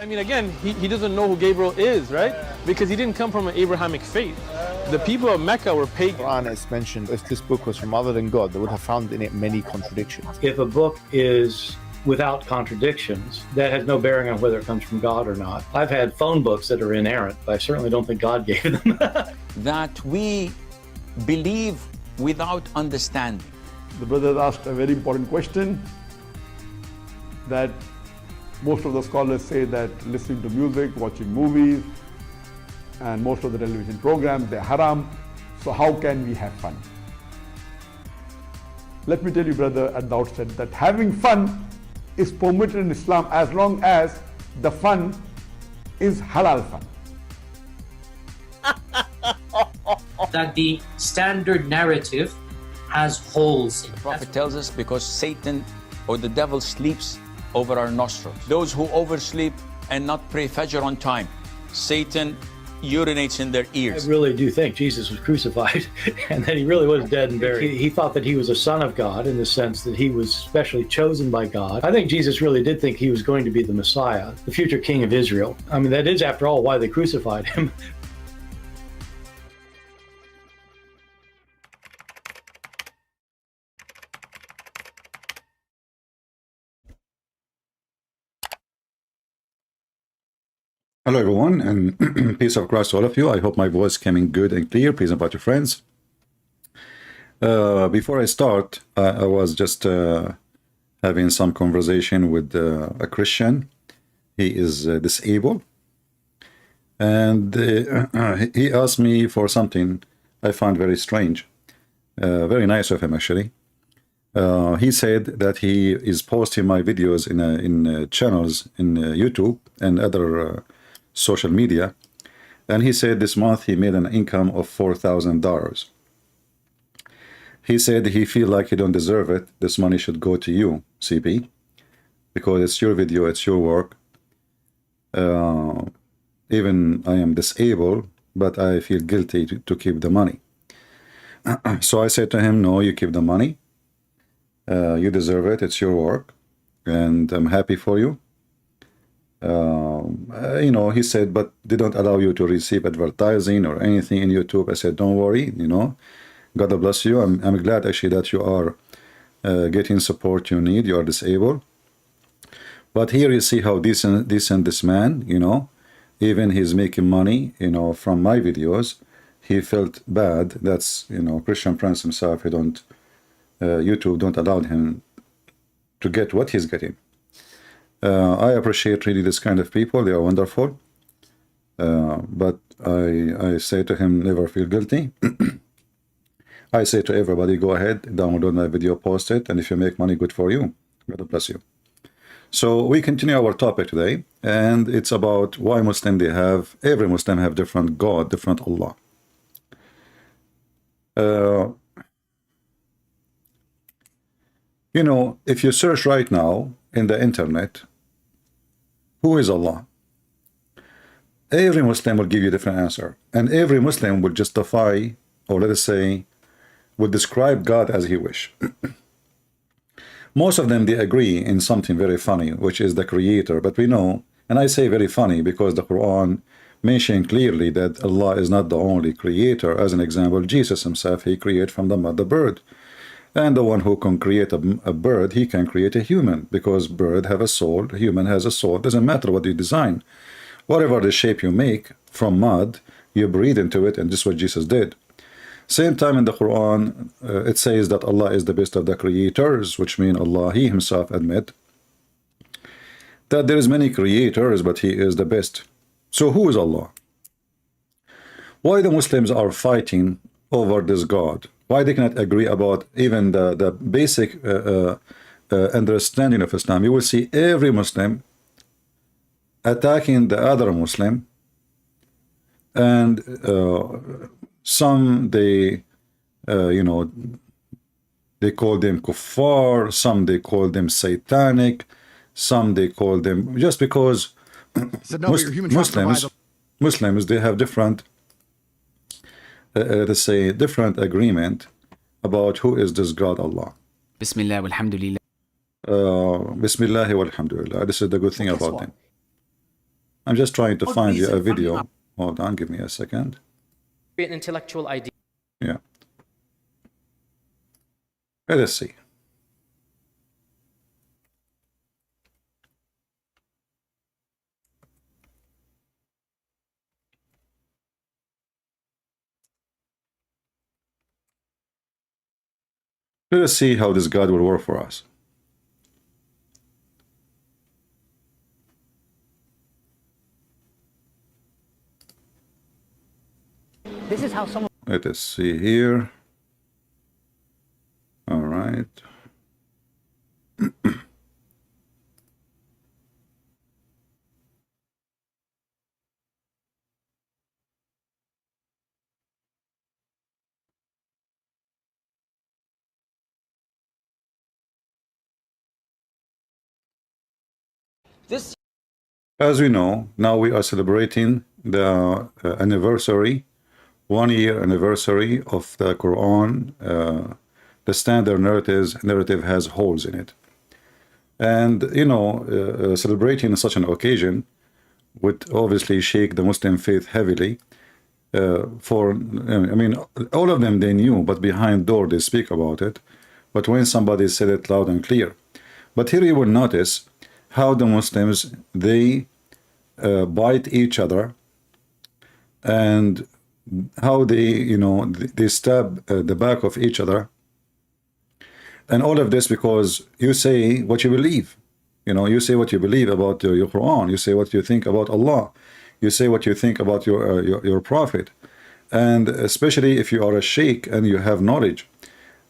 I mean, again, he doesn't know who Gabriel is, right? Because he didn't come from an Abrahamic faith. The people of Mecca were pagan. The Quran is mentioned, if this book was from other than God, they would have found in it many contradictions. If a book is without contradictions, that has no bearing on whether it comes from God or not. I've had phone books that are inerrant, but I certainly don't think God gave them. That we believe without understanding. The brother asked a very important question, that most of the scholars say that listening to music, watching movies, and most of the television programs, they're haram. So how can we have fun? Let me tell you, brother, at the outset, that having fun is permitted in Islam as long as the fun is halal fun. That the standard narrative has holes in it. The Prophet tells us because Satan or the devil sleeps over our nostrils. Those who oversleep and not pray Fajr on time, Satan urinates in their ears. I really do think Jesus was crucified and that he really was dead and buried. He thought that he was a son of God in the sense that he was specially chosen by God. I think Jesus really did think he was going to be the Messiah, the future king of Israel. I mean, that is, after all, why they crucified him. Hello everyone, and peace of Christ to all of you. I hope my voice came in good and clear. Please invite your friends. Before I start, I was just having some conversation with a Christian. He is disabled, and he asked me for something I found very strange. Very nice of him, actually. He said that he is posting my videos in channels in YouTube and other social media, and he said this month he made an income of $4,000. He said he feel like he don't deserve it. This money should go to you, CP, because it's your video, it's your work. Even I am disabled, but I feel guilty to keep the money. So I said to him, no, you keep the money. You deserve it, it's your work, and I'm happy for you. You know, he said, but they don't allow you to receive advertising or anything in YouTube. I said, don't worry, you know, God bless you. I'm glad actually that you are getting support you need. You are disabled. But here you see how decent this man, you know, even he's making money, you know, from my videos. He felt bad. That's, you know, Christian Prince himself. He don't, YouTube don't allow him to get what he's getting. I appreciate really this kind of people. They are wonderful. But I say to him, never feel guilty. I say to everybody, go ahead, download my video, post it, and if you make money, good for you. God bless you. So we continue our topic today, and it's about why every Muslim have different God, different Allah. You know, if you search right now in the internet, who is Allah? Every Muslim will give you a different answer. And every Muslim will justify, or let us say, will describe God as he wish. Most of them, they agree in something very funny, which is the creator. But we know, and I say very funny because the Quran mentioned clearly that Allah is not the only creator. As an example, Jesus himself, he created from the mud the bird. And the one who can create a bird, he can create a human, because bird have a soul, human has a soul. Doesn't matter what you design. Whatever the shape you make from mud, you breathe into it, and this is what Jesus did. Same time in the Quran, it says that Allah is the best of the creators, which means Allah, he himself admit that there is many creators, but he is the best. So who is Allah? Why the Muslims are fighting over this God? Why they cannot agree about even the basic understanding of Islam? You will see every Muslim attacking the other Muslim, and some they you know, they call them kuffar, some they call them satanic, some they call them just because Muslims they have different let's say different agreement about who is this God Allah. Bismillah walhamdulillah. Bismillah walhamdulillah. This is the good thing about them. I'm just trying to Good find you a reason from video. Imam. Hold on, give me a second. An intellectual idea. Yeah. Let us see. Let us see how this God will work for us. This is how someone. Let us see here. All right. This As we know, now we are celebrating the anniversary, 1 year anniversary of the Quran. The standard narrative has holes in it. And, you know, celebrating such an occasion would obviously shake the Muslim faith heavily. I mean, all of them they knew, but behind door they speak about it. But when somebody said it loud and clear. But here you will notice how the Muslims, they bite each other, and how they, you know, they stab the back of each other. And all of this because you say what you believe. You know, you say what you believe about your Quran. You say what you think about Allah. You say what you think about your prophet. And especially if you are a sheikh and you have knowledge,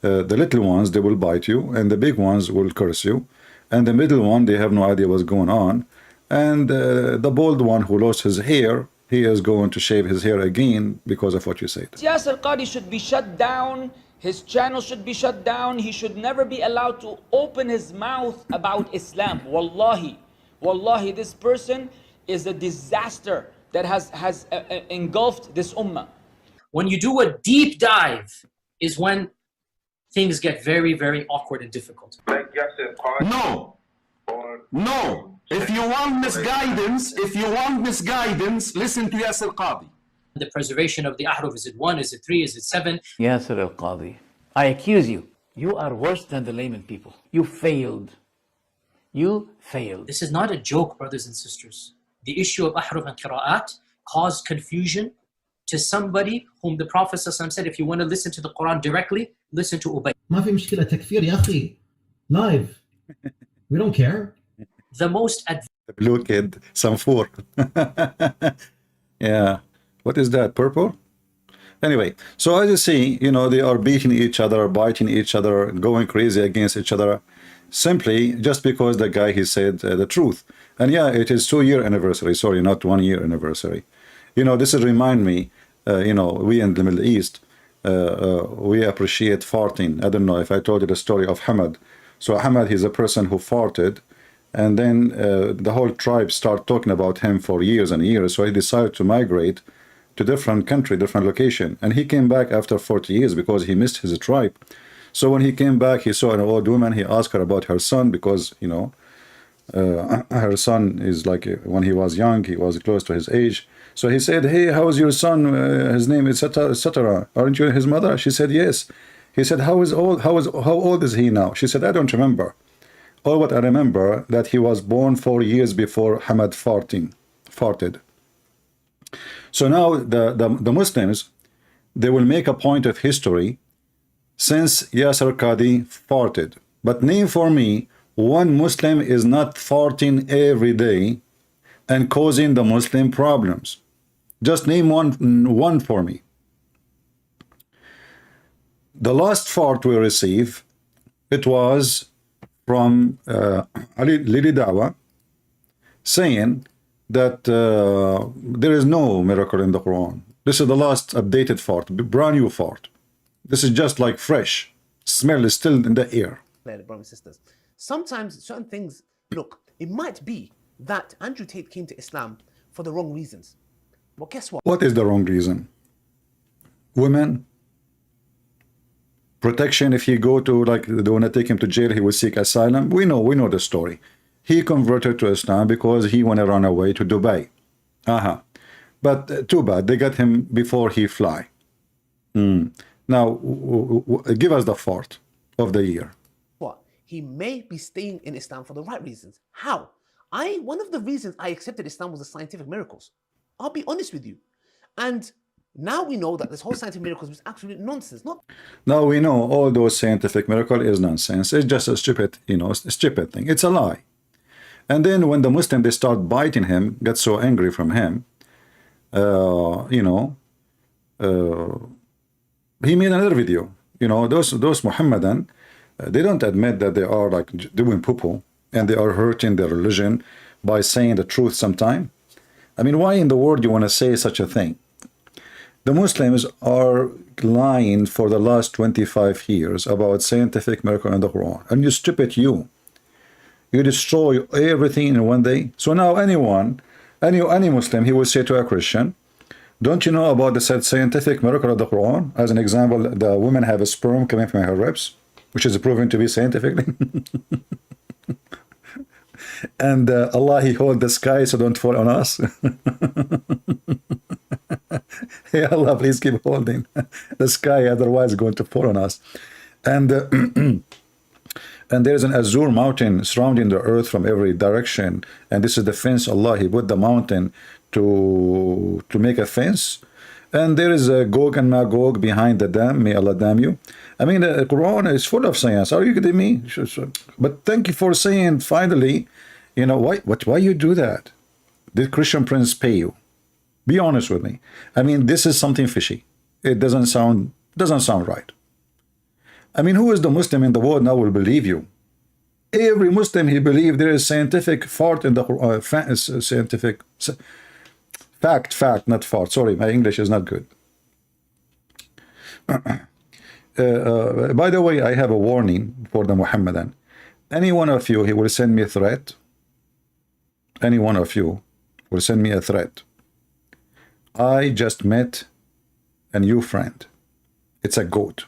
the little ones, they will bite you, and the big ones will curse you, and the middle one, they have no idea what's going on, and the bald one who lost his hair, he is going to shave his hair again because of what you said. Yasser Qadi should be shut down. His channel should be shut down. He should never be allowed to open his mouth about Islam. Wallahi, wallahi, this person is a disaster that has engulfed this ummah. When you do a deep dive is when things get very, very awkward and difficult. No. No. If you want misguidance, listen to Yasser Qadi. The preservation of the ahruf, is it 1, is it 3, is it 7? Yasser al-Qadi, I accuse you. You are worse than the layman people. You failed. You failed. This is not a joke, brothers and sisters. The issue of ahruf and qira'at caused confusion to somebody whom the Prophet ﷺ said, if you want to listen to the Quran directly, listen to Ubay. ما في مشكلة تكفير يا أخي. Live. We don't care. The most The blue kid, Samfour. Yeah. What is that? Purple? Anyway, so as you see, you know, they are beating each other, biting each other, going crazy against each other, simply just because the guy, he said the truth. And yeah, it is 2-year anniversary. Sorry, not 1-year anniversary. You know, this is remind me, you know, we in the Middle East, we appreciate farting. I don't know if I told you the story of Hamad. So Hamad, he's a person who farted, and then the whole tribe started talking about him for years and years. So he decided to migrate to different country, different location. And he came back after 40 years because he missed his tribe. So when he came back, he saw an old woman. He asked her about her son because, you know, her son is like, when he was young, he was close to his age. So he said, hey, how is your son? His name is etc. Aren't you his mother? She said, yes. He said, how old is he now? She said, I don't remember. All what I remember that he was born 4 years before Hamad farted. So now the Muslims, they will make a point of history since Yasser Qadi farted. But name for me one Muslim is not farting every day and causing the Muslim problems. Just name one for me. The last fart we received, it was from Lili Dawa, saying that there is no miracle in the Quran. This is the last updated fart, brand new fart. This is just like fresh. Smell is still in the air. Brothers and sisters, sometimes certain things, look, it might be that Andrew Tate came to Islam for the wrong reasons. But guess what? What is the wrong reason? Women? Protection, if he go to, like, they want to take him to jail, he will seek asylum. We know the story. He converted to Islam because he want to run away to Dubai. But too bad, they got him before he fly. Now, give us the fault of the year. What? He may be staying in Islam for the right reasons. How? One of the reasons I accepted Islam was the scientific miracles. I'll be honest with you. And now we know that this whole scientific miracles was absolute nonsense. Now we know all those scientific miracle is nonsense. It's just a stupid, a stupid thing. It's a lie. And then when the Muslim, they start biting him, get so angry from him, he made another video. Those Muhammadan, they don't admit that they are like doing poo-poo and they are hurting their religion by saying the truth sometime. I mean, why in the world you want to say such a thing? The Muslims are lying for the last 25 years about scientific miracle in the Quran. And you stupid you destroy everything in one day. So now any Muslim, he will say to a Christian, don't you know about the scientific miracle of the Quran? As an example, the women have a sperm coming from her ribs, which is proven to be scientifically. And Allah, he hold the sky so don't fall on us. Hey Allah, please keep holding the sky, otherwise it's going to fall on us. And and there is an azure mountain surrounding the earth from every direction, and this is the fence. Allah, he put the mountain to make a fence, and there is a Gog and Magog behind the dam. May Allah damn you. I mean, the Quran is full of science. Are you kidding me? But thank you for saying finally, why you do that? Did Christian Prince pay you? Be honest with me. I mean, this is something fishy. It doesn't sound right. I mean, who is the Muslim in the world now will believe you? Every Muslim, he believes there is scientific fault in the scientific fact, not fault. Sorry, my English is not good. By the way, I have a warning for the Muhammadan. Any one of you, he will send me a threat. Any one of you will send me a threat. I just met a new friend. It's a goat.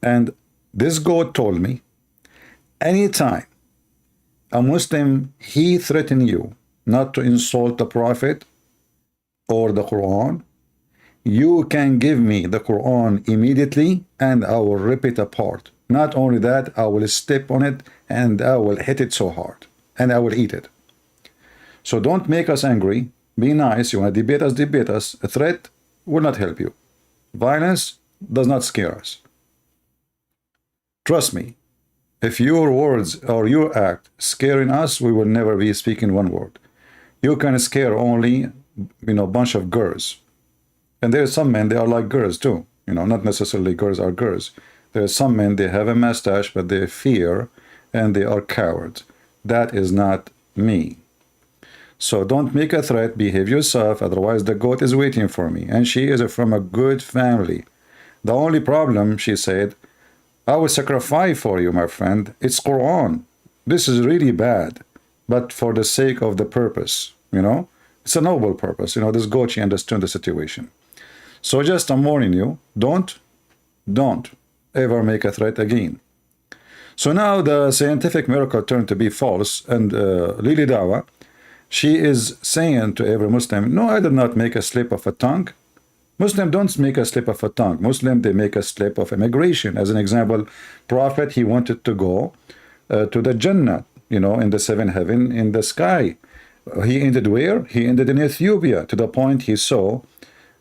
And this goat told me, anytime a Muslim, he threatened you not to insult the Prophet or the Quran, you can give me the Quran immediately and I will rip it apart. Not only that, I will step on it and I will hit it so hard and I will eat it. So don't make us angry. Be nice. You want to debate us. A threat will not help you. Violence does not scare us. Trust me. If your words or your act scaring us, we will never be speaking one word. You can scare only, a bunch of girls. And there are some men, they are like girls too. Not necessarily girls are girls. There are some men, they have a mustache, but they fear and they are cowards. That is not me. So don't make a threat, behave yourself, otherwise the goat is waiting for me. And she is from a good family. The only problem, she said, I will sacrifice for you, my friend. It's Quran. This is really bad, but for the sake of the purpose, it's a noble purpose. This goat, she understood the situation. So just I'm warning you, don't ever make a threat again. So now the scientific miracle turned to be false, and Lili Dawa, she is saying to every Muslim, no, I did not make a slip of a tongue. Muslim don't make a slip of a tongue. Muslim, they make a slip of immigration. As an example, Prophet, he wanted to go to the Jannah, in the seventh heaven, in the sky. He ended where? He ended in Ethiopia, to the point he saw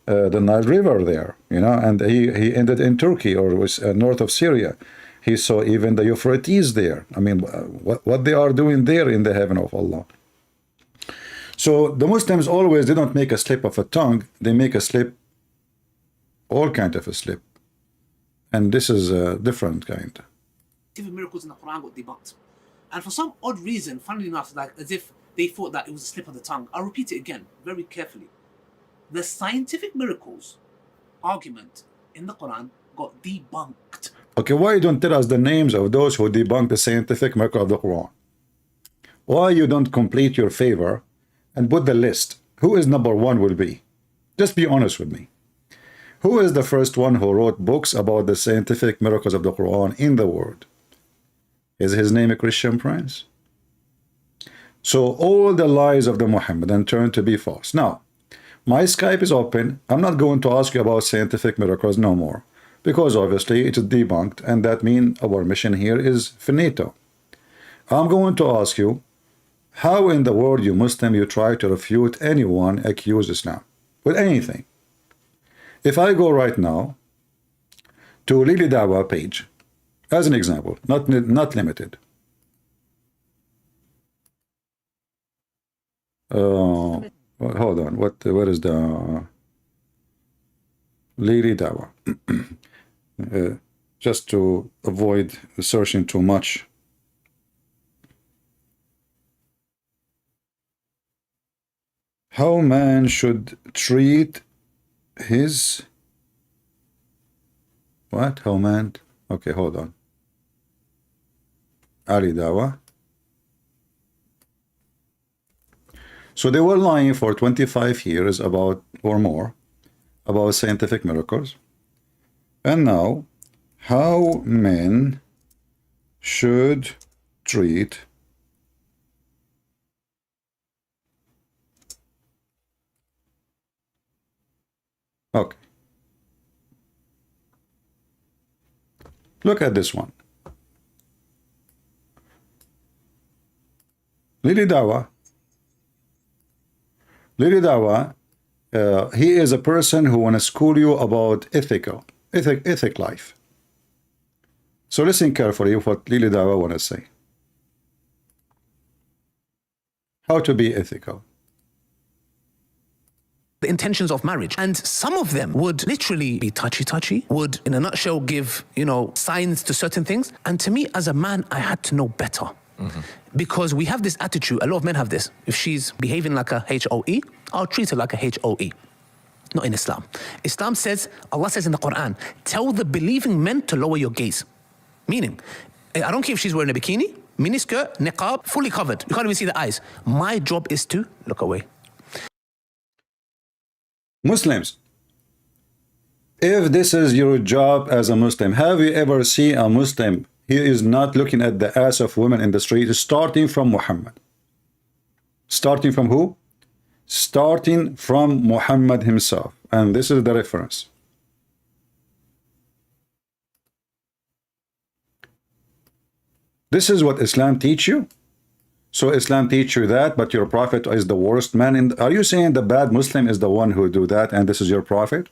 the Nile River there, and he ended in Turkey, or was north of Syria. He saw even the Euphrates there. I mean, what they are doing there in the heaven of Allah. So the Muslims always, they don't make a slip of a tongue, they make a slip, all kind of a slip. And this is a different kind. Miracles in the Quran got debunked. And for some odd reason, funnily enough, as if they thought that it was a slip of the tongue. I'll repeat it again, very carefully. The scientific miracles argument in the Quran got debunked. Okay, why you don't tell us the names of those who debunk the scientific miracle of the Quran? Why you don't complete your favor and put the list? Who is number one will be? Just be honest with me. Who is the first one who wrote books about the scientific miracles of the Quran in the world? Is his name a Christian Prince? So all the lies of the Muhammadan turn to be false. Now, my Skype is open. I'm not going to ask you about scientific miracles no more, because obviously it is debunked, and that means our mission here is finito. I'm going to ask you, how in the world, you Muslim, you try to refute anyone accuse Islam with anything? If I go right now to Lili Dawa page, as an example, not limited. Hold on, where is the Lili Dawa? Just to avoid searching too much. How man should treat his what? How man? Okay, hold on. Ali Dawa. So they were lying for 25 years about, or more, about scientific miracles. And now, how men should treat okay. Look at this one. Lili Dawa. Lili Dawa, he is a person who want to school you about ethic life. So listen carefully what Lili Dawa want to say. How to be ethical. The intentions of marriage, and some of them would literally be touchy, would in a nutshell give, signs to certain things. And to me as a man, I had to know better. Because we have this attitude, a lot of men have this. If she's behaving like a HOE, I'll treat her like a HOE. Not in Islam. Islam says, Allah says in the Quran, tell the believing men to lower your gaze. Meaning, I don't care if she's wearing a bikini, miniskirt, niqab, fully covered. You can't even see the eyes. My job is to look away. Muslims, if this is your job as a Muslim, have you ever seen a Muslim? He is not looking at the ass of women in the street, starting from Muhammad. Starting from who? Starting from Muhammad himself. And this is the reference. This is what Islam teach you? So Islam teach you that, but your prophet is the worst man. Are you saying the bad Muslim is the one who do that and this is your prophet?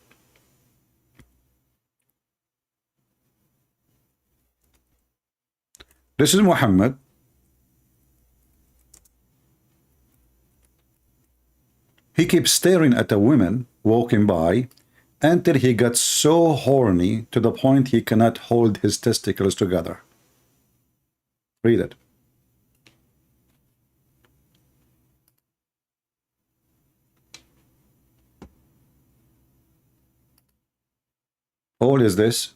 This is Muhammad. He keeps staring at a woman walking by until he got so horny to the point he cannot hold his testicles together. Read it. All is this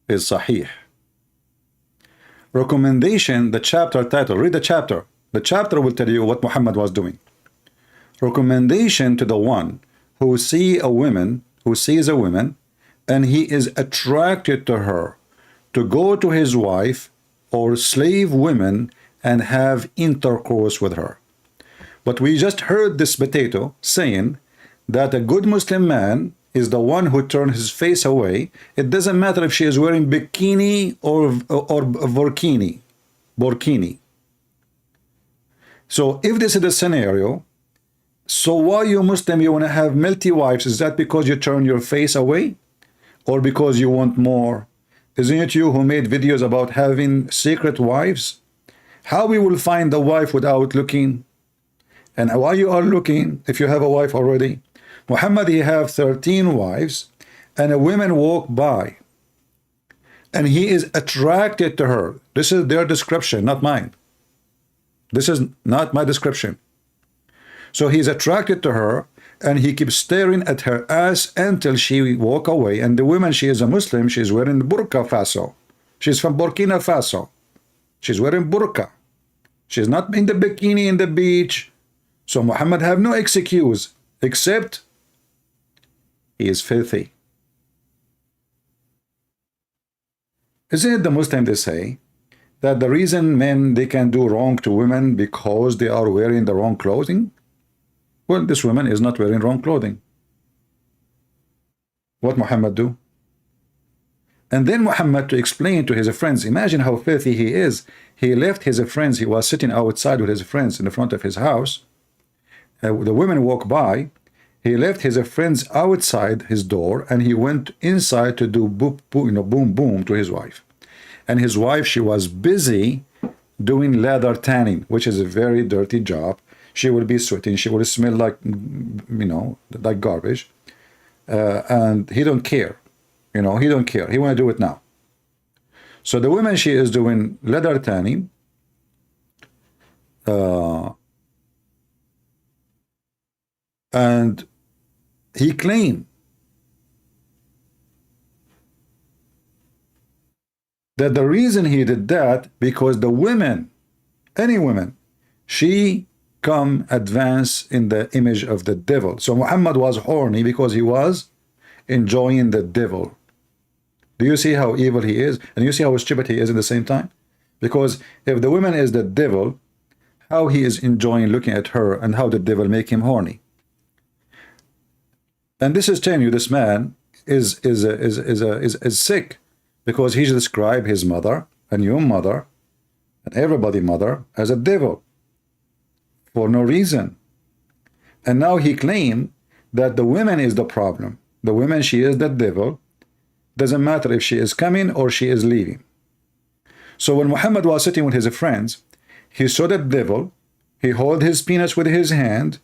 is Sahih. Recommendation, the chapter title, read the chapter. The chapter will tell you what Muhammad was doing. Recommendation to the one who sees a woman, and he is attracted to her, to go to his wife or slave women and have intercourse with her. But we just heard this potato saying that a good Muslim man is the one who turns his face away. It doesn't matter if she is wearing bikini or burkini. So if this is the scenario, so why you Muslim, you want to have multi-wives? Is that because you turn your face away? Or because you want more? Isn't it you who made videos about having secret wives? How we will find the wife without looking? And why you are looking if you have a wife already? Muhammad, he have 13 wives, and a woman walk by, and he is attracted to her. This is their description, not mine. This is not my description. So he's attracted to her, and he keeps staring at her ass until she walk away. And the woman, she is a Muslim, she's wearing burqa faso. She's from Burkina Faso. She's wearing burqa. She's not in the bikini in the beach. So Muhammad have no excuse, except he is filthy. Isn't it the Muslim they say that the reason men, they can do wrong to women because they are wearing the wrong clothing? Well, this woman is not wearing wrong clothing. What Muhammad do? And then Muhammad, to explain to his friends, imagine how filthy he is. He left his friends, he was sitting outside with his friends in the front of his house. The women walk by. He left his friends outside his door and he went inside to do boom, boom, boom, boom to his wife. And his wife, she was busy doing leather tanning, which is a very dirty job. She will be sweating. She will smell like, like garbage. And he don't care. He don't care. He want to do it now. So the woman, she is doing leather tanning. And he claimed that the reason he did that because the women, any woman, she come advance in the image of the devil. So Muhammad was horny because he was enjoying the devil. Do you see how evil he is? And you see how stupid he is at the same time? Because if the woman is the devil, how he is enjoying looking at her and how the devil make him horny. And this is telling you this man is sick because he described his mother and your mother and everybody's mother as a devil for no reason. And now he claimed that the woman is the problem. The woman, she is the devil. Doesn't matter if she is coming or she is leaving. So when Muhammad was sitting with his friends, he saw the devil. He held his penis with his hand.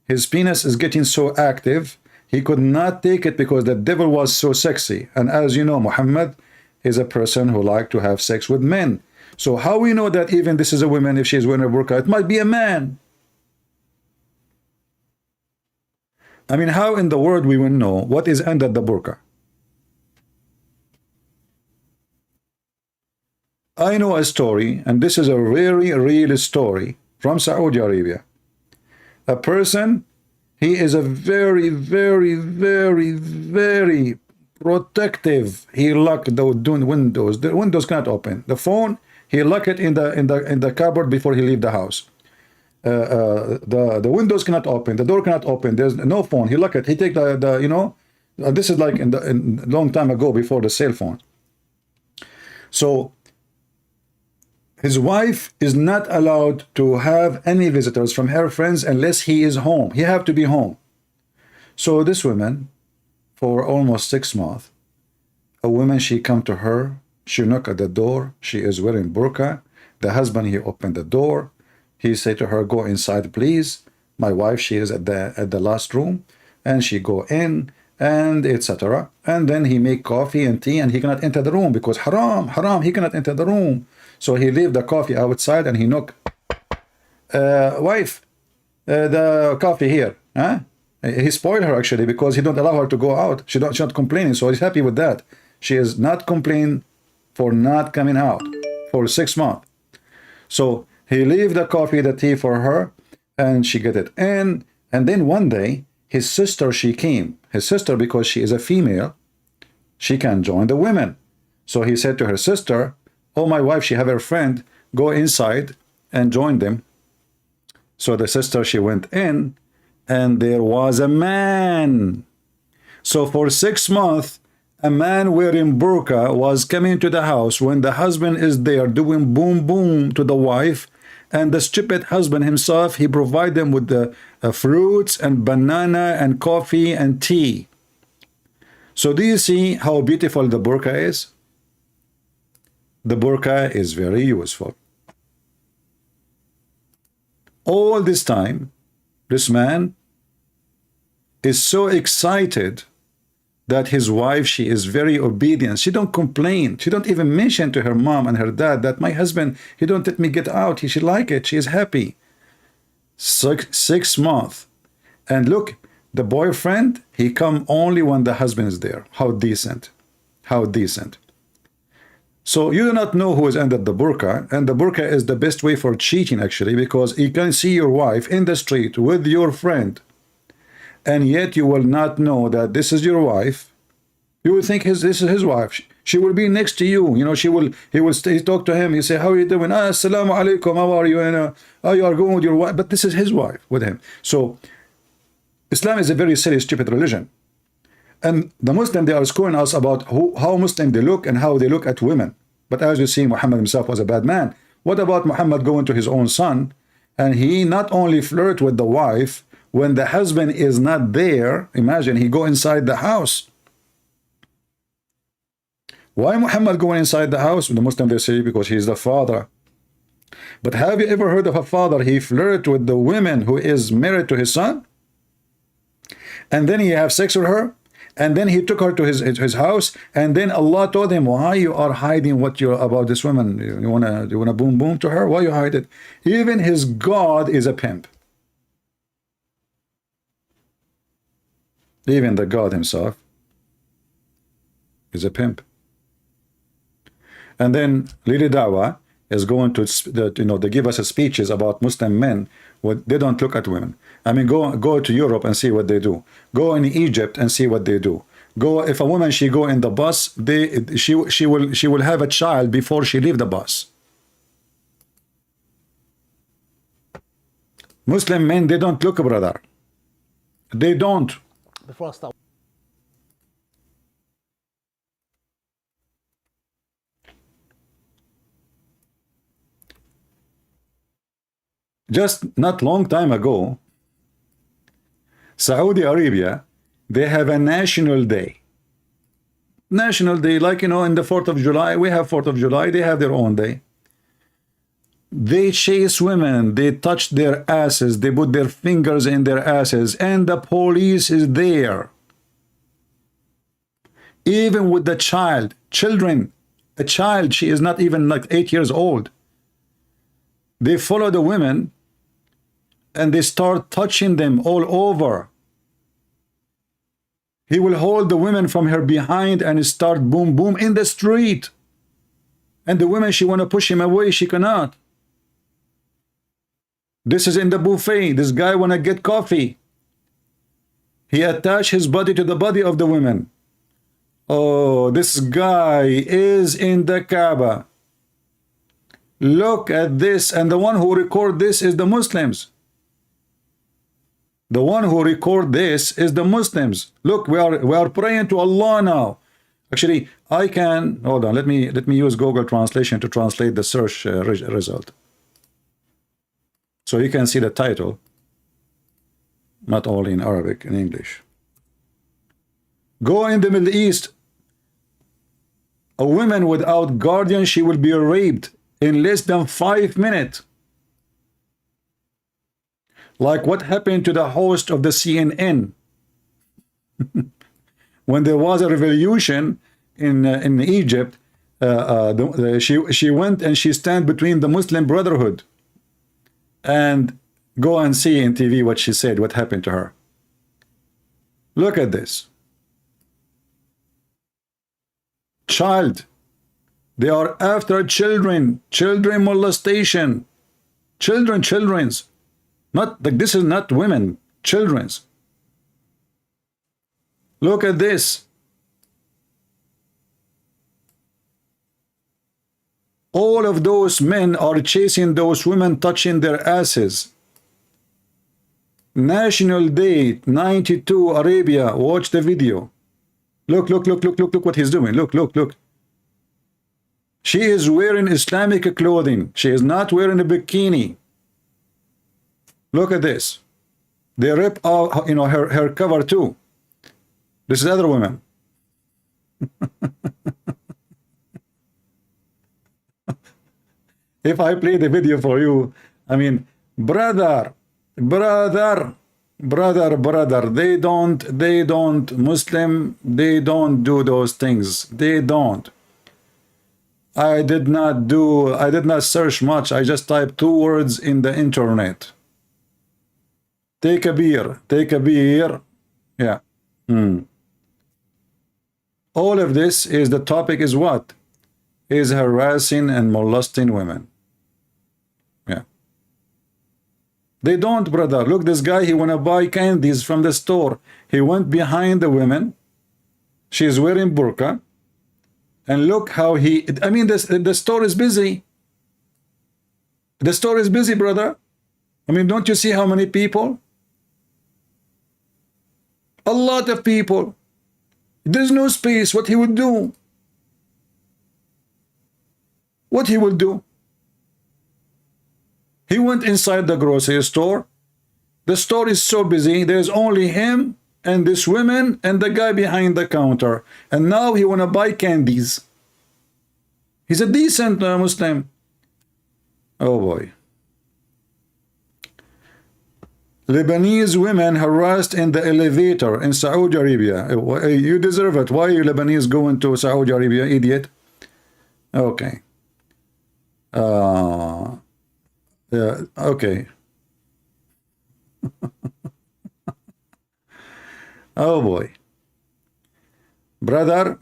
His penis is getting so active. He could not take it because the devil was so sexy. And as you know, Muhammad is a person who likes to have sex with men. So how we know that even this is a woman if she's wearing a burqa? It might be a man. I mean, how in the world we will know what is under the burqa? I know a story, and this is a very real story from Saudi Arabia. A person, he is a very, very, very, very protective. He locked the windows. The windows cannot open. The phone, he locked it in the cupboard before he leave the house. The windows cannot open. The door cannot open. There's no phone. He locked it. He take this is like in long time ago before the cell phone. So his wife is not allowed to have any visitors from her friends unless he is home. He have to be home. So this woman, for almost 6 months, a woman, she come to her, she knock at the door, she is wearing burqa. The husband, he opened the door. He said to her, go inside, please. My wife, she is at the last room. And she go in, and etc. And then he make coffee and tea, and he cannot enter the room because haram, he cannot enter the room. So he leave the coffee outside and he knock. Wife, the coffee here. Huh? He spoiled her actually because he don't allow her to go out. She's not complaining, so he's happy with that. She is not complaining for not coming out for 6 months. So he leave the coffee, the tea for her, and she get it in. And then one day, his sister, she came. His sister, because she is a female, she can join the women. So he said to her sister, oh, my wife, she have her friend, go inside and join them. So the sister, she went in, and there was a man. So for 6 months, a man wearing burqa was coming to the house when the husband is there doing boom boom to the wife, and the stupid husband himself, he provide them with the fruits and banana and coffee and tea. So do you see how beautiful the burqa is? The burqa is very useful. All this time, this man is so excited that his wife, she is very obedient. She don't complain. She don't even mention to her mom and her dad that my husband, he don't let me get out. She like it. She is happy. 6 months. And look, the boyfriend, he come only when the husband is there. How decent. How decent. So you do not know who is under the burqa, and the burqa is the best way for cheating actually, because you can see your wife in the street with your friend, and yet you will not know that this is your wife. You will think this is his wife. She will be next to you. You know, he will stay, talk to him. You say, how are you doing? Ah, assalamu alaikum. How are you? And oh, you are going with your wife. But this is his wife with him. So Islam is a very silly, stupid religion. And the Muslim, they are scoring us about how Muslim they look and how they look at women. But as you see, Muhammad himself was a bad man. What about Muhammad going to his own son? And he not only flirt with the wife, when the husband is not there, imagine he go inside the house. Why Muhammad going inside the house? The Muslim, they say, because he is the father. But have you ever heard of a father, he flirt with the woman who is married to his son? And then he have sex with her? And then he took her to his house, and then Allah told him, why you are hiding what you're about this woman? You wanna boom boom to her? Why you hide it? Even his God is a pimp. Even the God himself is a pimp. And then Lili Dawa is going to, they give us speeches about Muslim men. They don't look at women. I mean, go to Europe and see what they do. Go in Egypt and see what they do. Go, if a woman, she go in the bus, she will have a child before she leave the bus. Muslim men, they don't look, brother. They don't. Before I start. Just not long time ago, Saudi Arabia, they have a national day. National day, like, in the 4th of July, we have 4th of July, they have their own day. They chase women, they touch their asses, they put their fingers in their asses, and the police is there. Even with the children, a child, she is not even like 8 years old. They follow the women and they start touching them all over. He will hold the women from her behind and start boom boom in the street. And the women, she want to push him away, she cannot. This is in the buffet. This guy want to get coffee. He attached his body to the body of the women. Oh, this guy is in the Kaaba. Look at this. And the one who record this is the Muslims. The one who record this is the Muslims. Look, we are praying to Allah now. Actually, I can hold on. Let me use Google Translation to translate the search result, so you can see the title, not only in Arabic, in English. Go in the Middle East. A woman without guardian, she will be raped in less than 5 minutes. Like what happened to the host of the CNN when there was a revolution in Egypt. She went and she stand between the Muslim Brotherhood. And go and see in TV what she said, what happened to her. Look at this. Child. They are after children. Children molestation. Children's. Not like this is not women. Children's. Look at this. All of those men are chasing those women, touching their asses. National Day 92 Arabia. Watch the video. Look what he's doing. Look. She is wearing Islamic clothing. She is not wearing a bikini. Look at this. They rip out, her cover too. This is other women. If I play the video for you, I mean, brother, they don't, Muslim, they don't do those things. They don't. I did not search much. I just typed 2 words in the internet. Take a beer. Yeah. All of this is, the topic is what? Is harassing and molesting women. Yeah. They don't, brother. Look, this guy, he want to buy candies from the store. He went behind the women. She's wearing burqa. And look how he, I mean, the store is busy. The store is busy, brother. I mean, don't you see how many people? A lot of people. There's no space. What he would do? What he will do? He went inside the grocery store. The store is so busy. There's only him and this woman and the guy behind the counter. And now he want to buy candies. He's a decent Muslim. Oh boy. Lebanese women harassed in the elevator in Saudi Arabia. You deserve it. Why are you Lebanese going to Saudi Arabia, idiot? Okay. Yeah, okay. Oh boy. Brother,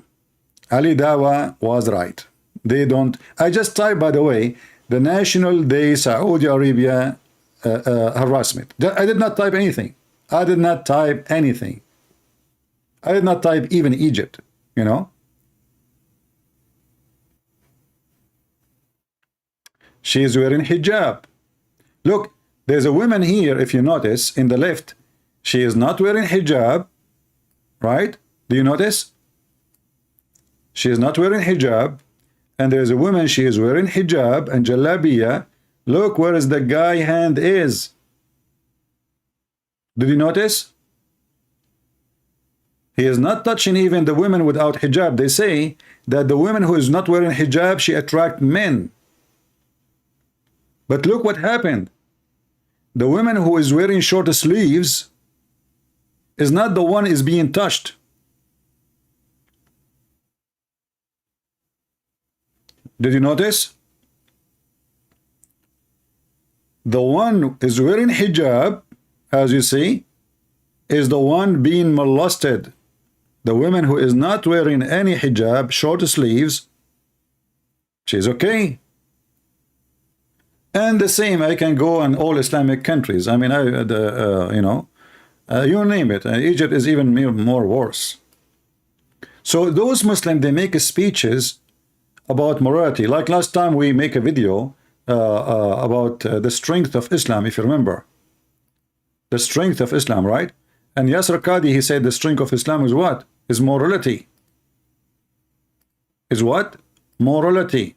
Ali Dawa was right. They don't. I just typed, by the way, the National Day Saudi Arabia harassment. I did not type anything. I did not type anything. I did not type even Egypt, you know. She is wearing hijab. Look, there's a woman here, if you notice, in the left. She is not wearing hijab, right? Do you notice? She is not wearing hijab. And there's a woman, she is wearing hijab and jalabiya. Look where is the guy hand is. Did you notice? He is not touching even the women without hijab. They say that the woman who is not wearing hijab, she attracts men. But look what happened. The woman who is wearing short sleeves is not the one is being touched. Did you notice? The one who is wearing hijab, as you see, is the one being molested. The woman who is not wearing any hijab, short sleeves, she's okay. And the same, I can go in all Islamic countries. I mean, you know, you name it. Egypt is even more worse. So those Muslims, they make speeches about morality. Like last time we make a video about the strength of Islam, if you remember. The strength of Islam, right? And Yasser Qadi, he said the strength of Islam is what? Is morality. Is what? Morality.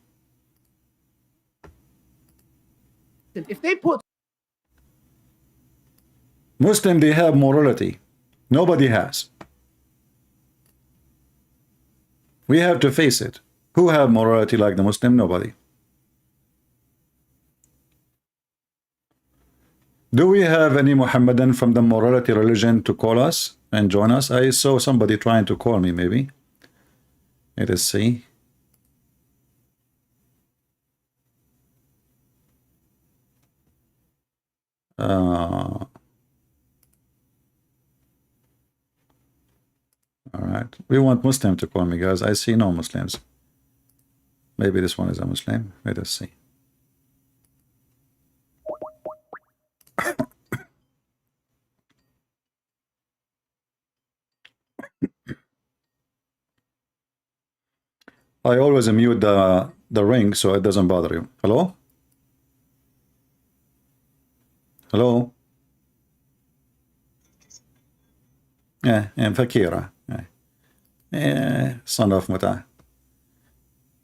If they put Muslim, they have morality. Nobody has. We have to face it. Who have morality like the Muslim? Nobody. Do we have any Muhammadan from the morality religion to call us and join us? I saw somebody trying to call me, maybe. Let us see. All right. We want Muslim to call me, guys. I see no Muslims. Maybe this one is a Muslim. Let us see. I always mute the ring so it doesn't bother you. Hello? Hello? Yeah, Fakira. Son of Muta.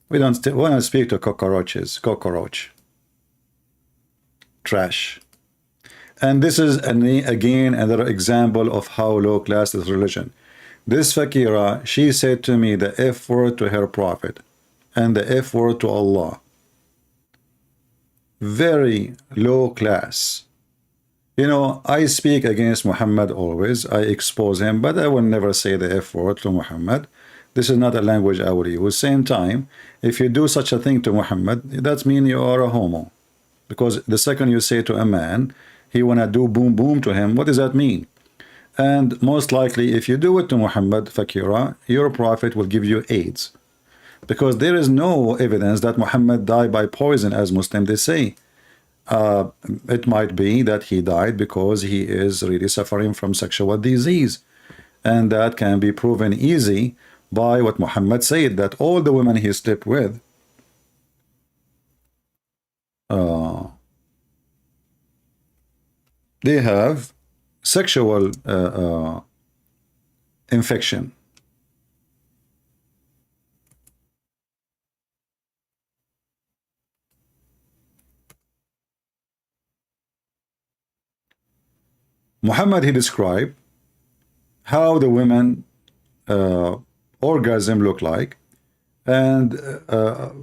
We don't want to speak to cockroaches. Cockroach. Trash. And this is, again, another example of how low class is religion. This Fakira, she said to me the F word to her prophet and the F word to Allah. Very low class. You know, I speak against Muhammad always. I expose him, but I will never say the F word to Muhammad. This is not a language I will use. Same time, if you do such a thing to Muhammad, that means you are a homo. Because the second you say to a man, he wanna do boom boom to him, what does that mean? And most likely, if you do it to Muhammad, Fakira, your prophet will give you AIDS. Because there is no evidence that Muhammad died by poison, as Muslims they say. It might be that he died because he is really suffering from sexual disease. And that can be proven easy by what Muhammad said, that all the women he slept with they have sexual infection. Muhammad, he described how the women orgasm look like, and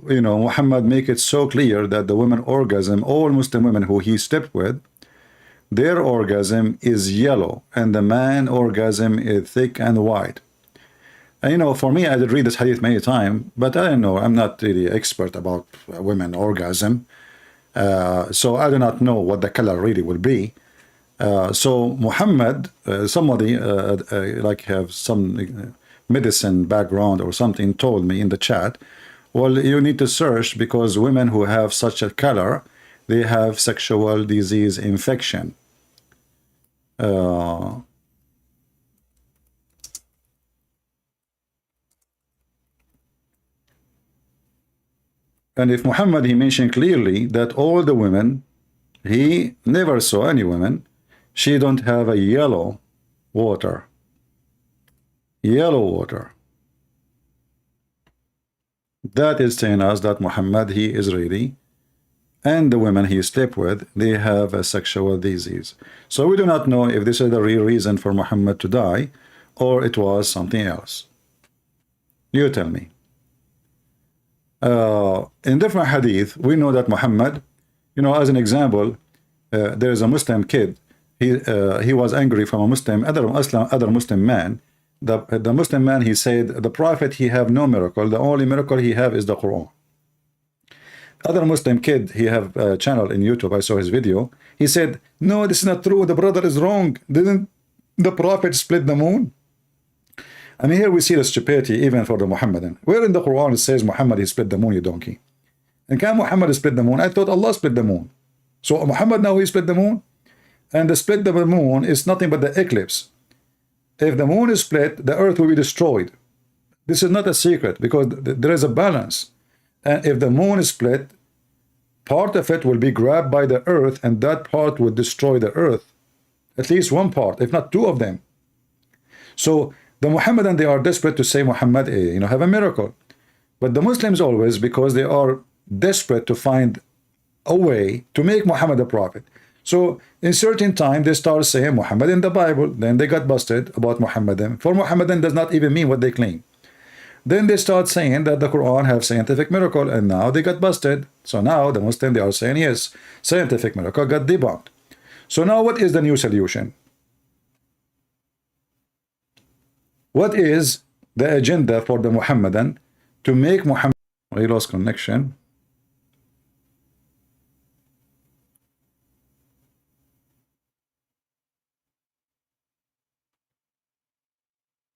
you know, Muhammad make it so clear that the women orgasm, all Muslim women who he slept with, their orgasm is yellow and the man orgasm is thick and white. And you know, for me, I did read this hadith many times, but I don't know, I'm not really expert about women orgasm, so I do not know what the color really will be. So Muhammad, somebody like have some medicine background or something, told me in the chat, well, you need to search because women who have such a color, they have sexual disease infection. And if Muhammad, he mentioned clearly that all the women, he never saw any women, she don't have a yellow water. Yellow water. That is telling us that Muhammad, he is ready, and the women he slept with, they have a sexual disease. So we do not know if this is the real reason for Muhammad to die, or it was something else. You tell me. In different hadith, we know that Muhammad, you know, as an example, there is a Muslim kid. He was angry from a Muslim, other Muslim man. The Muslim man, he said, the Prophet, he have no miracle. The only miracle he have is the Quran. Other Muslim kid, he have a channel in YouTube. I saw his video. He said, no, this is not true. The brother is wrong. Didn't the Prophet split the moon? I mean, here we see the stupidity even for the Muhammadan. Where in the Quran it says Muhammad, he split the moon, you donkey? And can Muhammad split the moon? I thought Allah split the moon. So Muhammad now he split the moon? And the split of the moon is nothing but the eclipse. If the moon is split, the earth will be destroyed. This is not a secret because there is a balance. And if the moon is split, part of it will be grabbed by the earth, and that part will destroy the earth. At least one part, if not two of them. So the Muhammadan, they are desperate to say Muhammad, you know, have a miracle. But the Muslims always, because they are desperate to find a way to make Muhammad a prophet. So in certain time, they start saying Muhammad in the Bible. Then they got busted about Muhammadan. For Muhammadan does not even mean what they claim. Then they start saying that the Quran have scientific miracle, and now they got busted. So now the Muslim, they are saying, yes, scientific miracle got debunked. So now what is the new solution? What is the agenda for the Muhammadan to make Muhammad... I lost connection.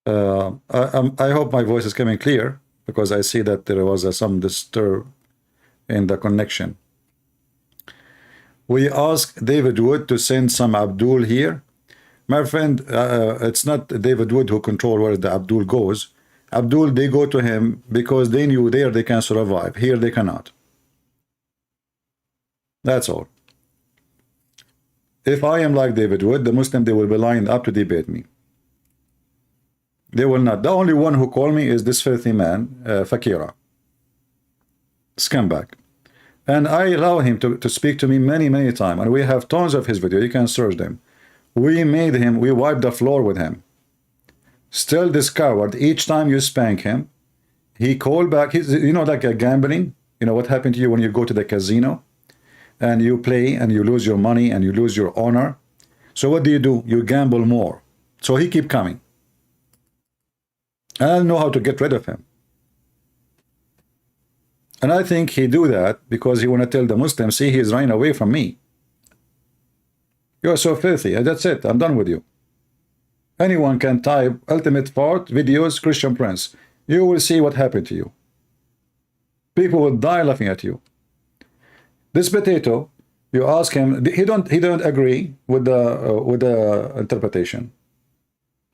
I hope my voice is coming clear, because I see that there was some disturb in the connection. We asked David Wood to send some Abdul here. My friend, it's not David Wood who control where the Abdul goes. Abdul, they go to him because they knew there they can survive. Here they cannot. That's all. If I am like David Wood, the Muslim, they will be lined up to debate me. They will not. The only one who called me is this filthy man, Fakira. Scumbag. And I allow him to speak to me many, many times. And we have tons of his video. You can search them. We made him, we wiped the floor with him. Still this coward, each time you spank him, he called back. He's, you know, like a gambling. You know what happened to you when you go to the casino and you play and you lose your money and you lose your honor. So what do? You gamble more. So he keep coming. And I don't know how to get rid of him. And I think he do that because he want to tell the Muslims, see, he's running away from me. You're so filthy. That's it. I'm done with you. Anyone can type ultimate fart videos Christian Prince. You will see what happened to you. People will die laughing at you. This potato, you ask him, he don't agree with the interpretation.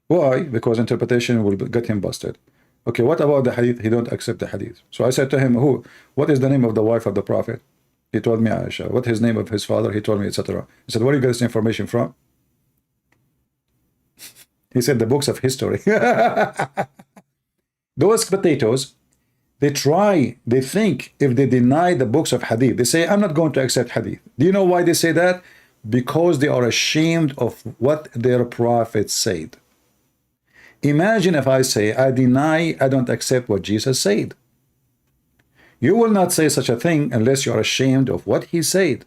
Why? Because interpretation will get him busted. Okay, what about the hadith? He don't accept the hadith. So I said to him, what is the name of the wife of the Prophet? He told me Aisha. What is the name of his father? He told me, etc. He said, where do you get this information from? He said, the books of history. Those potatoes, they think if they deny the books of hadith, they say, I'm not going to accept hadith. Do you know why they say that? Because they are ashamed of what their prophet said. Imagine if I say, I don't accept what Jesus said. You will not say such a thing unless you are ashamed of what he said.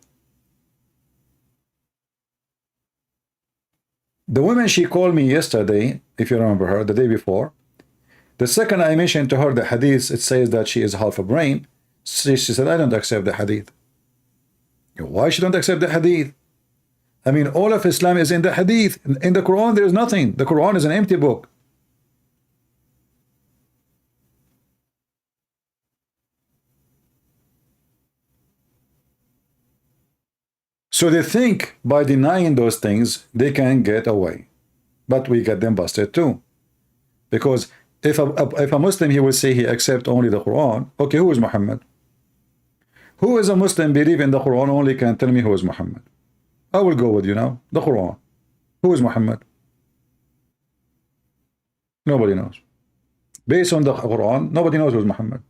The woman, she called me yesterday, if you remember her, the day before. The second I mentioned to her the hadith, it says that she is half a brain. She said, I don't accept the hadith. Why she don't accept the hadith? I mean, all of Islam is in the hadith. In the Quran, there is nothing. The Quran is an empty book. So they think by denying those things, they can get away. But we get them busted too. Because if a Muslim, he will say he accepts only the Quran. Okay, who is Muhammad? Who is a Muslim believe in the Quran only can tell me who is Muhammad? I will go with you now. The Quran. Who is Muhammad? Nobody knows. Based on the Quran, nobody knows who is Muhammad.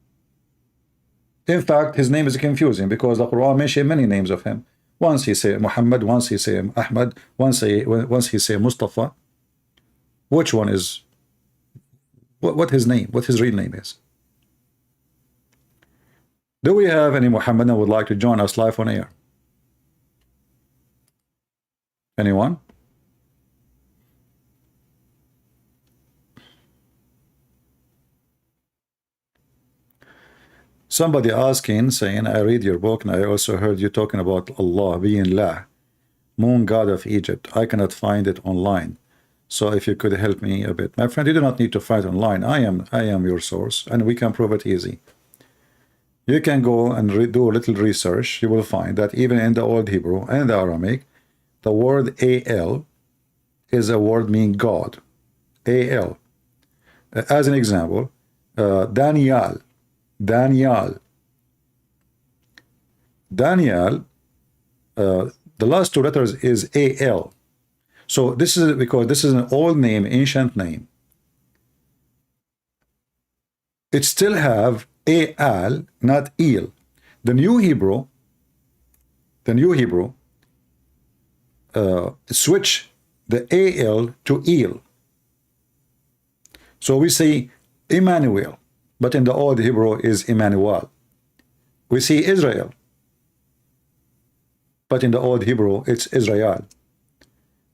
In fact, his name is confusing because the Quran mentions many names of him. Once he say Muhammad, once he say Ahmad, once he say Mustafa. Which one is what his name, what his real name is? Do we have any Muhammadan would like to join us live on air? Anyone? Somebody asking, saying, I read your book and I also heard you talking about Allah being La, moon god of Egypt. I cannot find it online. So if you could help me a bit. My friend, you do not need to find online. I am your source and we can prove it easy. You can go and do a little research. You will find that even in the Old Hebrew and the Aramaic, the word Al is a word meaning God. Al. As an example, Daniel, the last two letters is Al. So this is because this is an old name, ancient name. It still have Al, not Il. The New Hebrew switch the Al to Il. So we say Emmanuel, but in the Old Hebrew is Emmanuel. We see Israel, but in the Old Hebrew it's Israel.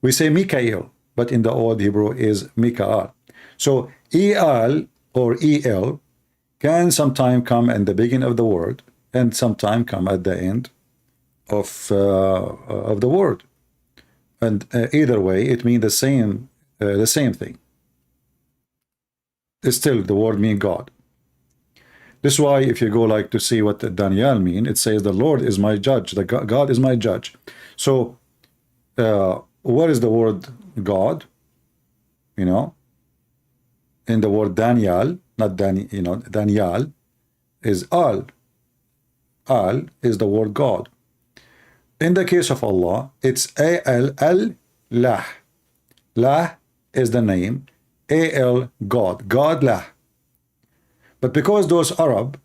We say Mikael, but in the Old Hebrew is Mikael. So El or El can sometime come in the beginning of the word and sometime come at the end of the word. And either way, it means the same thing. It's still the word means God. This is why if you go like to see what Daniel mean, it says the Lord is my judge, the God is my judge. So what is the word God? You know, in the word Daniel, not Daniel is Al. Al is the word God. In the case of Allah, it's A-L-L, Lah. Lah is the name, A-L, God, God Lah. But because those Arab,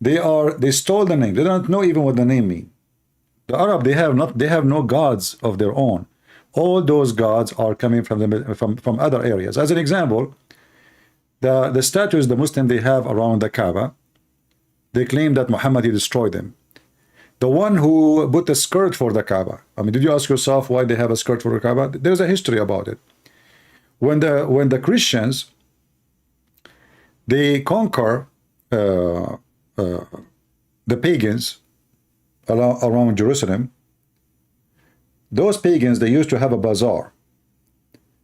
they stole the name. They don't know even what the name means. The Arab, they have no gods of their own. All those gods are coming from other areas. As an example, the statues the Muslims they have around the Kaaba, they claim that Muhammad he destroyed them. The one who put the skirt for the Kaaba. I mean, did you ask yourself why they have a skirt for the Kaaba? There's a history about it. When the Christians they conquer the pagans around Jerusalem, those pagans they used to have a bazaar.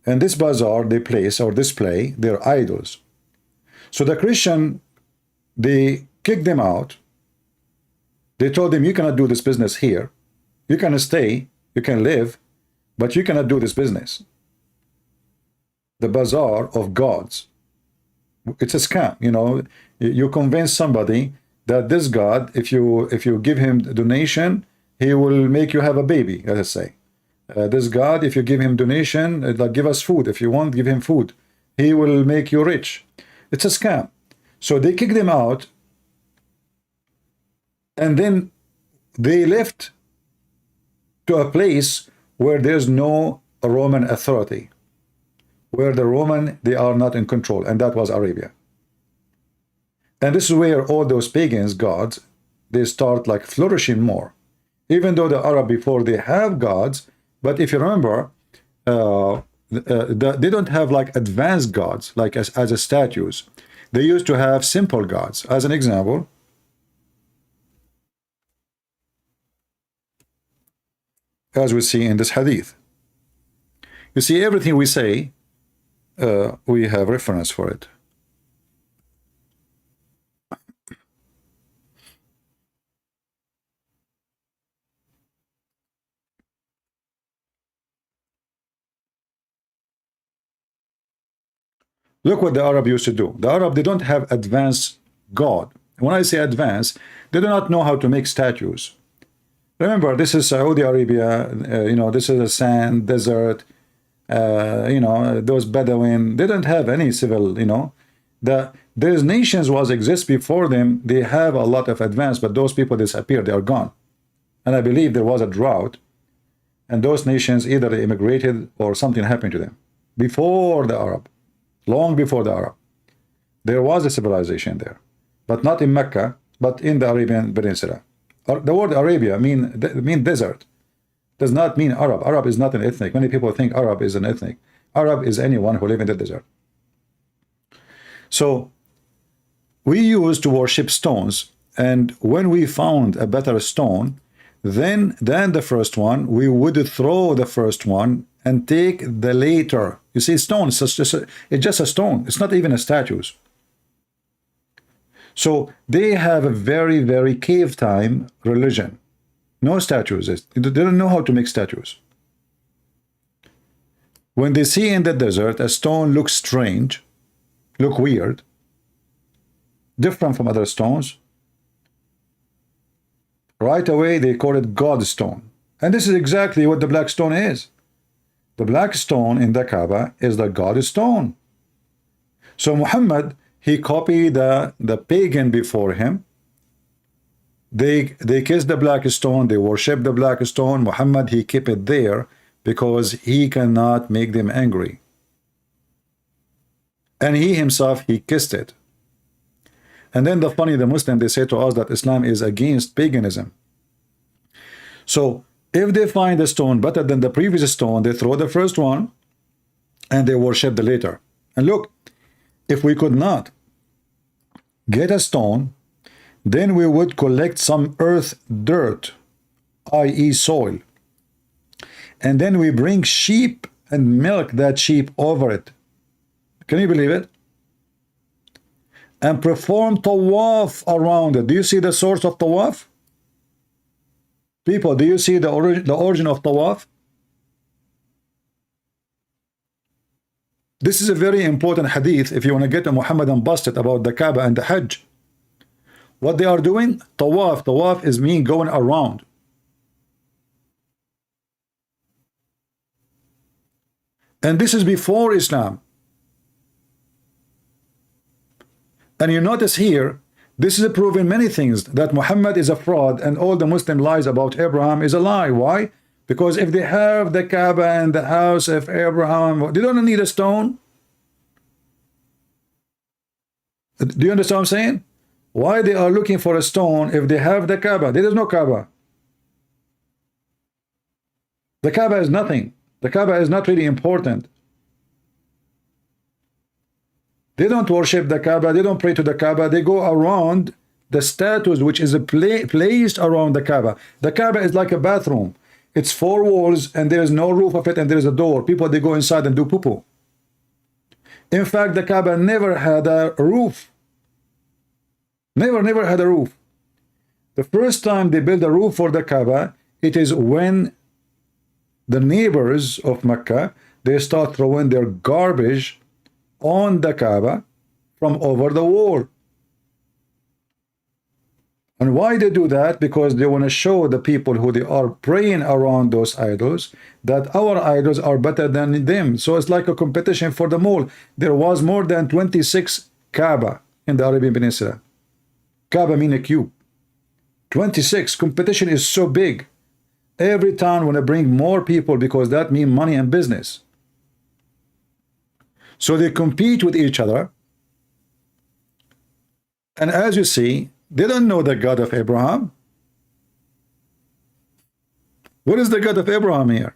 And this bazaar they place or display their idols. So the Christian they kicked them out. They told them, you cannot do this business here. You can stay, you can live, but you cannot do this business. The bazaar of gods. It's a scam. You know, you convince somebody that this God, if you give him donation, he will make you have a baby. Let us say, this God, if you give him donation, like give us food. If you want, give him food. He will make you rich. It's a scam. So they kicked them out, and then they left to a place where there's no Roman authority, where the Roman, they are not in control, and that was Arabia. And this is where all those pagans gods, they start like flourishing more, even though the Arab before they have gods. But if you remember, they don't have like advanced gods like as a statues. They used to have simple gods. As an example, as we see in this hadith, you see everything we say, we have reference for it. Look what the Arab used to do. The Arab, they don't have advanced God. When I say advanced, they do not know how to make statues. Remember, this is Saudi Arabia, you know, this is a sand, desert, you know, those Bedouin, they don't have any civil, you know. There's nations was exist before them, they have a lot of advance, but those people disappeared, they are gone. And I believe there was a drought, and those nations either they immigrated or something happened to them. Before the Arab, long before the Arab, there was a civilization there, but not in Mecca, but in the Arabian Peninsula. The word Arabia mean desert, does not mean Arab. Arab is not an ethnic. Many people think Arab is an ethnic. Arab is anyone who live in the desert. So we used to worship stones, and when we found a better stone than the first one, we would throw the first one and take the later. You see, stone is it's just a stone. It's not even a statue. So they have a very, very cave time religion. No statues. They don't know how to make statues. When they see in the desert a stone looks strange, look weird, different from other stones, right away they call it God stone. And this is exactly what the black stone is. The black stone in the Kaaba is the God stone. So Muhammad, he copied the pagan before him. They kiss the black stone, they worship the black stone. Muhammad, he kept it there because he cannot make them angry. And he himself, he kissed it. And then the Muslim, they say to us that Islam is against paganism. So if they find a stone better than the previous stone, they throw the first one and they worship the later. And look, if we could not get a stone, then we would collect some earth dirt, i.e. soil, and then we bring sheep and milk that sheep over it. Can you believe it? And perform tawaf around it. Do you see the source of tawaf? People, do you see the origin of tawaf? This is a very important hadith if you want to get a Muhammadan busted about the Kaaba and the Hajj. What they are doing, tawaf. Tawaf is mean going around. And this is before Islam. And you notice here, this is proving many things, that Muhammad is a fraud and all the Muslim lies about Abraham is a lie. Why? Because if they have the Kaaba and the house of Abraham, they don't need a stone. Do you understand what I'm saying? Why they are looking for a stone if they have the Kaaba? There is no Kaaba. The Kaaba is nothing. The Kaaba is not really important. They don't worship the Kaaba. They don't pray to the Kaaba. They go around the statues which is placed around the Kaaba. The Kaaba is like a bathroom. It's 4 walls and there is no roof of it and there is a door. People, they go inside and do poo-poo. In fact, the Kaaba never had a roof. Never had a roof. The first time they built a roof for the Kaaba, it is when the neighbors of Mecca, they start throwing their garbage on the Kaaba from over the wall. And why they do that? Because they want to show the people who they are praying around those idols that our idols are better than them. So it's like a competition for them all. There was more than 26 Kaaba in the Arabian Peninsula. Kaaba mean a cube. 26. Competition is so big. Every town want to bring more people because that means money and business. So they compete with each other. And as you see, they don't know the God of Abraham. What is the God of Abraham here?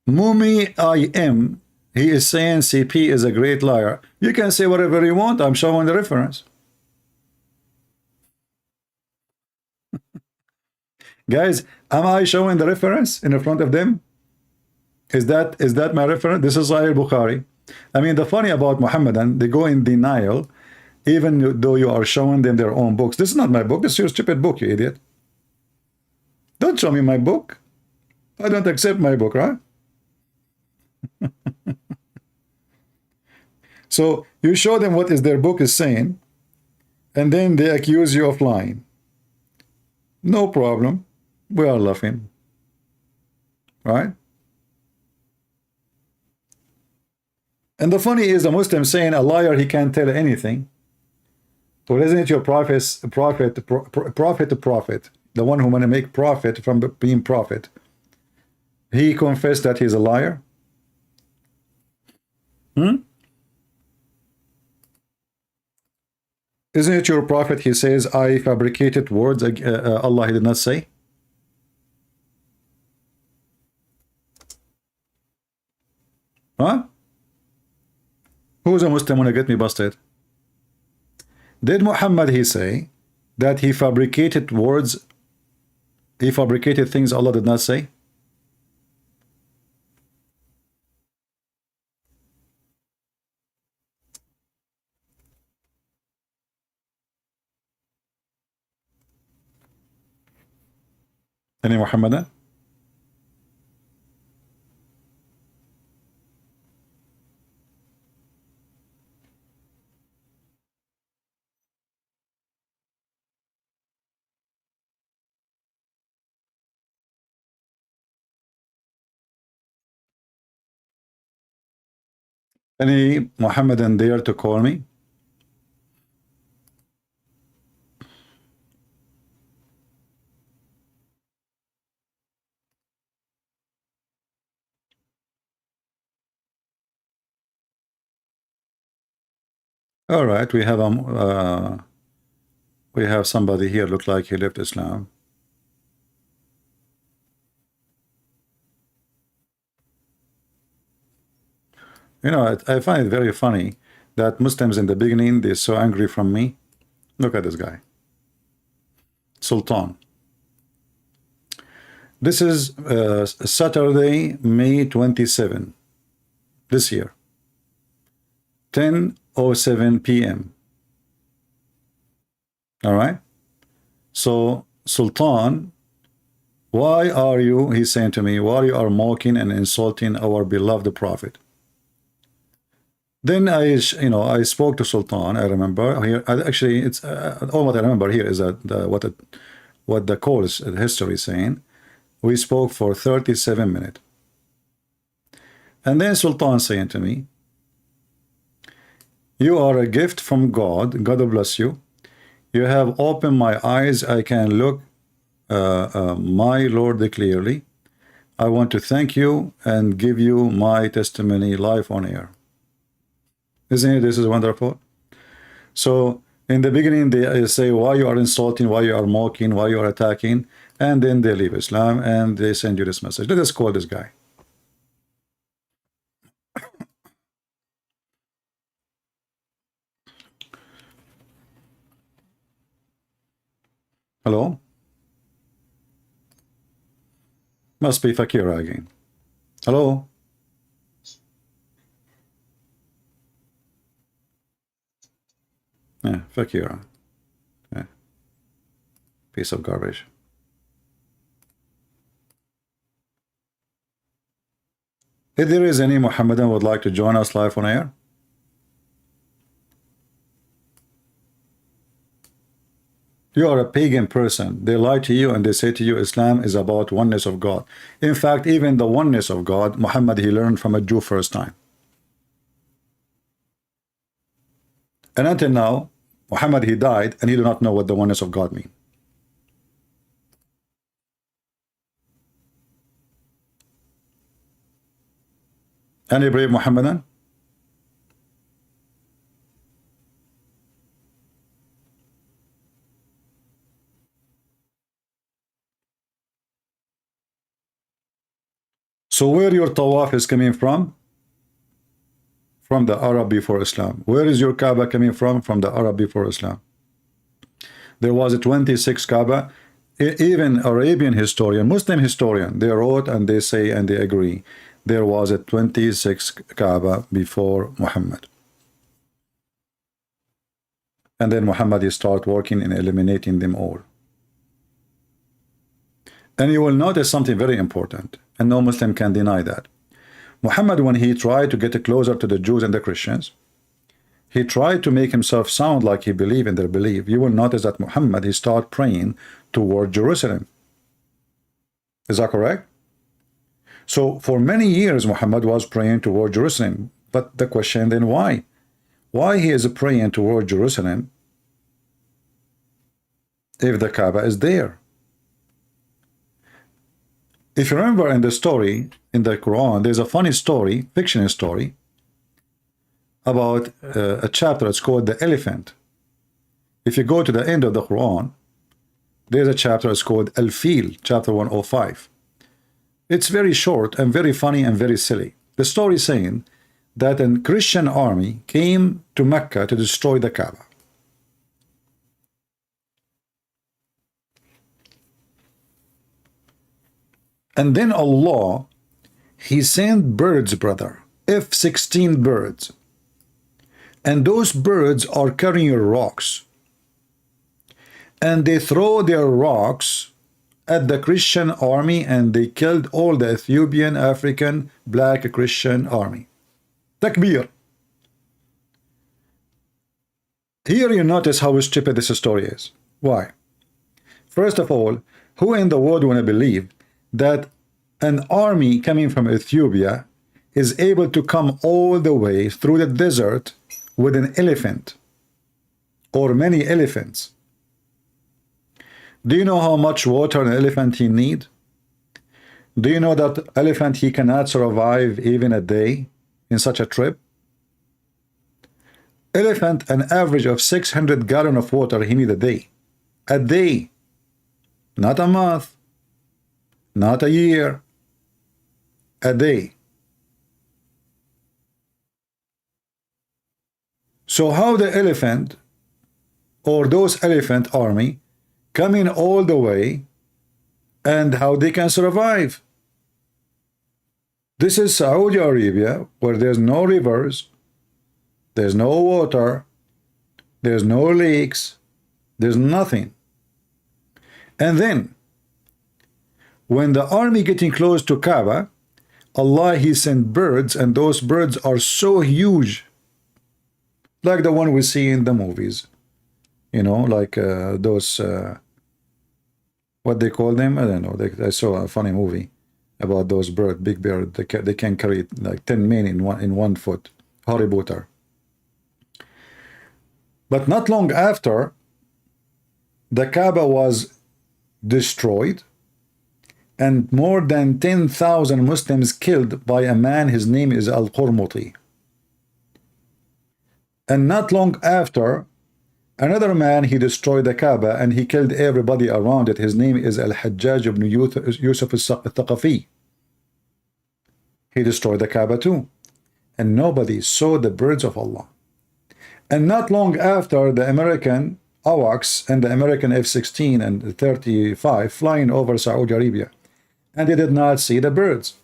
Mumi IM, he is saying CP is a great liar. You can say whatever you want. I'm showing the reference. Guys, am I showing the reference in front of them? Is that my reference? This is Sahih Bukhari. I mean, the funny about Muhammadan, they go in denial, even though you are showing them their own books. This is not my book. This is your stupid book, you idiot. Don't show me my book. I don't accept my book, right? So you show them what is their book is saying, and then they accuse you of lying. No problem. We are laughing. Right? And the funny is the Muslim saying a liar, he can't tell anything. Well, isn't it your prophet, the one who want to make profit from being prophet? He confessed that he's a liar. Isn't it your prophet? He says, I fabricated words Allah did not say. Huh? Who's a Muslim want to get me busted? Did Muhammad, he say that he fabricated words, he fabricated things Allah did not say? Any Muhammadan? Any Muhammadan dare to call me? All right, we have somebody here look like he left Islam. You know, I find it very funny that Muslims in the beginning, they're so angry from me. Look at this guy. Sultan. This is Saturday, May 27, this year. 10:07 p.m. All right? So, Sultan, why are you, he's saying to me, why you are mocking and insulting our beloved Prophet? Then I spoke to Sultan. I remember here. Actually, it's all what I remember here is that what the call is history saying. We spoke for 37 minutes, and then Sultan saying to me, "You are a gift from God. God will bless you. You have opened my eyes. I can look my Lord clearly. I want to thank you and give you my testimony live on air." Isn't it? This is wonderful. So in the beginning, they say why you are insulting, why you are mocking, why you are attacking, and then they leave Islam and they send you this message. Let us call this guy. Hello? Must be Fakira again. Hello? Yeah, Fakira. Yeah. Piece of garbage. If there is any Muhammadan would like to join us live on air, you are a pagan person. They lie to you and they say to you Islam is about oneness of God. In fact, even the oneness of God, Muhammad, he learned from a Jew first time. And until now, Muhammad, he died and he do not know what the oneness of God means. Any brave Muhammadan? So where your tawaf is coming from? From the Arab before Islam. Where is your Kaaba coming from? From the Arab before Islam. There was a 26 Kaaba. Even Arabian historian, Muslim historian, they wrote and they say and they agree. There was a 26 Kaaba before Muhammad. And then Muhammad, he started working in eliminating them all. And you will notice something very important, and no Muslim can deny that. Muhammad, when he tried to get closer to the Jews and the Christians, he tried to make himself sound like he believed in their belief. You will notice that Muhammad, he started praying toward Jerusalem. Is that correct? So for many years, Muhammad was praying toward Jerusalem. But the question then, why? Why he is praying toward Jerusalem if the Kaaba is there? If you remember in the story in the Quran, there's a funny story, fictional story, about a chapter. It's called the elephant. If you go to the end of the Quran, there's a chapter. It's called Al-Fil, chapter 105. It's very short and very funny and very silly. The story is saying that a Christian army came to Mecca to destroy the Kaaba. And then Allah, he sent birds, brother, F-16 birds. And those birds are carrying rocks. And they throw their rocks at the Christian army and they killed all the Ethiopian, African, black Christian army. Takbir. Here you notice how stupid this story is. Why? First of all, who in the world want to believe that an army coming from Ethiopia is able to come all the way through the desert with an elephant or many elephants? Do you know how much water an elephant he need? Do you know that elephant he cannot survive even a day in such a trip? Elephant an average of 600 gallons of water he need a day. A day. Not a month. Not a year. A day. So how the elephant or those elephant army coming all the way and how they can survive? This is Saudi Arabia where there's no rivers, there's no water, there's no lakes, there's nothing. And then when the army getting close to Kaaba, Allah, he sent birds, and those birds are so huge, like the one we see in the movies, you know, like those what they call them, I don't know. I saw a funny movie about those birds, big bird. They can carry like 10 men in one foot. Harry Potter. But not long after, the Kaaba was destroyed and more than 10,000 Muslims killed by a man. His name is Al-Qurmuti. And not long after, another man, he destroyed the Kaaba and he killed everybody around it. His name is Al-Hajjaj ibn Yusuf al-Thaqafi. He destroyed the Kaaba too. And nobody saw the birds of Allah. And not long after, the American AWACS and the American F-16 and the 35 flying over Saudi Arabia. And they did not see the birds.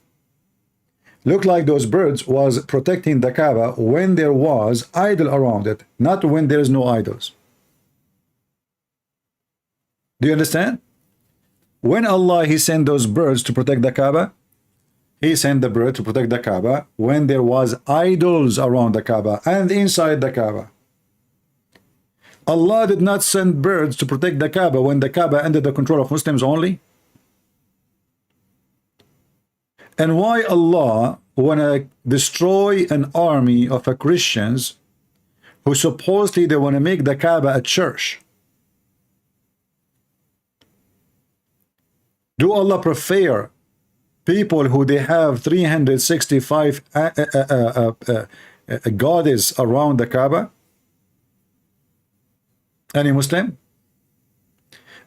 Looked like those birds was protecting the Kaaba when there was idol around it, not when there is no idols. Do you understand? When Allah, he sent those birds to protect the Kaaba, He sent the bird to protect the Kaaba when there was idols around the Kaaba and inside the Kaaba. Allah did not send birds to protect the Kaaba when the Kaaba under the control of Muslims only. And why Allah wanna destroy an army of Christians who supposedly they want to make the Kaaba a church? Do Allah prefer people who they have 365 goddess around the Kaaba? Any Muslim?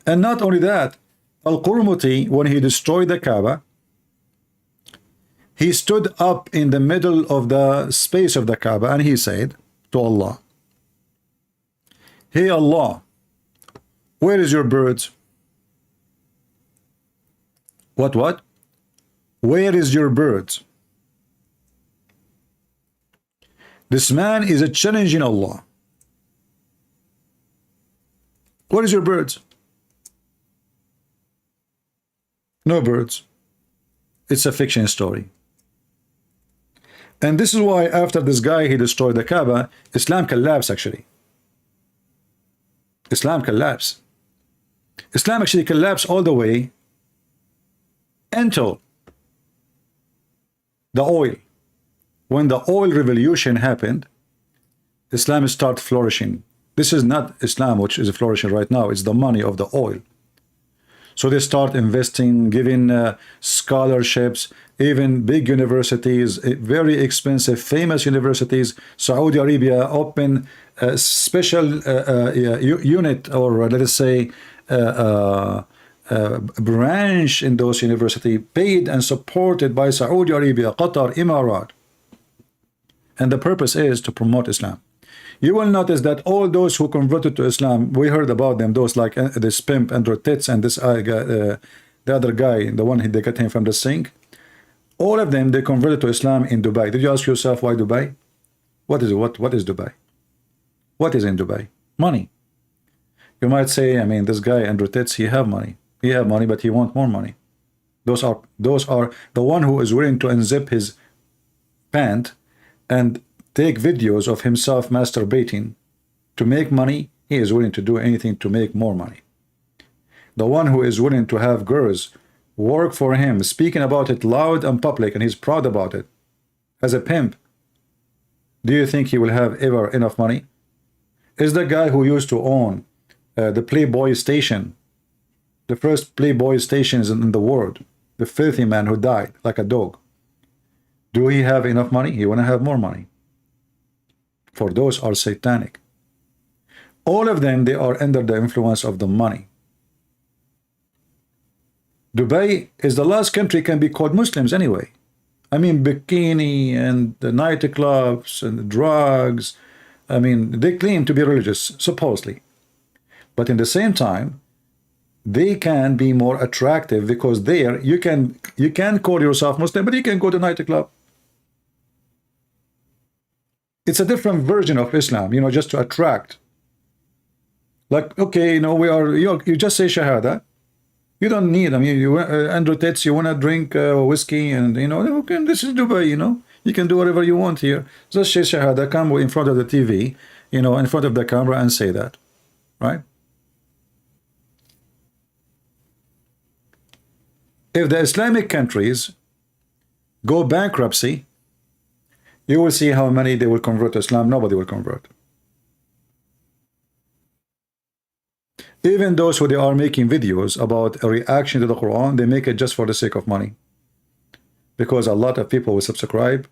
And not only that, Al-Qurmuti, when he destroyed the Kaaba, he stood up in the middle of the space of the Kaaba and he said to Allah, "Hey Allah, where is your birds?" What? Where is your birds? This man is a challenging Allah. What is your birds? No birds. It's a fiction story. And this is why after this guy, he destroyed the Kaaba, Islam collapsed actually. Islam collapsed. Islam actually collapsed all the way until the oil. When the oil revolution happened, Islam started flourishing. This is not Islam which is flourishing right now, it's the money of the oil. So they start investing, giving scholarships, even big universities, very expensive, famous universities. Saudi Arabia opened a special unit, or let us say branch in those universities, paid and supported by Saudi Arabia, Qatar, Emirat. And the purpose is to promote Islam. You will notice that all those who converted to Islam, we heard about them, those like this pimp, Andrew Chochola, and this the other guy, the one they got him from the sink. All of them, they converted to Islam in Dubai. Did you ask yourself why Dubai? What is it? What is Dubai? What is in Dubai? Money. You might say, I mean, this guy, Andrew Chochola, he have money. He have money, but he want more money. Those are the one who is willing to unzip his pant and take videos of himself masturbating to make money. He is willing to do anything to make more money. The one who is willing to have girls work for him, speaking about it loud and public, and he's proud about it, as a pimp, do you think he will have ever enough money? Is the guy who used to own the Playboy station, the first Playboy stations in the world, the filthy man who died like a dog, do he have enough money? He want to have more money. For those are satanic. All of them, they are under the influence of the money. Dubai is the last country can be called Muslims anyway. I mean, bikini and the nightclubs and the drugs. I mean, they claim to be religious, supposedly. But in the same time, they can be more attractive because there you can call yourself Muslim, but you can go to nightclub. It's a different version of Islam, you know, just to attract. Like, okay, you know, you just say Shahada. You don't need, I mean, Andrew Chochola, you want to drink whiskey and, you know, okay, this is Dubai, you know. You can do whatever you want here. Just say Shahada, come in front of the TV, you know, in front of the camera and say that, right? If the Islamic countries go bankruptcy, you will see how many they will convert to Islam. Nobody will convert. Even those who they are making videos about a reaction to the Quran, they make it just for the sake of money. Because a lot of people will subscribe.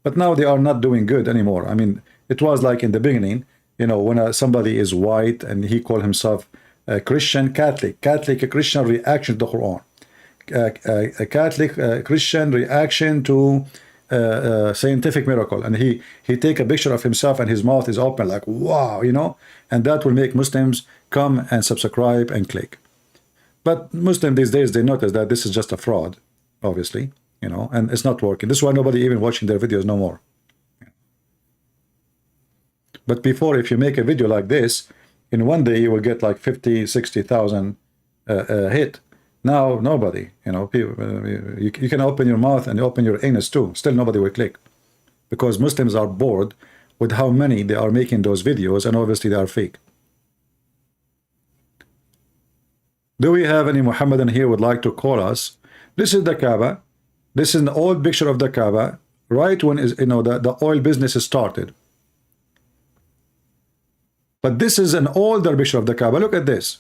But now they are not doing good anymore. I mean, it was like in the beginning, you know, when somebody is white and he called himself a Christian, Catholic Christian reaction to the Quran. A Catholic Christian reaction to scientific miracle, and he take a picture of himself and his mouth is open like wow, you know, and that will make Muslims come and subscribe and click. But Muslims these days, they notice that this is just a fraud, obviously, you know, and it's not working. This is why nobody even watching their videos no more. But before, if you make a video like this, in one day you will get like 50,000-60,000 hit. Now nobody, you know, people, you can open your mouth and open your anus too. Still nobody will click, because Muslims are bored with how many they are making those videos, and obviously they are fake. Do we have any Muhammadan here would like to call us? This is the Kaaba. This is an old picture of the Kaaba, right when is, you know, the oil business started. But this is an older picture of the Kaaba. Look at this.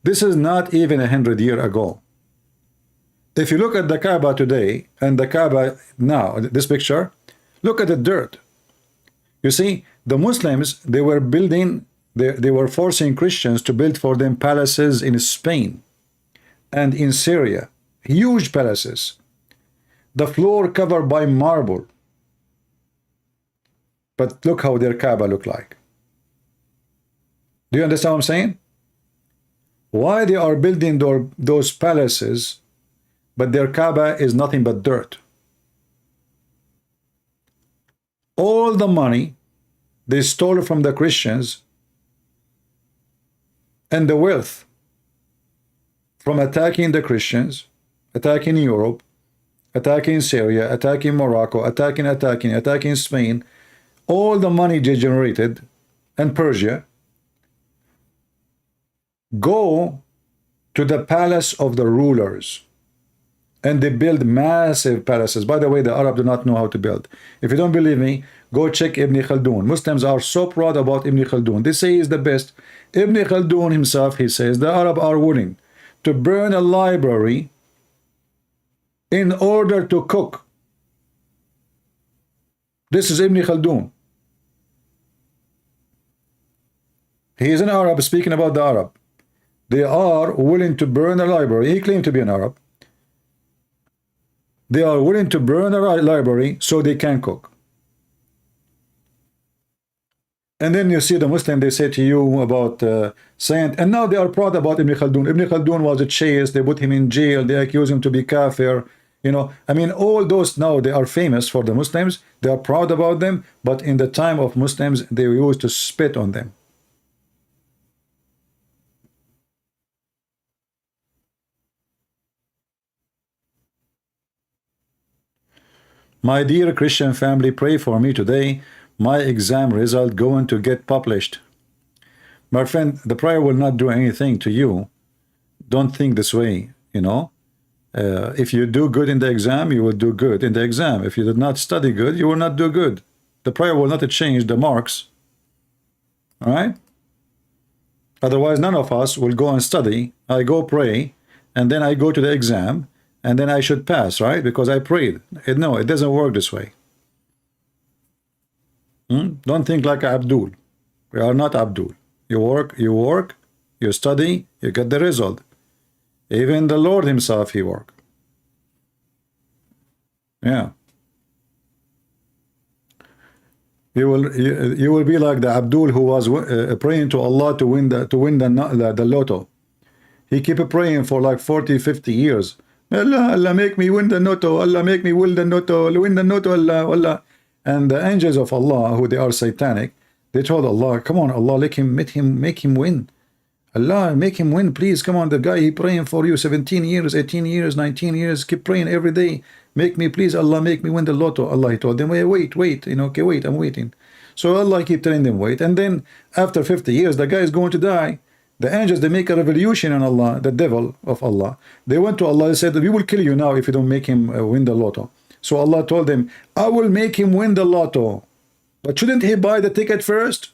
This is not even 100 years ago. If you look at the Kaaba today and the Kaaba now, this picture, look at the dirt. You see, the Muslims, they were building, they were forcing Christians to build for them palaces in Spain and in Syria. Huge palaces. The floor covered by marble. But look how their Kaaba look like. Do you understand what I'm saying? Why they are building those palaces, but their Kaaba is nothing but dirt. All the money they stole from the Christians and the wealth from attacking the Christians, attacking Europe, attacking Syria, attacking Morocco, attacking Spain, all the money they generated, and Persia, go to the palace of the rulers, and they build massive palaces. By the way, the Arab do not know how to build. If you don't believe me, go check Ibn Khaldun. Muslims are so proud about Ibn Khaldun. They say he's the best. Ibn Khaldun himself, he says, the Arab are willing to burn a library in order to cook. This is Ibn Khaldun. He is an Arab speaking about the Arab. They are willing to burn a library. He claimed to be an Arab. They are willing to burn a library so they can cook. And then you see the Muslim, they say to you about saint, and now they are proud about Ibn Khaldun. Ibn Khaldun was a chase, they put him in jail, they accuse him to be kafir. You know, I mean, all those now they are famous for the Muslims, they are proud about them, but in the time of Muslims, they used to spit on them. My dear Christian family, pray for me today. My exam result going to get published. My friend, the prayer will not do anything to you. Don't think this way, you know. If you do good in the exam, you will do good in the exam. If you did not study good, you will not do good. The prayer will not change the marks. All right? Otherwise, none of us will go and study. I go pray, and then I go to the exam, and then I should pass, right? Because I prayed. No, it doesn't work this way. Don't think like Abdul. We are not Abdul. You work, you study, you get the result. Even the Lord himself, he worked. Yeah. You will be like the Abdul who was praying to Allah to win the lotto. He keep praying for like 40-50 years. Allah make me win the lotto. Allah make me win the lotto. Win the lotto. Allah. And the angels of Allah, who they are satanic, they told Allah, come on, Allah, make him win. Allah, make him win, please. Come on, the guy he praying for you 17 years, 18 years, 19 years. Keep praying every day. Make me, please, Allah, make me win the lotto. Allah, he told them, wait, you know, okay, wait, I'm waiting. So Allah keep telling them wait. And then after 50 years, the guy is going to die. The angels, they make a revolution on Allah, the devil of Allah. They went to Allah and said, we will kill you now if you don't make him win the lotto. So Allah told them, I will make him win the lotto. But shouldn't he buy the ticket first?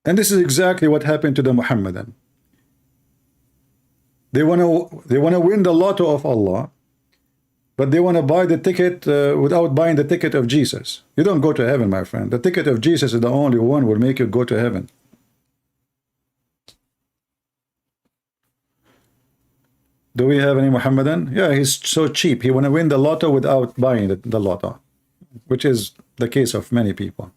And this is exactly what happened to the Muhammadan. They want to win the lotto of Allah, but they want to buy the ticket without buying the ticket of Jesus. You don't go to heaven, my friend. The ticket of Jesus is the only one will make you go to heaven. Do we have any Muhammadan? Yeah, he's so cheap. He want to win the lotto without buying the lotto, which is the case of many people.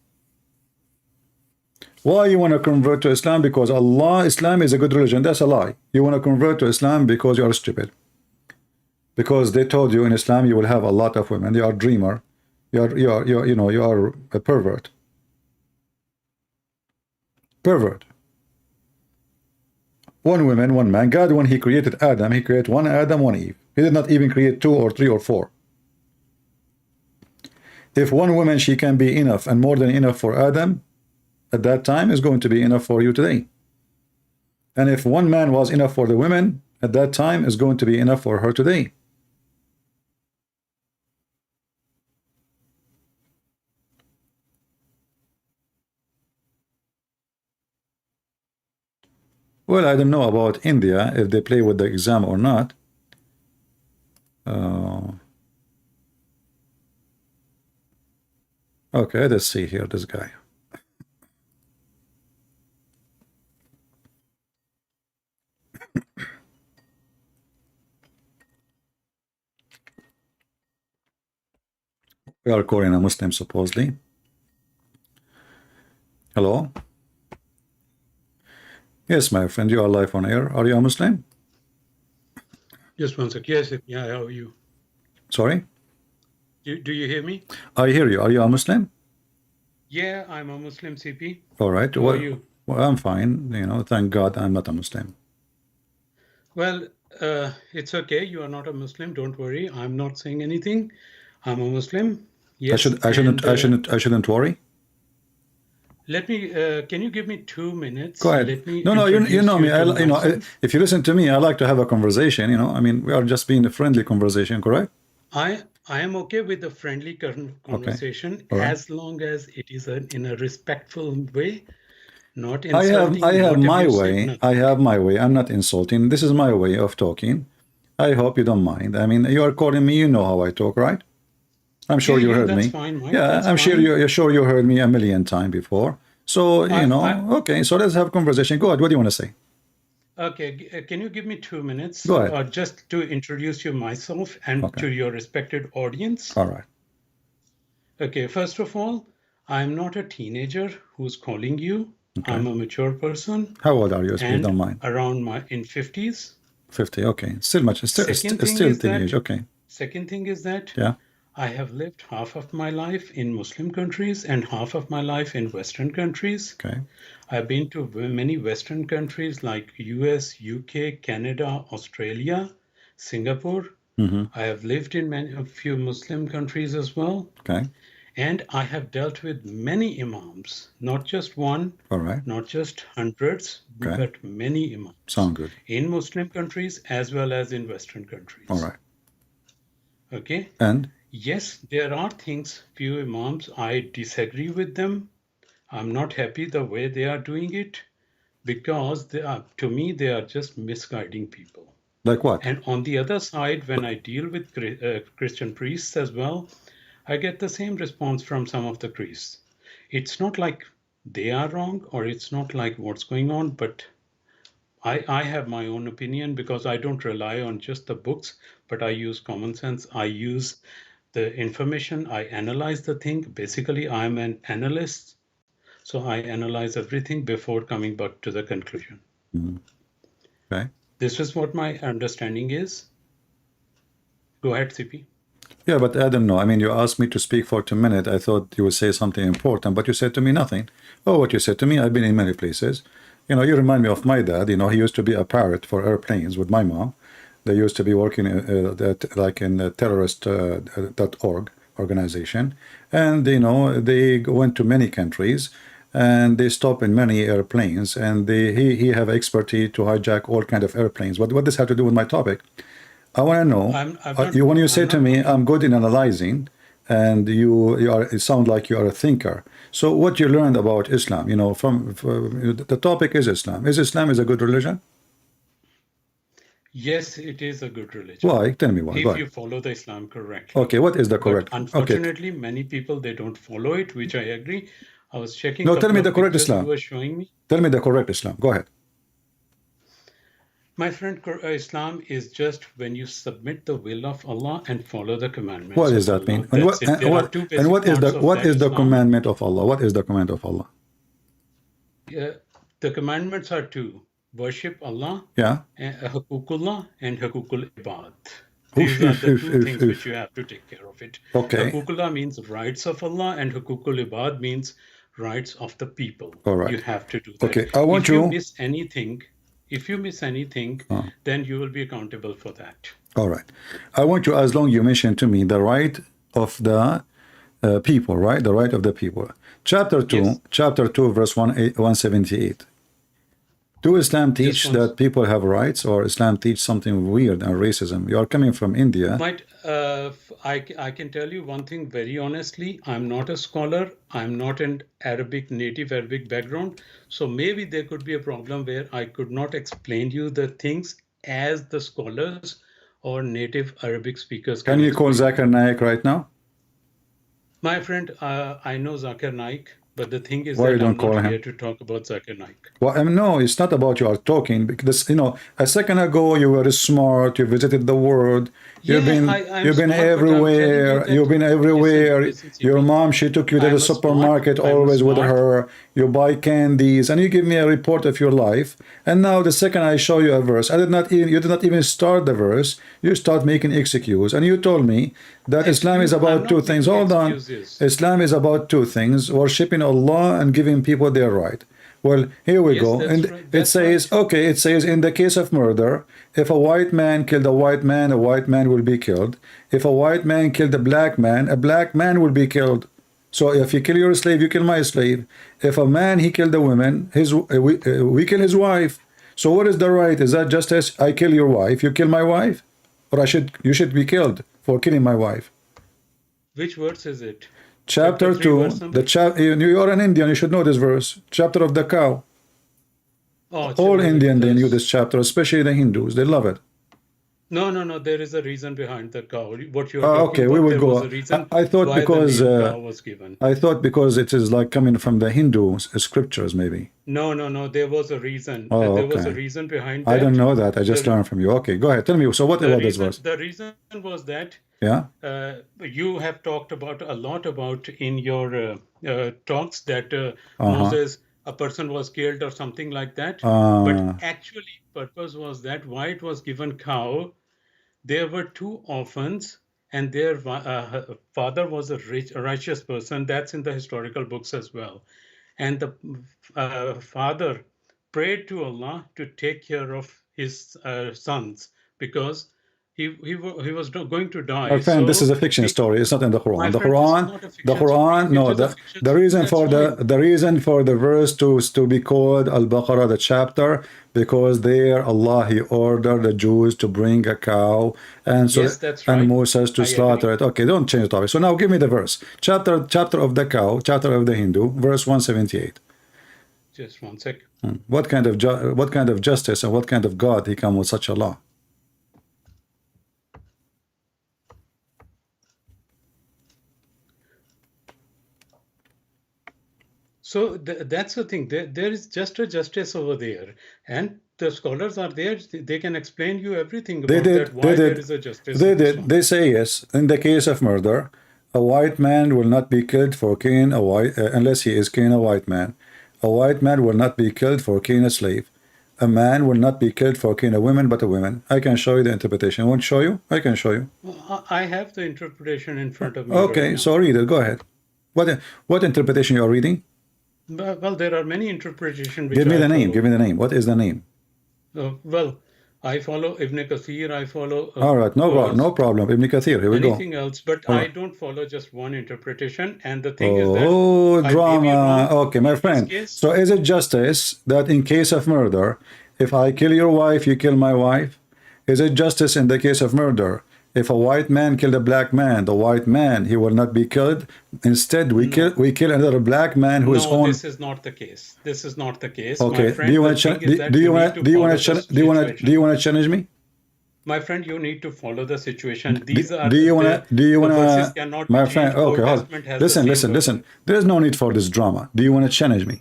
Why you want to convert to Islam? Because Islam is a good religion. That's a lie. You want to convert to Islam because you are stupid. Because they told you in Islam you will have a lot of women. You are a dreamer. You are a pervert. Pervert. One woman, one man. God, when he created Adam, he created one Adam, one Eve. He did not even create 2 or 3 or 4. If one woman, she can be enough and more than enough for Adam at that time, is going to be enough for you today. And if one man was enough for the women at that time, is going to be enough for her today. Well, I don't know about India, if they play with the exam or not. Okay, let's see here, this guy. We are calling a Muslim, supposedly. Hello? Yes, my friend, you are live on air. Are you a Muslim? Just one sec. Yes, yeah, how are you? Sorry? Do you hear me? I hear you. Are you a Muslim? Yeah, I'm a Muslim, CP. All right. How are you? Well, I'm fine. You know, thank God I'm not a Muslim. Well, it's okay. You are not a Muslim. Don't worry. I'm not saying anything. I'm a Muslim. Yes. I shouldn't worry. Let me. Can you give me 2 minutes? Go ahead. Let me No, you know me. You know, if you listen to me, I like to have a conversation. You know, I mean, we are just being a friendly conversation, correct? I am okay with a friendly conversation as long as it is in a respectful way, not insulting. I have my way. I have my way. I'm not insulting. This is my way of talking. I hope you don't mind. I mean, you are calling me. You know how I talk, right? I'm sure you heard me. Fine, Mike. Yeah, I'm sure you heard me a million times before. So you know, okay. So let's have a conversation. Go ahead. What do you want to say? Okay, can you give me 2 minutes? Go ahead. Just to introduce you myself and to your respected audience. All right. Okay, first of all, I'm not a teenager who's calling you. Okay. I'm a mature person. How old are you, if you don't mind? Around in 50s. 50. Okay, still teenage. Okay. Second thing is that yeah, I have lived half of my life in Muslim countries and half of my life in Western countries. Okay. I've been to many Western countries like US, UK, Canada, Australia, Singapore. I have lived in a few Muslim countries as well. Okay. And I have dealt with many imams, not just one, all right, not just hundreds, but many imams. Sound good. In Muslim countries as well as in Western countries. All right. Okay. And? Yes, there are things, few imams, I disagree with them. I'm not happy the way they are doing it because to me, they are just misguiding people. Like what? And on the other side, when I deal with Christian priests as well, I get the same response from some of the priests. It's not like they are wrong or it's not like what's going on, but I have my own opinion because I don't rely on just the books, but I use common sense. I use the information. I analyze the thing. Basically, I'm an analyst. So I analyze everything before coming back to the conclusion. Okay. This is what my understanding is. Go ahead, CP. Yeah, but I don't know. I mean, you asked me to speak for 2 minutes. I thought you would say something important, but you said to me nothing. Oh, what you said to me, I've been in many places. You know, you remind me of my dad. You know, he used to be a pilot for airplanes with my mom. They used to be working like in the terrorist.org organization. And, you know, they went to many countries and they stop in many airplanes. And he have expertise to hijack all kind of airplanes. What does have to do with my topic? I want to know, when you say to me, I'm good in analyzing, and you sound like you are a thinker. So what you learned about Islam, you know, from the topic is Islam. Is Islam a good religion? Yes, it is a good religion. Why? Tell me why. If you follow the Islam correctly. Okay, what is the correct? But unfortunately, many people, they don't follow it, which I agree. I was checking. No, tell me the correct Islam. You were showing me. Tell me the correct Islam. Go ahead. My friend, Islam is just when you submit the will of Allah and follow the commandments. What does that mean? And what is the commandment of Allah? What is the command of Allah? The commandments are two: worship Allah, Hukukullah and Hukukul Ibad. These are the two things which you have to take care of it. Okay. Hukukullah means rights of Allah, and Hukukul Ibad means rights of the people. All right. You have to do that. Okay, I want if you you. miss anything, then you will be accountable for that. All right. I want you, as long you mentioned to me the right of the people, right? The right of the people. Chapter 2, Yes. chapter 2, verse 178. Do Islam teach that people have rights, or Islam teach something weird and racism? You are coming from India. I can tell you one thing very honestly. I'm not a scholar. I'm not an native Arabic background. So maybe there could be a problem where I could not explain you the things as the scholars or native Arabic speakers Can you call Zakir Naik right now? My friend, I know Zakir Naik, but the thing is Why you that don't I'm call not him? here to talk about Zakir Naik. Well, no, it's not about you are talking, because a second ago you were smart, you visited the world, you've been everywhere, you've been everywhere. Your mom, she took you to the supermarket always with her. You buy candies, and you give me a report of your life. And now the second I show you a verse, you did not even start the verse. You start making excuses, and you told me that Islam is about two things. Hold on, Islam is about two things: worshiping Allah and giving people their right. Well, here we go. And it says, okay, it says in the case of murder, if a white man killed a white man will be killed. If a white man killed a black man will be killed. So if you kill your slave, you kill my slave. If a man, he killed a woman, we kill his wife. So what is the right? Is that justice? I kill your wife, you kill my wife? Or you should be killed for killing my wife. Which verse is it? Chapter 2, you are an Indian, you should know this verse. Chapter of the cow. All Indian, they knew this chapter, especially the Hindus. They love it. No. There is a reason behind the cow. What you're okay, we will go. I thought because cow was given. I thought because it is like coming from the Hindu scriptures, maybe. No. There was a reason. Oh, there okay. was a reason behind that. I don't know that. I just learned from you. Okay, go ahead. Tell me. So what about this verse? The reason was that you have talked about a lot about in your talks that Moses, a person was killed or something like that. But actually, purpose was that why it was given cow. There were two orphans, and their father was a righteous person. That's in the historical books as well. And the father prayed to Allah to take care of his sons because he was going to die. My friend, this is a fiction story. It's not in the Quran. The Quran. No, the reason for the verse to be called Al-Baqarah, the chapter, because there Allah, he ordered the Jews to bring a cow, and so and Moses to slaughter it. Okay, don't change the topic. So now give me the verse. Chapter of the cow, chapter of the Hindu, verse 178. Just one second. What kind of justice and what kind of God he come with such a law? So that's the thing. There is just a justice over there, and the scholars are there. They can explain you everything about that. Why there is a justice? They say yes. In the case of murder, a white man will not be killed for killing a white unless he is killing a white man. A white man will not be killed for killing a slave. A man will not be killed for killing a woman, but a woman. I can show you the interpretation. I won't show you. I can show you. I have the interpretation in front of me. Okay, right so read it. Go ahead. What interpretation you are reading? Well, there are many interpretations. Give me the name. Give me the name. What is the name? Well, I follow Ibn Kathir. I follow. All right, no problem. Ibn Kathir. Here we go. Anything else, but I don't follow just one interpretation. And the thing is that. Oh, drama. Okay, my friend. So is it justice that in case of murder, if I kill your wife, you kill my wife? Is it justice in the case of murder? If a white man killed a black man, the white man, he will not be killed. Instead, we kill another black man who is on. This is not the case. This is not the case. Okay. My friend, do you want to challenge me? My friend, you need to follow the situation. These are. Do you want to? My friend, okay, hold on. Listen. There is no need for this drama. Do you want to challenge me?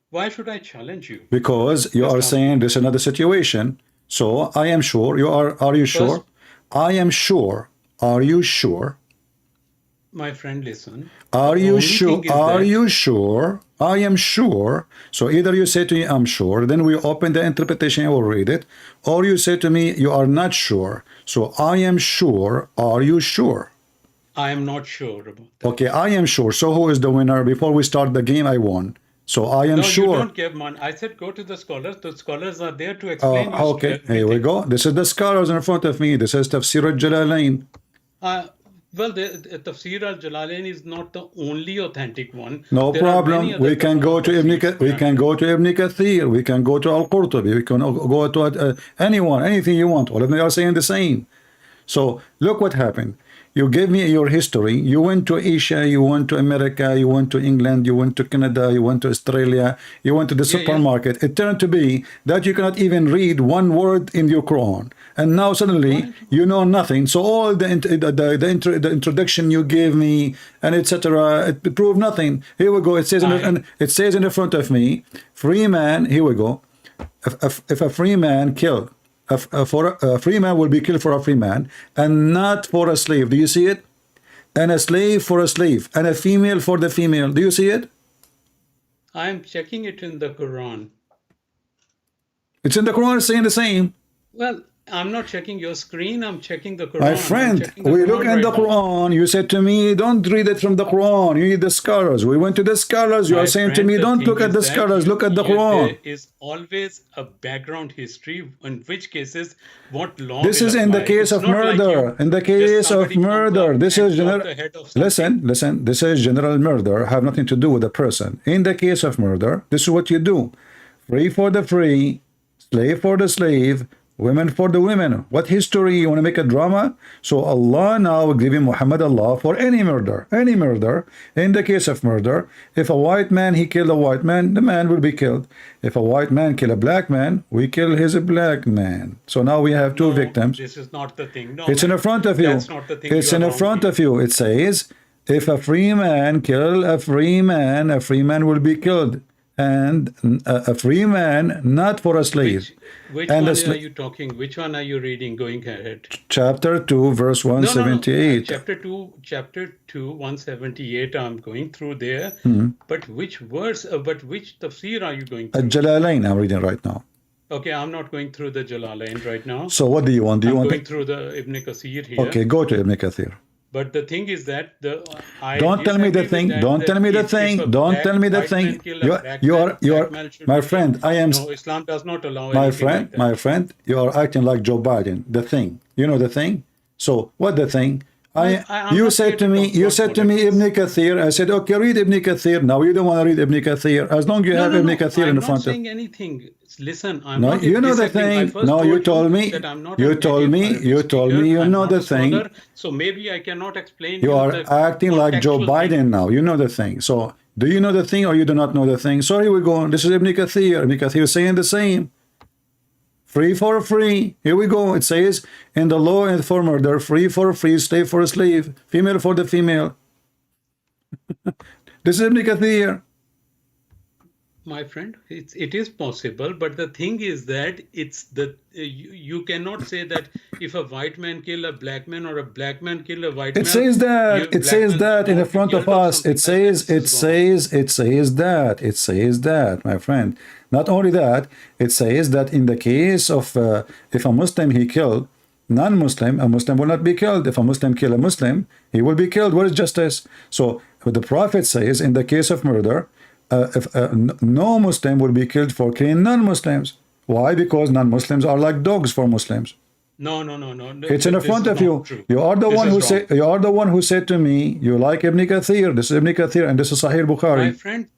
Why should I challenge you? Because you are saying this is another situation. So I am sure you are. Are you sure? I am sure. Are you sure? My friend, listen. Are you sure? Are you sure? I am sure. So either you say to me, I'm sure, then we open the interpretation and we'll read it. Or you say to me, you are not sure. So I am sure. Are you sure? I am not sure about that. Okay, I am sure. So who is the winner? Before we start the game, I won. So I am No, sure. you don't give money. I said go to the scholars. The scholars are there to explain you Okay, everything. here we go. This is the scholars in front of me. This is Tafsir al-Jalalain. Well, the Tafsir al-Jalalain is not the only authentic one. No There are many problem. other We can go to Ibn Kathir. We can go to Al-Qurtubi. We can go to anyone, anything you want. All of them are saying the same. So look what happened. You gave me your history. You went to Asia, you went to America, you went to England, you went to Canada, you went to Australia, you went to the supermarket. It turned to be that you cannot even read one word in your Quran. And now suddenly you know nothing. So all the introduction you gave me and etc. it proved nothing. Here we go. It says it says in the front of me, free man. Here we go. If a free man killed. A free man will be killed for a free man and not for a slave. Do you see it? And a slave for a slave and a female for the female. Do you see it? I'm checking it in the Quran. It's in the Quran, it's saying the same. Well, I'm not checking your screen. I'm checking the Quran. My friend, we look at the Quran. You said to me, don't read it from the Quran. You need the scholars. We went to the scholars. You are saying to me, don't look at the scholars. Look at the Quran. There is always a background history, in which cases what law. This is in the case of murder. In the case of murder, this is general. Listen. This is general murder. Have nothing to do with the person. In the case of murder, this is what you do: free for the free, slave for the slave, women for the women. What history? You want to make a drama? So Allah now giving Muhammad Allah for any murder. Any murder. In the case of murder, if a white man, he killed a white man, the man will be killed. If a white man kill a black man, we kill his black man. So now we have two victims. This is not the thing. No, it's in the front of you. That's not the thing. It's in the front of you. It says, if a free man kill a free man will be killed. And a free man, not for a slave. Which one are you talking? Which one are you reading? Going ahead. Chapter 2, verse 178. No. Chapter 2, 178. I'm going through there. But which verse? But which tafsir are you going through? Jalalain, I'm reading right now. Okay, I'm not going through the Jalalain right now. So what do you want? I'm going through the Ibn Kathir here. Okay, go to Ibn Kathir. But the thing is that don't tell me the thing. Don't tell me the thing. Don't tell me the thing. You are my friend. I am. No, Islam does not allow. My friend, you are acting like Joe Biden. The thing. You know the thing. So what the thing? You said to me Ibn Kathir. I said okay, read Ibn Kathir. Now you don't want to read Ibn Kathir. As long as you have Ibn Kathir in the front of. I'm not saying anything. Listen, I'm no, not. You know the thing. No, you told me. You told me. You know the thing. So maybe I cannot explain. You are acting like Joe Biden now. You know the thing. So do you know the thing or you do not know the thing? Sorry, we're going. This is Ibn Kathir. Ibn Kathir is saying the same. Free for free. Here we go. It says in the law and for murder, free for free, slave for a slave, female for the female. This is Ibn Kathir. My friend, it is possible, but the thing is that it's the you cannot say that if a white man kill a black man or a black man kill a white man. It says that in the front of us. It says that, my friend. Not only that, it says that in the case of if a Muslim he killed non-Muslim, a Muslim will not be killed. If a Muslim kill a Muslim, he will be killed. Where is justice? So what the Prophet says in the case of murder, no Muslim will be killed for killing non-Muslims. Why? Because non-Muslims are like dogs for Muslims. No. It's in the front of you. You are the one who said to me, you like Ibn Kathir. This is Ibn Kathir and this is Sahih Bukhari. My friend,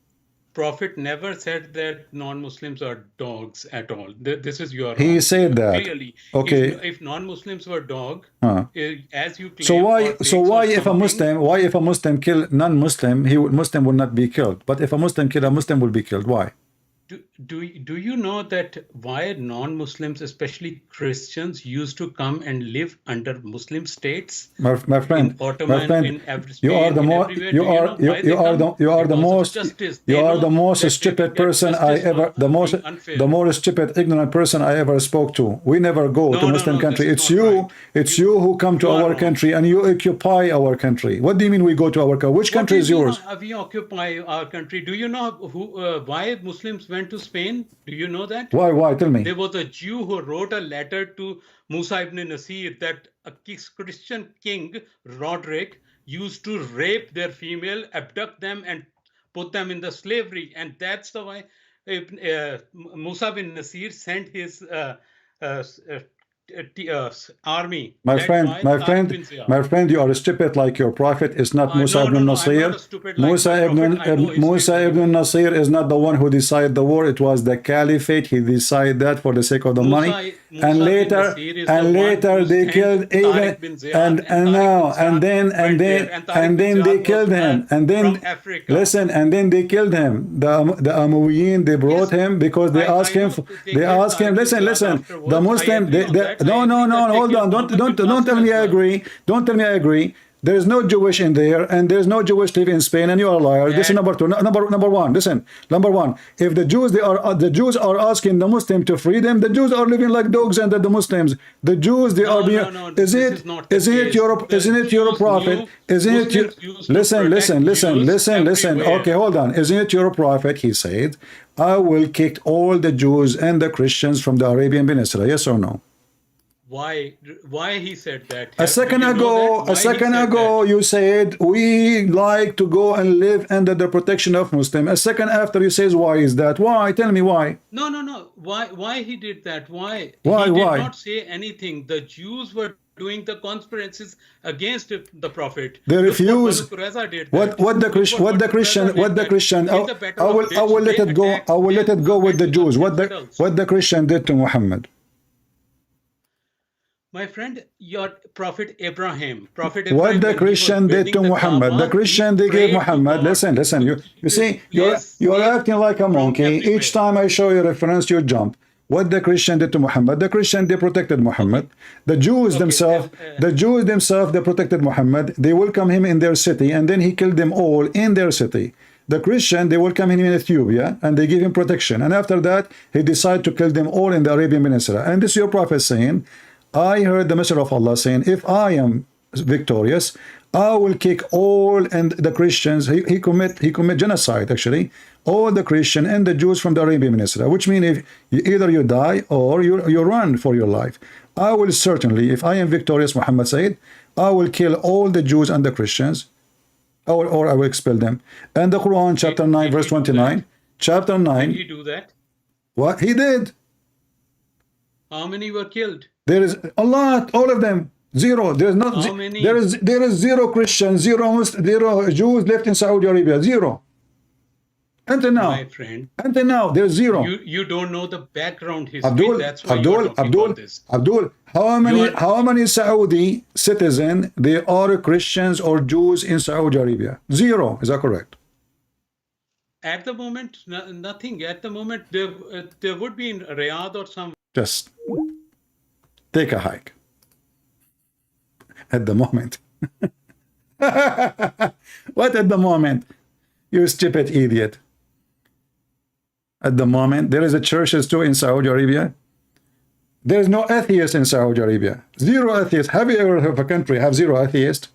Prophet never said that non-Muslims are dogs at all. This is your. He said that. Clearly. Okay. If non-Muslims were dog, as you claim. So why if a Muslim kill non-Muslim, Muslim will not be killed. But if a Muslim kill a Muslim will be killed. Why? Do you know that why non-Muslims, especially Christians, used to come and live under Muslim states? My friend, you are the most stupid person the most stupid, ignorant person I ever spoke to. We never go to Muslim country. It's you who come to our country and you occupy our country. What do you mean we go to our country? Which country is yours? We occupy our country. Do you know why Muslims went to Spain? Do you know that? Why? Tell me. There was a Jew who wrote a letter to Musa ibn Nasir that a Christian king, Roderick, used to rape their female, abduct them, and put them in the slavery. And that's the why Musa bin Nasir sent his army. My led friend, by my Tariq friend, bin Ziyad. my friend, you are stupid like your prophet is not Musa No, ibn I'm Nasir. not a stupid like my prophet. I know his Musa faith. ibn Nasir is not the one who decided the war. It was the caliphate. He decided that for the sake of the money. Musa And bin later, Nasir is and the one later who they sent killed even Tariq bin Ziyad, and Tariq now bin Ziyad and then went there, and Tariq bin then they Ziyad killed was him and then from Africa. listen and then they killed him. The Umayyin, they brought him because they asked him. They asked him. Listen. The Muslim. No. Hold on. Don't tell me I agree. Don't tell me I agree. There is no Jewish in there, and there's no Jewish live in Spain, and you are a liar. This is number two. Number one. Listen, number one. If the Jews the Jews are asking the Muslim to free them, the Jews are living like dogs under the Muslims. The Jews they are being. Isn't it your prophet? Isn't it your listen. Okay, hold on. Isn't it your prophet? He said, "I will kick all the Jews and the Christians from the Arabian Peninsula." Yes or no? Why he said that? A second ago, you said we like to go and live under the protection of Muslim. A second after, you says, why is that? Why? Tell me why. No. Why he did that? Why? Why? He did not say anything. The Jews were doing the conspiracies against the Prophet. They refuse. What the Christian? I will let it go. I will let it go with the Jews. What the Christian did to Muhammad. My friend, your Prophet Abraham. What the Christian did to Muhammad? The Christian they gave Muhammad. Listen. You see, you're acting like a monkey. Each time I show you a reference, you jump. What the Christian did to Muhammad? The Christian they protected Muhammad. The Jews themselves, they protected Muhammad. They welcome him in their city, and then he killed them all in their city. The Christian, they welcome him in Ethiopia, and they give him protection. And after that, he decided to kill them all in the Arabian Peninsula. And this is your prophet saying, I heard the messenger of Allah saying, if I am victorious, I will kick all and the Christians. He commit genocide actually, all the Christian and the Jews from the Arabian Peninsula, which means if either you die or you run for your life. I will certainly, if I am victorious, Muhammad said, I will kill all the Jews and the Christians, or I will expel them. And the Quran, chapter 9, verse 29, chapter 9. Did he do that? What he did? How many were killed? There is a lot, all of them. Zero. There is not. There is zero Christians, zero Jews left in Saudi Arabia. Zero. Until now. My friend. Until now, there's zero. You don't know the background history. That's why Abdul. How many Saudi citizens they are Christians or Jews in Saudi Arabia? Zero. Is that correct? At the moment, nothing. At the moment, there would be in Riyadh or some. Just take a hike. At the moment. What at the moment? You stupid idiot. At the moment, there is a churches too in Saudi Arabia. There is no atheist in Saudi Arabia. Zero atheists. Have you ever heard of a country have zero atheists?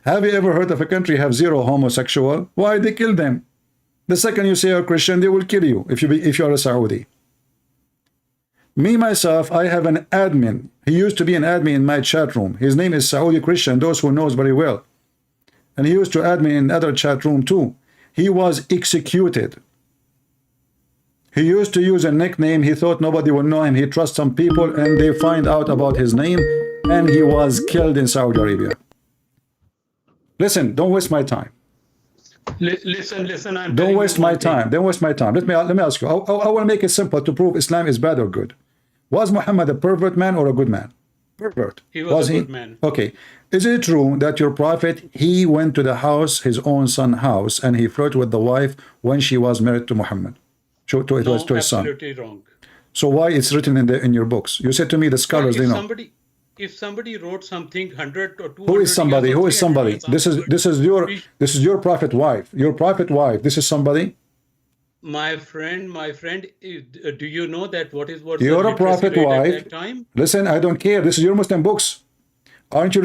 Have you ever heard of a country have zero homosexual? Why they kill them? The second you say you're Christian, they will kill you if you are a Saudi. Me, myself, I have an admin. He used to be an admin in my chat room. His name is Saudi Christian, those who knows very well. And he used to admin in other chat room too. He was executed. He used to use a nickname. He thought nobody would know him. He trusts some people and they find out about his name and he was killed in Saudi Arabia. Listen, don't waste my time. Listen. Don't waste my time. Don't waste my time. Let me ask you. I will make it simple to prove Islam is bad or good. Was Muhammad a pervert man or a good man? Pervert. He was a good man. Okay. Is it true that your prophet, he went to the house, his own son's house, and he flirted with the wife when she was married to Muhammad? It was to his son. Absolutely wrong. So why it's written in your books? You said to me the scholars they know. If somebody wrote something 100 or 200 who is somebody? Who is somebody? This is your prophet wife. Your prophet wife. This is somebody. My friend, do you know that what you're a prophet wife? at that time? Listen, I don't care. This is your Muslim books. Aren't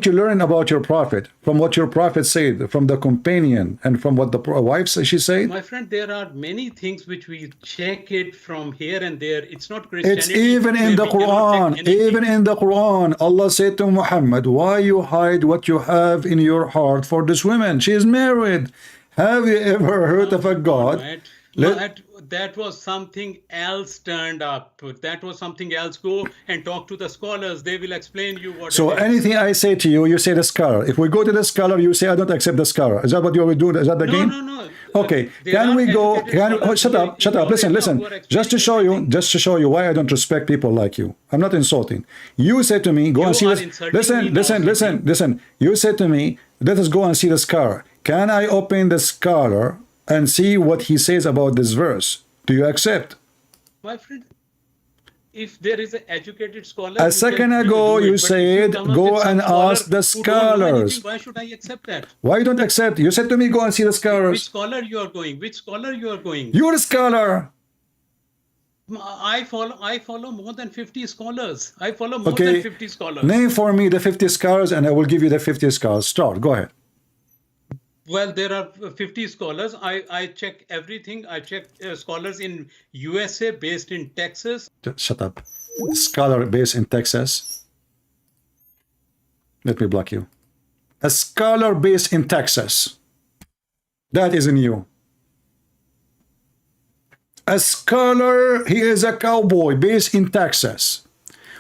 you learning about your prophet from what your prophet said, from the companion, and from what the wife she said? My friend, there are many things which we check it from here and there. It's not Christianity. It's even in the Quran. Even in the Quran, Allah said to Muhammad, "Why you hide what you have in your heart for this woman? She is married. Have you ever heard of a God?" That was something else turned up. That was something else. Go and talk to the scholars. They will explain you what. So anything I say to you, you say the scholar. If we go to the scholar, you say I don't accept the scholar. Is that what you will do? Is that the game? No. Okay. Can we go? Shut up. Listen. Just to show you why I don't respect people like you. I'm not insulting. You said to me, go and see this. Listen. You said to me, let us go and see the scholar. Can I open the scholar and see what he says about this verse? Do you accept? My friend, if there is an educated scholar... A second ago you said, go and ask the scholars. Why should I accept that? Why you don't accept? You said to me, go and see the scholars. Which scholar you are going? Which scholar you are going? You're a scholar. I follow more than 50 scholars. I follow more than 50 scholars. Name for me the 50 scholars and I will give you the 50 scholars. Start. Go ahead. Well, there are 50 scholars. I check everything. I check scholars in USA based in Texas. Shut up. Scholar based in Texas. Let me block you. A scholar based in Texas. That isn't you. A scholar, he is a cowboy based in Texas.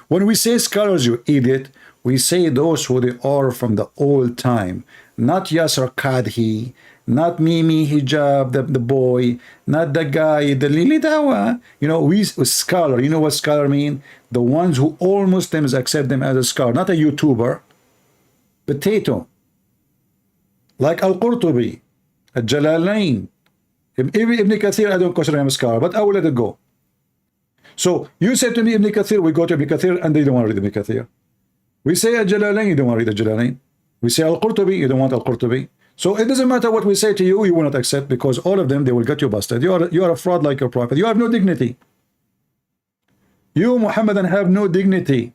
When we say scholars, you idiot, we say those who they are from the old time. Not Yasser Kadhi, not Mimi Hijab, the boy, not the guy, the Lili Dawa. You know, we scholar. You know what scholar mean? The ones who all Muslims accept them as a scholar, not a YouTuber. Potato. Like Al-Qurtubi, Al-Jalalain. Ibn Kathir, I don't consider him a scholar, but I will let it go. So you said to me Ibn Kathir, we go to Ibn Kathir, and they don't want to read Ibn Kathir. We say Al-Jalalain, you don't want to read Al-Jalalain. We say Al-Qurtubi, you don't want Al-Qurtubi. So it doesn't matter what we say to you, you will not accept, because all of them, they will get you busted. You are a fraud like your prophet. You have no dignity. You, Muhammadan, have no dignity.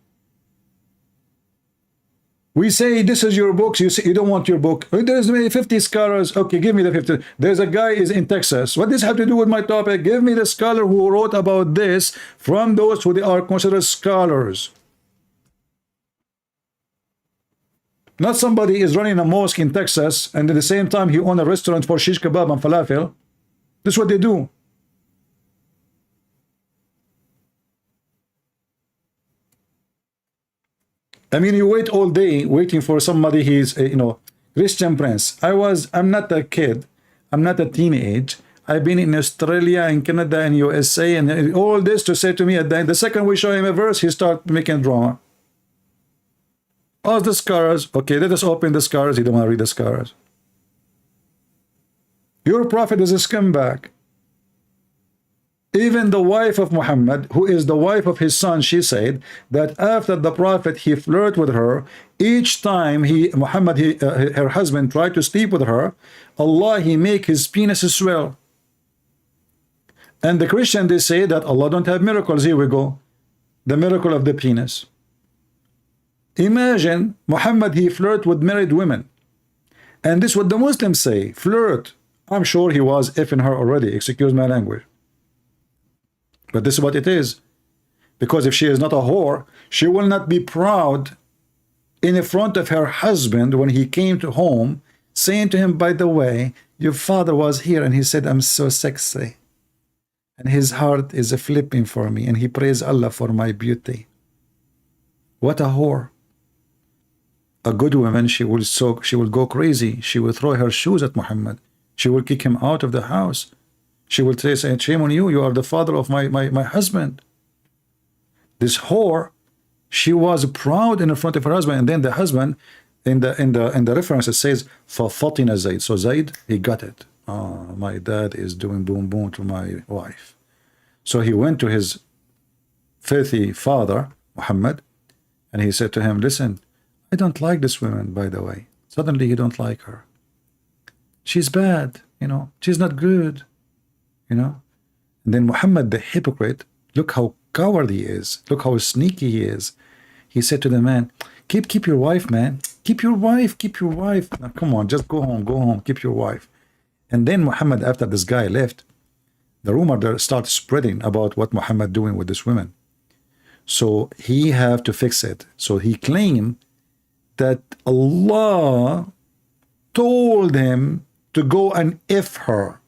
We say, this is your books. You say you don't want your book. There's 50 scholars. Okay, give me the 50. There's a guy is in Texas. What does this have to do with my topic? Give me the scholar who wrote about this from those who they are considered scholars. Not somebody is running a mosque in Texas and at the same time he owns a restaurant for shish kebab and falafel. This is what they do. I mean, you wait all day waiting for somebody. He's, Christian Prince. I'm not a kid. I'm not a teenage. I've been in Australia and Canada and USA and all this to say to me at the second we show him a verse, he starts making drama. Ask the scholars. Okay, let us open the scholars. You don't want to read the scholars. Your prophet is a scumbag. Even the wife of Muhammad, who is the wife of his son, she said that after the prophet, he flirted with her. Each time her husband tried to sleep with her, Allah, he make his penis swell. And the Christian, they say that Allah don't have miracles. Here we go. The miracle of the penis. Imagine Muhammad, he flirted with married women. And this is what the Muslims say, flirt. I'm sure he was effing her already, excuse my language. But this is what it is. Because if she is not a whore, she will not be proud in front of her husband when he came to home, saying to him, by the way, your father was here and he said, I'm so sexy. And his heart is flipping for me and he praised Allah for my beauty. What a whore. A good woman, she will go crazy. She will throw her shoes at Muhammad. She will kick him out of the house. She will say, shame on you, you are the father of my husband. This whore, she was proud in front of her husband, and then the husband, in the reference, it says, فَفَطِنَ Zayd. So Zayd, he got it. Oh, my dad is doing boom boom to my wife. So he went to his filthy father, Muhammad, and he said to him, listen, I don't like this woman, by the way. Suddenly you don't like her. She's bad, she's not good, And then Muhammad, the hypocrite, look how coward he is. Look how sneaky he is. He said to the man, Keep your wife, man. Keep your wife. Keep your wife. Now, come on, just go home. Go home. Keep your wife. And then Muhammad, after this guy left, the rumor there started spreading about what Muhammad doing with this woman. So he have to fix it. So he claimed that Allah told him to go and F her.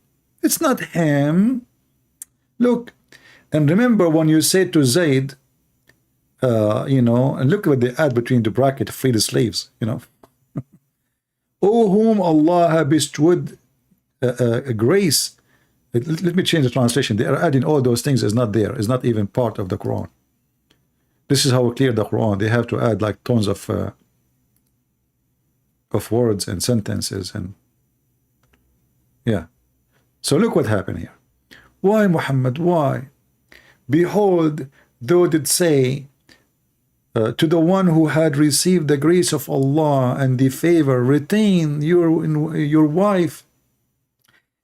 It's not him. Look, and remember when you said to Zayd, you know, and look what they add between the bracket, free the slaves, you know. O whom Allah have bestowed grace. Let me change the translation. They are adding all those things is not there. It's not even part of the Quran. This is how clear the Quran. They have to add like tons of words and sentences and yeah. So look what happened here. Why, Muhammad? Why? Behold, thou did say to the one who had received the grace of Allah and the favor, retain your wife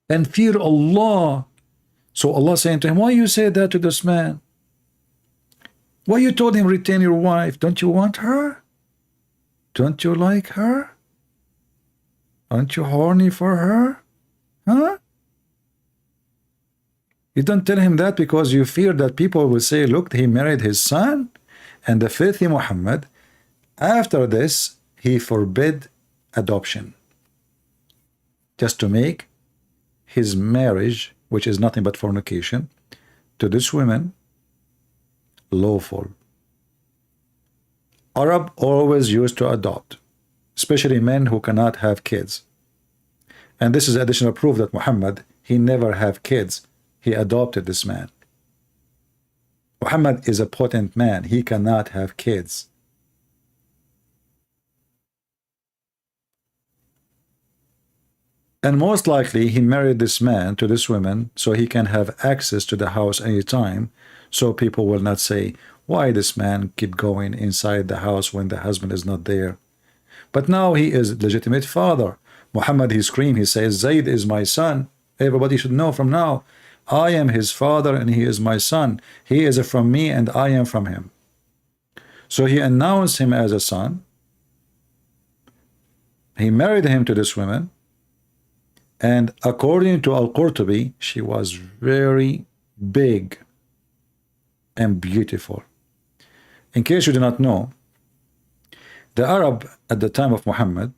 and fear Allah. So Allah saying to him, why you say that to this man? Why you told him retain your wife? Don't you want her? Don't you like her? Aren't you horny for her? Huh? You don't tell him that because you fear that people will say, look, he married his son. And the filthy Muhammad, after this, he forbid adoption. Just to make his marriage, which is nothing but fornication, to this woman lawful. Arab always used to adopt, especially men who cannot have kids. And this is additional proof that Muhammad, he never have kids. He adopted this man. Muhammad is a potent man. He cannot have kids. And most likely he married this man to this woman so he can have access to the house anytime, so people will not say, why this man keep going inside the house when the husband is not there? But now he is legitimate father. Muhammad, he screamed, he says, Zayd is my son. Everybody should know from now, I am his father and he is my son. He is from me and I am from him. So he announced him as a son. He married him to this woman. And according to Al-Qurtubi, she was very big and beautiful. In case you do not know, the Arab at the time of Muhammad,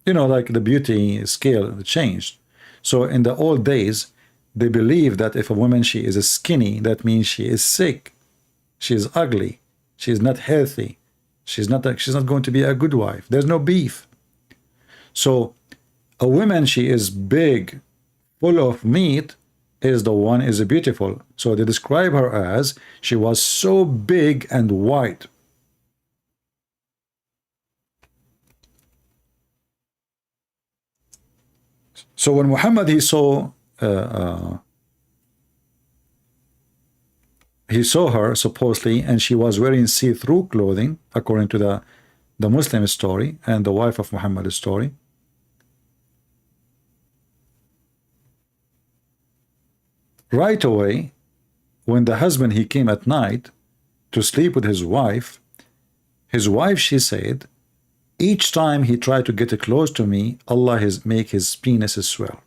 you know, like the beauty scale changed. So in the old days, they believe that if a woman, she is skinny, that means she is sick, she is ugly, she is not healthy, she's not going to be a good wife. There's no beef. So a woman, she is big, full of meat, is the one is beautiful. So they describe her as she was so big and white. So when Muhammad, he saw her supposedly, and she was wearing see-through clothing, according to the Muslim story and the wife of Muhammad's story. Right away, when the husband, he came at night to sleep with his wife, she said, each time he tried to get close to me, Allah has make his penis swell.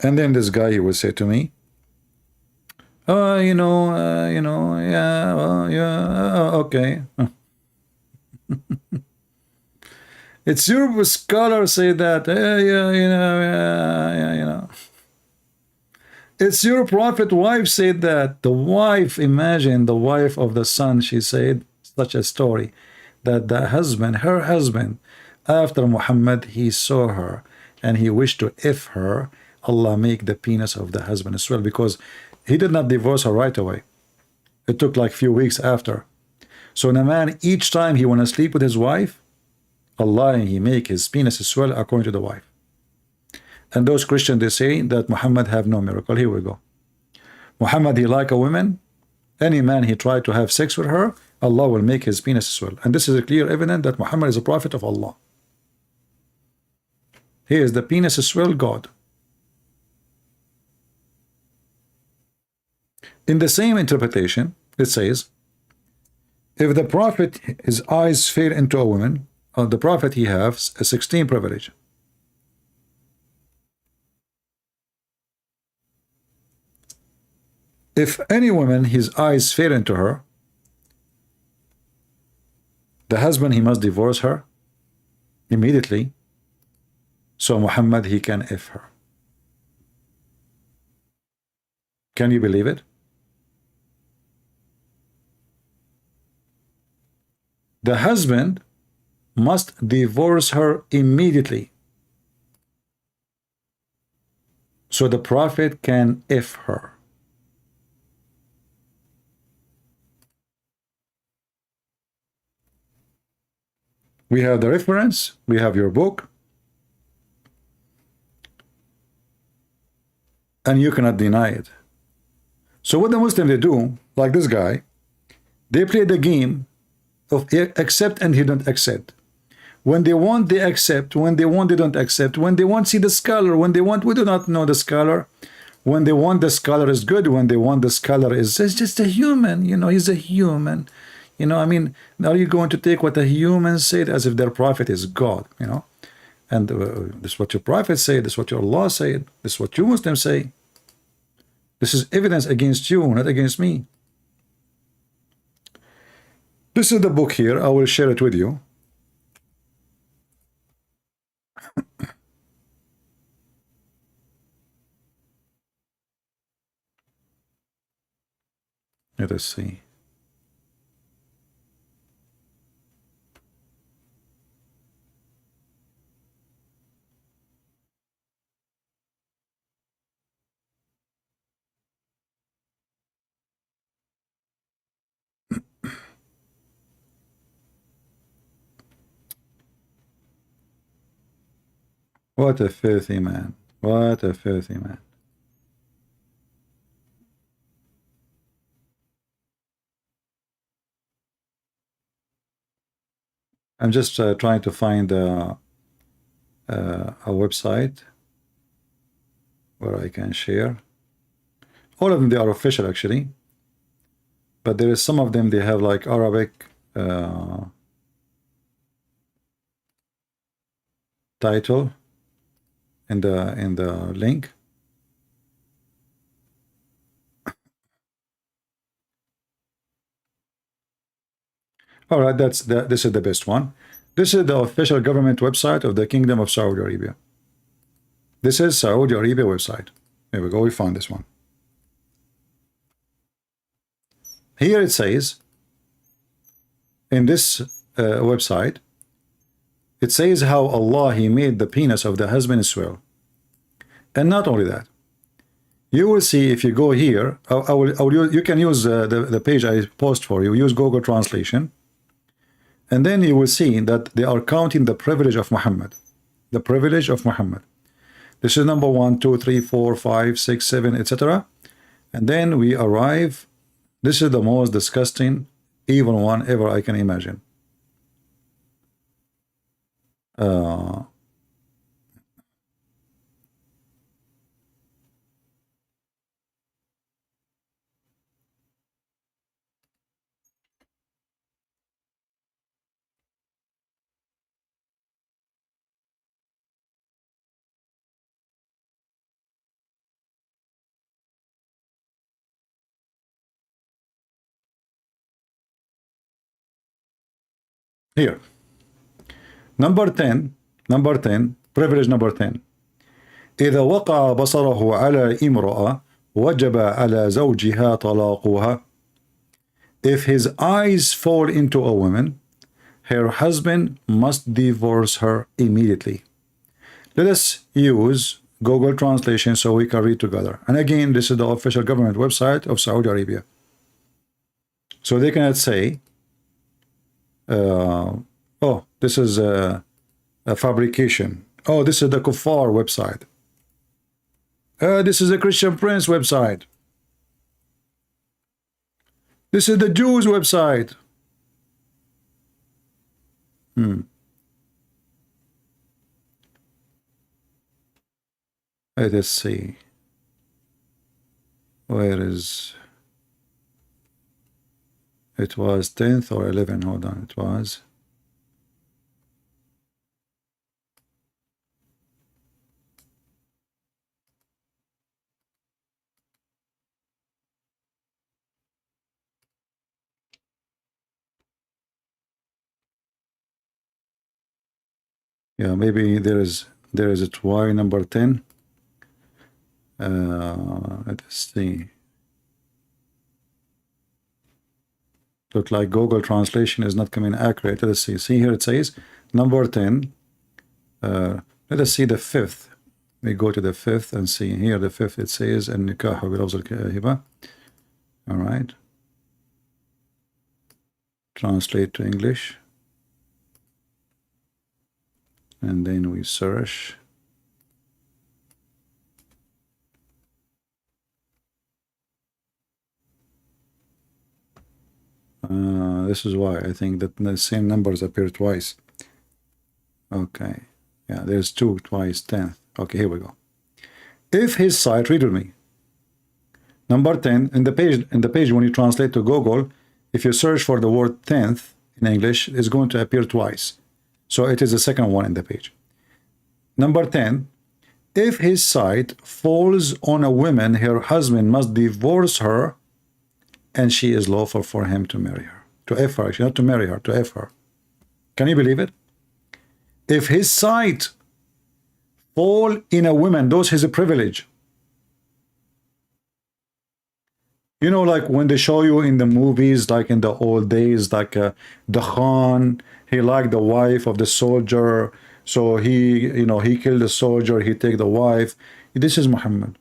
And then this guy, he would say to me, yeah, well, yeah, okay. It's your scholar say that, It's your prophet wife said that. The wife, imagine the wife of the son, she said such a story, that the husband, her husband, after Muhammad, he saw her and he wished to F her. Allah make the penis of the husband as well, because he did not divorce her right away. It took like few weeks after. So when a man, each time he want to sleep with his wife, Allah, he make his penis swell according to the wife. And those Christians, they say that Muhammad have no miracle. Here we go. Muhammad, he like a woman. Any man he tried to have sex with her, Allah will make his penis swell. And this is a clear evidence that Muhammad is a prophet of Allah. He is the penis swell God. In the same interpretation, it says, if the prophet, his eyes fell into a woman, the prophet, he has a 16 privilege. If any woman, his eyes fell into her, the husband, he must divorce her immediately, so Muhammad, he can F her. Can you believe it? The husband must divorce her immediately, so the prophet can F her. We have the reference, we have your book, and you cannot deny it. So what the Muslim they do, like this guy, they play the game of accept and he don't accept. When they want, they accept. When they want, they don't accept. When they want, see the scholar. When they want, we do not know the scholar. When they want, the scholar is good. When they want, the scholar is just a human. You know, he's a human. You know, I mean, are you going to take what a human said as if their prophet is God? You know, and this is what your prophet said. This is what your Allah said. This is what you Muslims say. This is evidence against you, not against me. This is the book here. I will share it with you. Let us see. What a filthy man. What a filthy man. I'm just trying to find a website where I can share. All of them, they are official actually. But there is some of them, they have like Arabic title in the link. All right, this is the best one. This is the official government website of the Kingdom of Saudi Arabia. This is Saudi Arabia website. Here we go, we found this one. Here it says, in this website, it says how Allah, he made the penis of the husband swell. And not only that, you will see if you go here, you can use the page I post for you, use Google Translation, and then you will see that they are counting the privilege of Muhammad. The privilege of Muhammad. This is number 1, 2, 3, 4, 5, 6, 7, etc. And then we arrive. This is the most disgusting, evil one ever I can imagine. Here. Number 10, privilege number 10. إذا وقع بصره على امرأة وجب على زوجها طلاقها. If his eyes fall into a woman, her husband must divorce her immediately. Let us use Google Translation so we can read together. And again, this is the official government website of Saudi Arabia. So they cannot say, oh, this is a fabrication. Oh, this is the Kuffar website. This is a Christian Prince website. This is the Jews website. Let us see. Where is It was 10th or 11. Hold on. It was. Yeah, maybe there is a Y number 10. Let's see. Look like Google translation is not coming accurate. Let's see. See here it says number 10. Let us see the 5th. We go to the 5th and see here the 5th. It says النكاح بلفظ الهبة. All right. Translate to English. And then we search. This is why I think that the same numbers appear twice. Okay. Yeah, there's 2 twice 10th. Okay, here we go. If his site, read with me. Number 10 in the page when you translate to Google, if you search for the word 10th in English, it's going to appear twice. So it is the second one in the page. Number 10, if his site falls on a woman, her husband must divorce her, and she is lawful for him to marry her. To F her, actually, not to marry her, to F her. Can you believe it? If his site fall in a woman, those is a privilege. You know, like when they show you in the movies, like in the old days, like the Khan, he liked the wife of the soldier, so he, you know, he killed the soldier, he take the wife. This is Muhammad.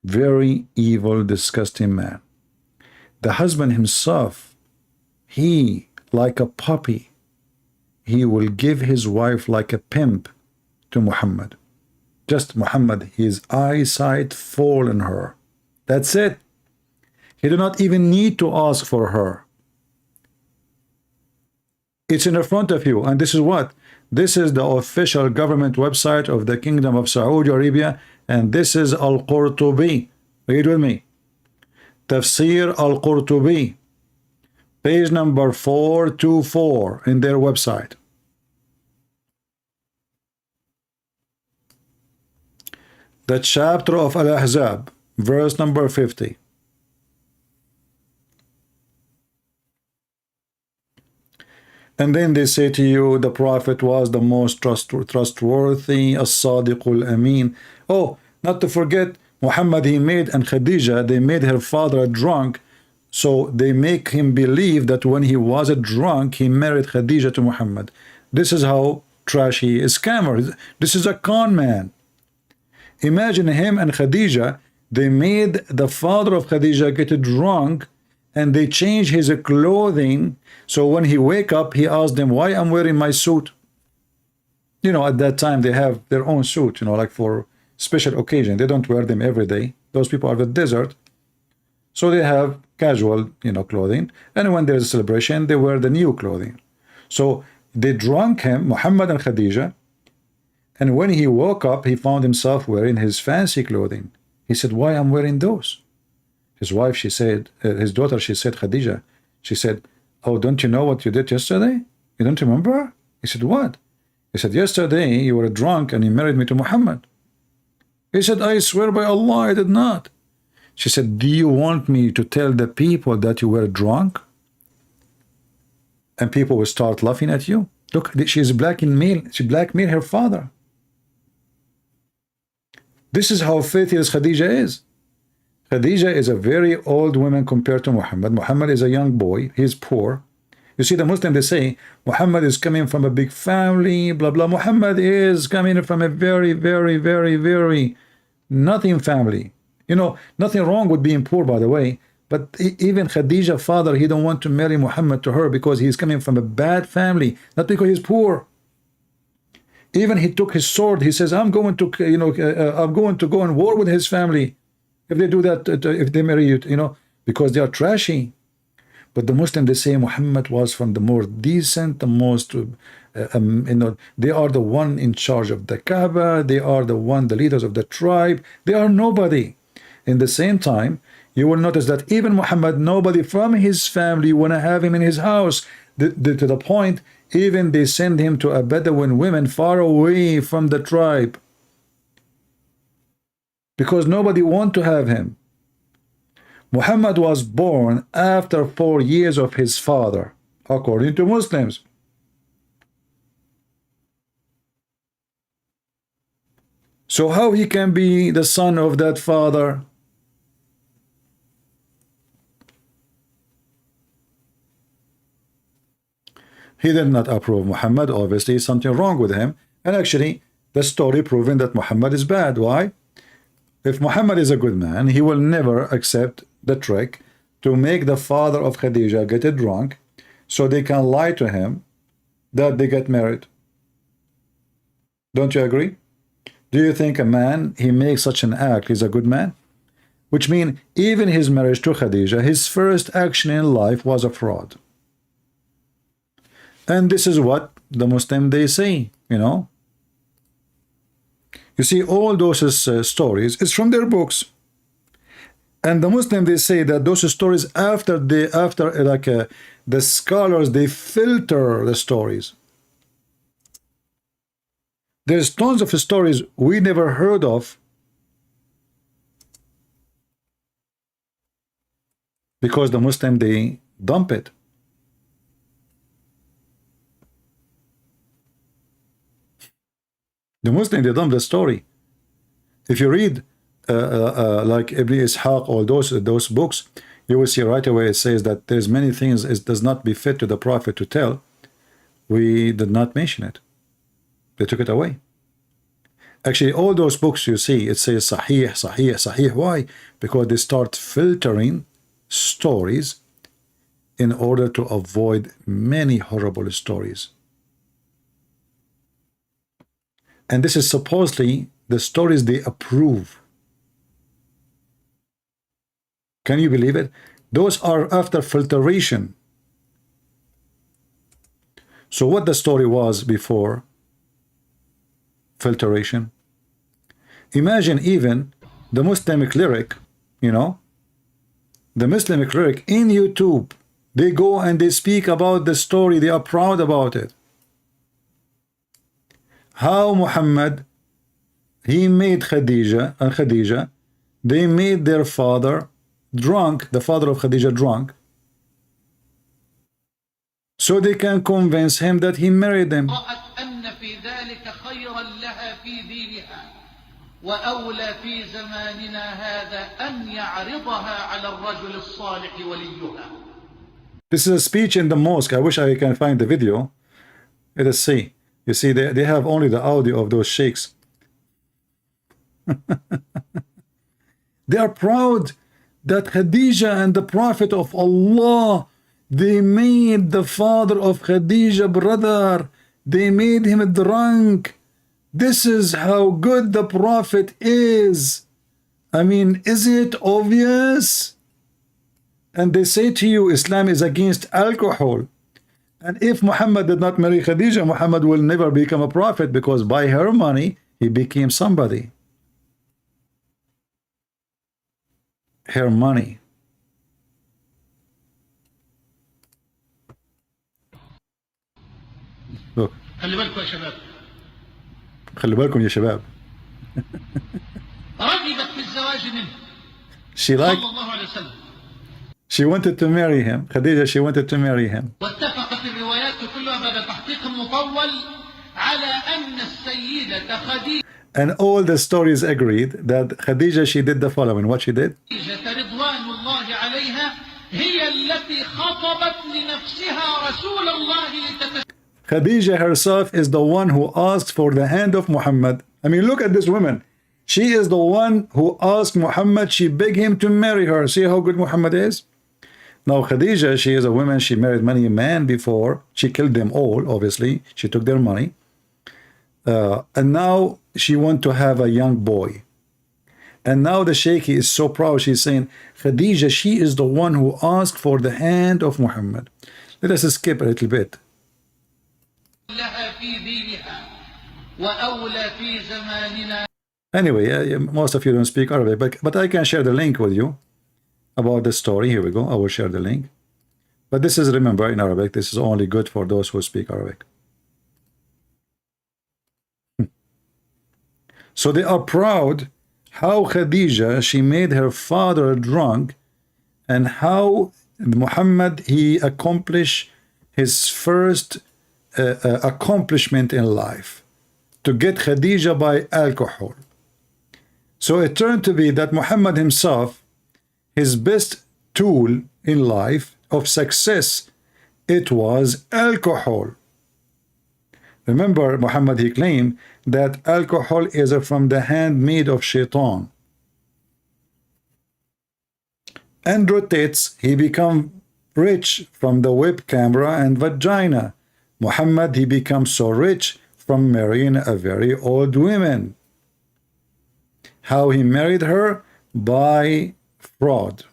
Very evil, disgusting man. The husband himself, he, like a puppy, he will give his wife like a pimp to Muhammad. Just Muhammad, his eyesight fall on her. That's it. He do not even need to ask for her. It's in the front of you. And this is what? This is the official government website of the Kingdom of Saudi Arabia. And this is Al-Qurtubi. Read with me. Tafsir Al-Qurtubi. Page number 424 in their website. The chapter of Al-Ahzab, verse number 50. And then they say to you, the Prophet was the most trustworthy, as-Sadiqul Amin. Oh, not to forget, Muhammad, he made, and Khadija, they made her father drunk, so they make him believe that when he was a drunk, he married Khadija to Muhammad. This is how trashy is scammer. This is a con man. Imagine him and Khadija, they made the father of Khadija get drunk, and they changed his clothing, so when he wake up, he asked them, why I'm wearing my suit? You know, at that time, they have their own suit, you know, like for special occasion. They don't wear them every day. Those people are the desert. So they have casual, you know, clothing. And when there's a celebration, they wear the new clothing. So they drunk him, Muhammad and Khadija. And when he woke up, he found himself wearing his fancy clothing. He said, why I'm wearing those? His wife, she said, his daughter, she said, Khadija, she said, oh, don't you know what you did yesterday? You don't remember? He said, what? He said, yesterday you were drunk and you married me to Muhammad. He said, I swear by Allah, I did not. She said, do you want me to tell the people that you were drunk? And people will start laughing at you. Look, she is blackmailed. She blackmailed her father. This is how faithless Khadija is. Khadija is a very old woman compared to Muhammad. Muhammad is a young boy. He's poor. You see, the Muslim, they say, Muhammad is coming from a big family, blah, blah. Muhammad is coming from a very, very, very, very nothing family. You know, nothing wrong with being poor, by the way. But even Khadija's father, he don't want to marry Muhammad to her because he's coming from a bad family, not because he's poor. Even he took his sword. He says, I'm going to, you know, I'm going to go on war with his family. If they do that, if they marry you, you know, because they are trashy. But the Muslim, they say Muhammad was from the more decent, the most, you know, they are the one in charge of the Kaaba. They are the leaders of the tribe. They are nobody. In the same time, you will notice that even Muhammad, nobody from his family want to have him in his house, to the point even they send him to a Bedouin women far away from the tribe, because nobody want to have him. Muhammad was born after 4 years of his father, according to Muslims. So how he can be the son of that father? He did not approve Muhammad. Obviously, something wrong with him. And actually, the story proving that Muhammad is bad. Why? If Muhammad is a good man, he will never accept the trick to make the father of Khadija get drunk so they can lie to him that they get married. Don't you agree? Do you think a man, he makes such an act, he's a good man? Which means even his marriage to Khadija, his first action in life was a fraud. And this is what the Muslim, they say, you know. You see, all those stories is from their books. And the Muslim, they say that those stories after the scholars, they filter the stories. There's tons of stories we never heard of because the Muslim, they dump it. The Muslim, they dump the story. If you read like Ibn Ishaq or those books, you will see right away it says that there's many things it does not befit to the Prophet to tell. We did not mention it. They took it away. Actually, all those books you see, it says Sahih, Sahih, Sahih. Why? Because they start filtering stories in order to avoid many horrible stories. And this is supposedly the stories they approve. Can you believe it? Those are after filtration. So what the story was before filtration? Imagine even the Muslim cleric, you know, the Muslim cleric in YouTube, they go and they speak about the story, they are proud about it. How Muhammad, he made Khadija and Khadija, they made their father drunk, the father of Khadija drunk, so they can convince him that he married them. This is a speech in the mosque. I wish I can find the video. Let us see. You see, they have only the audio of those sheikhs. They are proud that Khadija and the Prophet of Allah, they made the father of Khadija brother, they made him drunk. This is how good the Prophet is. I mean, is it obvious? And they say to you, Islam is against alcohol. And if Muhammad did not marry Khadija, Muhammad will never become a prophet, because by her money, he became somebody. Her money. Look. خلي بالكم يا شباب. خلي بالكم يا شباب. رغبت في الزواج منه. She liked. صلى الله عليه وسلم. She wanted to marry him. Khadija, she wanted to marry him. واتفقت الروايات كلها بعد تحقيق مطول على أن السيدة خديجة. And all the stories agreed that Khadija, she did the following. What she did? رضوان الله عليها هي التي خطبت لنفسها رسول الله. Khadija herself is the one who asked for the hand of Muhammad. I mean, look at this woman. She is the one who asked Muhammad. She begged him to marry her. See how good Muhammad is? Now Khadija, she is a woman. She married many men before. She killed them all, obviously. She took their money. And now she wants to have a young boy. And now the sheikh is so proud. She's saying, Khadija, she is the one who asked for the hand of Muhammad. Let us skip a little bit. Anyway, most of you don't speak Arabic, but I can share the link with you. about the story. Here we go. I will share the link. But this is, remember, in Arabic. This is only good for those who speak Arabic. So they are proud how Khadija, she made her father drunk, and how Muhammad, he accomplished his first accomplishment in life, to get Khadija by alcohol. So it turned to be that Muhammad himself, his best tool in life of success, it was alcohol. Remember, Muhammad, he claimed that alcohol is from the handmaid of Shaitan. And rotates, he become rich from the web camera and vagina. Muhammad, he becomes so rich from marrying a very old woman. How he married her? By fraud.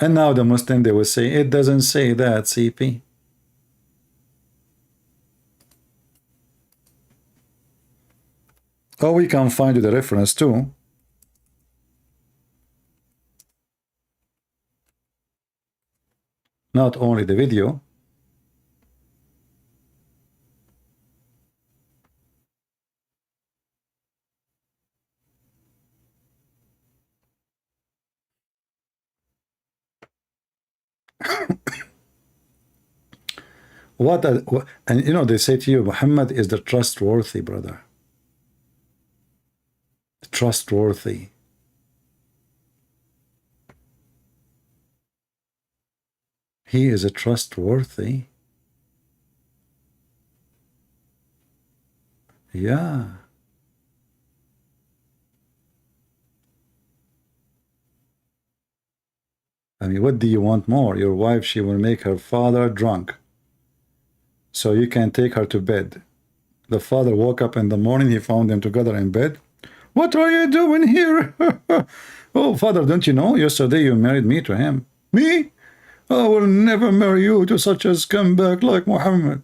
And now the Muslim, they will say, it doesn't say that, CP. Oh, we can find the reference too. Not only the video. And you know, they say to you, Muhammad is the trustworthy brother. Trustworthy. He is a trustworthy. Yeah. I mean, what do you want more? Your wife, she will make her father drunk, so you can take her to bed. The father woke up in the morning, he found them together in bed. What are you doing here? Oh, father, don't you know? Yesterday you married me to him. Me? I will never marry you to such a scumbag like Muhammad.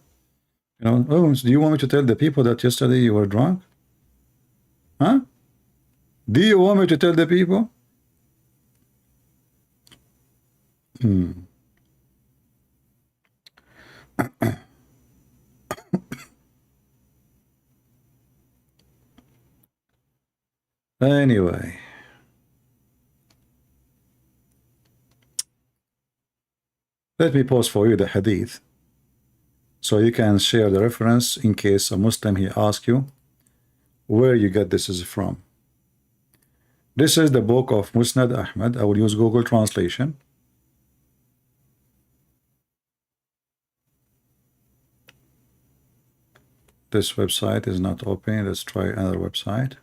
You know, oh, do you want me to tell the people that yesterday you were drunk? Huh? Do you want me to tell the people? Anyway. Let me post for you the hadith, so you can share the reference in case a Muslim, he asks you where you get this is from. This is the book of Musnad Ahmad. I will use Google translation. This website is not open. Let's try another website.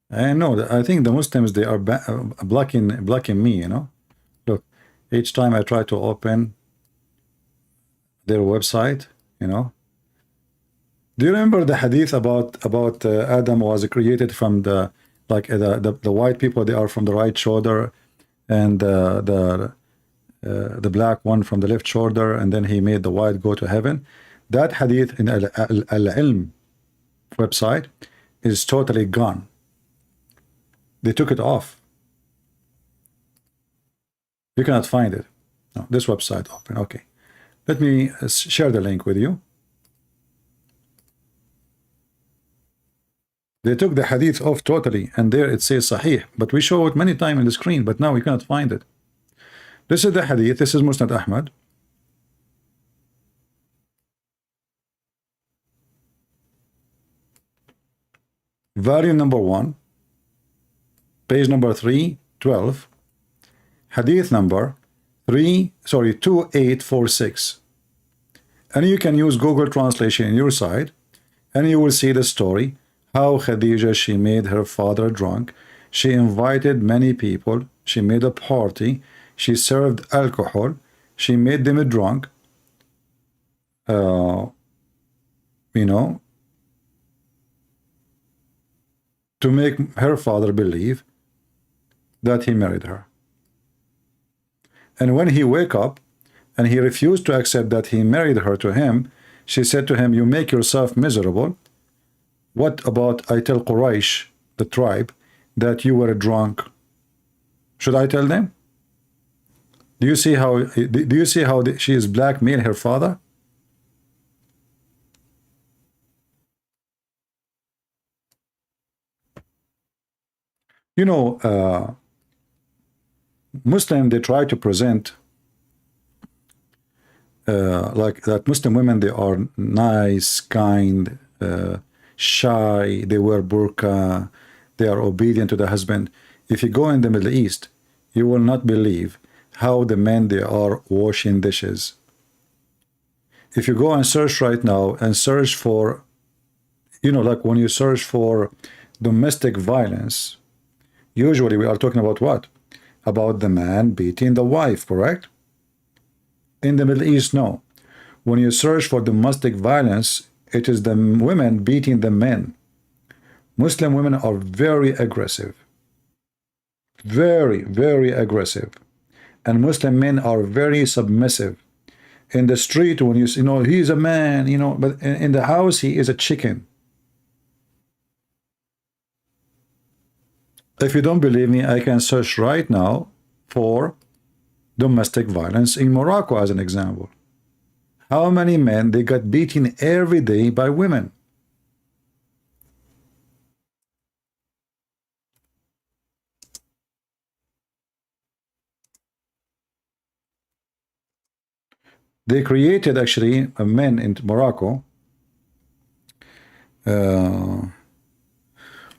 I know. I think the Muslims, they are blocking me. You know, look. Each time I try to open their website, you know. Do you remember the hadith about Adam was created from the white people? They are from the right shoulder, and the black one from the left shoulder, and then he made the white go to heaven. That hadith in Al-Ilm website is totally gone. They took it off. You cannot find it. No, this website open. Okay, let me share the link with you. They took the hadith off totally, and there it says Sahih, but we show it many times on the screen, but now we cannot find it. This is the hadith. This is Musnad Ahmad. Volume number 1, page number 312, hadith number 2846. And you can use Google translation on your side, and you will see the story how Khadija, she made her father drunk. She invited many people. She made a party. She served alcohol. She made them drunk. You know, to make her father believe that he married her. And when he woke up and he refused to accept that he married her to him, she said to him, you make yourself miserable. What about I tell Quraysh, the tribe, that you were drunk? Should I tell them? Do you see how she is blackmailing her father? You know, Muslim, they try to present like that Muslim women, they are nice, kind, shy, they wear burqa, they are obedient to the husband. If you go in the Middle East, you will not believe how the men, they are washing dishes. If you go and search right now and search for, you know, like when you search for domestic violence, usually we are talking about what? About the man beating the wife, correct? In the Middle East, no. When you search for domestic violence, it is the women beating the men. Muslim women are very aggressive. Very, very aggressive. And Muslim men are very submissive. In the street, when you know, he's a man, you know, but in the house, he is a chicken. If you don't believe me, I can search right now for domestic violence in Morocco as an example. How many men they got beaten every day by women? They created actually a men in Morocco.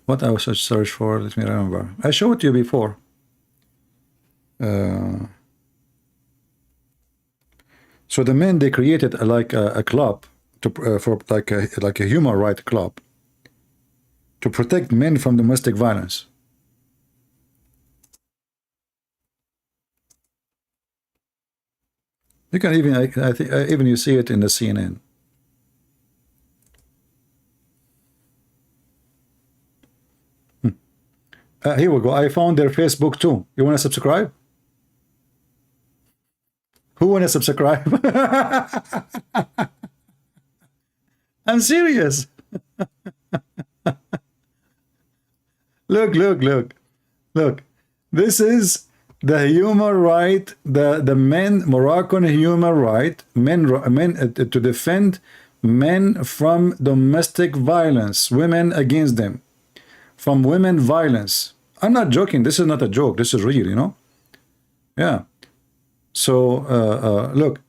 What I was search for? Let me remember. I showed it to you before. So the men, they created a club to for like a human rights club to protect men from domestic violence. You can even I think even you see it in the CNN. Here we go. I found their Facebook too. You want to subscribe? Who want to subscribe? I'm serious. Look. This is the human right, the men, Moroccan human right, men to defend men from domestic violence, women against them, from women violence. I'm not joking. This is not a joke. This is real, you know? Yeah. So, look,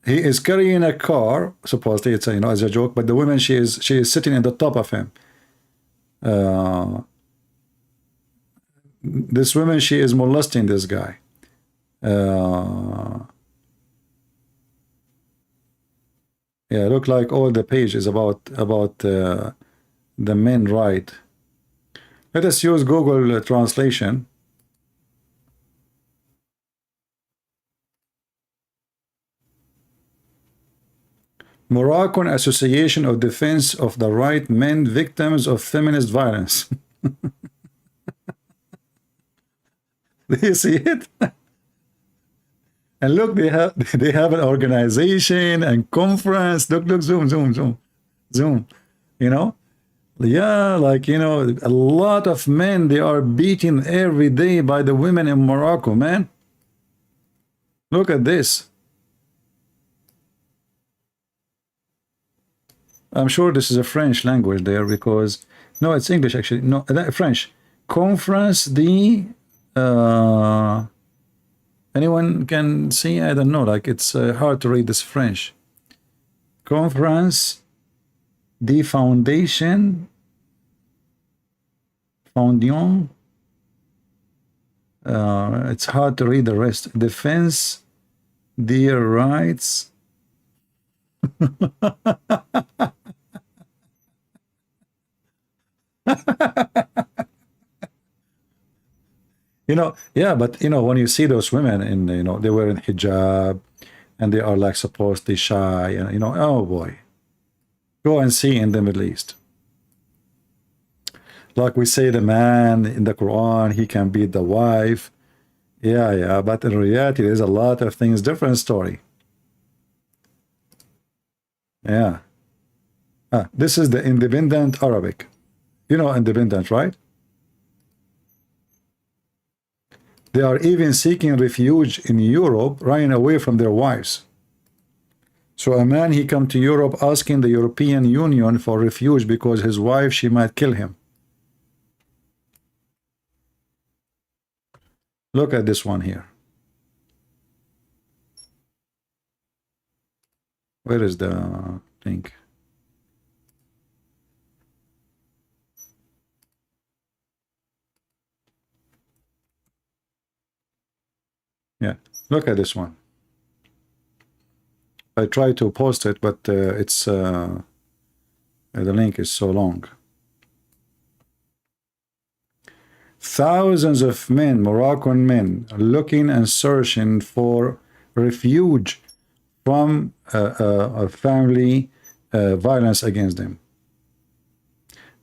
he is carrying a car, supposedly it's, you know, as a joke, but the woman, she is sitting in the top of him. This woman, she is molesting this guy. Yeah, look like all the page is about the men right. Let us use Google translation. Moroccan Association of Defense of the Right Men Victims of Feminist Violence. Do you see it? And look, they have an organization and conference. Look, zoom. You know? Yeah, like, you know, a lot of men, they are beaten every day by the women in Morocco, man. Look at this. I'm sure this is a French language there because, no, it's English actually. No, French. Conference de, anyone can see? I don't know, like it's hard to read this French. Conference de Foundation. It's hard to read the rest. Defense their rights. You know, yeah, but you know, when you see those women in, you know, they wear in hijab and they are like supposedly shy, and you know, oh boy, go and see in the Middle East. Like we say, the man in the Quran, he can beat the wife. Yeah, but in reality, there's a lot of things, different story. Yeah. This is the independent Arabic. You know independent, right? They are even seeking refuge in Europe, running away from their wives. So a man, he come to Europe asking the European Union for refuge because his wife, she might kill him. Look at this one here. Where is the link? Yeah, look at this one. I tried to post it, but the link is so long. Thousands of men, Moroccan men, looking and searching for refuge from a family violence against them.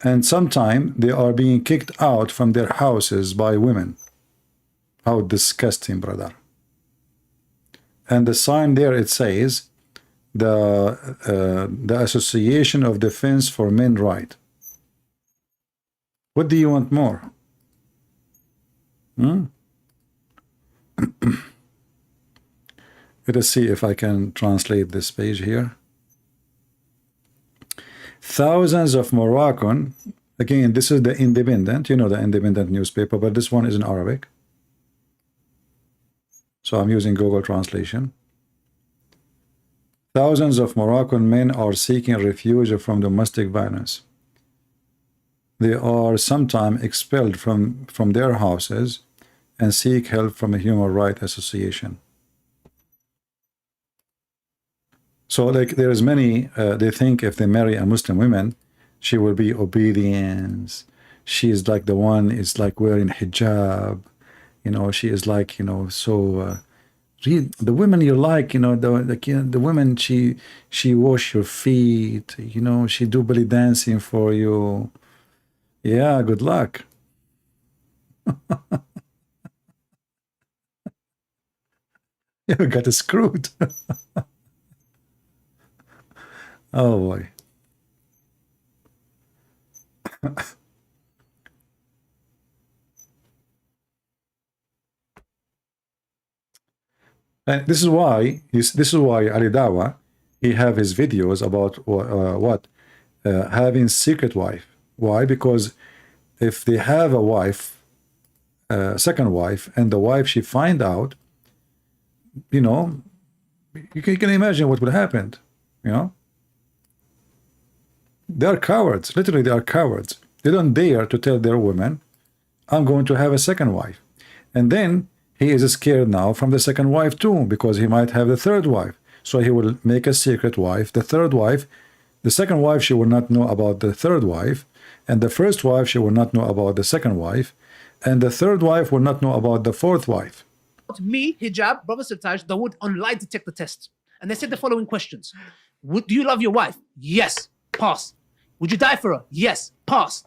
And sometimes they are being kicked out from their houses by women. How disgusting, brother. And the sign there, it says, the Association of Defense for Men's Rights. What do you want more? Let us see if I can translate this page here. Thousands of Moroccan, again, this is the Independent, you know, the Independent newspaper, but this one is in Arabic. So I'm using Google Translation. Thousands of Moroccan men are seeking refuge from domestic violence. They are sometimes expelled from their houses and seek help from a human rights association. So like there's many, they think if they marry a Muslim woman, she will be obedient. She is like the one is like wearing hijab. You know, she is like, you know, so the women you like, you know, the women she wash your feet, you know, she do belly dancing for you. Yeah, good luck. You got screwed. Oh boy. And this is why Ali Dawa, he have his videos about having secret wife. Why? Because if they have a wife, second wife, and the wife she find out, you know, you can imagine what would happen. You know, they are cowards. Literally, they are cowards. They don't dare to tell their women, "I'm going to have a second wife," and then he is scared now from the second wife too, because he might have the third wife. So he will make a secret wife. The third wife, the second wife, she will not know about the third wife, and the first wife, she will not know about the second wife, and the third wife will not know about the fourth wife. Me, hijab, brother Sirtaj, they would online detector test. And they said the following questions. Do you love your wife? Yes. Pass. Would you die for her? Yes. Pass.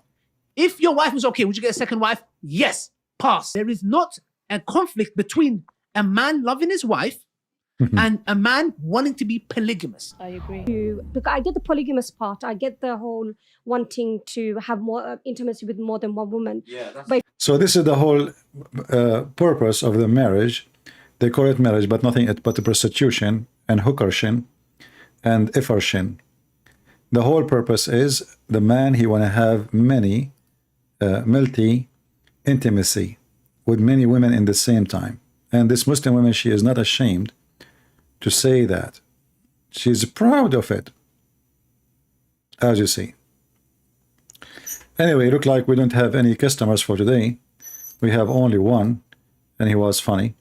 If your wife was okay, would you get a second wife? Yes. Pass. There is not a conflict between a man loving his wife and a man wanting to be polygamous. I agree. Because I get the polygamous part. I get the whole wanting to have more intimacy with more than one woman. Yeah, but so this is the whole purpose of the marriage. They call it marriage, but nothing but the prostitution and hookershin and iffershin. The whole purpose is the man, he want to have many multi-intimacy with many women in the same time. And this Muslim woman, she is not ashamed to say that. She's proud of it, as you see. Anyway, it looked like we don't have any customers for today. We have only one, and he was funny.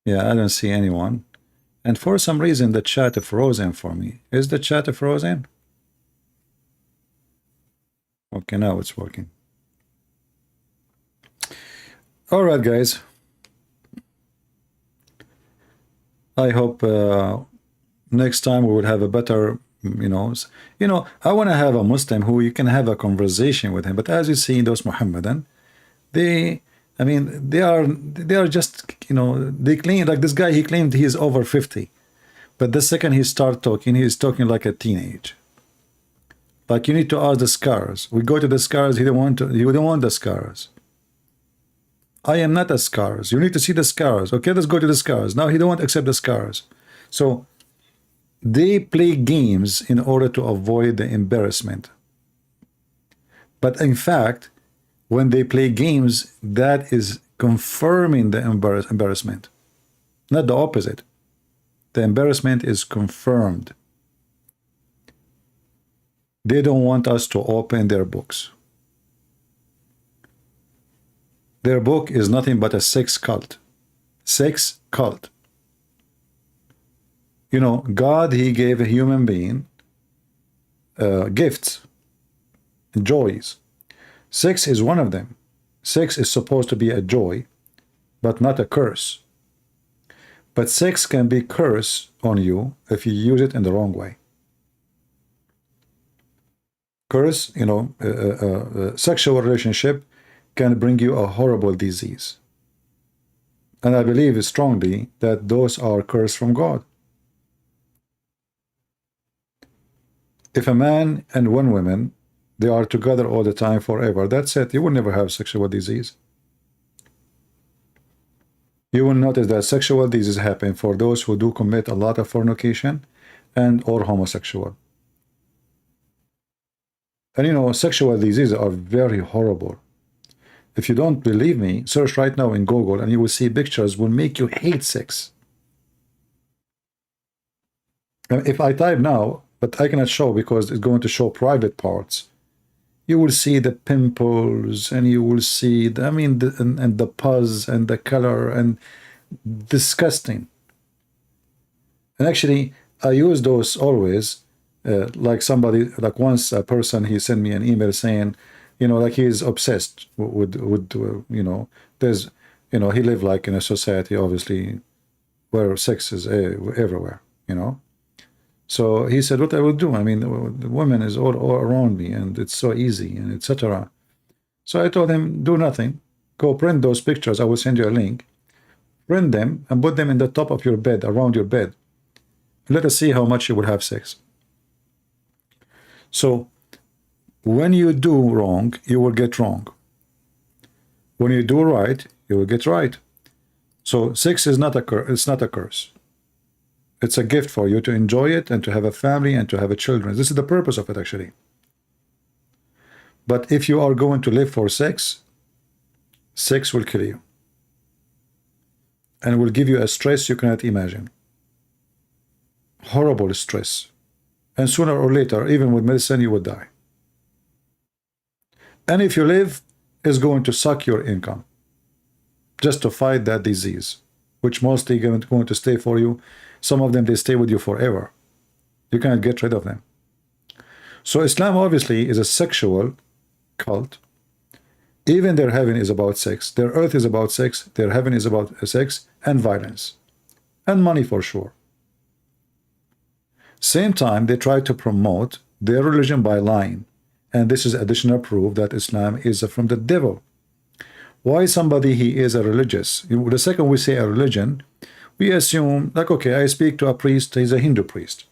Yeah, I don't see anyone. And for some reason, the chat is frozen for me. Is the chat frozen? Okay, now it's working. All right, guys. I hope next time we will have a better, you know, I want to have a Muslim who you can have a conversation with him. But as you see, those Muhammadan, they I mean, they are just, you know, they claim, like this guy, he claimed he is over 50. But the second he start talking, he is talking like a teenage. Like, you need to ask the scars. We go to the scars, he don't want the scars. I am not the scars. You need to see the scars. Okay, let's go to the scars. Now he don't want to accept the scars. So they play games in order to avoid the embarrassment. But in fact, when they play games, that is confirming the embarrassment, not the opposite. The embarrassment is confirmed. They don't want us to open their books. Their book is nothing but a sex cult. Sex cult. You know, God, he gave a human being gifts, joys. Sex is one of them. Sex is supposed to be a joy, but not a curse. But sex can be curse on you if you use it in the wrong way. Curse, you know, sexual relationship can bring you a horrible disease. And I believe strongly that those are curses from God. If a man and one woman, they are together all the time forever, that's it. You will never have sexual disease. You will notice that sexual disease happen for those who do commit a lot of fornication and or homosexual. And you know, sexual diseases are very horrible. If you don't believe me, search right now in Google and you will see pictures will make you hate sex. And if I type now, but I cannot show because it's going to show private parts, you will see the pimples and you will see, the, I mean, and the pus and the color and disgusting. And actually, I use those always, like somebody, like once a person, he sent me an email saying, you know, like he is obsessed with you know, there's, you know, he lived like in a society, obviously, where sex is everywhere, you know. So he said, what I will do? I mean, the woman is all around me and it's so easy and etc. So I told him, do nothing. Go print those pictures. I will send you a link. Print them and put them in the top of your bed, around your bed. Let us see how much you will have sex. So when you do wrong, you will get wrong. When you do right, you will get right. So sex is not a curse. It's not a curse. It's a gift for you to enjoy it and to have a family and to have a children. This is the purpose of it, actually. But if you are going to live for sex, sex will kill you. And will give you a stress you cannot imagine. Horrible stress. And sooner or later, even with medicine, you will die. And if you live, it's going to suck your income just to fight that disease, which mostly going to stay for you. Some of them, they stay with you forever. You cannot get rid of them. So Islam obviously is a sexual cult. Even their heaven is about sex. Their earth is about sex. Their heaven is about sex and violence. And money for sure. Same time, they try to promote their religion by lying. And this is additional proof that Islam is from the devil. Why somebody he is a religious? The second we say a religion, we assume, like, okay, I speak to a priest, he's a Hindu priest.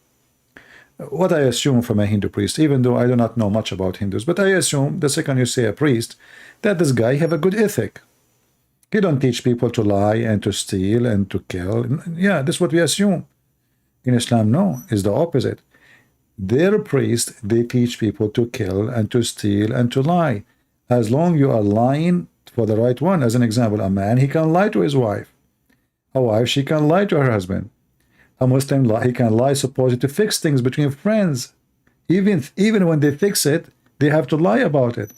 What I assume from a Hindu priest, even though I do not know much about Hindus, but I assume the second you say a priest, that this guy have a good ethic. He don't teach people to lie and to steal and to kill. Yeah, that's what we assume. In Islam, no, it's the opposite. Their priests, they teach people to kill and to steal and to lie. As long you are lying for the right one. As an example, a man, he can lie to his wife. A wife, she can lie to her husband. A Muslim, he can lie supposedly to fix things between friends. Even when they fix it, they have to lie about it.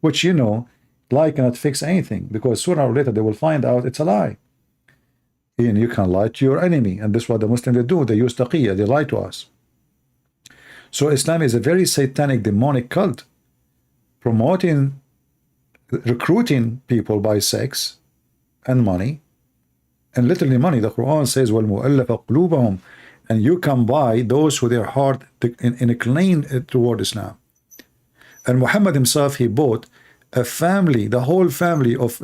Which, you know, lie cannot fix anything, because sooner or later they will find out it's a lie. And you can lie to your enemy. And this is what the Muslims do. They use taqiyya. They lie to us. So Islam is a very satanic, demonic cult, promoting, recruiting people by sex and money, and literally money. The Quran says, وَالْمُؤَلَّفَ قُلُوبَهُمْ, and you can buy those with their heart inclined toward Islam. And Muhammad himself, he bought a family, the whole family of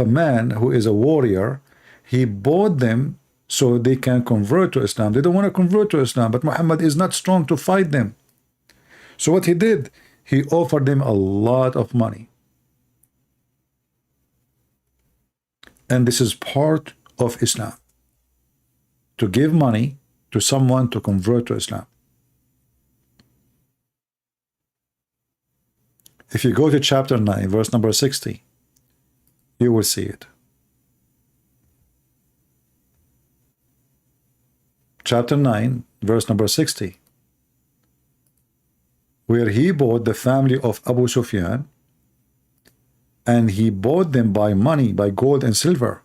a man who is a warrior, he bought them so they can convert to Islam. They don't want to convert to Islam, but Muhammad is not strong to fight them. So what he did, he offered them a lot of money. And this is part of Islam, to give money to someone to convert to Islam. If you go to chapter 9, verse number 60, you will see it. Chapter 9, verse number 60, where he bought the family of Abu Sufyan, and he bought them by money, by gold and silver.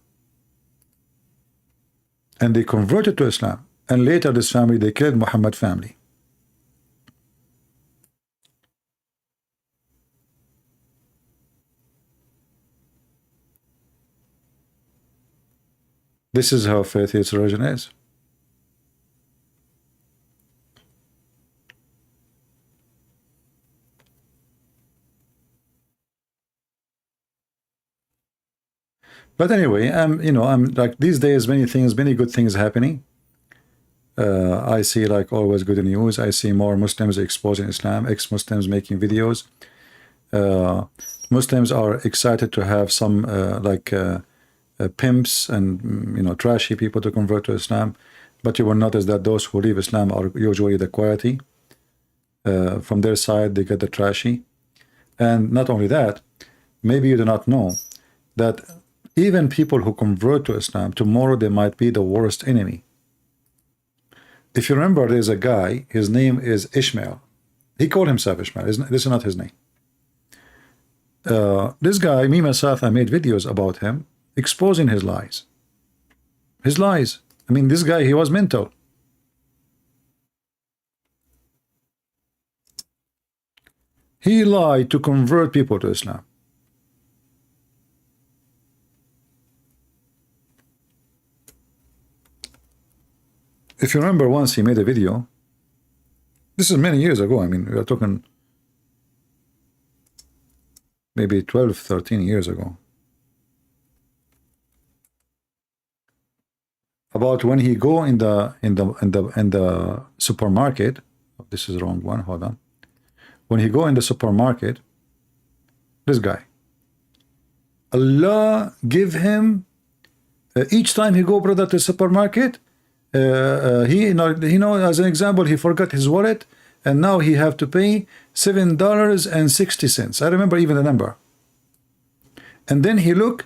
And they converted to Islam. And later this family, they killed Muhammad family. This is how faith its origin is. But anyway, I'm like, these days, many good things happening. I see, like always, good news. I see more Muslims exposing Islam, ex-Muslims making videos. Muslims are excited to have some pimps and trashy people to convert to Islam. But you will notice that those who leave Islam are usually the quality. From their side, they get the trashy. And not only that, maybe you do not know that even people who convert to Islam, tomorrow they might be the worst enemy. If you remember, there's a guy, his name is Ishmael. He called himself Ishmael. This is not his name. This guy, me myself, I made videos about him, exposing his lies. His lies. I mean, this guy, he was mental. He lied to convert people to Islam. If you remember, once he made a video, this is many years ago, I mean, we are talking maybe 12, 13 years ago, about when he go in the supermarket. This is the wrong one, hold on. When he go in the supermarket, this guy, Allah give him, each time he go, brother, to the supermarket, he as an example, he forgot his wallet, and now he have to pay $7.60. I remember even the number. And then he look,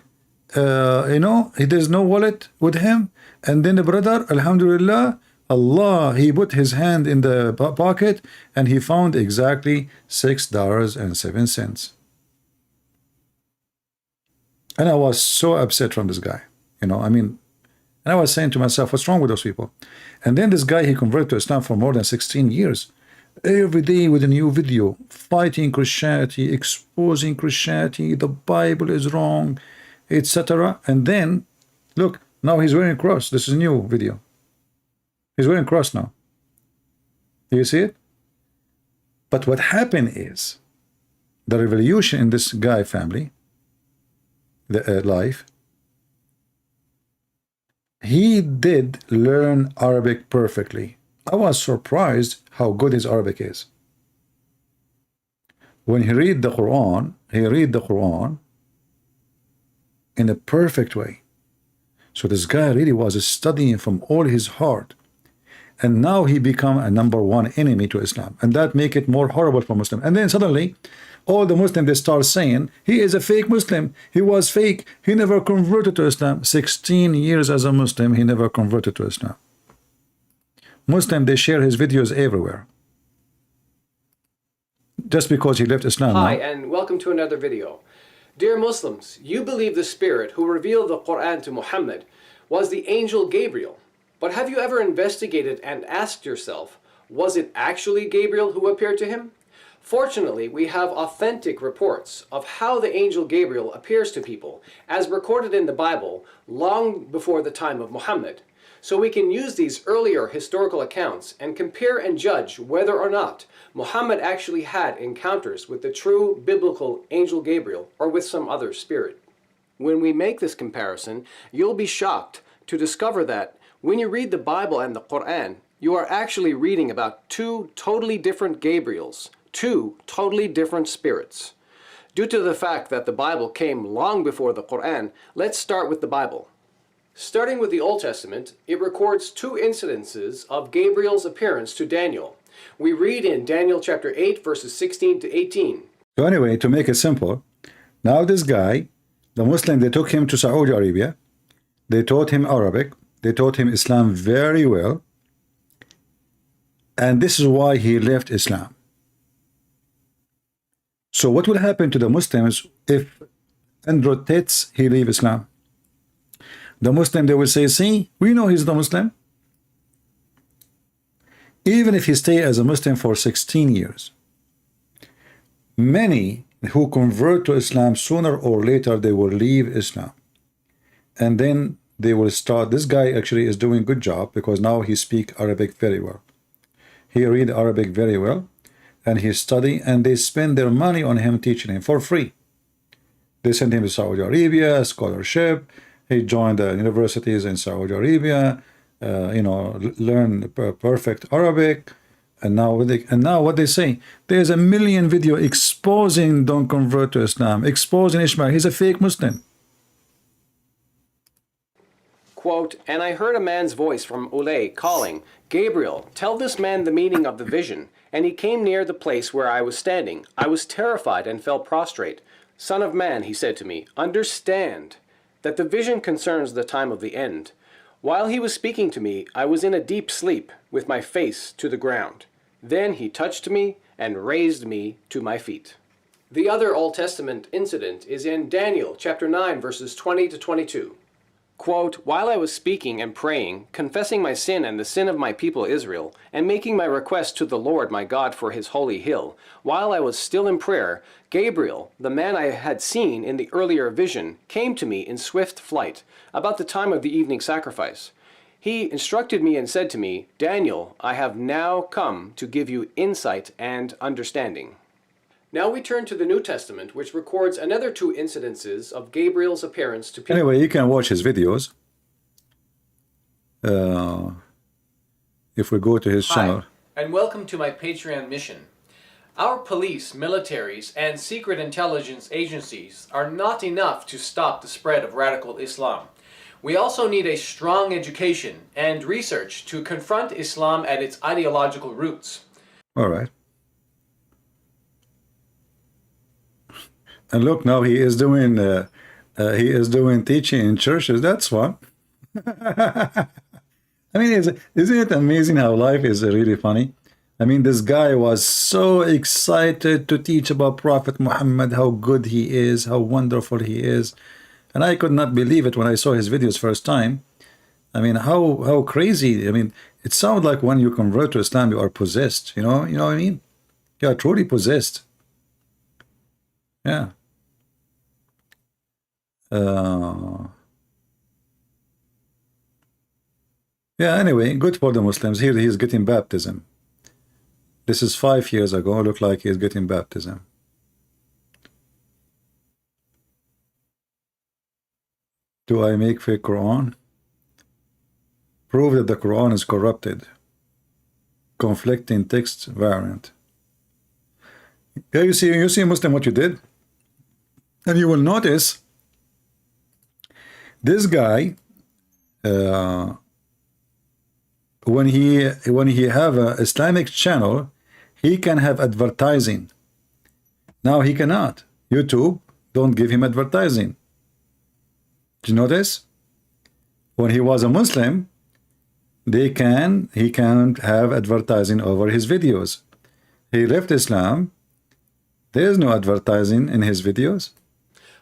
there's no wallet with him, and then the brother, alhamdulillah, Allah, he put his hand in the pocket, and he found exactly $6.07. And I was so upset from this guy, I mean. And I was saying to myself, what's wrong with those people? And then this guy, he converted to Islam for more than 16 years. Every day with a new video, fighting Christianity, exposing Christianity, the Bible is wrong, etc. And then, look, now he's wearing a cross. This is a new video. He's wearing a cross now. Do you see it? But what happened is, the revolution in this guy family, the life, he did learn Arabic perfectly. I was surprised how good his Arabic is. When he read the Quran, in a perfect way. So this guy really was studying from all his heart. And now he become a #1 enemy to Islam. And that make it more horrible for Muslim. And then suddenly, all the Muslims, they start saying, he is a fake Muslim. He was fake. He never converted to Islam. 16 years as a Muslim, he never converted to Islam. Muslim, they share his videos everywhere. Just because he left Islam. Hi, and welcome to another video. Dear Muslims, you believe the Spirit who revealed the Quran to Muhammad was the angel Gabriel. But have you ever investigated and asked yourself, was it actually Gabriel who appeared to him? Fortunately, we have authentic reports of how the angel Gabriel appears to people, as recorded in the Bible long before the time of Muhammad. so we can use these earlier historical accounts and compare and judge whether or not Muhammad actually had encounters with the true biblical angel Gabriel or with some other spirit. When we make this comparison, you'll be shocked to discover that when you read the Bible and the Quran, you are actually reading about two totally different Gabriels, two totally different spirits. Due to the fact that the Bible came long before the Quran, let's start with the Bible. Starting with the Old Testament, it records two incidences of Gabriel's appearance to Daniel. We read in Daniel chapter 8, verses 16 to 18. So anyway, to make it simple, now this guy, the Muslim, they took him to Saudi Arabia. They taught him Arabic. They taught him Islam very well. And this is why he left Islam. So what will happen to the Muslims if Andrew Tate, he leave Islam? The Muslim, they will say, see, we know he's the Muslim. Even if he stay as a Muslim for 16 years. Many who convert to Islam, sooner or later, they will leave Islam. And then they will start, this guy actually is doing a good job because now he speaks Arabic very well. He read Arabic very well. And he study, and they spend their money on him, teaching him for free. They send him to Saudi Arabia, scholarship. He joined the universities in Saudi Arabia, learn perfect Arabic. And now what they say, there's a million video exposing don't convert to Islam, exposing Ishmael. He's a fake Muslim. Quote, and I heard a man's voice from Ulay calling, Gabriel, tell this man the meaning of the vision. And he came near the place where I was standing. I was terrified and fell prostrate. Son of man, he said to me, understand that the vision concerns the time of the end. While he was speaking to me, I was in a deep sleep, with my face to the ground. Then he touched me and raised me to my feet. The other Old Testament incident is in Daniel chapter 9, verses 20 to 22. Quote, while I was speaking and praying, confessing my sin and the sin of my people Israel, and making my request to the Lord my God for his holy hill, while I was still in prayer, Gabriel, the man I had seen in the earlier vision, came to me in swift flight, about the time of the evening sacrifice. He instructed me and said to me, Daniel, I have now come to give you insight and understanding. Now we turn to the New Testament, which records another two incidences of Gabriel's appearance to people. Anyway, you can watch his videos. If we go to his channel. Hi, and welcome to my Patreon mission. Our police, militaries, and secret intelligence agencies are not enough to stop the spread of radical Islam. We also need a strong education and research to confront Islam at its ideological roots. All right. And look, now he is doing teaching in churches. That's fun. I mean, isn't it amazing how life is really funny? I mean, this guy was so excited to teach about Prophet Muhammad, how good he is, how wonderful he is. And I could not believe it when I saw his videos first time. I mean, how crazy. I mean, it sounds like when you convert to Islam, you are possessed. You know what I mean? You are truly possessed. Yeah. Yeah, anyway, good for the Muslims. Here he is getting baptism. This is 5 years ago. Look like he is getting baptism. Do I make fake Quran? Prove that the Quran is corrupted. Conflicting text variant. Yeah, you see, Muslim, what you did? And you will notice this guy, when he have an Islamic channel, he can have advertising. Now he cannot. YouTube don't give him advertising. Did you notice? When he was a Muslim, he can have advertising over his videos. He left Islam. There is no advertising in his videos.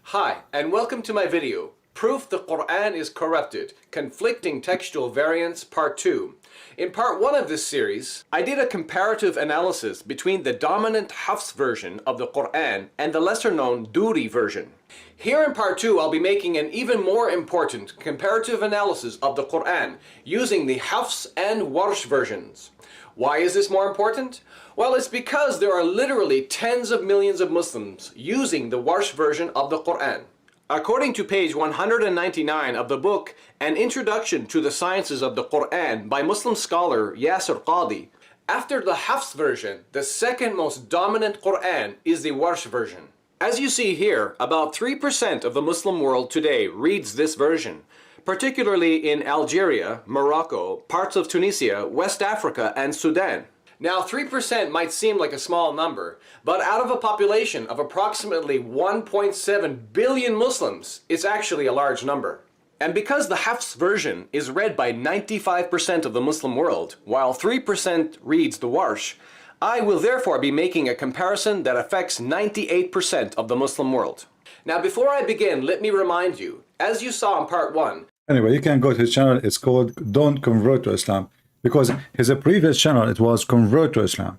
Hi, and welcome to my video. Proof the Quran is corrupted, Conflicting Textual Variants, Part 2. In Part 1 of this series, I did a comparative analysis between the dominant Hafs version of the Quran and the lesser-known Duri version. Here in Part 2, I'll be making an even more important comparative analysis of the Quran using the Hafs and Warsh versions. Why is this more important? Well, it's because there are literally tens of millions of Muslims using the Warsh version of the Quran. According to page 199 of the book, An Introduction to the Sciences of the Quran by Muslim scholar Yasir Qadi, after the Hafs version, the second most dominant Quran is the Warsh version. As you see here, about 3% of the Muslim world today reads this version, particularly in Algeria, Morocco, parts of Tunisia, West Africa, and Sudan. Now, 3% might seem like a small number, but out of a population of approximately 1.7 billion Muslims, it's actually a large number. And because the Hafs version is read by 95% of the Muslim world, while 3% reads the Warsh, I will therefore be making a comparison that affects 98% of the Muslim world. Now, before I begin, let me remind you, as you saw in Part 1, Anyway, you can go to his channel. It's called Don't Convert to Islam. Because his previous channel, it was Convert to Islam.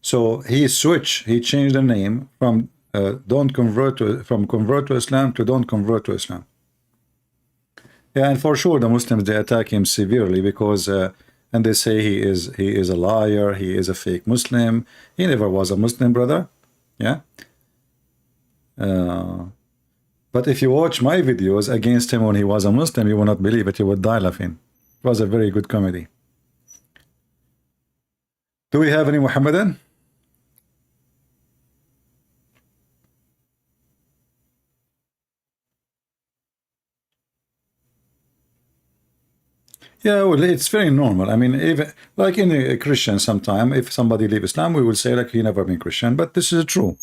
So he switched, he changed the name from Convert to Islam to Don't Convert to Islam. Yeah, and for sure the Muslims, they attack him severely because and they say he is a liar, he is a fake Muslim. He never was a Muslim, brother. Yeah. But if you watch my videos against him when he was a Muslim, you will not believe it, you would die laughing. It was a very good comedy. Do we have any Muhammadan? Yeah, well, it's very normal. I mean, even like in a Christian, sometime if somebody leave Islam, we will say like he never been Christian, but this is true.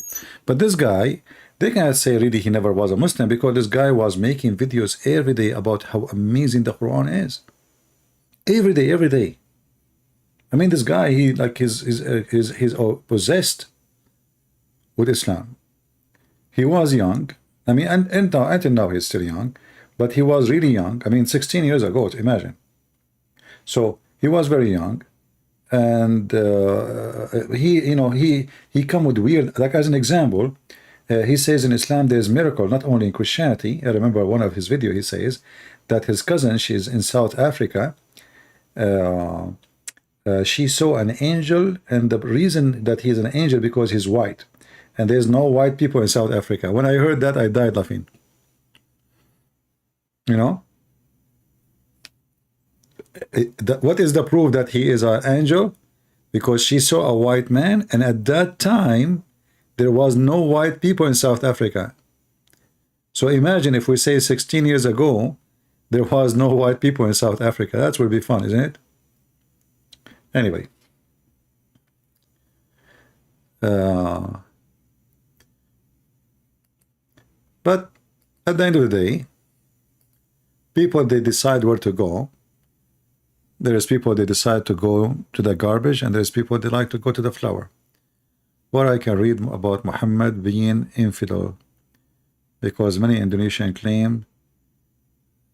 But this guy, they cannot say really he never was a Muslim because this guy was making videos every day about how amazing the Quran is. Every day. I mean, this guy, he like he's possessed with Islam. He was young. I mean, and until now he's still young, but he was really young. I mean, 16 years ago, imagine. So he was very young, and he come with weird, like as an example, he says in Islam there's miracle not only in Christianity. I remember one of his videos. He says that his cousin, she's in South Africa. She saw an angel, and the reason that he's an angel because he's white, and there's no white people in South Africa. When I heard that, I died laughing. You know, what is the proof that he is an angel? Because she saw a white man, and at that time there was no white people in South Africa. So imagine if we say 16 years ago there was no white people in South Africa. That would be fun, isn't it? Anyway. But at the end of the day, people, they decide where to go. There's people, they decide to go to the garbage, and there's people, they like to go to the flower. Where I can read about Muhammad being infidel, because many Indonesian claim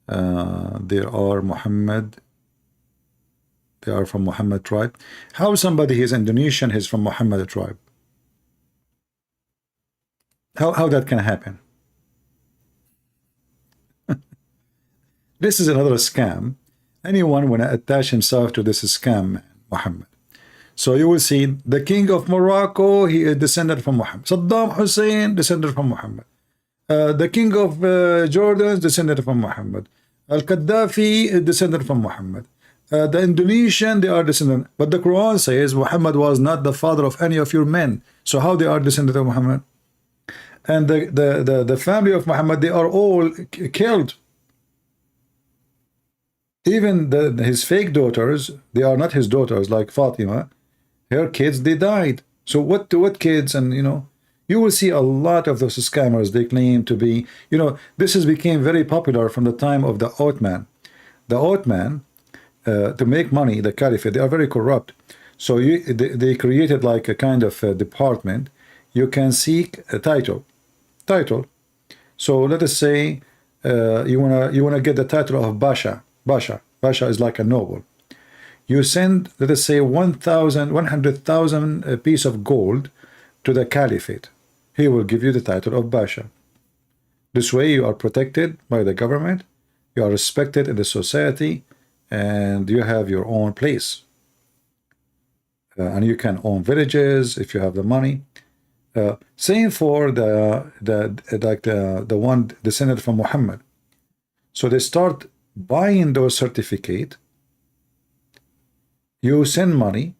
they are from Muhammad tribe. How somebody is Indonesian is from Muhammad tribe? How that can happen? This is another scam. Anyone want to attach himself to this scam, Muhammad. So you will see the king of Morocco, he is descended from Muhammad. Saddam Hussein descended from Muhammad. The king of Jordan descended from Muhammad. Al-Qaddafi is descended from Muhammad. The Indonesian, they are descended. But the Quran says Muhammad was not the father of any of your men. So how they are descended of Muhammad? And the family of Muhammad, they are all killed. Even his fake daughters, they are not his daughters, like Fatima. Her kids, they died. So what kids? And you will see a lot of those scammers. They claim to be, this has became very popular from the time of the Ottoman. The Ottoman, to make money, the caliphate, they are very corrupt. So they created like a kind of department. You can seek a title. So let us say you wanna get the title of Basha. Basha is like a noble. You send, let us say, 100,000 piece of gold to the caliphate. He will give you the title of Basha. This way you are protected by the government, you are respected in the society, and you have your own place. And you can own villages if you have the money. Same for the one descended from Muhammad. So they start buying those certificates. You send money,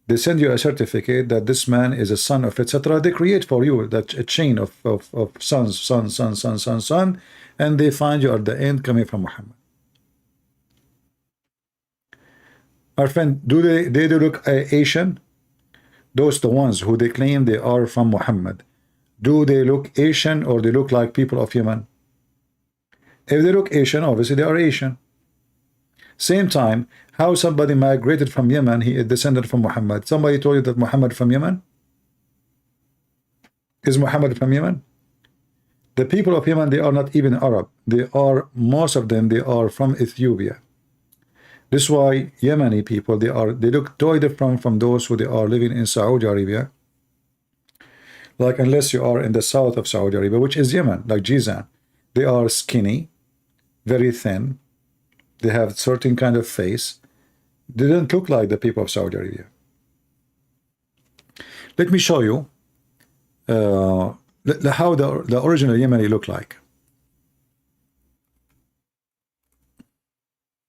they send you a certificate that this man is a son of etc. They create for you that a chain of sons, son, and they find you at the end coming from Muhammad. Our friend, do they look Asian? Those the ones who they claim they are from Muhammad. Do they look Asian or they look like people of Yemen? If they look Asian, obviously they are Asian. Same time, how somebody migrated from Yemen, he is descended from Muhammad. Somebody told you that Muhammad from Yemen? Is Muhammad from Yemen? The people of Yemen, they are not even Arab. They are, most of them, they are from Ethiopia. This is why Yemeni people, they look totally different from those who they are living in Saudi Arabia. Like, unless you are in the south of Saudi Arabia, which is Yemen, like Jizan. They are skinny, very thin. They have certain kind of face. They don't look like the people of Saudi Arabia. Let me show you how the original Yemeni look like.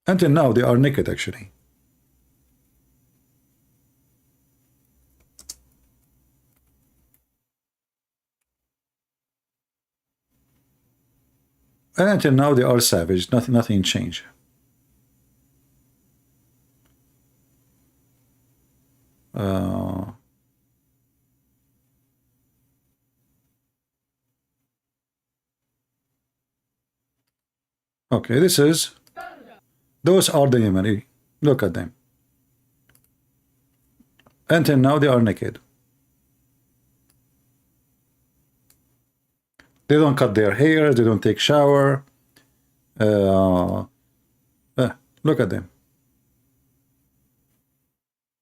Until now, they are naked, actually. And until now, they are savage. Nothing changed. Okay, those are the Yemeni. Look at them. Until now, they are naked. They don't cut their hair. They don't take shower. Look at them.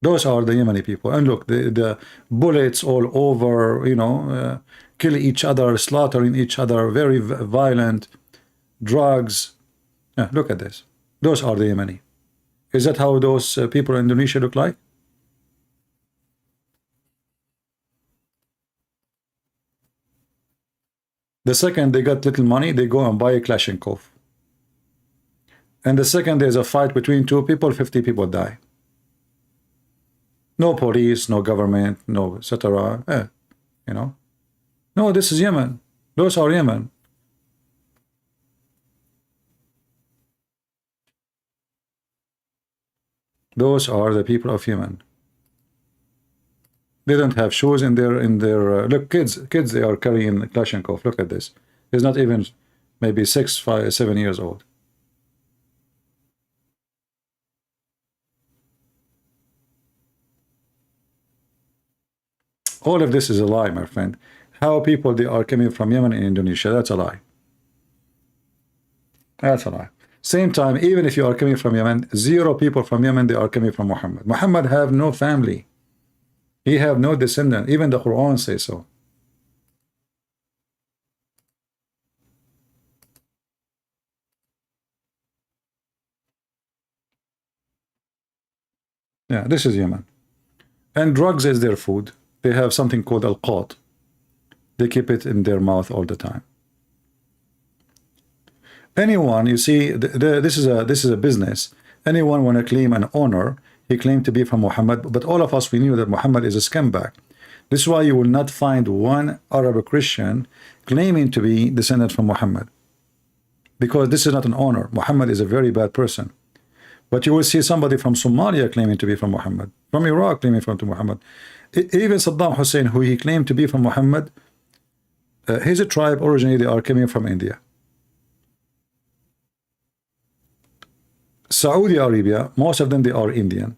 Those are the Yemeni people. And look, the bullets all over, kill each other, slaughtering each other, very violent, drugs. Look at this. Those are the Yemeni. Is that how those people in Indonesia look like? The second they got little money, they go and buy a Kalashnikov. And the second there's a fight between two people, 50 people die. No police, no government, no etc. No, this is Yemen. Those are Yemen. Those are the people of Yemen. They don't have shoes in their look, kids they are carrying Kalashnikov. Look at this. He's not even maybe 6, 5, 7 years old. All of this is a lie, my friend. How people they are coming from Yemen in Indonesia, that's a lie. That's a lie. Same time, even if you are coming from Yemen, 0 people from Yemen, they are coming from Muhammad. Muhammad have no family. He have no descendant. Even the Quran says so. Yeah, this is Yemen. And drugs is their food. They have something called al-qat. They keep it in their mouth all the time. Anyone, you see, this is a business. Anyone want to claim an honor, he claimed to be from Muhammad, but all of us, we knew that Muhammad is a scumbag. This is why you will not find one Arab Christian claiming to be descended from Muhammad, because this is not an honor. Muhammad is a very bad person. But you will see somebody from Somalia claiming to be from Muhammad, from Iraq claiming to Muhammad. Even Saddam Hussein, who he claimed to be from Muhammad, his tribe originally they are coming from India. Saudi Arabia, most of them they are Indian.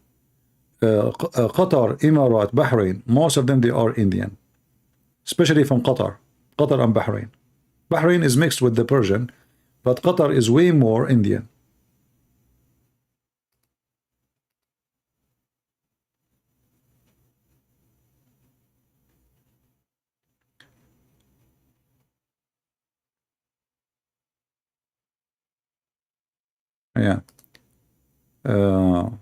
Qatar, Emirat, Bahrain, most of them they are Indian, especially from Qatar and Bahrain. Bahrain is mixed with the Persian, But Qatar is way more Indian. Yeah. No,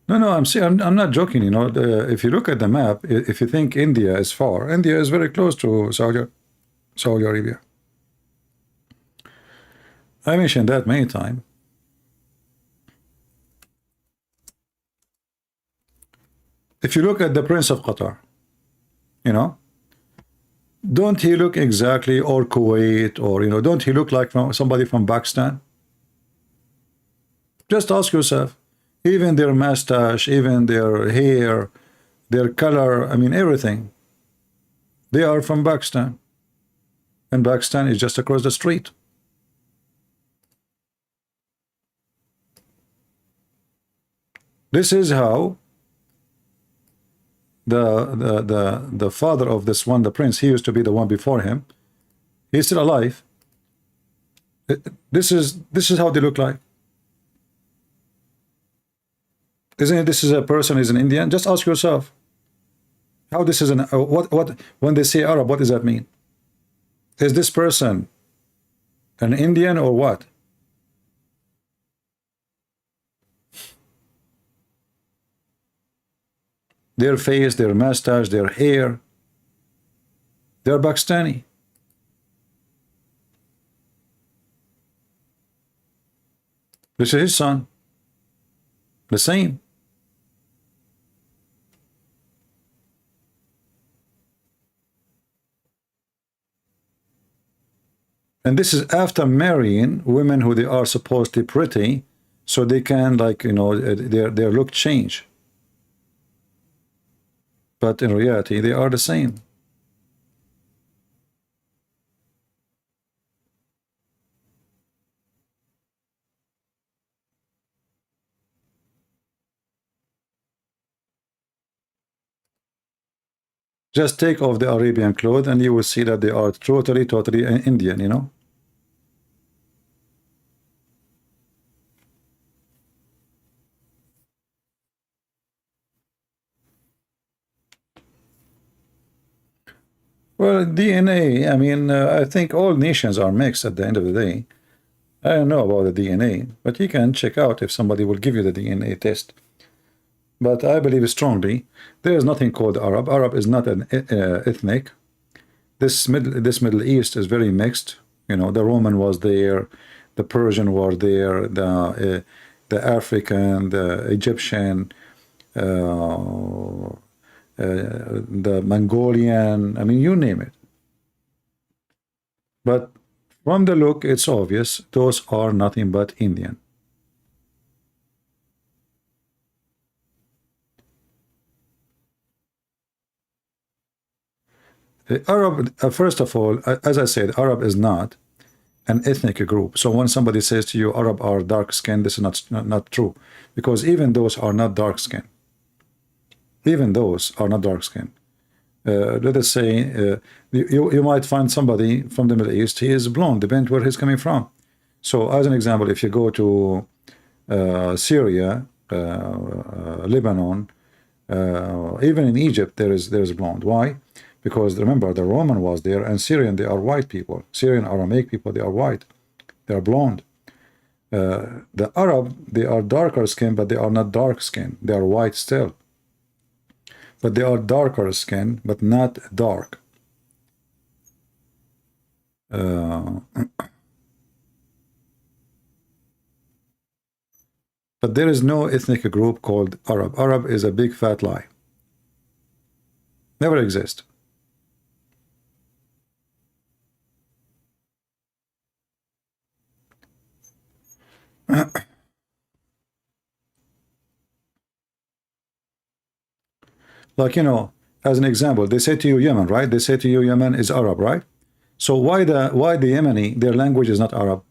I'm not joking. You know, if you look at the map, if you think India is far, India is very close to Saudi Arabia. I mentioned that many times. If you look at the Prince of Qatar, you know, don't he look exactly, or Kuwait, or, you know, don't he look like somebody from Pakistan? Just ask yourself. Even their mustache, even their hair, their color, I mean, everything. They are from Pakistan. And Pakistan is just across the street. This is how the father of this one, the prince, he used to be the one before him. He's still alive. This is how they look like. Isn't it? This is a person, is an Indian. Just ask yourself how this is an what when they say Arab, what does that mean? Is this person an Indian or what? Their face, their mustache, their hair, they're Pakistani. This is his son. The same. And this is after marrying women who they are supposedly pretty, so they can, like, you know, their look change. But in reality, they are the same. Just take off the Arabian clothes and you will see that they are totally Indian, you know. Well, DNA, I mean, I think all nations are mixed at the end of the day. I don't know about the DNA, but you can check out if somebody will give you the DNA test. But I believe strongly there is nothing called Arab. Arab is not an ethnic. This Middle East is very mixed. You know, the Roman was there, the Persian was there, the African, the Egyptian, the Mongolian. I mean, you name it. But from the look, it's obvious those are nothing but Indian. Arab, first of all, as I said, Arab is not an ethnic group. So when somebody says to you, Arab are dark skinned, this is not true. Because even those are not dark skinned. Even those are not dark skinned. Let us say, you might find somebody from the Middle East, he is blonde, depends where he's coming from. So as an example, if you go to Syria, Lebanon, even in Egypt, there is blonde. Why? Because remember, the Roman was there, and Syrian, they are white people. Syrian Aramaic people, they are white. They are blonde. The Arab, they are darker skin, but they are not dark skin. They are white still. But they are darker skin, but not dark. But there is no ethnic group called Arab. Arab is a big fat lie. Never exist. Like, you know, as an example, they say to you Yemen, right? They say to you Yemen is Arab, right? So why the Yemeni, their language is not Arab?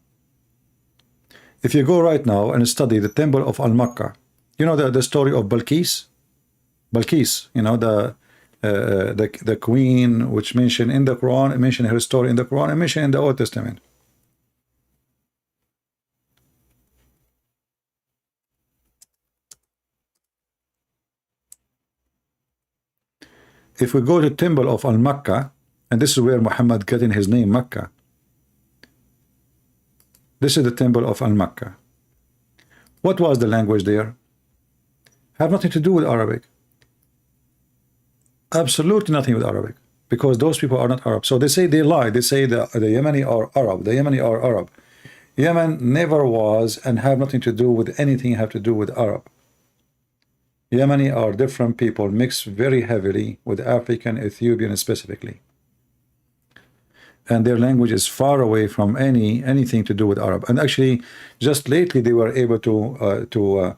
If you go right now and study the temple of Al-Makkah, you know the story of Balkis? Balkis, you know, the queen, which mentioned in the Quran, mentioned her story in the Quran, and mentioned in the Old Testament. if we go to temple of Al-Makkah, and this is where Muhammad getting his name Makkah. This is the temple of Al-Makkah. What was the language there? Have nothing to do with Arabic. Absolutely nothing with Arabic, because those people are not Arab. So they say they lie. They say the Yemeni are Arab. The Yemeni are Arab. Yemen never was and have nothing to do with anything have to do with Arab. Yemeni are different people mixed very heavily with African, Ethiopian specifically. And their language is far away from anything to do with Arab. And actually, just lately they were able to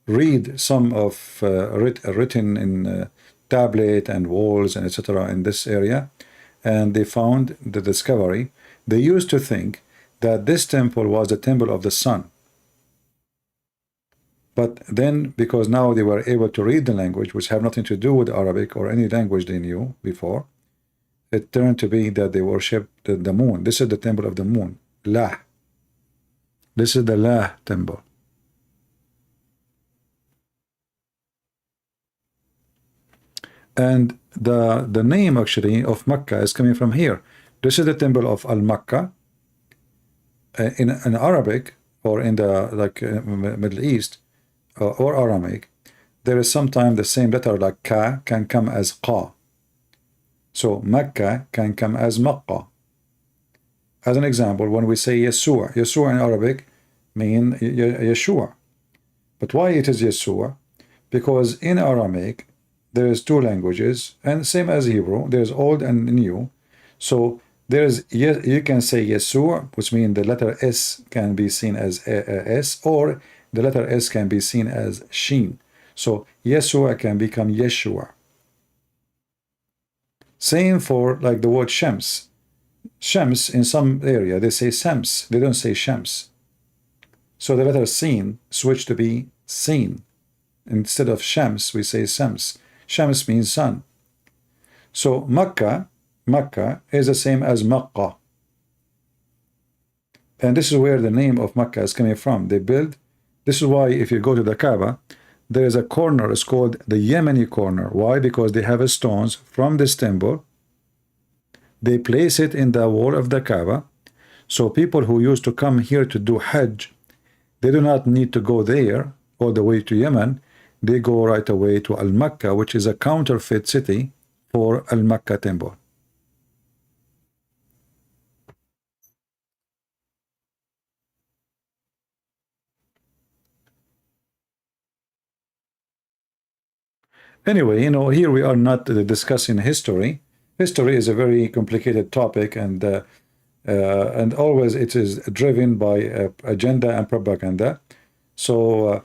read some of written in tablet and walls and etc. in this area, and they found the discovery. They used to think that this temple was the temple of the sun. But then, because now they were able to read the language, which have nothing to do with Arabic or any language they knew before, it turned to be that they worship the moon. This is the temple of the moon, La. This is the La temple. And the name actually of Mecca is coming from here. This is the temple of Al-Makkah. In Arabic or in the Middle East or Aramaic, there is sometimes the same letter like Ka can come as Qa. So Mecca can come as Makkah. As an example, when we say Yeshua, Yeshua in Arabic mean Yeshua. But why it is Yeshua? Because in Aramaic there is two languages, and same as Hebrew, there's old and new. So there's, you can say Yeshua, which means the letter S can be seen as S, or the letter S can be seen as Shin. So Yeshua can become Yeshua. Same for like the word Shams. Shams in some area they say Shams, they don't say Shams. So the letter Sin switched to be Sin. Instead of Shams we say Shams. Shams means sun. So Makkah is the same as Makkah. And this is where the name of Makkah is coming from. They build, this is why if you go to the Kaaba, there is a corner, it's called the Yemeni corner. Why? Because they have stones from this temple. They place it in the wall of the Kaaba. So people who used to come here to do Hajj, they do not need to go there all the way to Yemen. They go right away to Al-Makkah, which is a counterfeit city for Al-Makkah temple. Anyway, you know, here we are not discussing history. History is a very complicated topic, and always it is driven by agenda and propaganda. So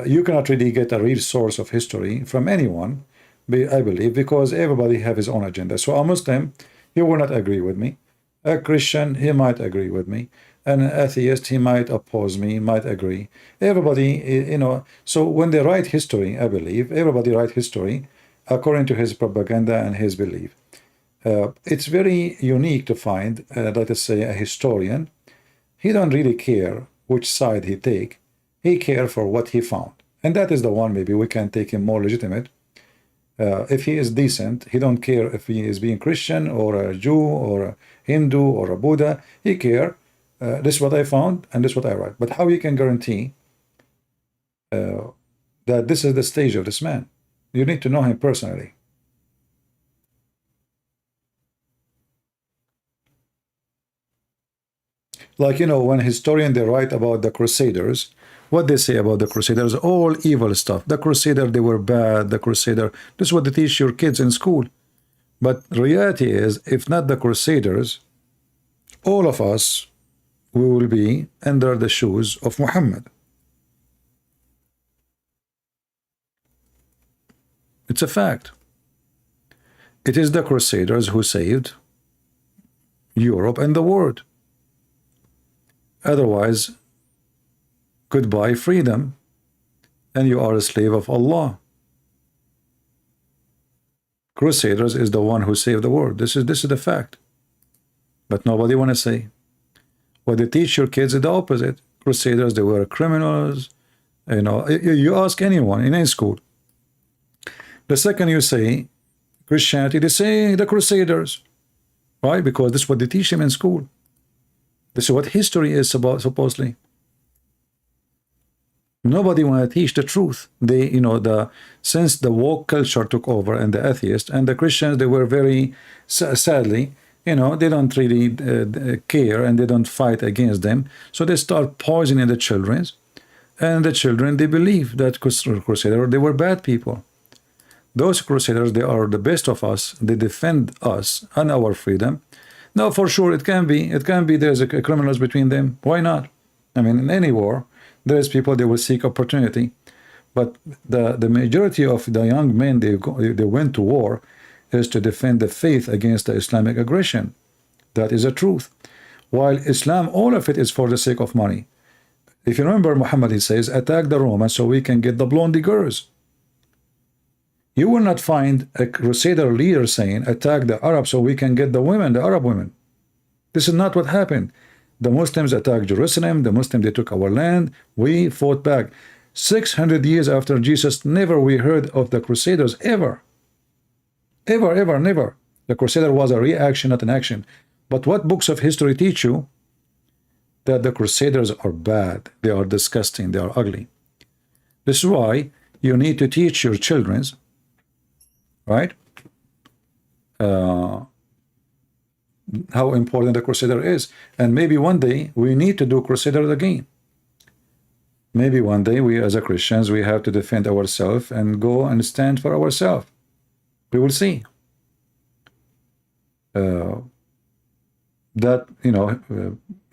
you cannot really get a real source of history from anyone, I believe, because everybody have his own agenda. So a Muslim, he will not agree with me. A Christian, he might agree with me. An atheist, he might oppose me, might agree. Everybody, you know, so when they write history, I believe, everybody write history according to his propaganda and his belief. It's very unique to find, let us say, a historian. He don't really care which side he take. He care for what he found. And that is the one maybe we can take him more legitimate. If he is decent, he don't care if he is being Christian or a Jew or a Hindu or a Buddha. He care. This is what I found and this is what I write. But how you can guarantee that this is the stage of this man? You need to know him personally. Like, you know, when historians, they write about the Crusaders, what they say about the Crusaders, all evil stuff. The Crusader, they were bad, the Crusader. This is what they teach your kids in school. But reality is, if not the Crusaders, all of us, we will be under the shoes of Muhammad. It's a fact. It is the Crusaders who saved Europe and the world. Otherwise, goodbye freedom, and you are a slave of Allah. Crusaders is the one who saved the world. This is the fact. But nobody want to say. What they teach your kids is the opposite. Crusaders, they were criminals. You know, you ask anyone in any school, The second you say Christianity, they say the Crusaders, right? Because this is what they teach them in school. This is what history is about, supposedly. Nobody want to teach the truth. They, since the woke culture took over and the atheists and the Christians, they were very sadly, they don't really care and they don't fight against them. So they start poisoning the children, and the children, they believe that Crusaders, they were bad people. Those Crusaders, they are the best of us. They defend us and our freedom. Now, for sure, it can be there's a criminals between them. Why not? I mean, in any war, there's people, they will seek opportunity. But the majority of the young men, they went to war is to defend the faith against the Islamic aggression. That is the truth. While Islam, all of it is for the sake of money. If you remember, Muhammad, he says, attack the Romans so we can get the blondie girls. You will not find a Crusader leader saying, attack the Arabs so we can get the women, the Arab women. This is not what happened. The Muslims attacked Jerusalem. The Muslims, they took our land. We fought back. 600 years after Jesus, never we heard of the Crusaders, ever. Ever, ever, never. The Crusader was a reaction, not an action. But what books of history teach you? That the Crusaders are bad. They are disgusting. They are ugly. This is why you need to teach your children, right? How important the Crusader is. And maybe one day we need to do Crusader again. Maybe one day we as a Christians, we have to defend ourselves and go and stand for ourselves. We will see. That,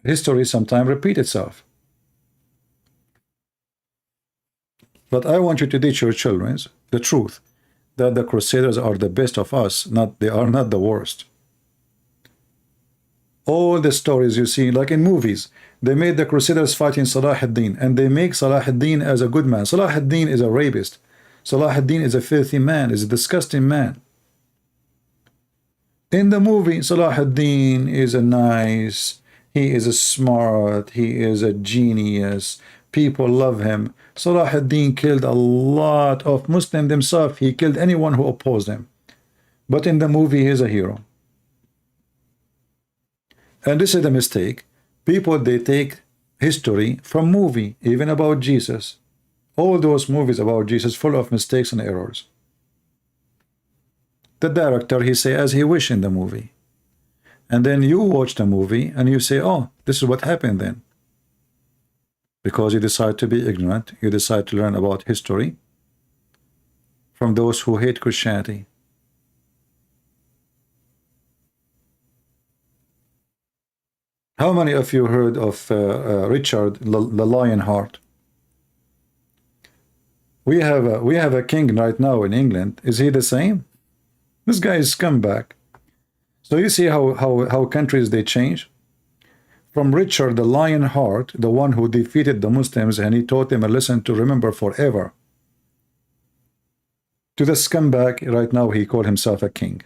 history sometimes repeats itself. But I want you to teach your children the truth, that the Crusaders are the best of us, they are not the worst. All the stories you see, like in movies, they made the Crusaders fighting Salah ad-Din, and they make Salah ad-Din as a good man. Salah ad-Din is a rapist. Salah ad-Din is a filthy man, is a disgusting man. In the movie, Salah ad-Din is a nice, he is a smart, he is a genius, people love him. Salah ad-Din killed a lot of Muslims himself. He killed anyone who opposed him. But in the movie, he is a hero. And this is the mistake. People, they take history from movie, even about Jesus. All those movies about Jesus full of mistakes and errors. The director, he say as he wish in the movie. And then you watch the movie and you say, oh, this is what happened then. Because you decide to be ignorant, you decide to learn about history from those who hate Christianity. How many of you heard of Richard the Lionheart? We have a king right now in England. Is he the same? This guy is scumbag. So you see how countries they change? From Richard the Lionheart, the one who defeated the Muslims and he taught them a lesson to remember forever, to the scumbag right now he called himself a king.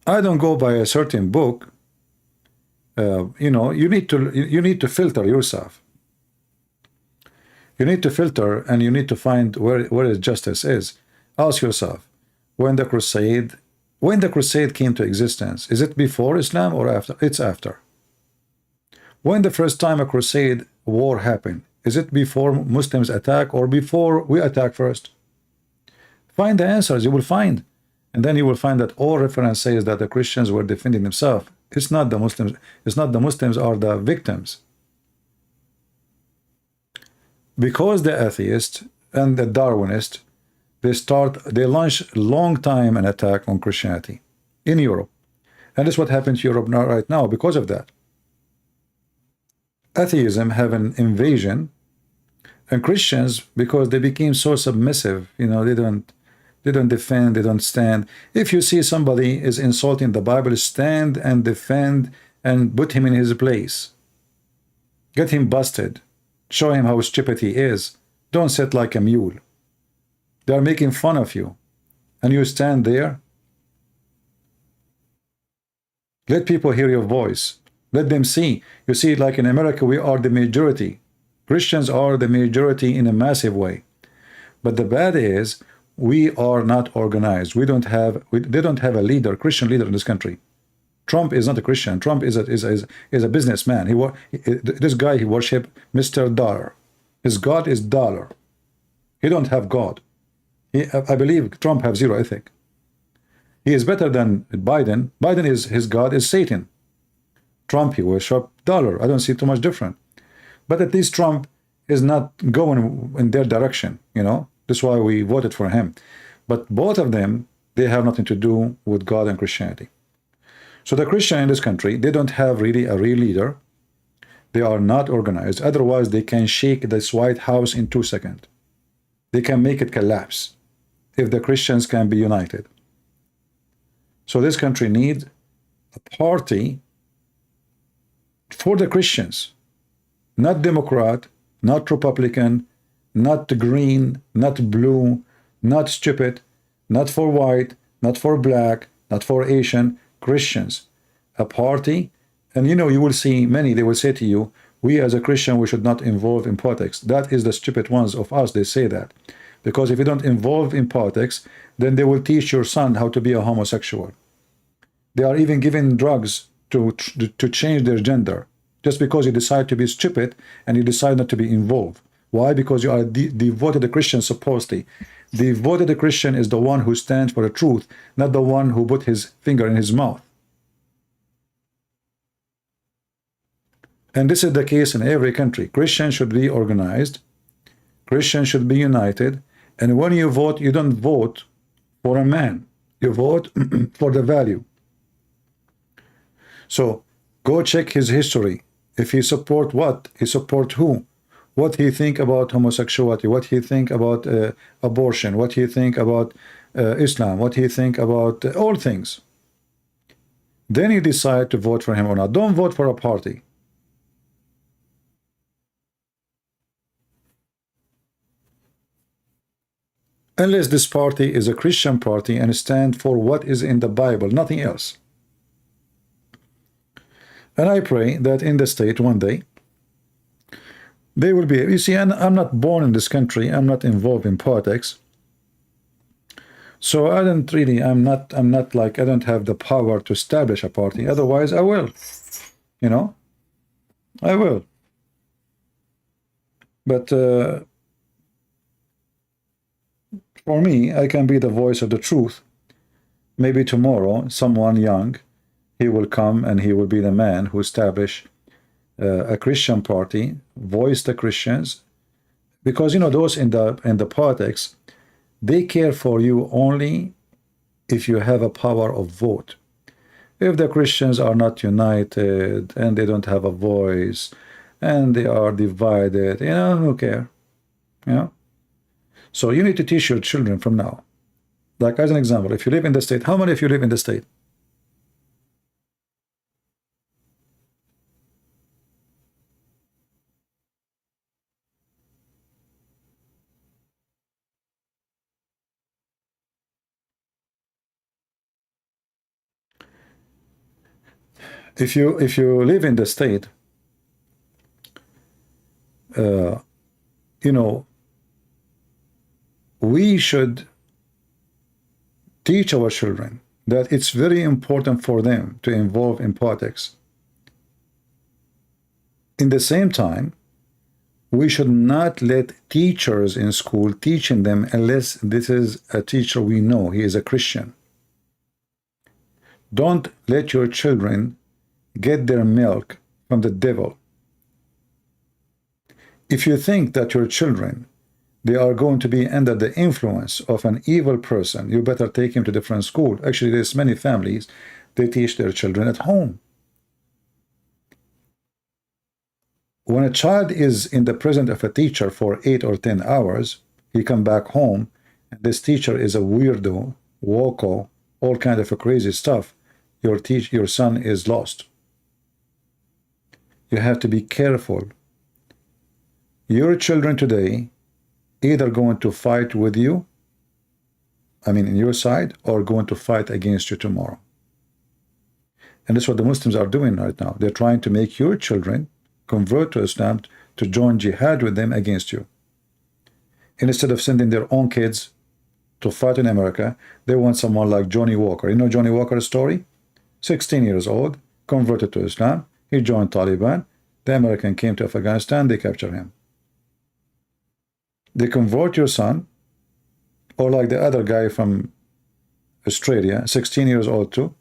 I don't go by a certain book. You need to filter yourself. You need to filter and you need to find where justice is. Ask yourself, when the crusade came to existence, is it before Islam or after? It's after. When the first time a crusade war happened, is it before Muslims attack or before we attack first? Find the answers, you will find. And then you will find that all reference says that the Christians were defending themselves. It's not the Muslims. It's not the Muslims are the victims. Because the atheists and the Darwinists, they launch long time an attack on Christianity in Europe. And that's what happened to Europe right now because of that. Atheism have an invasion, and Christians, because they became so submissive, they don't defend, they don't stand. If you see somebody is insulting the Bible, stand and defend and put him in his place. Get him busted. Show him how stupid he is. Don't sit like a mule. They are making fun of you. And you stand there. Let people hear your voice. Let them see. You see, like in America, we are the majority. Christians are the majority in a massive way. But the bad is we are not organized. They don't have a leader, Christian leader in this country. Trump is not a Christian. Trump is a businessman. This guy, he worship Mr. Dollar. His God is dollar. He don't have God. I believe Trump have zero ethic. He is better than Biden. Biden is his God is Satan. Trump, he worship dollar. I don't see too much different. But at least Trump is not going in their direction, you know. That's why we voted for him. But both of them, they have nothing to do with God and Christianity. So the Christian in this country, they don't have really a real leader. They are not organized. Otherwise, they can shake this White House in 2 seconds. They can make it collapse if the Christians can be united. So this country needs a party for the Christians, not Democrat, not Republican, not green, not blue, not stupid, not for white, not for black, not for Asian, Christians. A party, and you know, you will see many, they will say to you, we as a Christian, we should not involve in politics. That is the stupid ones of us, they say that. Because if you don't involve in politics, then they will teach your son how to be a homosexual. They are even giving drugs to change their gender, just because you decide to be stupid and you decide not to be involved. Why? Because you are devoted Christian, supposedly. Devoted Christian is the one who stands for the truth, not the one who put his finger in his mouth. And this is the case in every country. Christians should be organized. Christians should be united. And when you vote, you don't vote for a man. You vote for the value. So go check his history. If he support what? He support who? What he think about homosexuality? What he think about abortion? What he think about Islam? What he think about all things? Then you decide to vote for him or not. Don't vote for a party. Unless this party is a Christian party and stand for what is in the Bible, nothing else. And I pray that in the state one day, they will be, you see, I'm not born in this country, I'm not involved in politics. So I don't really, I'm not like, I don't have the power to establish a party. Otherwise, I will, you know, I will. But for me, I can be the voice of the truth. Maybe tomorrow, someone young, he will come and he will be the man who establish a Christian party, voice the Christians, because you know those in the politics, they care for you only if you have a power of vote. If the Christians are not united and they don't have a voice and they are divided, you know, who care? You know. So you need to teach your children from now. Like as an example, if you live in the state, how many of you live in the state? If you live in the state, you know, we should teach our children that it's very important for them to involve in politics. In the same time, we should not let teachers in school teaching them unless this is a teacher we know, he is a Christian. Don't let your children get their milk from the devil. If you think that your children, they are going to be under the influence of an evil person, you better take him to different school. Actually, there's many families, they teach their children at home. When a child is in the presence of a teacher for 8 or 10 hours, he come back home, and this teacher is a weirdo, wacko, all kind of crazy stuff, your son is lost. You have to be careful. Your children today either going to fight with you, I mean in your side, or going to fight against you tomorrow. And that's what the Muslims are doing right now. They're trying to make your children convert to Islam to join jihad with them against you. Instead of sending their own kids to fight in America, they want someone like Johnny Walker. You know Johnny Walker's story? 16 years old, converted to Islam. He joined Taliban. The American came to Afghanistan. They captured him. They convert your son, or like the other guy from Australia, 16 years old too.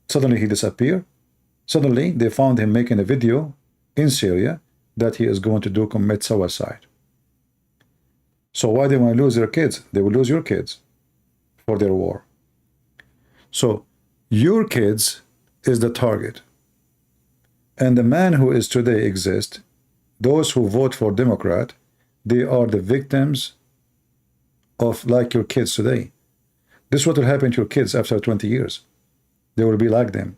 Suddenly he disappeared. Suddenly they found him making a video in Syria that he is going to commit suicide. So why they want to lose their kids? They will lose your kids for their war. So your kids is the target. And the man who is today exists, those who vote for Democrat, they are the victims of like your kids today. This is what will happen to your kids after 20 years. They will be like them.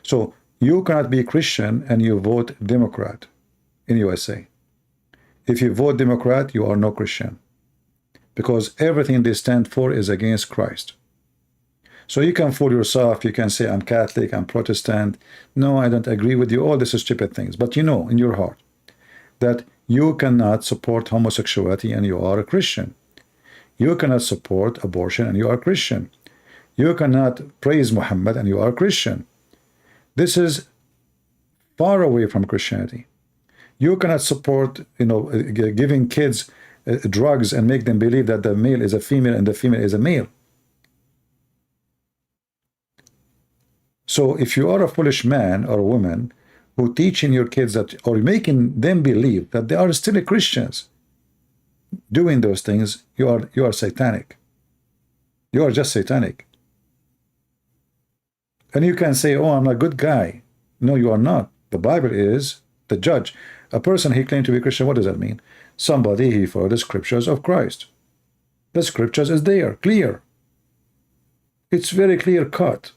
So you cannot be Christian and you vote Democrat in USA. If you vote Democrat, you are no Christian. Because everything they stand for is against Christ. So you can fool yourself, you can say, I'm Catholic, I'm Protestant. No, I don't agree with you, all these stupid things. But you know in your heart that you cannot support homosexuality and you are a Christian. You cannot support abortion and you are a Christian. You cannot praise Muhammad and you are a Christian. This is far away from Christianity. You cannot support, giving kids drugs and make them believe that the male is a female and the female is a male. So if you are a foolish man or a woman who teaching your kids that, or making them believe that they are still Christians, doing those things, you are satanic. You are just satanic. And you can say, oh, I'm a good guy. No, you are not. The Bible is the judge. A person he claimed to be Christian, what does that mean? Somebody he followed the scriptures of Christ. The scriptures is there, clear. It's very clear cut.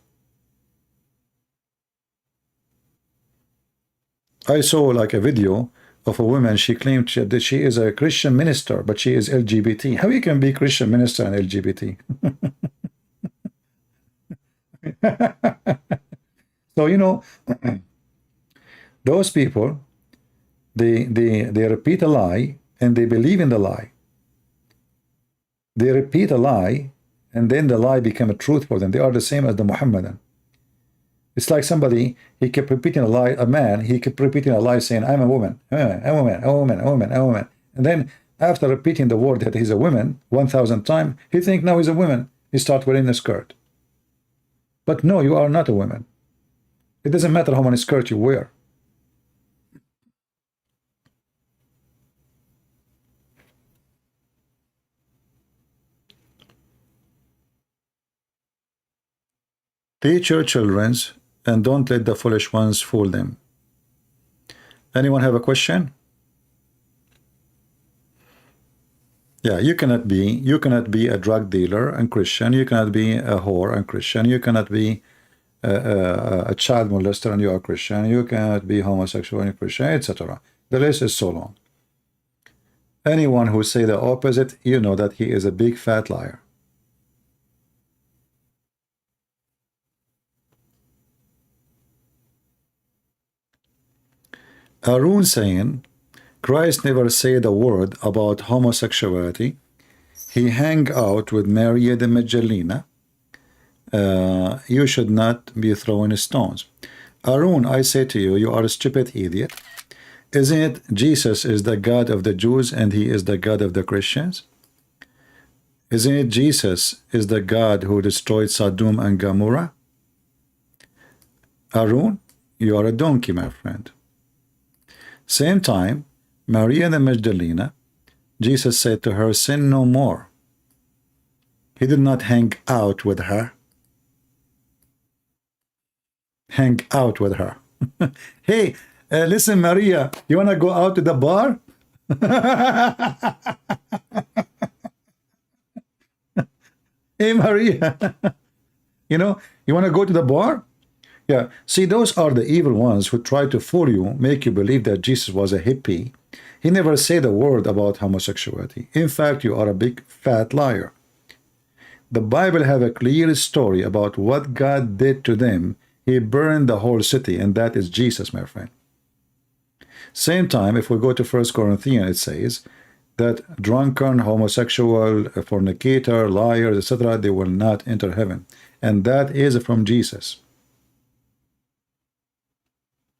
I saw like a video of a woman, she claimed that she is a Christian minister, but she is LGBT. How you can be Christian minister and LGBT? So, those people, they repeat a lie and they believe in the lie. They repeat a lie and then the lie become a truth for them. They are the same as the Muhammadan. It's like somebody, he kept repeating a lie, a man, he kept repeating a lie saying, I'm a woman, a woman, a woman, a woman, a woman. And then after repeating the word that he's a woman 1,000 times, he think now he's a woman. He start wearing a skirt. But no, you are not a woman. It doesn't matter how many skirts you wear. Teach your children and don't let the foolish ones fool them. Anyone have a question? Yeah, you cannot be a drug dealer and Christian. You cannot be a whore and Christian. You cannot be a child molester and you are Christian. You cannot be homosexual and Christian, etc. The list is so long. Anyone who say the opposite, you know that he is a big fat liar. Arun saying, Christ never said a word about homosexuality. He hang out with Maria the Magdalena. You should not be throwing stones. Arun, I say to you, you are a stupid idiot. Isn't it Jesus is the God of the Jews and he is the God of the Christians? Isn't it Jesus is the God who destroyed Sodom and Gomorrah? Arun, you are a donkey, my friend. Same time, Maria the Magdalena, Jesus said to her, sin no more. He did not hang out with her. Hang out with her. Hey, listen, Maria, you want to go out to the bar? Hey, Maria, you want to go to the bar? Yeah, see, those are the evil ones who try to fool you, make you believe that Jesus was a hippie. He never said a word about homosexuality. In fact, you are a big fat liar. The Bible have a clear story about what God did to them. He burned the whole city, and that is Jesus, my friend. Same time, if we go to 1 Corinthians, it says that drunken, homosexual, fornicator, liars, etc., they will not enter heaven. And that is from Jesus.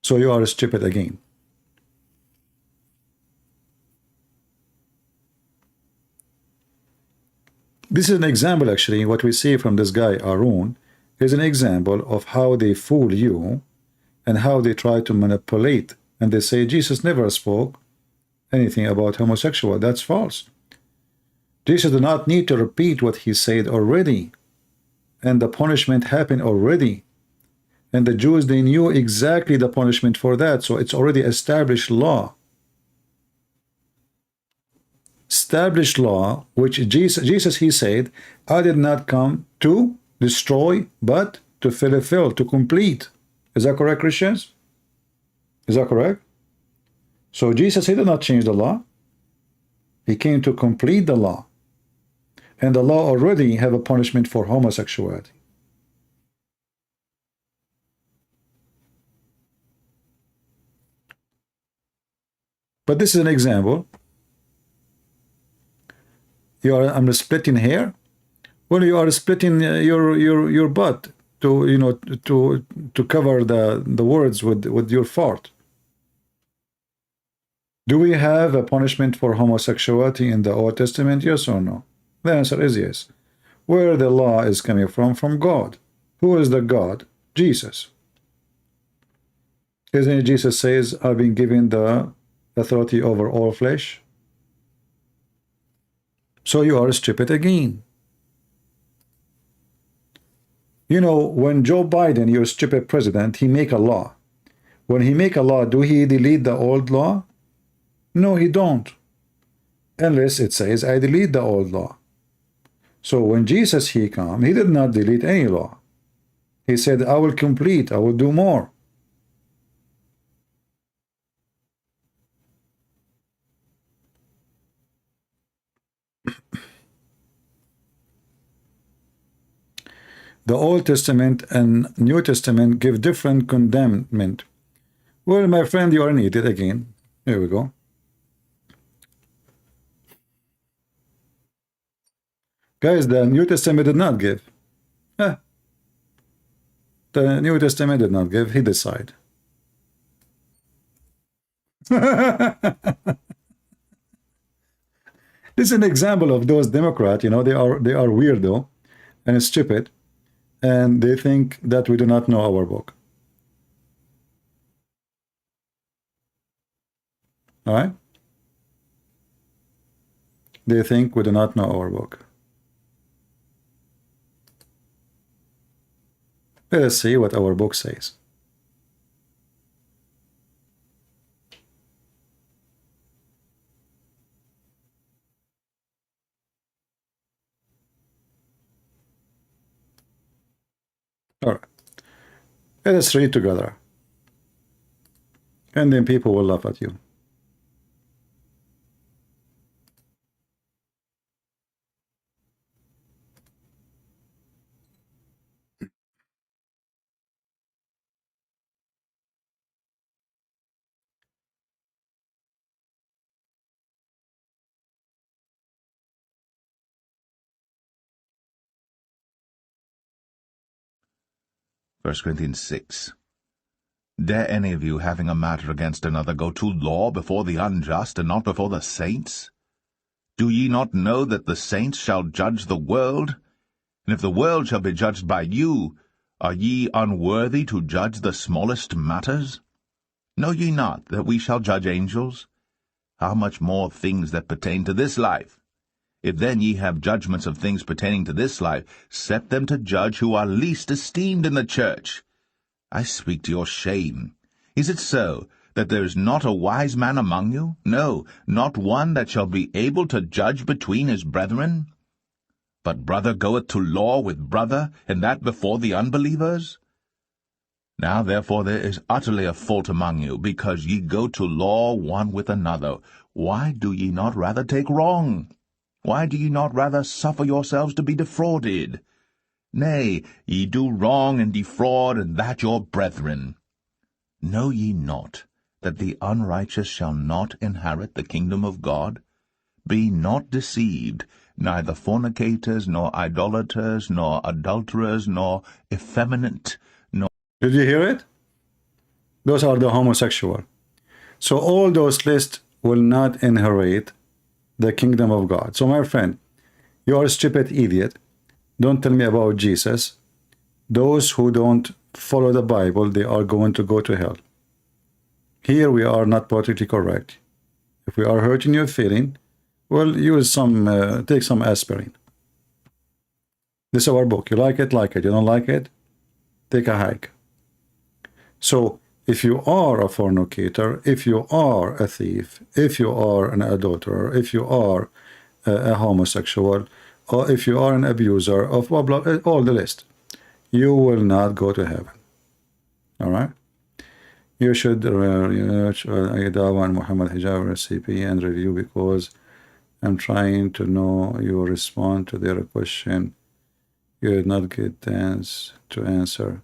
So you are stupid again. This is an example, actually, what we see from this guy, Aaron, is an example of how they fool you and how they try to manipulate. And they say Jesus never spoke anything about homosexual. That's false. Jesus did not need to repeat what he said already. And the punishment happened already. And the Jews, they knew exactly the punishment for that. So it's already established law. Established law, which Jesus, he said, I did not come to destroy, but to fulfill, to complete. Is that correct, Christians? Is that correct? So Jesus, he did not change the law. He came to complete the law. And the law already have a punishment for homosexuality. But this is an example. I'm splitting hair. Well, you are splitting your butt to to cover the words with your fart. Do we have a punishment for homosexuality in the Old Testament? Yes or no? The answer is yes. Where the law is coming from God. Who is the God? Jesus. Isn't it Jesus says, I've been given the authority over all flesh? So you are stupid again. You know, when Joe Biden, your stupid president, he make a law. When he make a law, do he delete the old law? No, he don't. Unless it says, I delete the old law. So when Jesus, he come, he did not delete any law. He said, I will complete, I will do more. The Old Testament and New Testament give different condemnment. Well, my friend, you are an idiot again. Here we go. Guys, the New Testament did not give. The New Testament did not give. He decided. This is an example of those Democrats. You know, they are weirdo and stupid. And they think that we do not know our book. All right? They think we do not know our book. Let us see what our book says. All right. Let us read together. And then people will laugh at you. First Corinthians 6. Dare any of you, having a matter against another, go to law before the unjust, and not before the saints? Do ye not know that the saints shall judge the world? And if the world shall be judged by you, are ye unworthy to judge the smallest matters? Know ye not that we shall judge angels? How much more things that pertain to this life? If then ye have judgments of things pertaining to this life, set them to judge who are least esteemed in the church. I speak to your shame. Is it so, that there is not a wise man among you? No, not one that shall be able to judge between his brethren? But brother goeth to law with brother, and that before the unbelievers? Now therefore there is utterly a fault among you, because ye go to law one with another. Why do ye not rather take wrong? Why do ye not rather suffer yourselves to be defrauded? Nay, ye do wrong and defraud, and that your brethren. Know ye not that the unrighteous shall not inherit the kingdom of God? Be not deceived, neither fornicators, nor idolaters, nor adulterers, nor effeminate, nor... Did you hear it? Those are the homosexual. So all those lists will not inherit the kingdom of God. So my friend, you are a stupid idiot. Don't tell me about Jesus. Those who don't follow the Bible, they are going to go to hell. Here we are not politically correct. If we are hurting your feeling, well, use some, take some aspirin. This is our book. You like it, like it. You don't like it, take a hike. So if you are a fornicator, if you are a thief, if you are an adulterer, if you are a homosexual, or if you are an abuser of blah, blah, all the list, you will not go to heaven. All right? You should Dawa and Muhammad Hijab recipe and review, because I'm trying to know you respond to their question. You did not get chance to answer.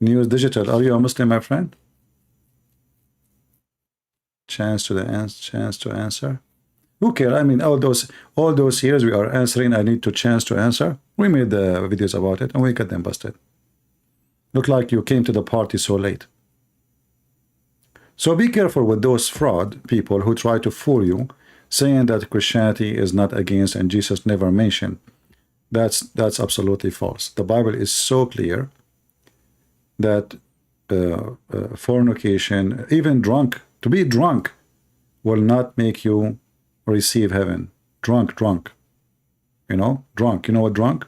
News Digital, are you a Muslim, my friend? Chance to answer. Who cares? I mean, all those years we are answering, I need to chance to answer. We made the videos about it and we got them busted. Look like you came to the party so late. So be careful with those fraud people who try to fool you, saying that Christianity is not against and Jesus never mentioned. That's absolutely false. The Bible is so clear that fornication, even drunk, to be drunk will not make you receive heaven. Drunk. You know, drunk. You know what drunk?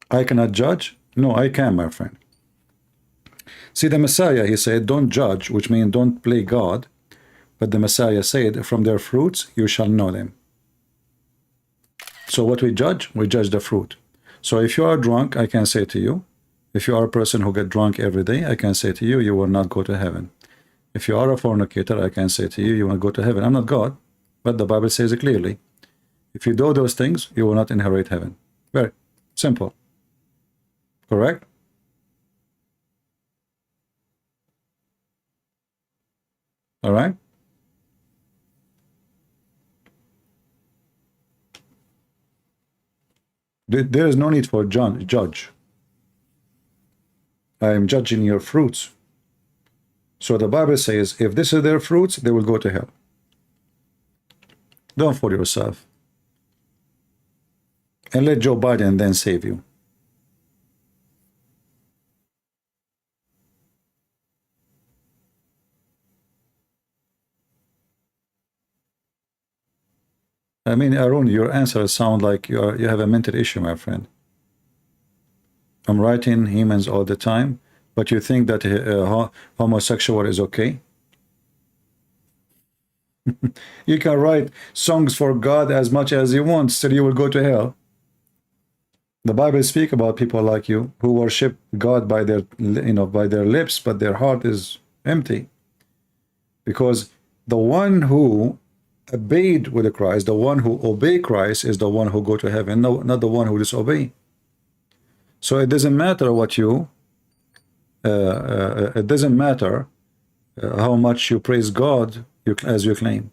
I cannot judge? No, I can, my friend. See, the Messiah, he said, don't judge, which means don't play God. But the Messiah said, from their fruits you shall know them. So what we judge the fruit. So if you are drunk, I can say to you, if you are a person who get drunk every day, I can say to you, you will not go to heaven. If you are a fornicator, I can say to you, you will go to heaven. I'm not God, but the Bible says it clearly. If you do those things, you will not inherit heaven. Very simple. Correct? All right? There is no need for judge. I am judging your fruits. So the Bible says, if this is their fruits, they will go to hell. Don't fool yourself. And let Joe Biden then save you. I mean, Arun, your answers sound like you have a mental issue, my friend. I'm writing humans all the time, but you think that homosexual is okay? You can write songs for God as much as you want, still you will go to hell. The Bible speaks about people like you who worship God by their, by their lips, but their heart is empty. Because the one who obeyed with Christ, the one who obey Christ is the one who go to heaven, no, not the one who disobey. So it doesn't matter what you, it doesn't matter how much you praise God as you claim.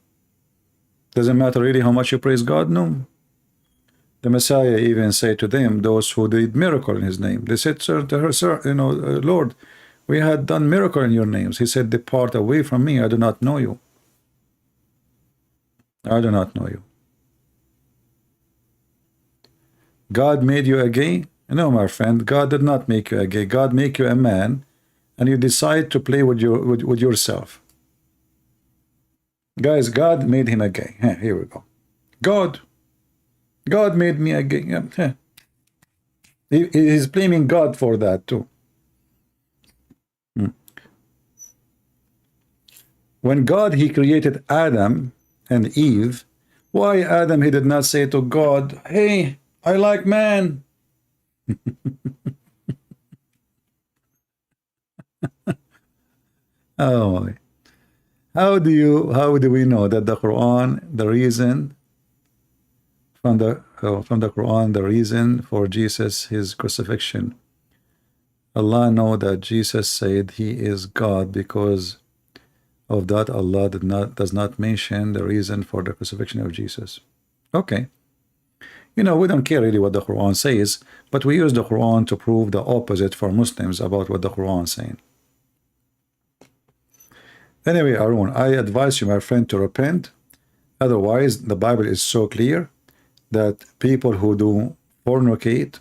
Doesn't matter really how much you praise God, no. The Messiah even said to them, those who did miracle in his name, they said, sir, to her, sir, Lord, we had done miracle in your names. He said, depart away from me, I do not know you. I do not know you. God made you a gay? No, my friend, God did not make you a gay. God made you a man, and you decide to play with yourself. Guys, God made him a gay. Here we go. God made me a gay. He's blaming God for that too. When God, he created Adam and Eve, why Adam, he did not say to God, hey, I like man. Oh, How do we know that the Quran, the reason from the Quran, the reason for Jesus, his crucifixion? Allah know that Jesus said he is God. Because of that, Allah does not mention the reason for the crucifixion of Jesus. Okay. You know, we don't care really what the Quran says, but we use the Quran to prove the opposite for Muslims about what the Quran is saying. Anyway, Arun, I advise you, my friend, to repent. Otherwise, the Bible is so clear that people who do fornicate,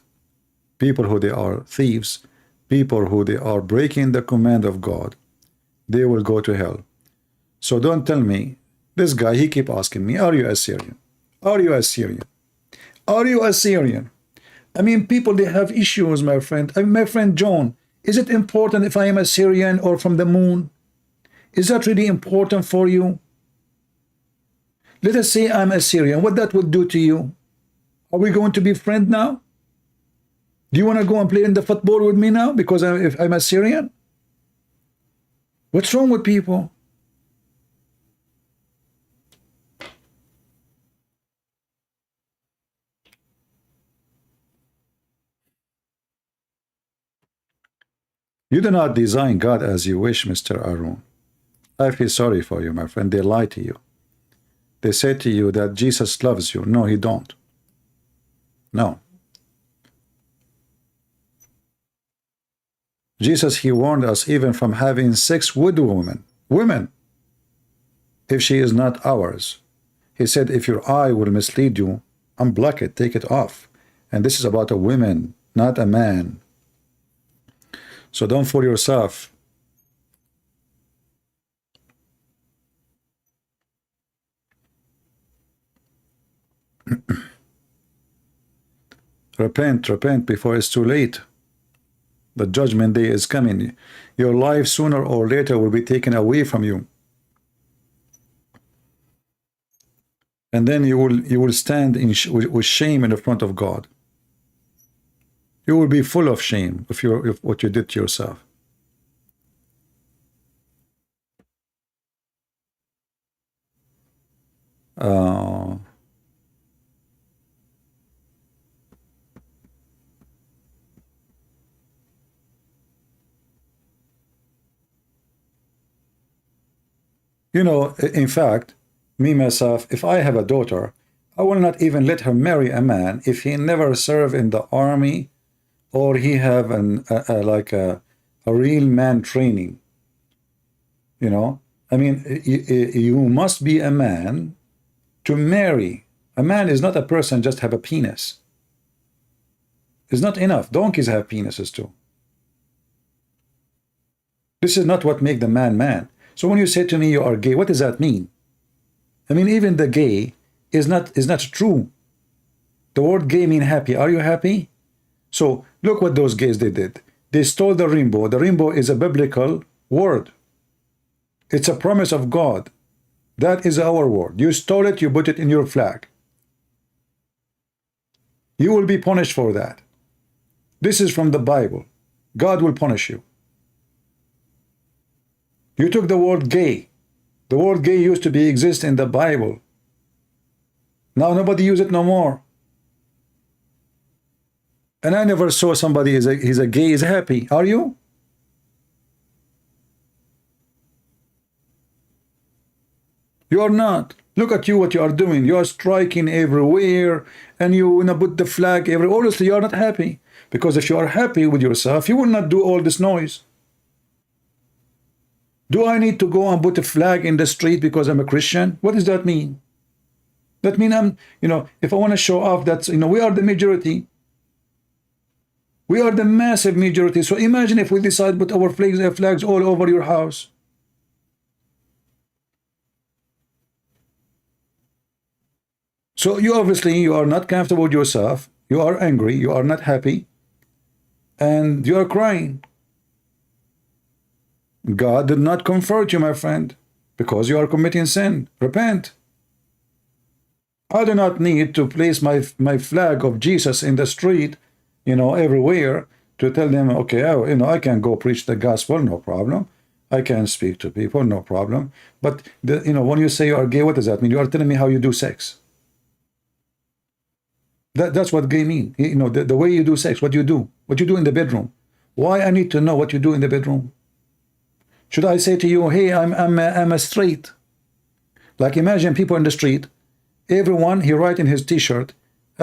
people who they are thieves, people who they are breaking the command of God, they will go to hell. So don't tell me, this guy, he keep asking me, are you Assyrian? Are you Assyrian? Are you Assyrian? I mean, people, they have issues, my friend. I mean, my friend John, is it important if I am Assyrian or from the moon? Is that really important for you? Let us say I'm Assyrian. What that would do to you? Are we going to be friends now? Do you want to go and play in the football with me now because if I'm Assyrian? What's wrong with people? You do not design God as you wish, Mr. Arun. I feel sorry for you, my friend. They lie to you. They say to you that Jesus loves you. No, he don't. No. Jesus, he warned us even from having sex with women, if she is not ours. He said, if your eye will mislead you, unblock it, take it off. And this is about a woman, not a man. So don't fool yourself. Repent before it's too late. The judgment day is coming. Your life sooner or later will be taken away from you. And then you will stand with shame in the front of God. You will be full of shame if what you did to yourself. You know, in fact, me, myself, if I have a daughter, I will not even let her marry a man if he never served in the army or he have a real man training. You know, I mean, you must be a man to marry. A man is not a person just have a penis. It's not enough. Donkeys have penises too. This is not what makes the man man. So when you say to me you are gay, what does that mean? I mean, even the gay is not true. The word gay mean happy. Are you happy? So look what those gays they did. They stole the rainbow. The rainbow is a biblical word. It's a promise of God. That is our word. You stole it, you put it in your flag. You will be punished for that. This is from the Bible. God will punish you. You took the word gay. The word gay used to exist in the Bible. Now nobody uses it no more. And I never saw somebody he's a gay is happy. Are you? You are not. Look at you, what you are doing. You are striking everywhere, and you wanna put the flag everywhere. Honestly, you are not happy. Because if you are happy with yourself, you will not do all this noise. Do I need to go and put a flag in the street because I'm a Christian? What does that mean? That means I'm, if I want to show off that, we are the majority. We are the massive majority. So imagine if we decide to put our flags all over your house. So you are not comfortable with yourself. You are angry. You are not happy. And you are crying. God did not comfort you, my friend, because you are committing sin. Repent. I do not need to place my flag of Jesus in the street, everywhere to tell them, okay, I can go preach the gospel, no problem. I can speak to people, no problem. But when you say you are gay, what does that mean? You are telling me how you do sex. That's what gay mean. The way you do sex, what you do in the bedroom. Why I need to know what you do in the bedroom? Should I say to you, hey, I'm a straight? Like imagine people in the street, everyone he write in his T-shirt,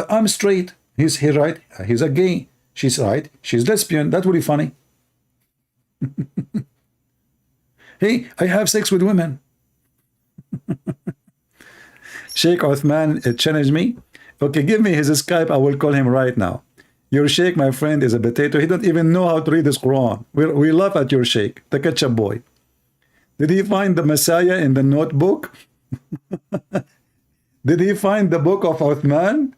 I'm straight. He write, he's a gay. She's right, she's lesbian. That would be funny. Hey, I have sex with women. Sheikh Uthman challenged me. Okay, give me his Skype. I will call him right now. Your Sheikh, my friend, is a potato. He don't even know how to read his Quran. We laugh at your Sheikh, the ketchup boy. Did he find the Messiah in the notebook? Did he find the book of Uthman?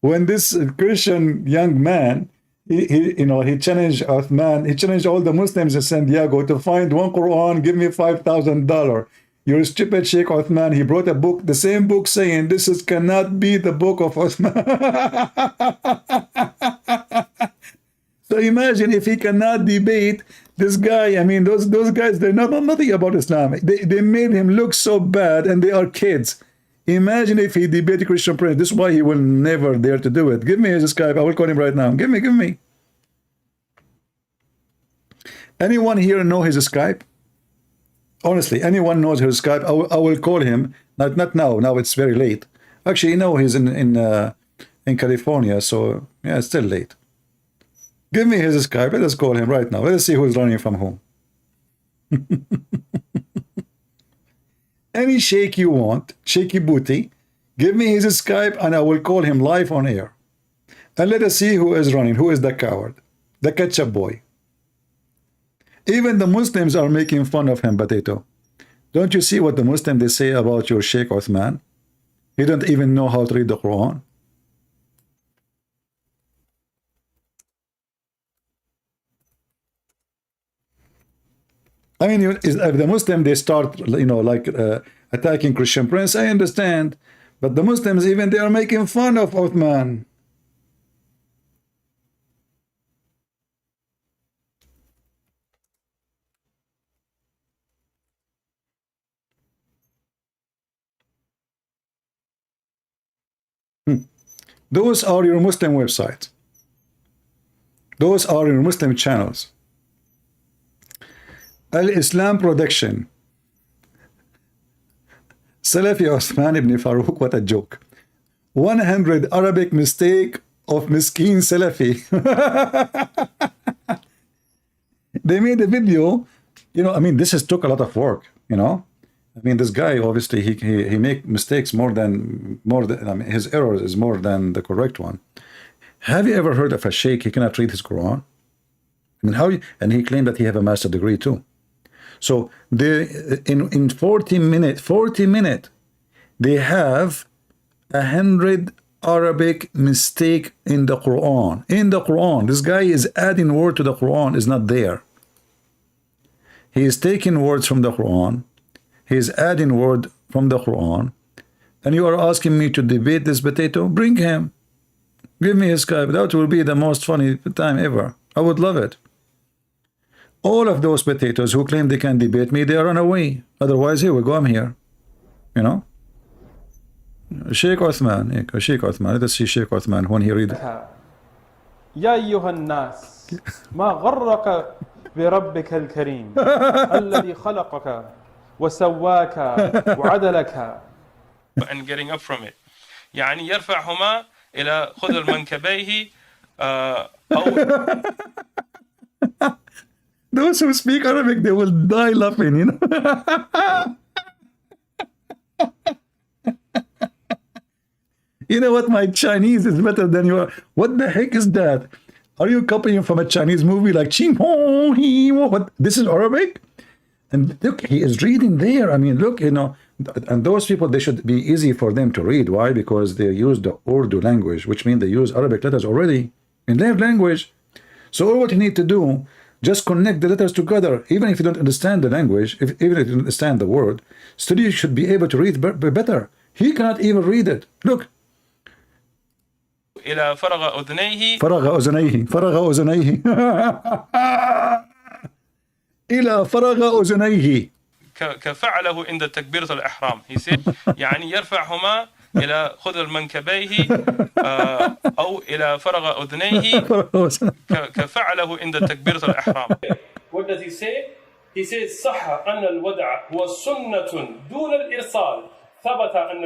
When this Christian young man, he challenged Uthman, he challenged all the Muslims in San Diego to find one Quran, give me $5,000. Your stupid Sheikh Uthman, he brought a book, the same book saying this cannot be the book of Uthman. So imagine if he cannot debate this guy. I mean, those guys, they know nothing about Islam. They made him look so bad, and they are kids. Imagine if he debated Christian Prince. This is why he will never dare to do it. Give me his Skype. I will call him right now. Give me. Anyone here know his Skype? Honestly, anyone knows his Skype? I will call him. Not now. Now it's very late. Actually, he's in California, so yeah, it's still late. Give me his Skype. Let us call him right now. Let us see who's running from whom. Any sheikh you want, shaky booty, give me his Skype and I will call him live on air. And let us see who is running, who is the coward, the ketchup boy. Even the Muslims are making fun of him, potato. Don't you see what the Muslims they say about your Sheikh Uthman? He don't even know how to read the Quran. I mean, if the Muslim they start, attacking Christian Prince, I understand, but the Muslims even they are making fun of Uthman. Those are your Muslim websites. Those are your Muslim channels. Al-Islam Production. Salafi Osman ibn Farouk, what a joke. 100 Arabic mistake of Miskeen Salafi. They made a video, I mean, this has took a lot of work, I mean, this guy, obviously, he make mistakes more than, I mean, his errors is more than the correct one. Have you ever heard of a sheikh, he cannot read his Quran? I mean, and he claimed that he have a master degree too. So in 40 minutes, they have 100 Arabic mistake in the Quran. In the Quran, this guy is adding word to the Quran, is not there. He is taking words from the Quran. He is adding word from the Quran. And you are asking me to debate this potato? Bring him. Give me his Skype. That will be the most funny time ever. I would love it. All of those potatoes who claim they can debate me, they run away. Otherwise, here we go, I'm here. Sheikh Uthman. Sheikh Uthman. Let us see Sheikh Uthman when he read. يا أيها الناس ما غرك بربك الكريم الذي خلقك وسواك وعدلك. And getting up from it. يعني يرفعهما إلى خذل منكبيه أو. Those who speak Arabic, they will die laughing, You know what? My Chinese is better than your. What the heck is that? Are you copying from a Chinese movie like Ching Hong He? What? This is Arabic? And look, he is reading there. I mean, look, and those people, they should be easy for them to read. Why? Because they use the Urdu language, which means they use Arabic letters already in their language. So all what you need to do, just connect the letters together. Even if you don't understand the language, even if you don't understand the word, still you should be able to read better. He cannot even read it. Look. إلى فرغ أذنيه. فرغ أذنيه. فرغ أذنيه. إلى فرغ أذنيه. كفعله عند تكبيرة الإحرام. He said يعني يرفعهما إلى خذ المنكبيه أو إلى فرغ أذنيه كفعله عند تكبيرة الإحرام. What does he say? He says صح أن الودع هو سنة دون الإرسال. ثبت أن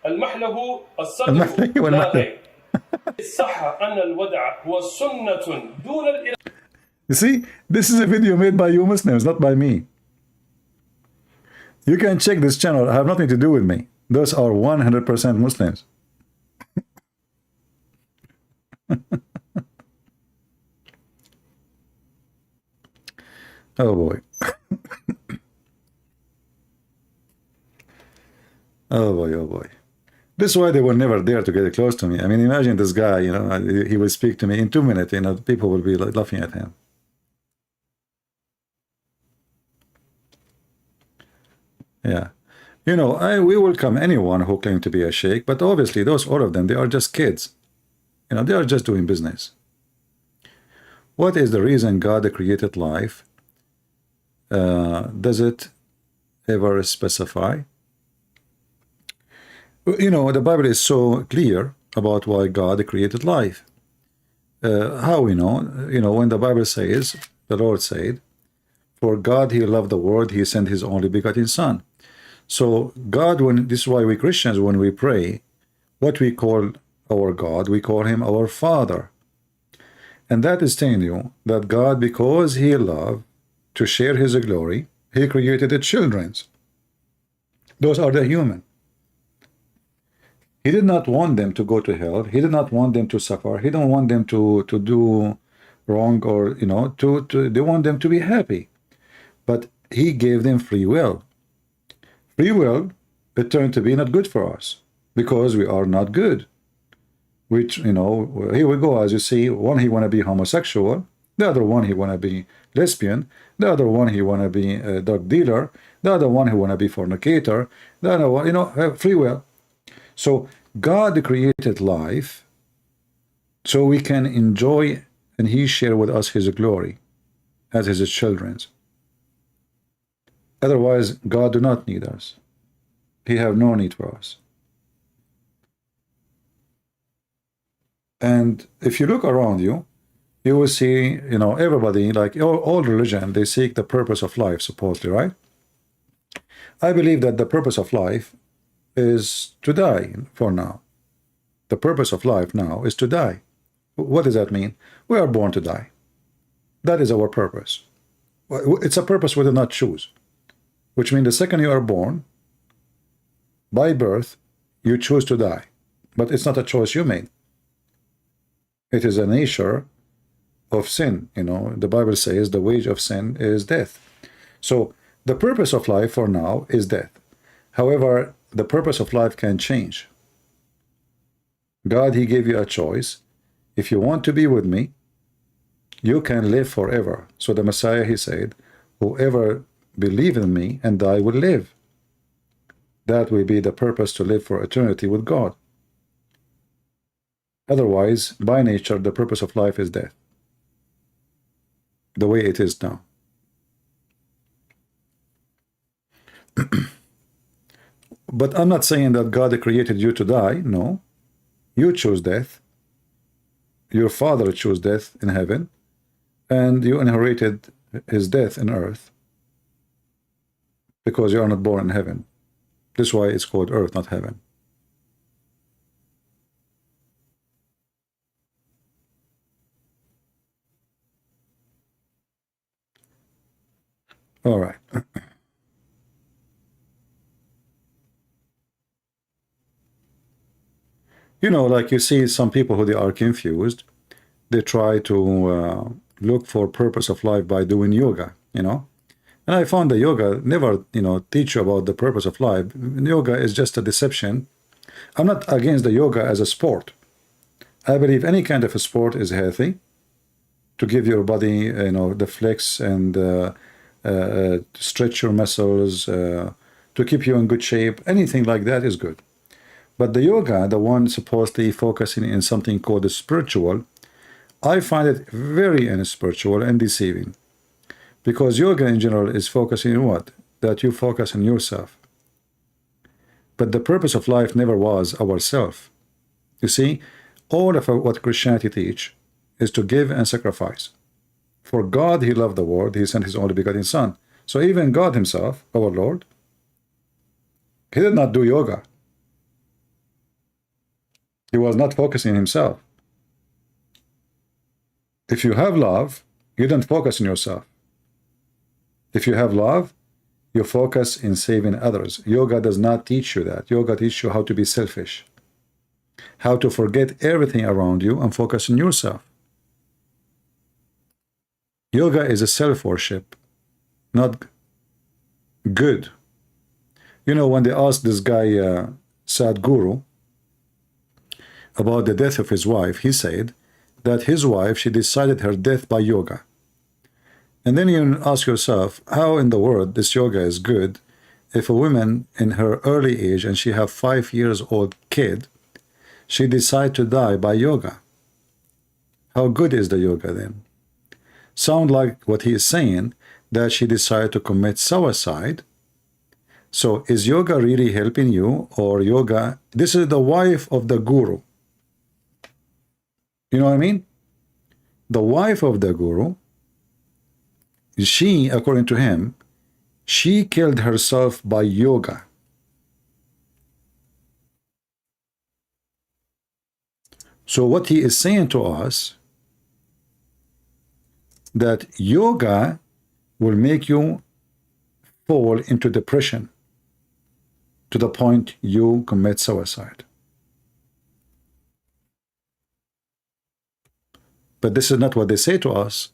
المحله الصدر لا غير. صح أن الودع هو سنة دون الإرسال. You see, this is a video made by you Muslims, not by me. You can check this channel. I have nothing to do with me. Those are 100% Muslims. Oh boy. Oh boy, oh boy. This is why they will never dare to get close to me. I mean, imagine this guy, you know, he will speak to me in 2 minutes, you know, people will be laughing at him. Yeah. You know, we welcome anyone who claims to be a sheikh, but obviously all of them, they are just kids. You know, they are just doing business. What is the reason God created life? Does it ever specify? You know, the Bible is so clear about why God created life. How we know? You know, when the Bible says, the Lord said, for God he loved the world, he sent his only begotten son. So God, this is why we Christians, when we pray, what we call our God, we call him our Father. And that is telling you that God, because he loved to share his glory, he created the children. Those are the human. He did not want them to go to hell. He did not want them to suffer. He don't want them to do wrong, or, you know, they want them to be happy. But he gave them free will. Free will, it turned to be not good for us because we are not good. Which, you know, here we go, as you see, one he want to be homosexual, the other one he want to be lesbian, the other one he want to be a drug dealer, the other one he want to be fornicator, the other one, you know, free will. So God created life so we can enjoy and he share with us his glory as his children. Otherwise, God do not need us. He have no need for us. And if you look around you, you will see, you know, everybody, like all religion, they seek the purpose of life, supposedly, right? I believe that the purpose of life is to die for now. The purpose of life now is to die. What does that mean? We are born to die. That is our purpose. It's a purpose we do not choose. Which means the second you are born, by birth, you choose to die. But it's not a choice you made. It is a nature of sin. You know, the Bible says the wage of sin is death. So the purpose of life for now is death. However, the purpose of life can change. God, he gave you a choice. If you want to be with me, you can live forever. So the Messiah, he said, whoever believe in me and I will live. That will be the purpose, to live for eternity with God. Otherwise, by nature, the purpose of life is death. The way it is now. But I'm not saying that God created you to die. No. You chose death. Your father chose death in heaven. And you inherited his death in earth. Because you are not born in heaven. This is why it's called earth, not heaven. All right. You know, like you see some people who they are confused. They try to look for purpose of life by doing yoga, you know. And I found that yoga never, you know, teach you about the purpose of life. Yoga is just a deception. I'm not against the yoga as a sport. I believe any kind of a sport is healthy to give your body, you know, the flex and stretch your muscles, to keep you in good shape. Anything like that is good. But the yoga, the one supposedly focusing in something called the spiritual, I find it very unspiritual and deceiving. Because yoga in general is focusing on what? That you focus on yourself. But the purpose of life never was ourself. You see, all of what Christianity teach is to give and sacrifice. For God, he loved the world, he sent his only begotten Son. So even God himself, our Lord, he did not do yoga. He was not focusing on himself. If you have love, you don't focus on yourself. If you have love, you focus in saving others. Yoga does not teach you that. Yoga teaches you how to be selfish, how to forget everything around you and focus on yourself. Yoga is a self-worship, not good. You know, when they asked this guy, Sadhguru, about the death of his wife, he said that his wife, she decided her death by yoga. And then you ask yourself, how in the world this yoga is good if a woman in her early age and she have 5 years old kid, she decide to die by yoga? How good is the yoga then? Sound like what he is saying, that she decided to commit suicide. So is yoga really helping you, or yoga? This is the wife of the guru. You know what I mean? The wife of the guru, she, according to him, she killed herself by yoga. So what he is saying to us, that yoga will make you fall into depression to the point you commit suicide. But this is not what they say to us.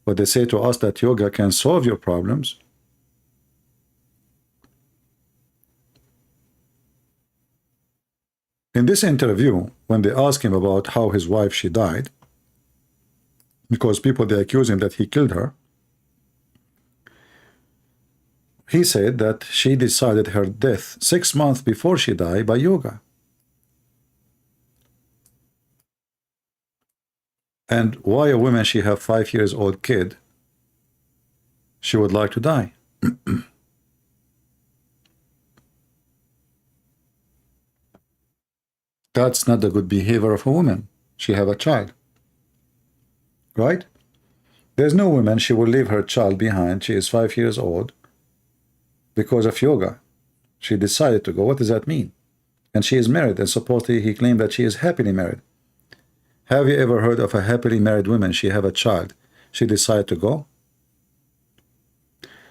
What they say to us, that yoga can solve your problems. In this interview, when they asked him about how his wife, she died, because people, they accuse him that he killed her, he said that she decided her death 6 months before she died by yoga. And why a woman, she have 5 years old kid, she would like to die? That's not the good behavior of a woman. She have a child, right? There's no woman, she will leave her child behind. She is 5 years old because of yoga. She decided to go. What does that mean? And she is married, and supposedly he claimed that she is happily married. Have you ever heard of a happily married woman? She have a child, she decided to go.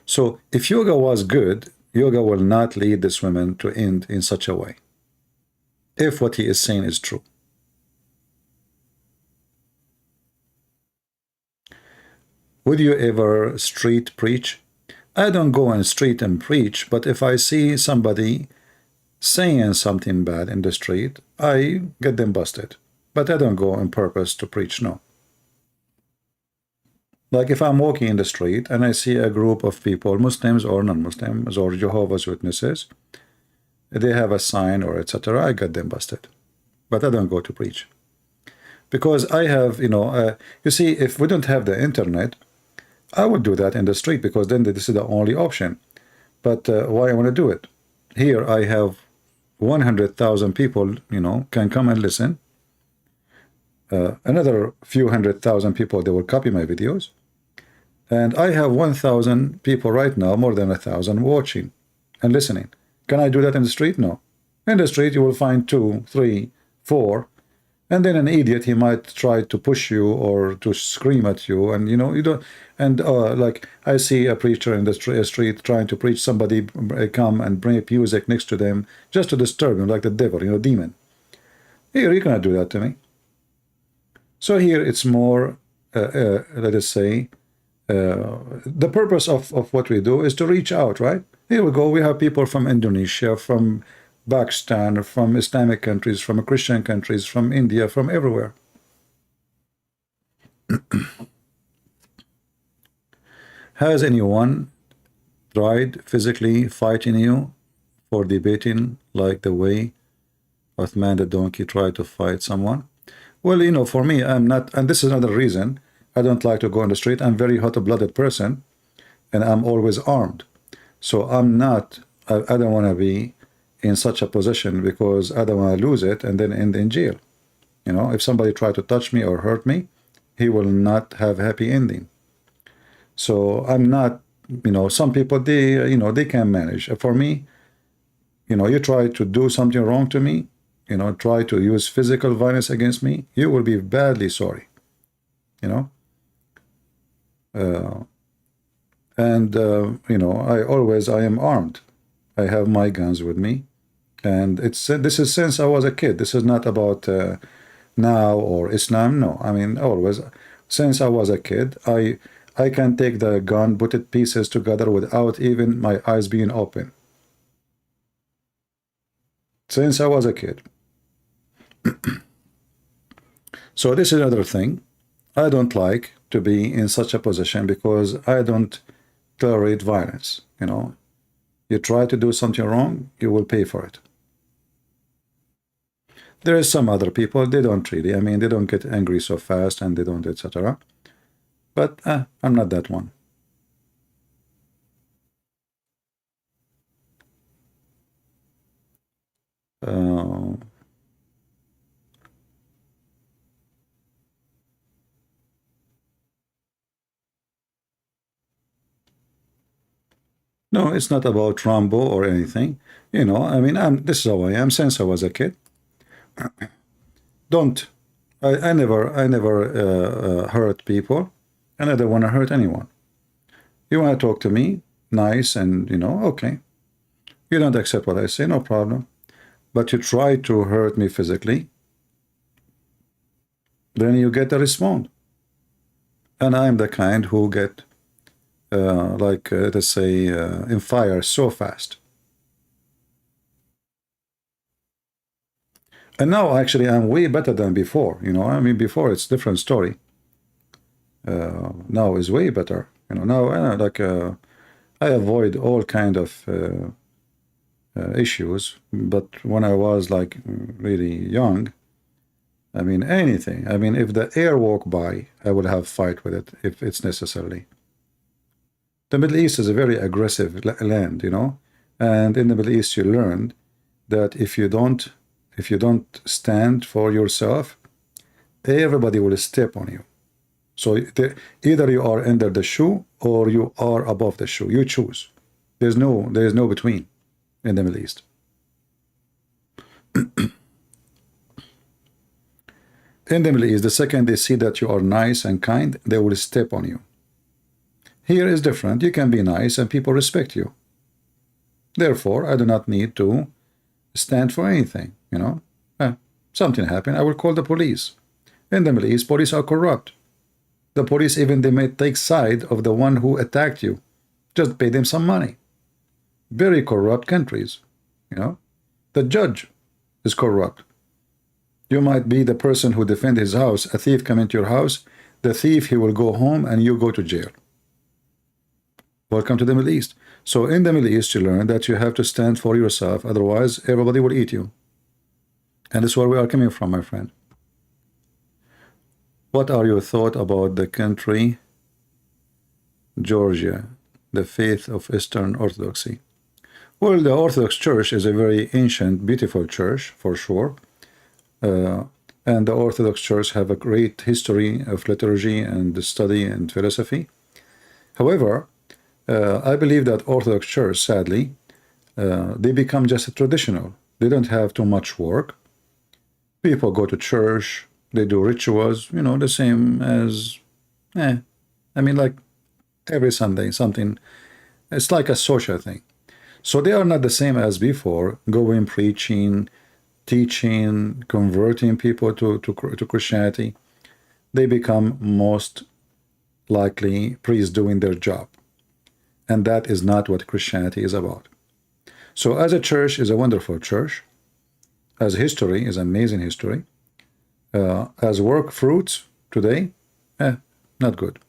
So if yoga was good, yoga will not lead this woman to end in such a way, if what he is saying is true. Would you ever street preach? I don't go on street and preach, but if I see somebody saying something bad in the street, I get them busted. But I don't go on purpose to preach, no. Like if I'm walking in the street and I see a group of people, Muslims or non-Muslims or Jehovah's Witnesses, they have a sign or etc., I get them busted. But I don't go to preach. Because I have, you see, if we don't have the internet, I would do that in the street, because then this is the only option. But why I want to do it? Here I have 100,000 people, can come and listen. Another few 100,000 people, they will copy my videos. And I have 1,000 people right now, more than 1,000 watching and listening. Can I do that in the street? No. In the street, you will find 2, 3, 4, and then an idiot, he might try to push you or to scream at you, and you don't. And like I see a preacher in the street trying to preach, somebody come and bring music next to them just to disturb him, like the devil, demon. Here, you cannot do that to me. So here it's more, let us say, the purpose of what we do is to reach out, right? Here we go. We have people from Indonesia, from Pakistan, from Islamic countries, from Christian countries, from India, from everywhere. Has anyone tried physically fighting you for debating, like the way Uthman the donkey tried to fight someone? Well, for me, I'm not, and this is another reason I don't like to go on the street. I'm very hot-blooded person, and I'm always armed. So I'm not, I don't want to be in such a position because I don't want to lose it and then end in jail. You know, if somebody try to touch me or hurt me, he will not have a happy ending. So I'm not, you know, some people, they, you know, they can manage. For me, you know, you try to do something wrong to me, you know, try to use physical violence against me, you will be badly sorry, you know. You know, I am armed. I have my guns with me. And this is since I was a kid. This is not about now or Islam. No, I mean, always. Since I was a kid, I can take the gun, put it pieces together without even my eyes being open. Since I was a kid. So this is another thing. I don't like to be in such a position because I don't tolerate violence. You know, you try to do something wrong, you will pay for it. There is some other people, they don't really, I mean, they don't get angry so fast and they don't, etc. But I'm not that one. No, it's not about Rambo or anything. You know, I mean, this is how I am since I was a kid. I never hurt people, and I don't want to hurt anyone. You want to talk to me, nice, and, you know, okay. You don't accept what I say, no problem. But you try to hurt me physically, then you get a response. And I'm the kind who get, let's say, in fire so fast. And now, actually, I'm way better than before. You know, I mean, before it's different story. Now is way better. You know, now I avoid all kind of issues. But when I was like really young, I mean, anything. I mean, if the air walk by, I would have fight with it if it's necessary. The Middle East is a very aggressive land, you know, and in the Middle East you learn that if you don't stand for yourself, everybody will step on you. So either you are under the shoe or you are above the shoe. You choose. There is no between in the Middle East. In the Middle East, the second they see that you are nice and kind, they will step on you. Here is different. You can be nice and people respect you. Therefore, I do not need to stand for anything, you know. Something happened, I will call the police. In the Middle East, police are corrupt. The police, even they may take side of the one who attacked you. Just pay them some money. Very corrupt countries, you know. The judge is corrupt. You might be the person who defends his house. A thief come into your house. The thief, he will go home and you go to jail. Welcome to the Middle East. So in the Middle East, you learn that you have to stand for yourself. Otherwise, everybody will eat you. And that's where we are coming from, my friend. What are your thoughts about the country, Georgia, the faith of Eastern Orthodoxy? Well, the Orthodox Church is a very ancient, beautiful church, for sure. And the Orthodox Church have a great history of liturgy and study and philosophy. However, I believe that Orthodox Church, sadly, they become just a traditional. They don't have too much work. People go to church, they do rituals, you know, the same as, I mean, like every Sunday, something. It's like a social thing. So they are not the same as before, going, preaching, teaching, converting people to Christianity. They become most likely priests doing their job. And that is not what Christianity is about. So as a church is a wonderful church. As history is amazing history. As work fruits today, not good.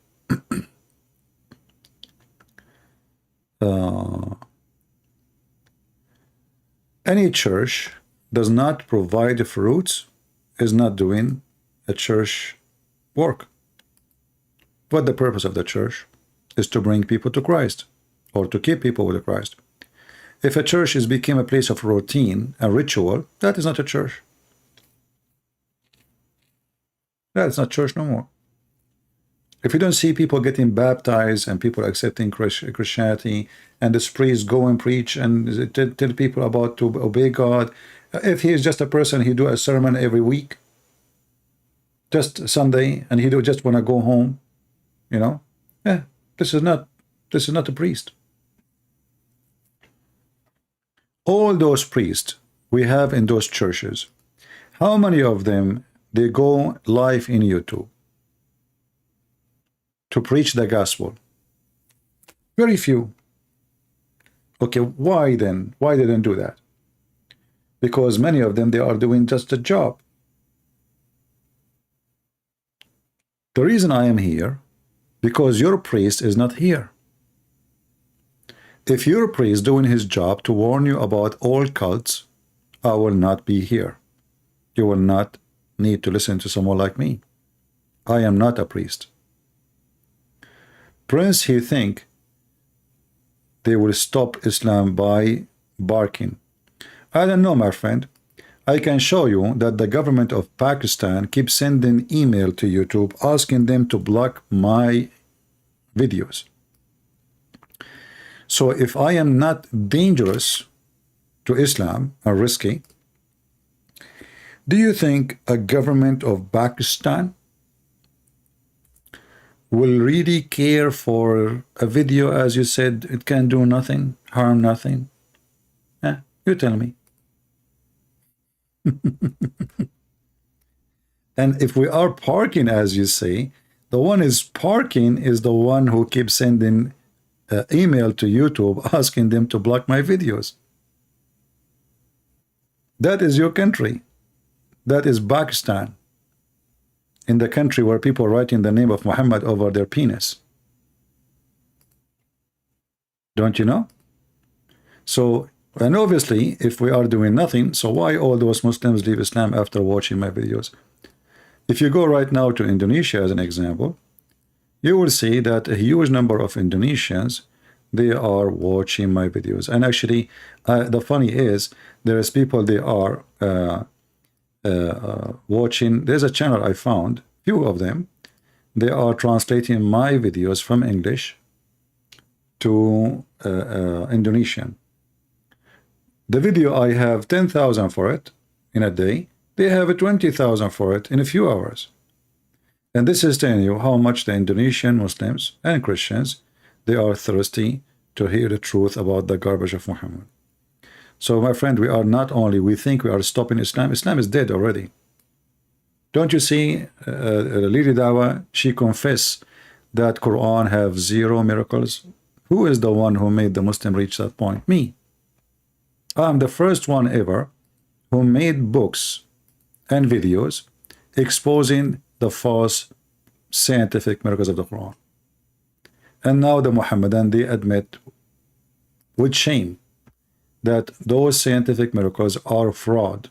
Any church does not provide fruits is not doing a church work. What the purpose of the church is to bring people to Christ, or to keep people with Christ. If a church is became a place of routine, a ritual, that is not a church. That is not church no more. If you don't see people getting baptized and people accepting Christianity, and this priest go and preach and tell people about to obey God, if he is just a person, he do a sermon every week, just Sunday, and he do just want to go home, you know, yeah, this is not a priest. All those priests we have in those churches, how many of them they go live in YouTube to preach the gospel? Very few. Okay, why then? Why they don't do that? Because many of them, they are doing just a job. The reason I am here, because your priest is not here. If your priest doing his job to warn you about all cults, I will not be here. You will not need to listen to someone like me. I am not a priest. Prince, he think they will stop Islam by barking. I don't know, my friend. I can show you that the government of Pakistan keeps sending email to YouTube asking them to block my videos. So if I am not dangerous to Islam or risky, do you think a government of Pakistan will really care for a video, as you said, it can do nothing, harm nothing? Yeah, you tell me. And if we are parking, as you say, the one is parking is the one who keeps sending email to YouTube asking them to block my videos. That is your country. That is Pakistan. In the country where people are writing the name of Muhammad over their penis. Don't you know? So, and obviously, if we are doing nothing, so why all those Muslims leave Islam after watching my videos? If you go right now to Indonesia as an example, you will see that a huge number of Indonesians, they are watching my videos. And actually, the funny is, there is people, they are watching. There's a channel I found, few of them, they are translating my videos from English to Indonesian. The video, I have 10,000 for it in a day. They have 20,000 for it in a few hours. And this is telling you how much the Indonesian Muslims and Christians, they are thirsty to hear the truth about the garbage of Muhammad. So, my friend, we are not only, we think we are stopping Islam. Islam is dead already. Don't you see, Lady Dawa, she confessed that Quran have 0 miracles. Who is the one who made the Muslim reach that point? Me. I'm the first one ever who made books and videos exposing the false scientific miracles of the Quran. And now the Muhammadan, they admit with shame that those scientific miracles are fraud.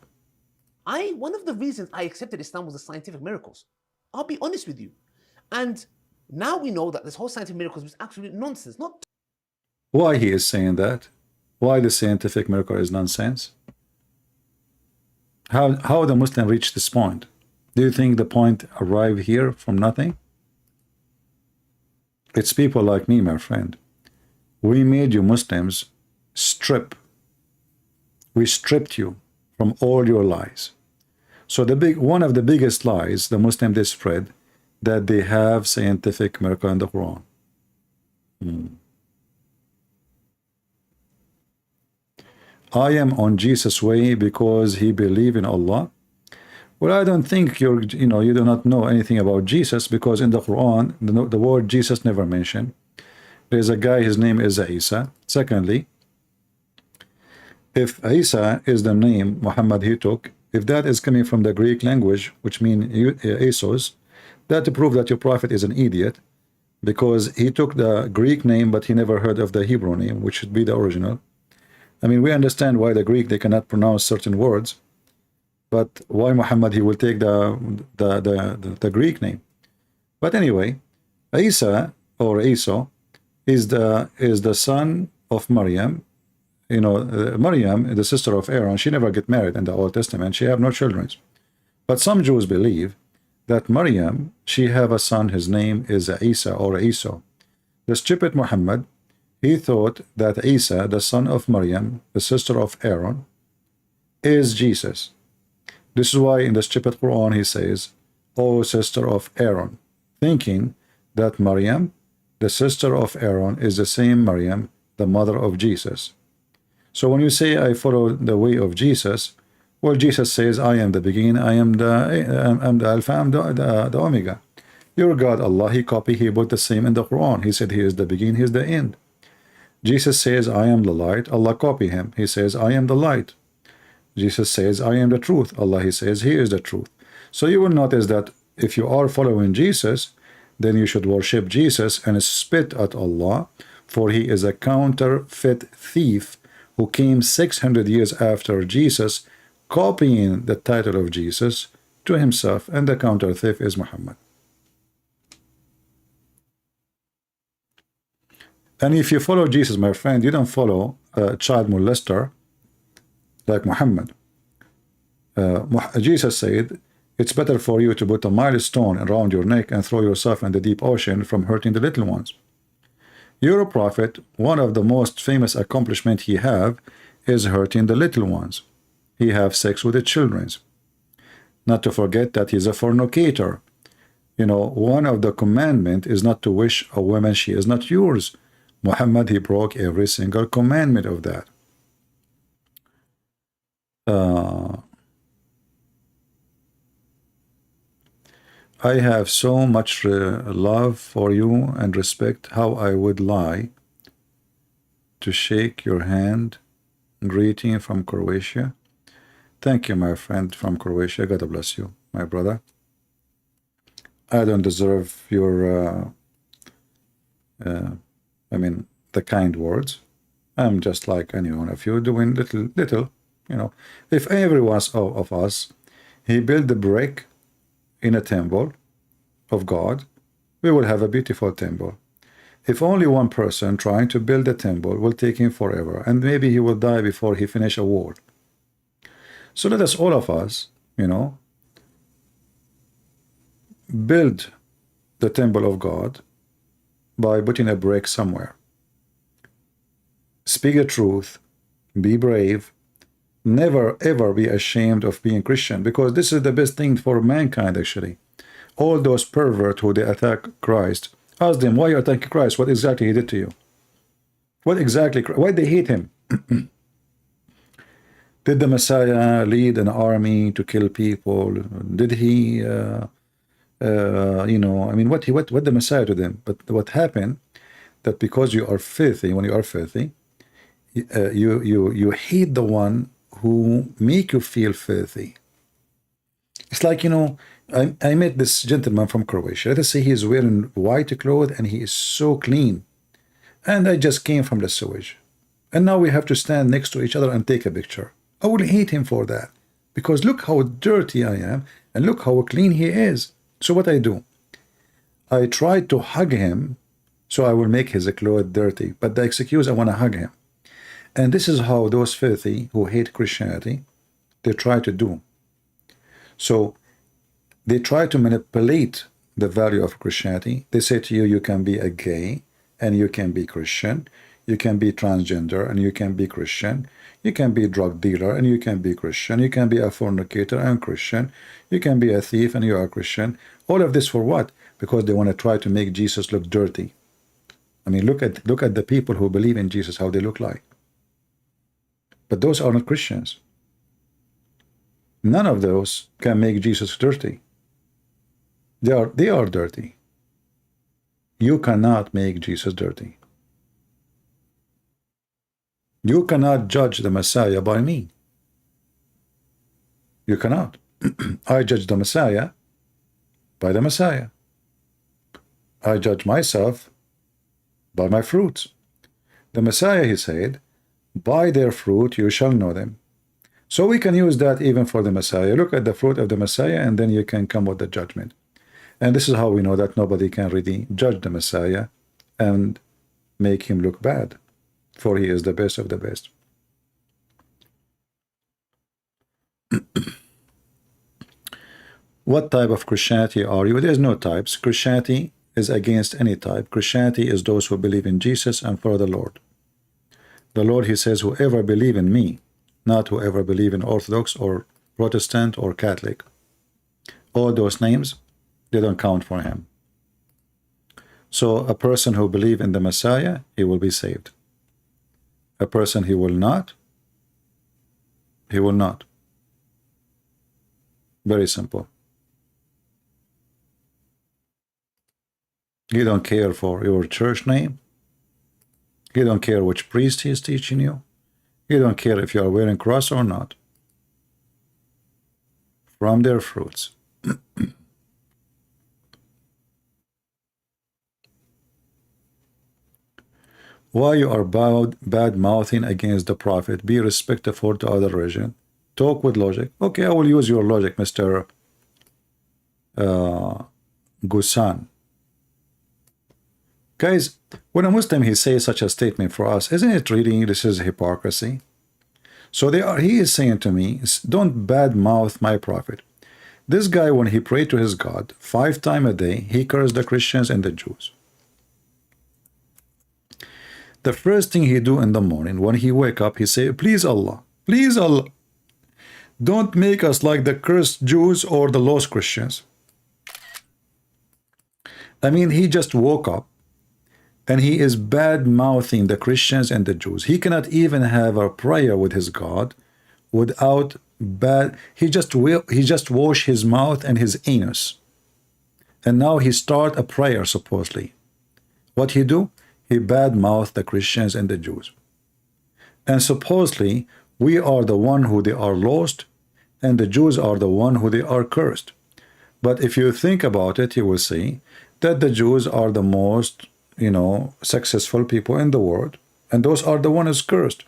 One of the reasons I accepted Islam was the scientific miracles. I'll be honest with you. And now we know that this whole scientific miracles was absolute nonsense. Not Why he is saying that? Why the scientific miracle is nonsense? How the Muslim reached this point? Do you think the point arrived here from nothing? It's people like me, my friend. We made you Muslims strip. We stripped you from all your lies. So one of the biggest lies the Muslims they spread, that they have scientific miracle in the Quran. I am on Jesus' way because he believed in Allah. Well, I don't think you do not know anything about Jesus, because in the Quran, the word Jesus never mentioned. There's a guy, his name is Isa. Secondly, if Isa is the name Muhammad he took, if that is coming from the Greek language, which means Isos, that to prove that your prophet is an idiot, because he took the Greek name, but he never heard of the Hebrew name, which should be the original. I mean, we understand why the Greek, they cannot pronounce certain words, but why Muhammad, he will take the Greek name. But anyway, Isa or Esau is the son of Maryam. You know, Maryam, the sister of Aaron, she never get married in the Old Testament. She have no children. But some Jews believe that Maryam, she have a son, his name is Isa or Esau. The stupid Muhammad, he thought that Isa, the son of Maryam, the sister of Aaron, is Jesus. This is why in the stupid Quran he says, O sister of Aaron, thinking that Maryam, the sister of Aaron, is the same Maryam, the mother of Jesus. So when you say, I follow the way of Jesus, well, Jesus says, I am the beginning, I am the Alpha, I am the Omega. Your God, Allah, he copied, he put the same in the Quran. He said, he is the beginning, he is the end. Jesus says, I am the light. Allah copy him. He says, I am the light. Jesus says, I am the truth. Allah, he says, he is the truth. So you will notice that if you are following Jesus, then you should worship Jesus and spit at Allah, for he is a counterfeit thief who came 600 years after Jesus, copying the title of Jesus to himself, and the counter thief is Muhammad. And if you follow Jesus, my friend, you don't follow a child molester like Muhammad. Jesus said, it's better for you to put a milestone around your neck and throw yourself in the deep ocean from hurting the little ones. Your prophet, one of the most famous accomplishments he have is hurting the little ones. He have sex with the children. Not to forget that he's a fornicator. You know, one of the commandment is not to wish a woman she is not yours. Muhammad, he broke every single commandment of that. I have so much love for you and respect. How I would lie to shake your hand. Greeting from Croatia. Thank you, my friend from Croatia. God bless you, my brother. I don't deserve your the kind words. I'm just like any one of you, doing little, you know. If every one of us, he built a brick in a temple of God, we will have a beautiful temple. If only one person trying to build a temple will take him forever, and maybe he will die before he finish a wall. So let us, all of us, you know, build the temple of God by putting a brick somewhere. Speak the truth, be brave, never ever be ashamed of being Christian, because this is the best thing for mankind actually. All those perverts who they attack Christ, ask them, why you attacking Christ? What exactly he did to you? What exactly, why they hate him? Did the Messiah lead an army to kill people? Did he, you know, I mean, what the Messiah to them? But what happened, that because you are filthy, when you are filthy, you hate the one who make you feel filthy. It's like, you know, I met this gentleman from Croatia. Let us say he is wearing white clothes and he is so clean. And I just came from the sewage. And now we have to stand next to each other and take a picture. I will hate him for that. Because look how dirty I am and look how clean he is. So what I do? I try to hug him so I will make his clothes dirty. But the excuse, I want to hug him. And this is how those filthy who hate Christianity, they try to do. So they try to manipulate the value of Christianity. They say to you, you can be a gay and you can be Christian. You can be transgender and you can be Christian. You can be a drug dealer and you can be Christian. You can be a fornicator and Christian. You can be a thief and you are Christian. All of this for what? Because they want to try to make Jesus look dirty. I mean, look at the people who believe in Jesus, how they look like. But those are not Christians. None of those can make Jesus dirty. They are dirty. You cannot make Jesus dirty. You cannot judge the Messiah by me. You cannot. I judge the Messiah by the Messiah. I judge myself by my fruits. The Messiah, he said, by their fruit you shall know them. So we can use that even for the Messiah. Look at the fruit of the Messiah and then you can come with the judgment. And this is how we know that nobody can really judge the Messiah and make him look bad, for he is the best of the best. What type of Christianity are you? There's no types. Christianity is against any type. Christianity is those who believe in Jesus and follow the Lord. The Lord, he says, whoever believe in me, not whoever believe in Orthodox or Protestant or Catholic. All those names, they don't count for him. So a person who believe in the Messiah, he will be saved. A person he will not, he will not. Very simple. You don't care for your church name. You don't care which priest he is teaching you. You don't care if you are wearing cross or not. From their fruits. Why you are bad-mouthing against the prophet? Be respectful to other religion. Talk with logic. Okay, I will use your logic, Mr. Gusan. Guys, when a Muslim he says such a statement for us, isn't it really this is hypocrisy? So he is saying to me, don't bad-mouth my prophet. This guy, when he prayed to his God 5 times a day, he cursed the Christians and the Jews. The first thing he do in the morning, when he wake up, he say, please Allah, don't make us like the cursed Jews or the lost Christians. I mean, he just woke up and he is bad-mouthing the Christians and the Jews. He cannot even have a prayer with his God without bad. He just wash his mouth and his anus. And now he start a prayer, supposedly. What he do? He bad-mouth the Christians and the Jews. And supposedly, we are the one who they are lost, and the Jews are the one who they are cursed. But if you think about it, you will see that the Jews are the most, successful people in the world, and those are the ones cursed.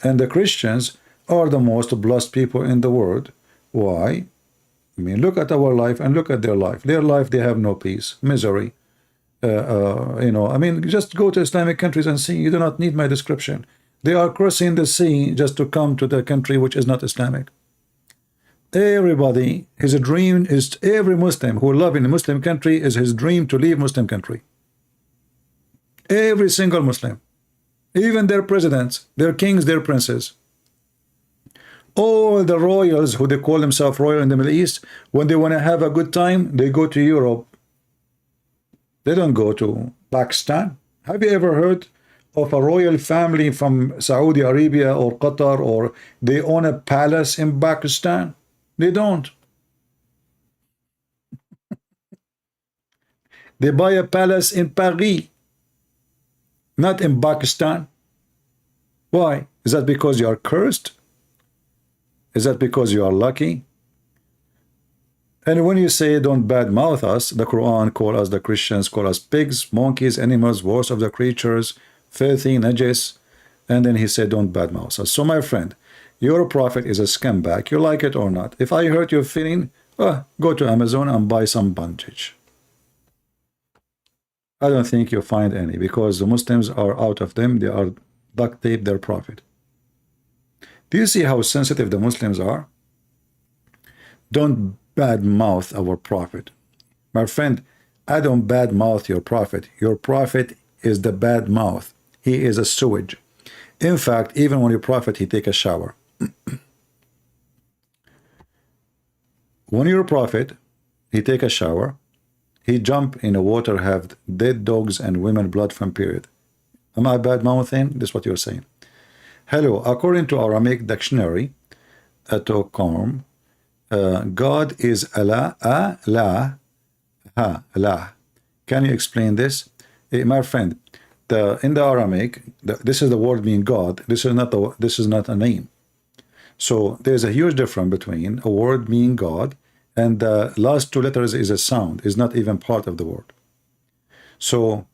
And the Christians are the most blessed people in the world. Why? I mean, look at our life and look at their life. Their life, they have no peace, misery. I mean, just go to Islamic countries and see. You do not need my description. They are crossing the sea just to come to the country which is not Islamic. Everybody, his dream is, every Muslim who lives in a Muslim country is his dream to leave Muslim country. Every single Muslim. Even their presidents, their kings, their princes. All the royals who they call themselves royal in the Middle East, when they want to have a good time, they go to Europe. They don't go to Pakistan. Have you ever heard of a royal family from Saudi Arabia or Qatar, or they own a palace in Pakistan? They don't. They buy a palace in Paris, not in Pakistan. Why? Is that because you are cursed? Is that because you are lucky? And when you say don't badmouth us, the Quran call us, the Christians call us pigs, monkeys, animals, worst of the creatures, filthy, najis. And then he said don't badmouth us. So my friend, your prophet is a scumbag. You like it or not. If I hurt your feeling, go to Amazon and buy some bandage. I don't think you'll find any, because the Muslims are out of them. They are duct tape their prophet. Do you see how sensitive the Muslims are? Don't badmouth our prophet. My friend, I don't badmouth your prophet. Your prophet is the bad mouth. He is a sewage. In fact, even when your prophet, he take a shower. When your prophet, he take a shower, he jump in the water, have dead dogs and women blood from period. Am I bad-mouthing? This is what you're saying. Hello, according to Aramaic dictionary, Atocom, God is Allah, Allah, Allah. Can you explain this? My friend, in the Aramaic, this is the word meaning God. This is not a name. So there's a huge difference between a word meaning God and the last 2 letters is a sound, is not even part of the word. So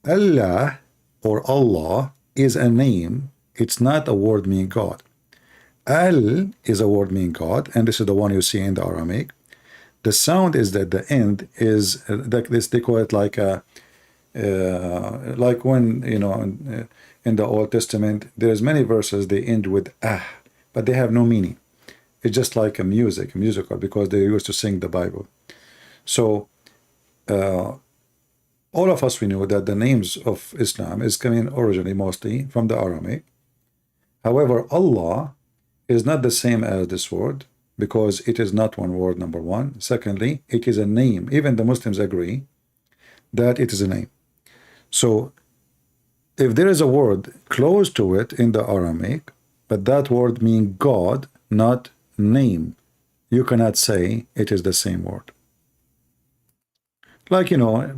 Allah or Allah is a name. It's not a word meaning God. Al is a word meaning God, and this is the one you see in the Aramaic. The sound is that the end is like this. They call it like a like when in the Old Testament there's many verses they end with ah, but they have no meaning. It's just like a musical, because they used to sing the Bible. So all of us, we know that the names of Islam is coming originally mostly from the Aramaic. However, Allah is not the same as this word, because it is not one word, number one. Secondly, it is a name. Even the Muslims agree that it is a name. So if there is a word close to it in the Aramaic, but that word means God, not name, you cannot say it is the same word. Like,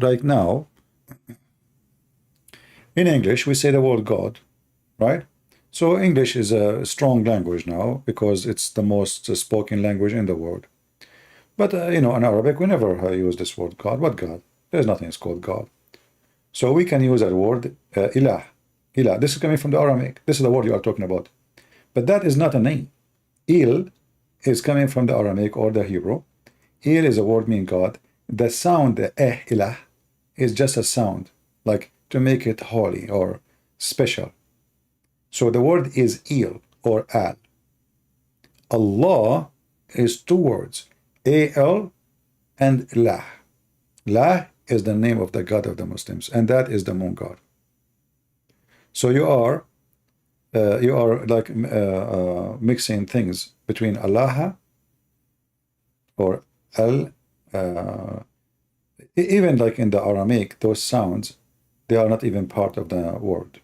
like now, in English, we say the word God, right? So English is a strong language now, because it's the most spoken language in the world. But, in Arabic, we never use this word God. What God? There's nothing that's called God. So we can use that word, ilah. Ilah. This is coming from the Aramaic. This is the word you are talking about. But that is not a name. Il is coming from the Aramaic or the Hebrew. Il is a word meaning God. The sound, the ilah, is just a sound, like to make it holy or special. So the word is il or al. Allah is two words, al and lah. Lah is the name of the God of the Muslims, and that is the moon god. So you are like mixing things between Allah or al. Even like in the Aramaic, those sounds, they are not even part of the word.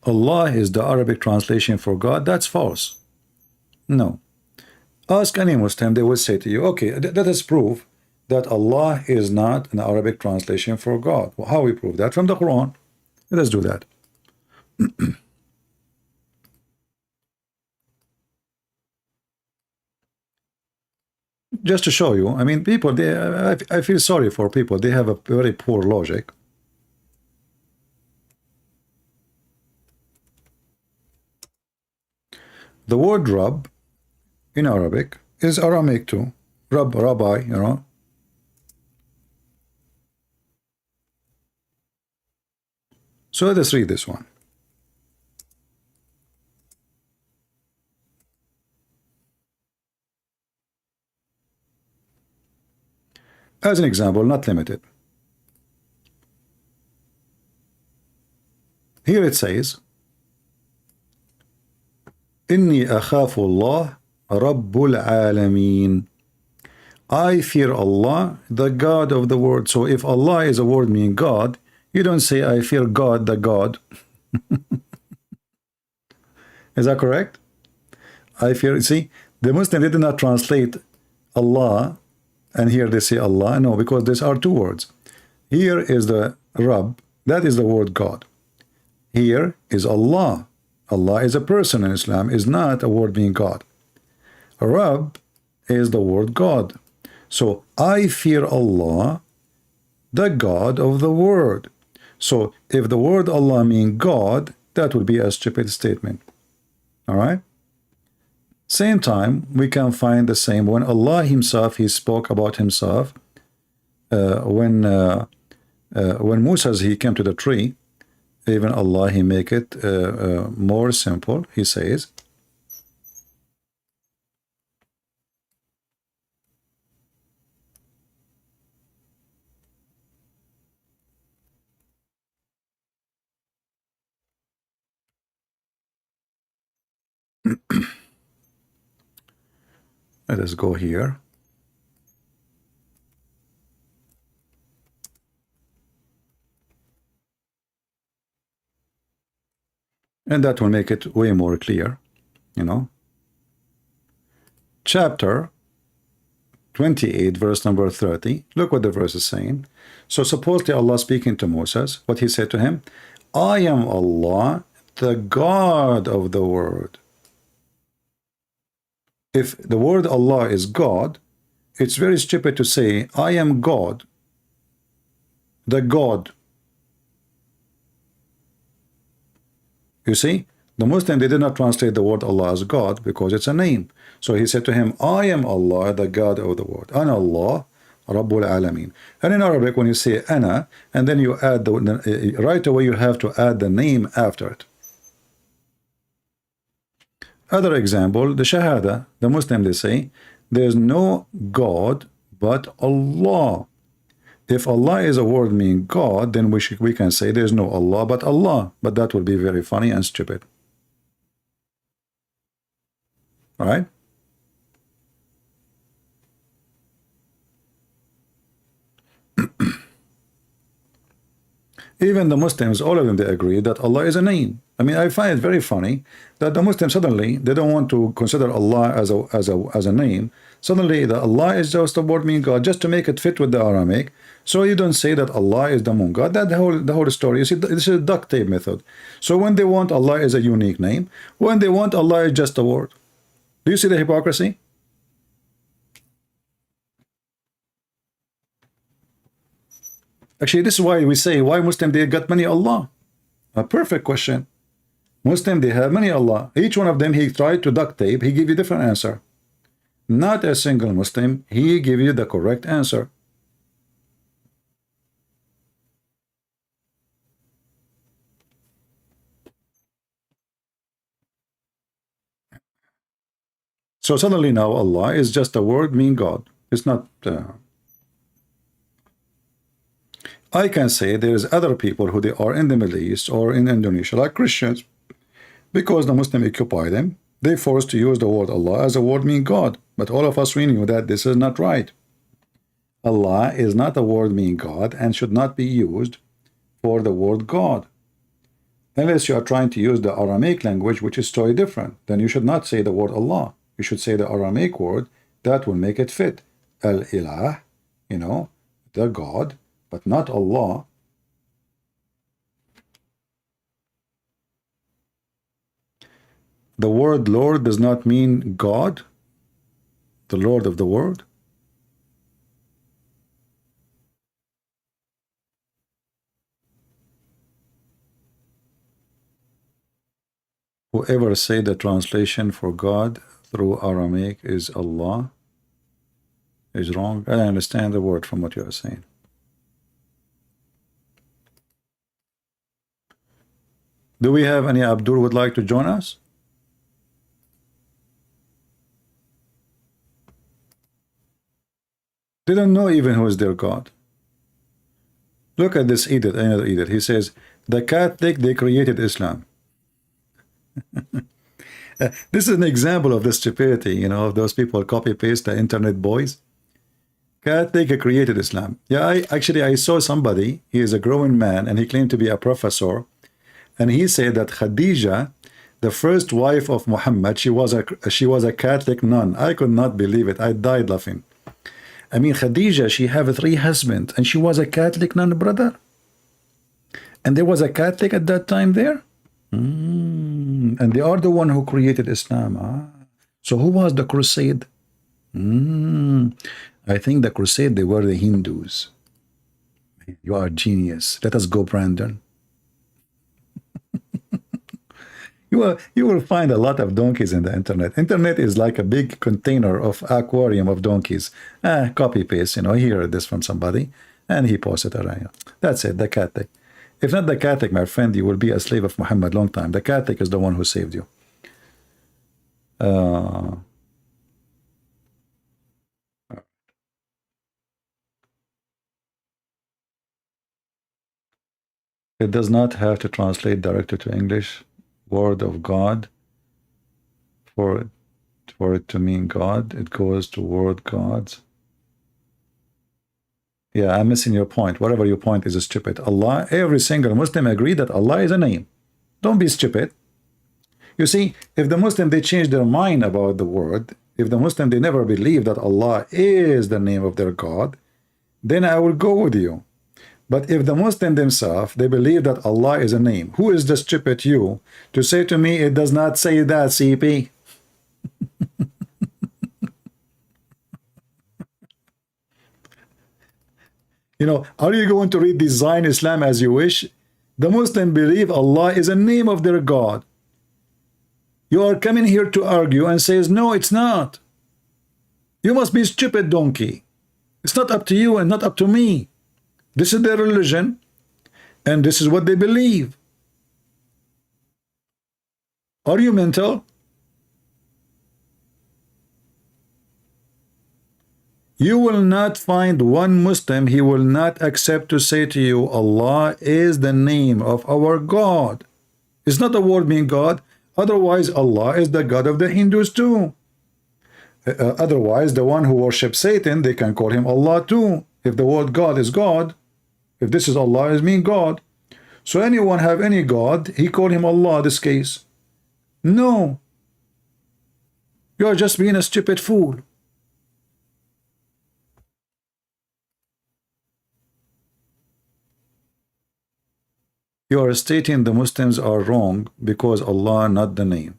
Allah is the Arabic translation for God. That's false. No. Ask any Muslim, they will say to you, okay, let us prove that Allah is not an Arabic translation for God. Well, how we prove that? From the Quran. Let us do that. Just to show you, I mean, people, I feel sorry for people. They have a very poor logic. The word Rabb in Arabic is Aramaic too. Rabb, rabbi, So let us read this one. As an example, not limited. Here it says, Inni akhafu Allah Rabbul Alameen. I fear Allah, the God of the world. So if Allah is a word meaning God, you don't say I fear God, the God. Is that correct? I fear, see, the Muslim did not translate Allah, and here they say Allah. No, because these are two words. Here is the Rabb, that is the word God. Here is Allah. Allah is a person in Islam, is not a word meaning God. Rabb is the word God. So I fear Allah, the God of the world. So if the word Allah means God, that would be a stupid statement. All right? Same time, we can find the same when Allah himself, he spoke about himself. When Moses, he came to the tree, even Allah, he make it more simple. He says, let us go here. And that will make it way more clear, Chapter 28, verse number 30. Look what the verse is saying. So supposedly Allah speaking to Moses, what he said to him, I am Allah, the God of the world. If the word Allah is God, it's very stupid to say, I am God, the God. You see, The Muslim, they did not translate the word Allah as God because it's a name. So he said to him, I am Allah, the God of the world. Ana Allah, Rabbul Alameen. And in Arabic, when you say Ana, and then you add right away you have to add the name after it. Other example, the Shahada, the Muslim, they say, there's no God but Allah. If Allah is a word meaning God, then we can say there's no Allah but Allah. But that would be very funny and stupid. Right? Even the Muslims, all of them, they agree that Allah is a name. I mean, I find it very funny that the Muslims suddenly, they don't want to consider Allah as a name. Suddenly, the Allah is just a word meaning God, just to make it fit with the Aramaic. So you don't say that Allah is the moon God. That the whole story. You see, this is a duct tape method. So when they want Allah is a unique name, when they want Allah is just a word. Do you see the hypocrisy? Actually, this is why we say, why Muslim they got many Allah? A perfect question. Muslim, they have many Allah. Each one of them, he tried to duct tape, he give you different answer. Not a single Muslim, he give you the correct answer. So suddenly now Allah is just a word mean God. It's not... I can say there's other people who they are in the Middle East or in Indonesia, like Christians, because the Muslim occupy them, they forced to use the word Allah as a word meaning God. But all of us, we knew that this is not right. Allah is not a word meaning God and should not be used for the word God. Unless you are trying to use the Aramaic language, which is totally different, then you should not say the word Allah. You should say the Aramaic word that will make it fit. Al-Ilah, you know, the God, but not Allah. The word Lord does not mean God, the Lord of the world. Whoever say the translation for God through Aramaic is Allah is wrong. I understand the word from what you are saying. Do we have any Abdul would like to join us? They don't know even who is their God. Look at this edict, another edict. He says, the Catholic, they created Islam. This is an example of the stupidity, you know, of those people copy-paste the internet boys. Catholic created Islam. Yeah, I saw somebody, he is a grown man, and he claimed to be a professor, and he said that Khadija, the first wife of Muhammad, she was a Catholic nun. I could not believe it. I died laughing. I mean, Khadija, she had 3 husbands, and she was a Catholic nun, brother. And there was a Catholic at that time there? And they are the one who created Islam. So who was the crusade? I think the crusade, they were the Hindus. You are a genius. Let us go, Brandon. You will find a lot of donkeys in the internet. Internet is like a big container of aquarium of donkeys. Copy paste, you know, he heard this from somebody and he posted it around. That's it, the Catholic. If not the Catholic, my friend, you will be a slave of Muhammad long time. The Catholic is the one who saved you. It does not have to translate directly to English. Word of God, for it to mean God, it goes to word gods. Yeah, I'm missing your point. Whatever your point is stupid. Allah, every single Muslim agree that Allah is a name. Don't be stupid. You see, if the Muslim, they change their mind about the word, if the Muslim, they never believe that Allah is the name of their God, then I will go with you. But if the Muslim themselves, they believe that Allah is a name, who is the stupid you to say to me, it does not say that, CP? You know, are you going to redesign Islam as you wish? The Muslim believe Allah is a name of their God. You are coming here to argue and says, no, it's not. You must be stupid, donkey. It's not up to you and not up to me. This is their religion, and this is what they believe. Are you mental? You will not find one Muslim, he will not accept to say to you, Allah is the name of our God. It's not the word mean God. Otherwise, Allah is the God of the Hindus too. Otherwise, the one who worships Satan, they can call him Allah too. If the word God is God, if this is Allah, is mean God. So anyone have any God, he call him Allah this case. No. You are just being a stupid fool. You are stating the Muslims are wrong because Allah not the name.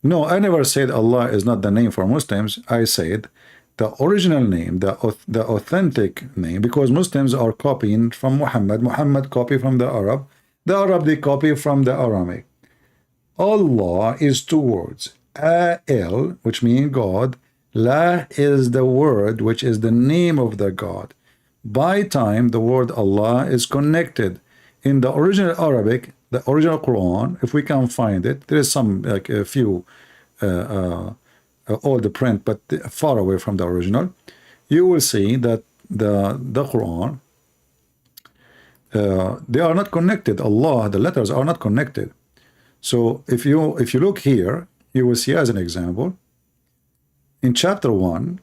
No, I never said Allah is not the name for Muslims. I said the original name, the authentic name, because Muslims are copying from Muhammad. Muhammad copy from the Arab. The Arab, they copy from the Aramaic. Allah is two words. A-L, which means God. La is the word, which is the name of the God. By time, the word Allah is connected. In the original Arabic, the original Quran, if we can find it, there is some, like a few old print, but far away from the original. You will see that the Quran, they are not connected. Allah, the letters are not connected. So if you look here, you will see as an example, in chapter 1,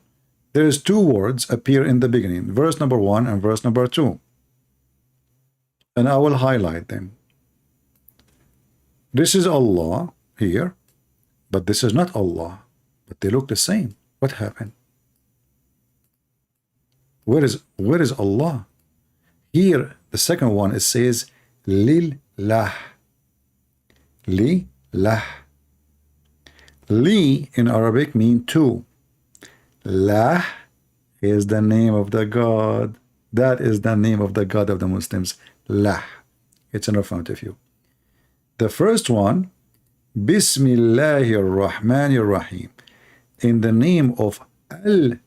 there is two words appear in the beginning, verse number 1 and verse number 2. And I will highlight them. This is Allah here, but this is not Allah. But they look the same. What happened? Where is Allah? Here, the second one, it says Lillah. Lillah. Li in Arabic mean two. La is the name of the God. That is the name of the God of the Muslims. La. It's in front of you. The first one, Bismillahir Rahmanir Rahim. In the name of Allah.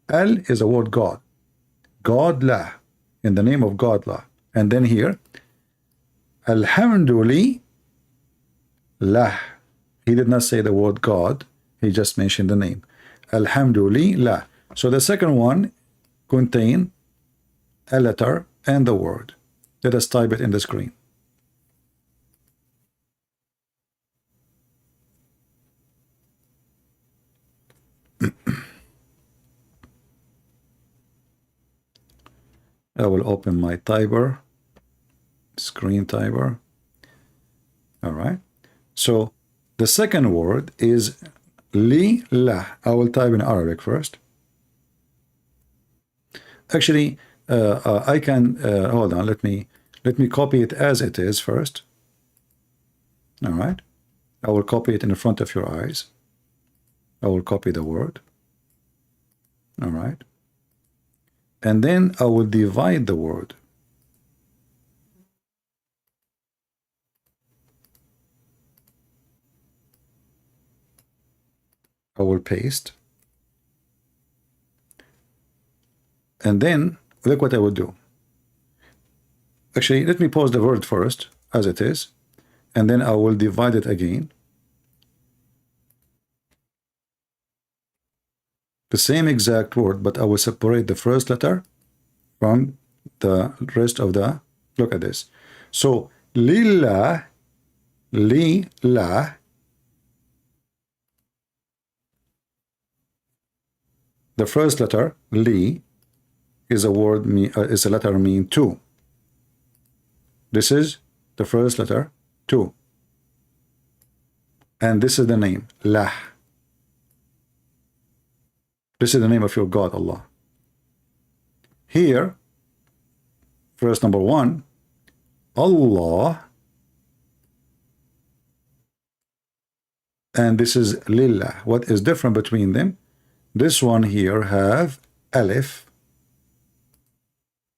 Al is a word God. God La. In the name of God La. And then here, Alhamdulillah. He did not say the word God. He just mentioned the name. Alhamdulillah. So the second one contain a letter and the word. Let us type it in the screen. I will open my typer, screen typer. All right. So the second word is Lillah. I will type in Arabic first. Actually, I can hold on. Let me copy it as it is first. All right. I will copy it in front of your eyes. I will copy the word. All right. And then I will divide the word. I will paste. And then look what I will do. Actually, let me pause the word first as it is, and then I will divide it again. The same exact word, but I will separate the first letter from the rest of the, look at this. So, Lillah, Lillah, the first letter, Li, is a word, is a letter mean two. This is the first letter, two. And this is the name, Lah. This is the name of your God, Allah. Here, verse number 1, Allah, and this is Lillah. What is different between them? This one here have Alif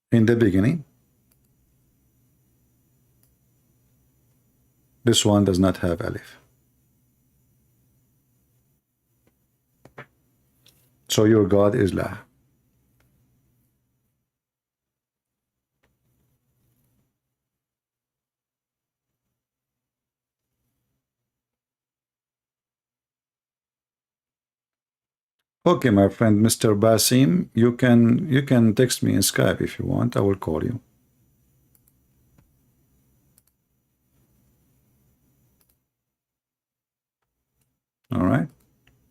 in the beginning, This one does not have alif. So your God is La. Okay, my friend, Mr. Basim, you can text me in Skype if you want. I will call you. All right.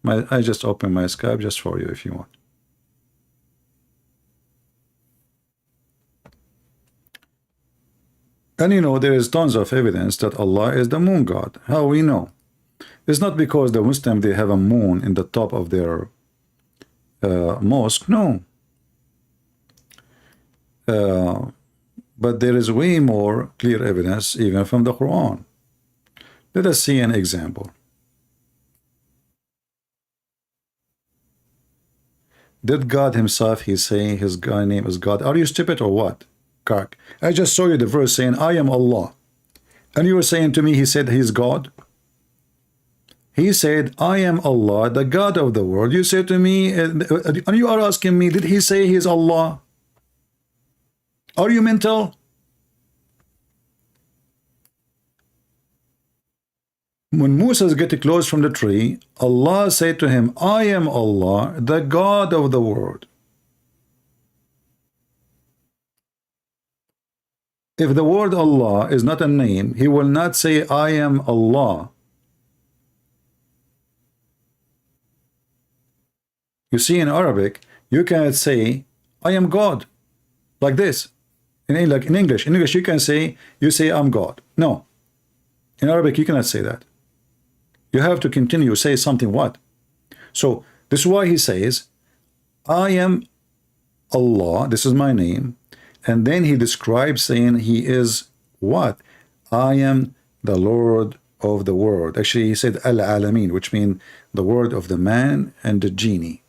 I just opened my Skype just for you if you want. And you know, there is tons of evidence that Allah is the moon god. How we know? It's not because the Muslim, they have a moon in the top of their mosque. No. But there is way more clear evidence even from the Quran. Let us see an example. Did God himself, he's saying his guy name is God? Are you stupid or what? Kark. I just saw you the verse saying, I am Allah. And you were saying to me, he said he's God. He said, I am Allah, the God of the world. You said to me, and you are asking me, did he say he is Allah? Are you mental? When Moses got close from the tree, Allah said to him, I am Allah, the God of the world. If the word Allah is not a name, he will not say, I am Allah. You see, in Arabic, you cannot say, I am God, like this. In English, you can say, you say, I'm God. No. In Arabic, you cannot say that. You have to continue, say something what? So, this is why he says, I am Allah, this is my name, and then he describes saying he is what? I am the Lord of the world. Actually, he said Al-Alamin, which means the word of the man and the genie.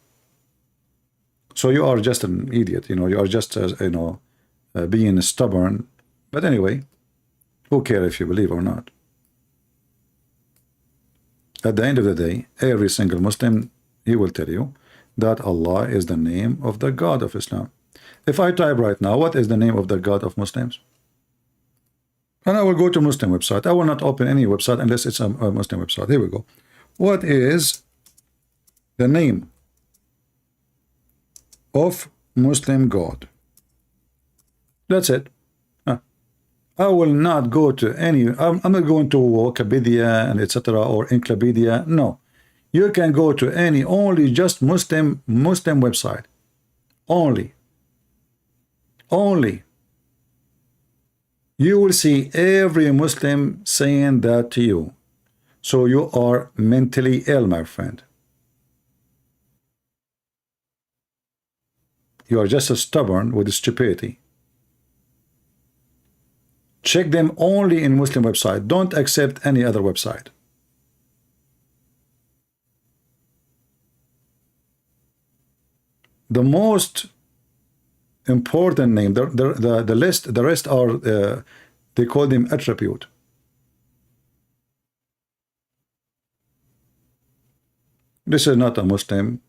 So you are just an idiot, you know, you are just, being stubborn. But anyway, who cares if you believe or not? At the end of the day, every single Muslim, he will tell you that Allah is the name of the God of Islam. If I type right now, what is the name of the God of Muslims? And I will go to Muslim website. I will not open any website unless it's a Muslim website. Here we go. What is the name of Muslim God? That's it. I will not go to any, I'm not going to Wikipedia and etc. or Encyclopedia. No. You can go to any, only just Muslim website. Only. You will see every Muslim saying that to you. So you are mentally ill, my friend. You are just stubborn with stupidity. Check them only in Muslim website. Don't accept any other website. The most important name, the rest are, they call them attribute. This is not a Muslim.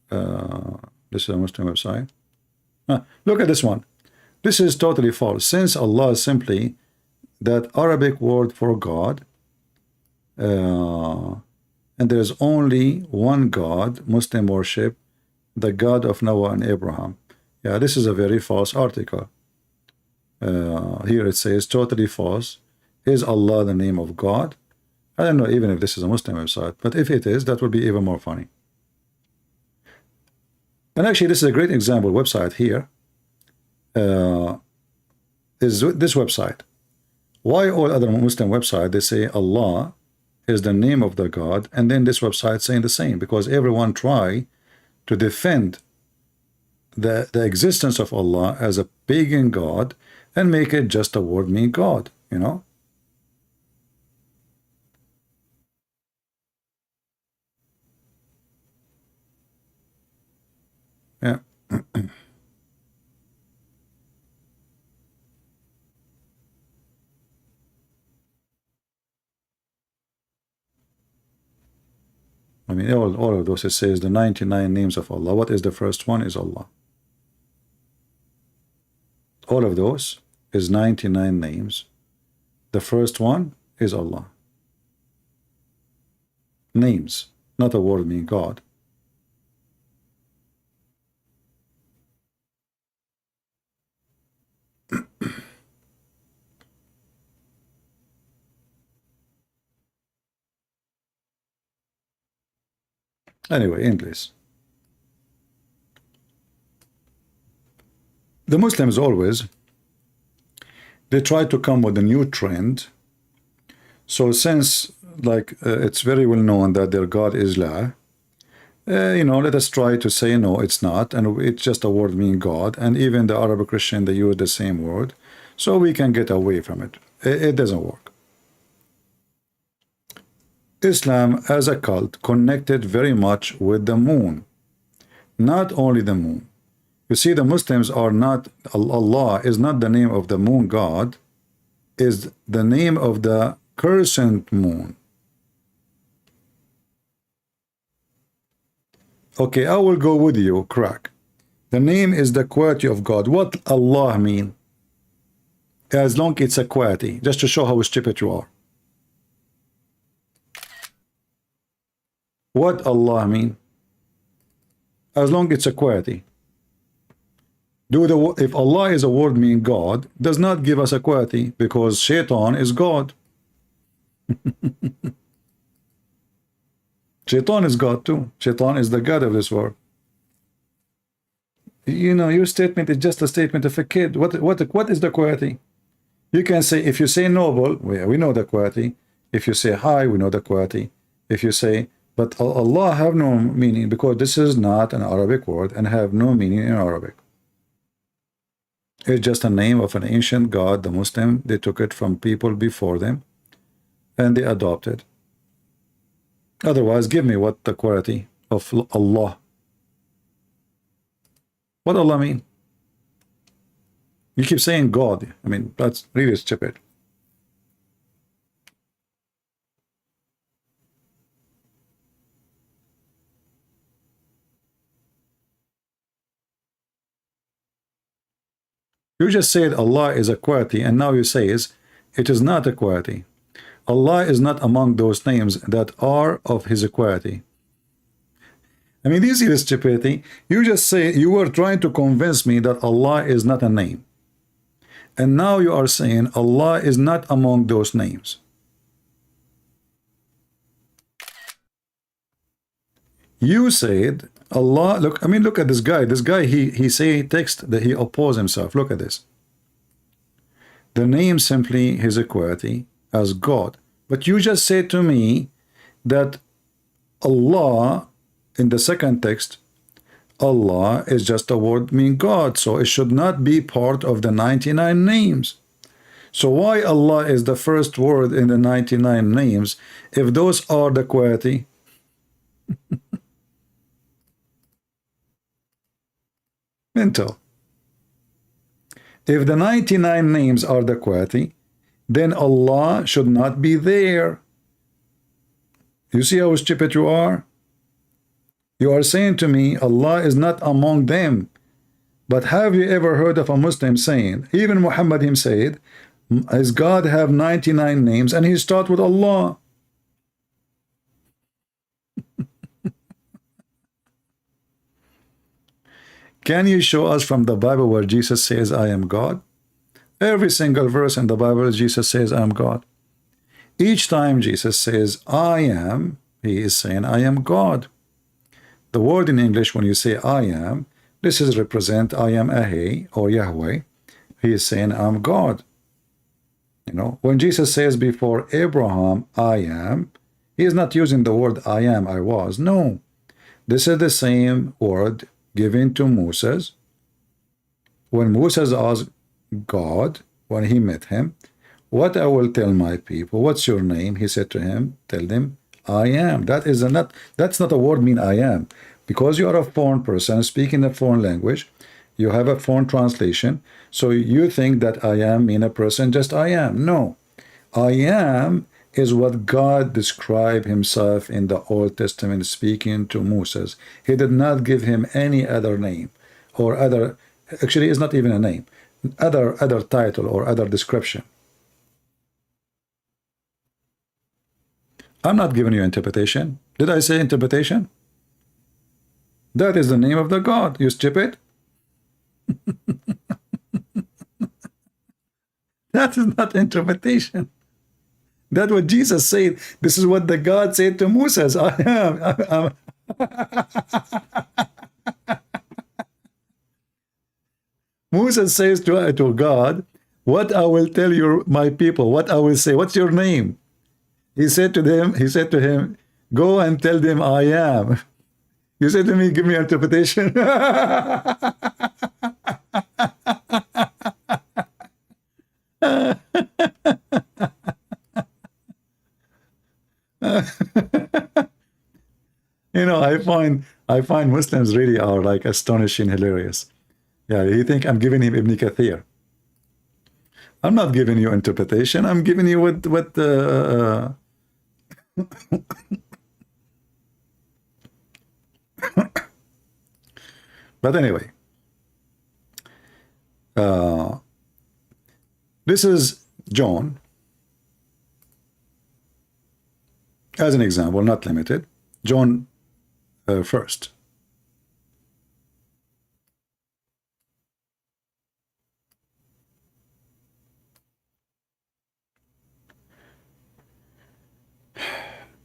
This is a Muslim website. Look at this one. This is totally false. Since Allah is simply that Arabic word for God, and there is only one God, Muslim worship, the God of Noah and Abraham. Yeah, this is a very false article. Here it says totally false. Is Allah the name of God? I don't know even if this is a Muslim website, but if it is, that would be even more funny. And actually, this is a great example website here. Is this website. Why all other Muslim websites, they say Allah is the name of the God, and then this website saying the same, because everyone try to defend the existence of Allah as a pagan God and make it just a word mean God, you know. Yeah. I mean, all of those, it says the 99 names of Allah. What is the first one? Is Allah. All of those is 99 names. The first one is Allah. Names, not a word meaning God. Anyway, English. The Muslims always, they try to come with a new trend. So since like it's very well known that their God is La, you know, let us try to say no, it's not, and it's just a word meaning God, and even the Arab Christian, they use the same word, so we can get away from it. It doesn't work. Islam as a cult connected very much with the moon, not only the moon. You see, the Muslims are not, Allah is not the name of the moon god, is the name of the crescent moon. Okay, I will go with you, crack. The name is the quality of God. What Allah mean? As long it's a quality, just to show how stupid you are. What Allah mean? As long it's a quality. If Allah is a word mean God, does not give us a quality, because Shaitan is God. Shaitan is God too. Shaitan is the God of this world. You know, your statement is just a statement of a kid. What is the quality? You can say, if you say noble, we know the quality. If you say high, we know the quality. If you say, but Allah have no meaning, because this is not an Arabic word and have no meaning in Arabic. It's just a name of an ancient god, the Muslim. They took it from people before them and they adopted. Otherwise, give me what the quality of Allah. What Allah mean? You keep saying God. I mean, that's really stupid. You just said Allah is a quality, and now you say it is not a quality. Allah is not among those names that are of His quality. I mean, this is stupidity. You just say, you were trying to convince me that Allah is not a name. And now you are saying Allah is not among those names. You said Allah, look, I mean, look at this guy. This guy, he say text that he oppose himself. Look at this. The name simply his equality as God. But you just said to me that Allah, in the second text, Allah is just a word meaning God, so it should not be part of the 99 names. So why Allah is the first word in the 99 names if those are the quality? Mental. If the 99 names are the quality, then Allah should not be there. You see how stupid you are? You are saying to me Allah is not among them. But have you ever heard of a Muslim saying, even Muhammad him said, his God have 99 names and he start with Allah? Can you show us from the Bible where Jesus says, I am God? Every single verse in the Bible, Jesus says, I am God. Each time Jesus says, I am, he is saying, I am God. The word in English, when you say I am, this is represent I am Ahe or Yahweh. He is saying, I'm God. You know, when Jesus says before Abraham, I am, he is not using the word I am, I was. No. This is the same word given to Moses. When Moses asked God, when he met him, what I will tell my people, what's your name? He said to him, tell them, I am. That's not a word mean I am. Because you are a foreign person speaking a foreign language, you have a foreign translation, so you think that I am mean a person just I am. No. I am is what God described himself in the Old Testament speaking to Moses. He did not give him any other name or other, actually it's not even a name, other title or other description. I'm not giving you interpretation. Did I say interpretation? That is the name of the God, you stupid. That is not interpretation. That's what Jesus said. This is what the God said to Moses. I am. Moses says to God, what I will tell you, my people, what I will say, what's your name? He said to him, go and tell them I am. You said to me, give me interpretation. You know, I find Muslims really are like astonishing, hilarious. Yeah, you think I'm giving him Ibn Kathir. I'm not giving you interpretation. I'm giving you what but anyway, this is John as an example, not limited. John first.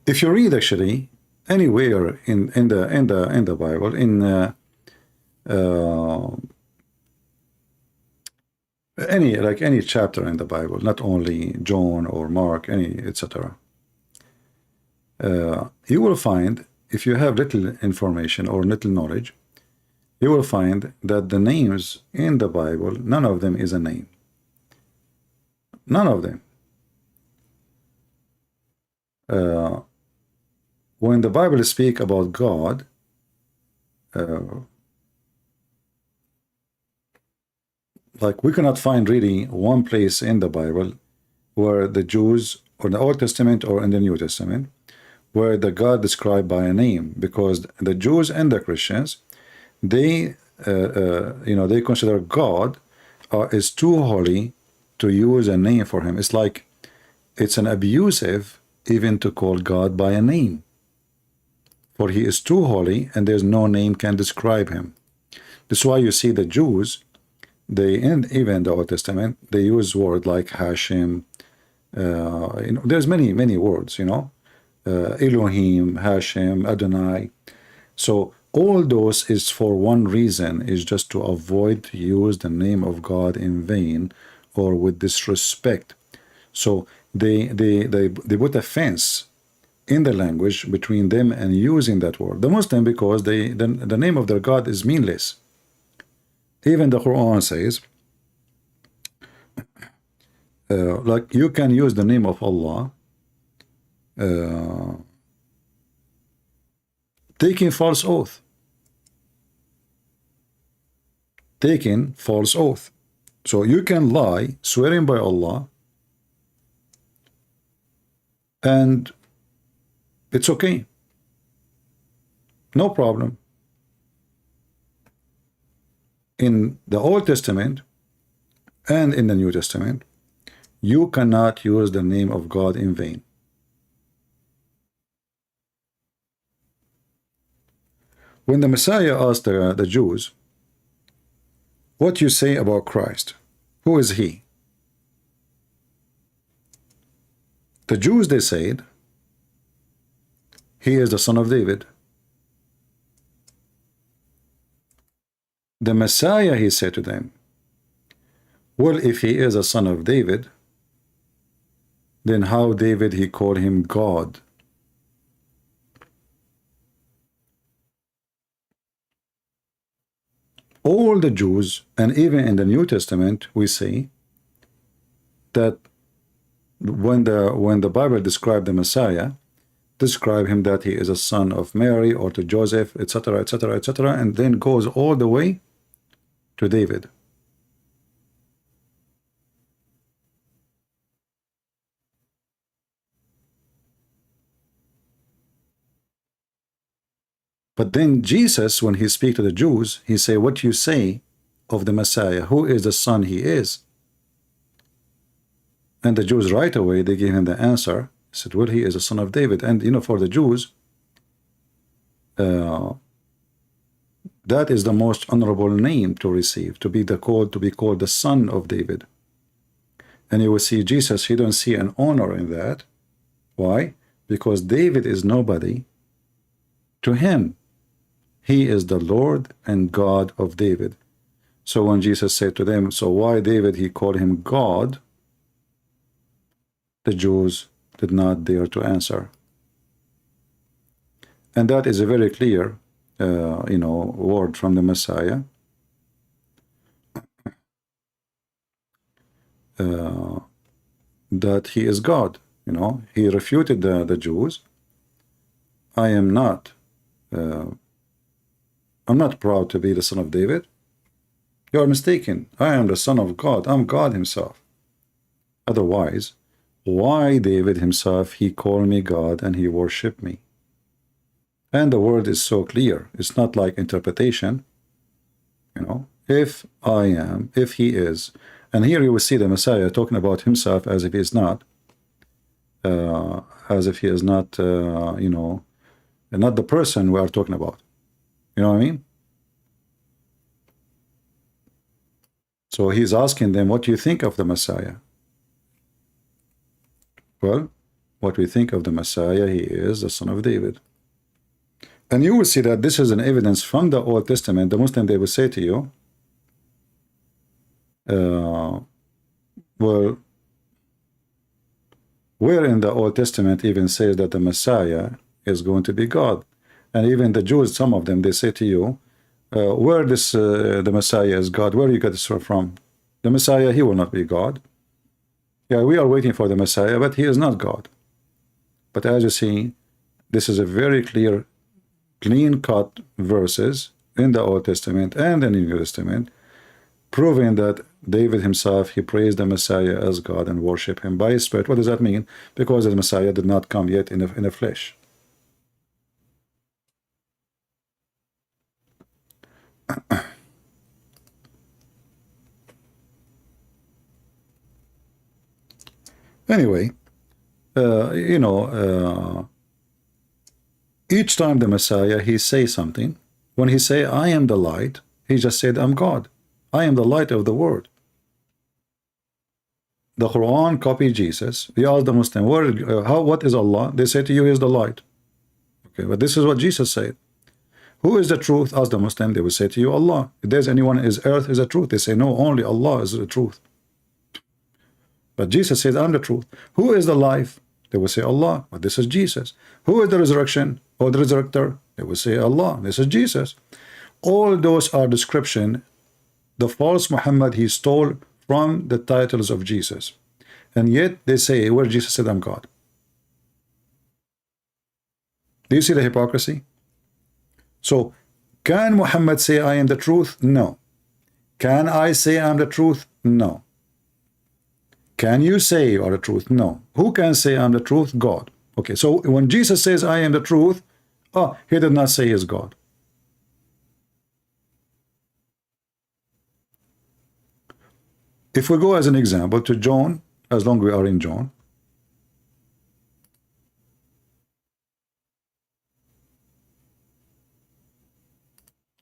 If you read actually anywhere in the Bible, in any chapter in the Bible, not only John or Mark, any etc. You will find, if you have little information or little knowledge, you will find that the names in the Bible, none of them is a name. None of them. When the Bible speaks about God, like we cannot find really one place in the Bible where the Jews, or the Old Testament or in the New Testament, where the God described by a name, because the Jews and the Christians, they they consider God is too holy to use a name for him. It's like it's an abusive even to call God by a name, for he is too holy and there's no name can describe him. That's why you see the Jews, they, and even the Old Testament, they use words like Hashem. There's many words, Elohim, Hashem, Adonai. So all those is for one reason, is just to avoid to use the name of God in vain or with disrespect. So they put a fence in the language between them and using that word. The Muslim, because the name of their God is meaningless. Even the Quran says, like you can use the name of Allah taking false oath. Taking false oath. So you can lie, swearing by Allah, and it's okay. No problem. In the Old Testament and in the New Testament, you cannot use the name of God in vain. When the Messiah asked the Jews, what you say about Christ? Who is he? The Jews, they said, he is the son of David. The Messiah, he said to them, well, if he is a son of David, then how David he called him God? All the Jews, and even in the New Testament, we see that when the Bible described the Messiah, describe him that he is a son of Mary or to Joseph, etc., etc., etc., and then goes all the way to David. But then Jesus, when he speak to the Jews, he say, what you say of the Messiah, who is the son he is? And the Jews right away, they gave him the answer. He said, well, he is a son of David. And you know, for the Jews, that is the most honorable name to receive, to be called the son of David. And you will see Jesus, he don't see an honor in that. Why? Because David is nobody to him. He is the Lord and God of David. So when Jesus said to them, so why David, he called him God, the Jews did not dare to answer. And that is a very clear, you know, word from the Messiah. That he is God. You know, he refuted the Jews. I'm not proud to be the son of David. You are mistaken. I am the son of God. I'm God himself. Otherwise, why David himself, he called me God and he worshiped me? And the word is so clear. It's not like interpretation. You know, if I am, if he is. And here you will see the Messiah talking about himself as if he is not. As if he is not, you know, not the person we are talking about. You know what I mean? So he's asking them, what do you think of the Messiah? Well, what we think of the Messiah, he is the son of David. And you will see that this is an evidence from the Old Testament. The Muslim, they will say to you, well, where in the Old Testament even says that the Messiah is going to be God? And even the Jews, some of them, they say to you, where this the Messiah is God, where you get this from? The Messiah, he will not be God. Yeah, we are waiting for the Messiah, but he is not God. But as you see, this is a very clear, clean-cut verses in the Old Testament and in the New Testament, proving that David himself, he praised the Messiah as God and worship him by his spirit. What does that mean? Because the Messiah did not come yet in the flesh. Anyway, you know, each time the Messiah, he say something. When he say, I am the light, he just said, I'm God. I am the light of the world. The Quran copied Jesus. They asked the Muslim, what is Allah? They say to you, he is the light. Okay, but this is what Jesus said. Who is the truth? Ask the Muslim. They will say to you, Allah. If there's anyone in his earth is the truth. They say, no, only Allah is the truth. But Jesus says, I'm the truth. Who is the life? They will say, Allah. But this is Jesus. Who is the resurrection or the resurrector? They will say, Allah. This is Jesus. All those are description. The false Muhammad, he stole from the titles of Jesus. And yet they say, where Jesus said, I'm God. Do you see the hypocrisy? So, can Muhammad say, I am the truth? No. Can I say I'm the truth? No. Can you say you are the truth? No. Who can say I'm the truth? God. Okay, so when Jesus says I am the truth, he did not say he is God. If we go as an example to John, as long as we are in John,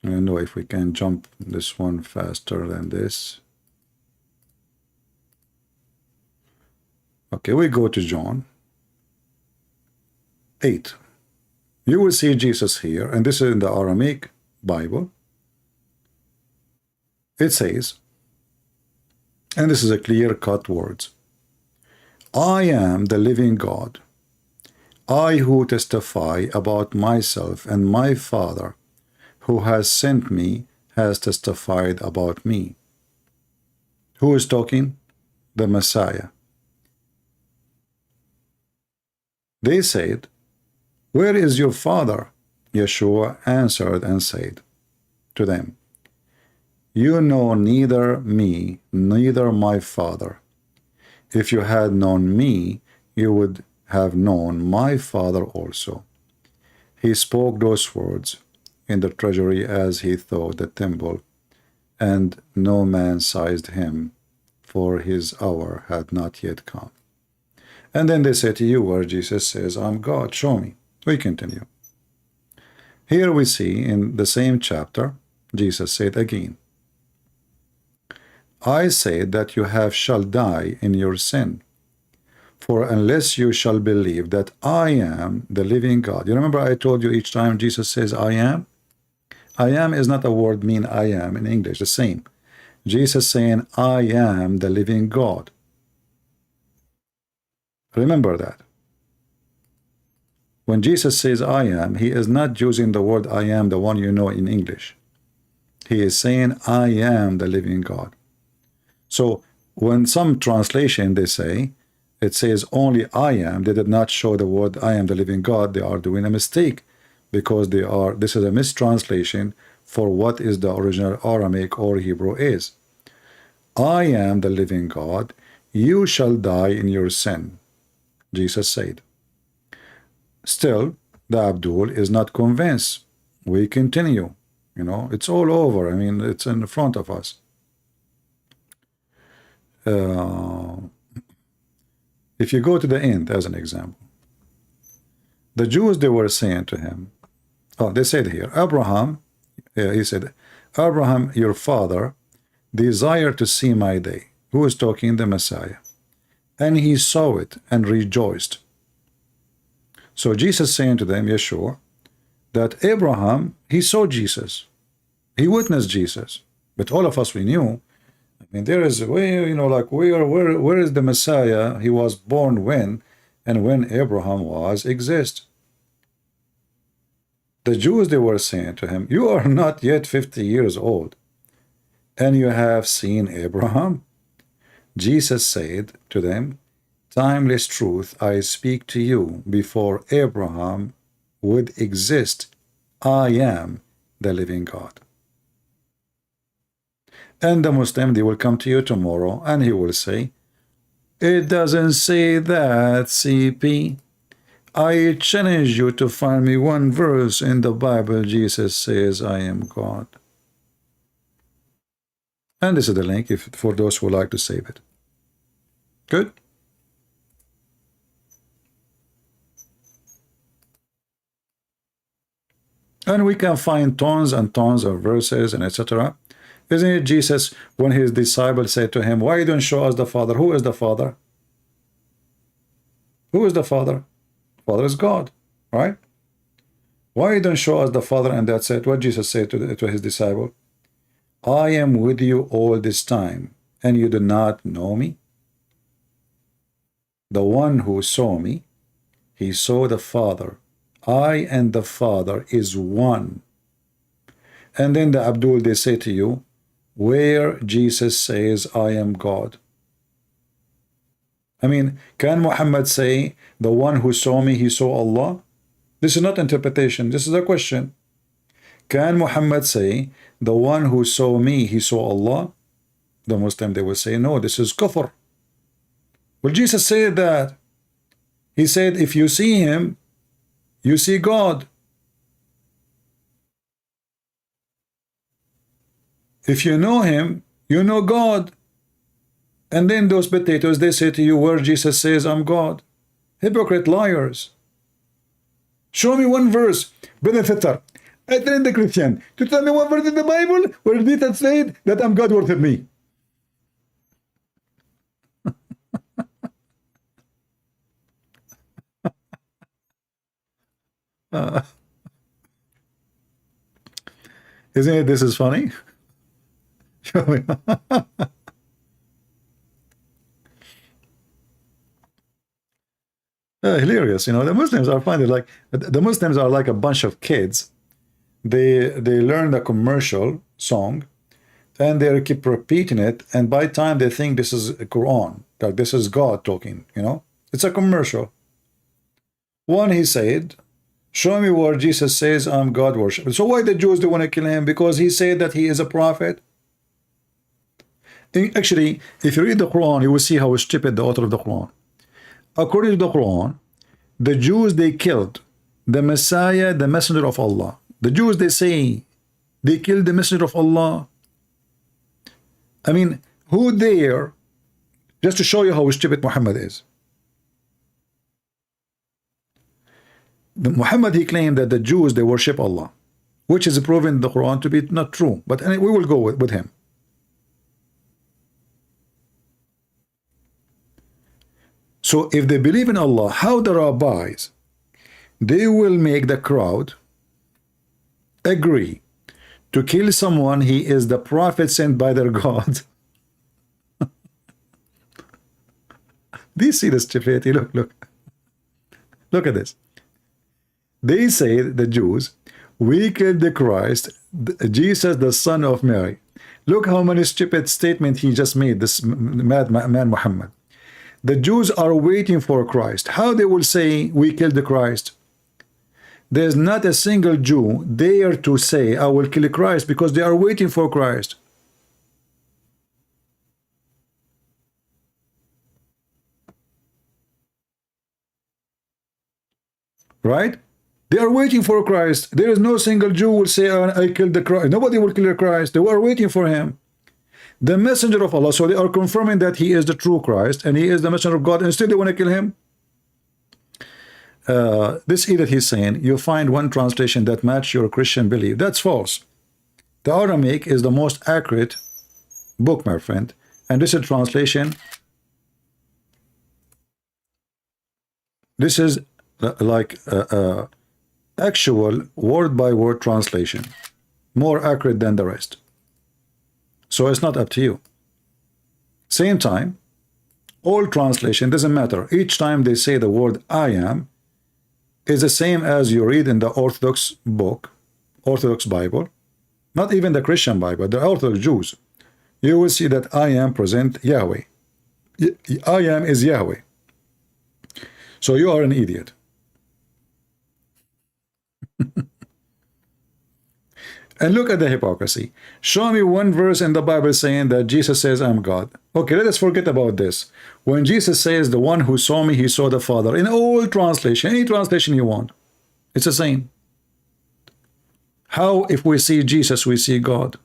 I don't know if we can jump this one faster than this. Okay, we go to John 8. You will see Jesus here, and this is in the Aramaic Bible. It says, and this is a clear-cut words, I am the living God. I who testify about myself, and my Father who has sent me has testified about me. Who is talking? The Messiah. They said, where is your father? Yeshua answered and said to them, you know neither me, neither my Father. If you had known me, you would have known my Father also. He spoke those words in the treasury as he thought the temple, and no man seized him, for his hour had not yet come. And then they say to you where Jesus says, I'm God, show me. We continue. Here we see in the same chapter, Jesus said again, I say that you shall die in your sin. For unless you shall believe that I am the living God. You remember I told you each time Jesus says I am? I am is not a word mean I am in English, the same. Jesus saying I am the living God. Remember that. When Jesus says I am, he is not using the word I am, the one you know in English. He is saying I am the living God. So when some translation they say, it says only I am, they did not show the word I am the living God, they are doing a mistake because this is a mistranslation for what is the original Aramaic or Hebrew is. I am the living God, you shall die in your sin, Jesus said. Still, the Abdul is not convinced. We continue. You know, it's all over. I mean, it's in front of us. If you go to the end as an example, the Jews, they were saying to him, they said here, Abraham, he said, Abraham, your father, desired to see my day. Who is talking? The Messiah. And he saw it and rejoiced. So Jesus saying to them, Yeshua, that Abraham, he saw Jesus. He witnessed Jesus. But all of us, we knew, I mean, there is a way, you know, like where is the Messiah? He was born when, and when Abraham was exist. The Jews, they were saying to him, you are not yet 50 years old, and you have seen Abraham? Jesus said to them, timeless truth I speak to you, before Abraham would exist, I am the living God. And the Muslim, they will come to you tomorrow and he will say, it doesn't say that, CP. I challenge you to find me one verse in the Bible Jesus says I am God. And this is the link for those who like to save it. Good? And we can find tons and tons of verses and etc. Isn't it Jesus, when his disciples said to him, why you don't show us the Father? Who is the Father? Who is the Father? Father is God, right? Why you don't show us the Father? And that's it. What Jesus said to his disciple? I am with you all this time, and you do not know me. The one who saw me, he saw the Father. I and the Father is one. And then the Abdul, they say to you, where Jesus says, I am God. I mean, can Muhammad say, the one who saw me, he saw Allah? This is not interpretation, this is a question. Can Muhammad say, the one who saw me, he saw Allah? The Muslim, they will say, no, this is kufr. Well, Jesus said that. He said, if you see him, you see God. If you know him, you know God. And then those potatoes, they say to you, where Jesus says, I'm God. Hypocrite liars. Show me one verse. Benefitter. I trained the Christian to tell me one verse in the Bible where Jesus said that I'm God, worship me. Isn't it? This is funny. Show me. Hilarious, you know. The Muslims are finding like the Muslims are like a bunch of kids. They learn the commercial song, and they keep repeating it. And by the time they think this is Quran, that this is God talking, you know, it's a commercial. One, he said, show me where Jesus says I'm God worship. So why the Jews do want to kill him? Because he said that he is a prophet. Actually, if you read the Quran, you will see how stupid the author of the Quran. According to the Quran, the Jews, they killed the Messiah, the messenger of Allah. The Jews, they say they killed the messenger of Allah. I mean, who dare, just to show you how stupid Muhammad is. Muhammad, he claimed that the Jews, they worship Allah, which is proven in the Quran to be not true. But anyway, we will go with him. So if they believe in Allah, how the rabbis, they will make the crowd agree to kill someone he is the prophet sent by their God. Do you see the stupidity? Look at this. They say, the Jews, we killed the Christ, Jesus, the son of Mary. Look how many stupid statements he just made, this mad man Muhammad. The Jews are waiting for Christ. How they will say we killed the Christ? There's not a single Jew dare to say I will kill Christ, because they are waiting for Christ. Right? They are waiting for Christ. There is no single Jew will say I killed the Christ. Nobody will kill the Christ. They were waiting for him. The messenger of Allah. So they are confirming that he is the true Christ and he is the messenger of God, and still they want to kill him. This edict he's saying, you find one translation that match your Christian belief. That's false. The Aramaic is the most accurate book, my friend, and this is a translation. This is like actual word-by-word translation, more accurate than the rest. So it's not up to you. Same time, all translation doesn't matter. Each time they say the word I am is the same as you read in the Orthodox book, Orthodox Bible, not even the Christian Bible, the Orthodox Jews. You will see that I am present Yahweh. I am is Yahweh. So you are an idiot. And look at the hypocrisy. Show me one verse in the Bible saying that Jesus says I'm God. Okay, let us forget about this. When Jesus says the one who saw me, he saw the Father. In all translation, any translation you want, it's the same. How if we see Jesus, we see God?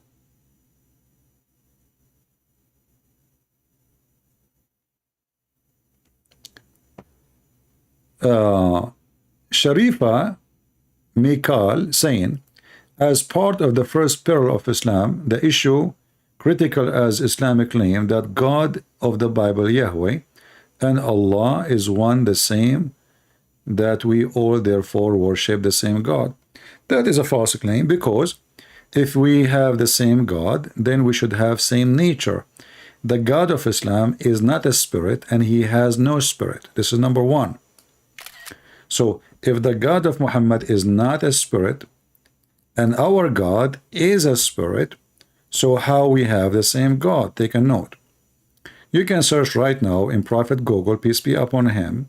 Sharifa Mikal saying, as part of the first pillar of Islam, the issue critical as Islamic claim that God of the Bible, Yahweh, and Allah is one the same, that we all therefore worship the same God. That is a false claim, because if we have the same God, then we should have same nature. The God of Islam is not a spirit, and he has no spirit. This is number one. So if the God of Muhammad is not a spirit, and our God is a spirit, so how we have the same God? Take a note. You can search right now in Prophet Google, peace be upon him,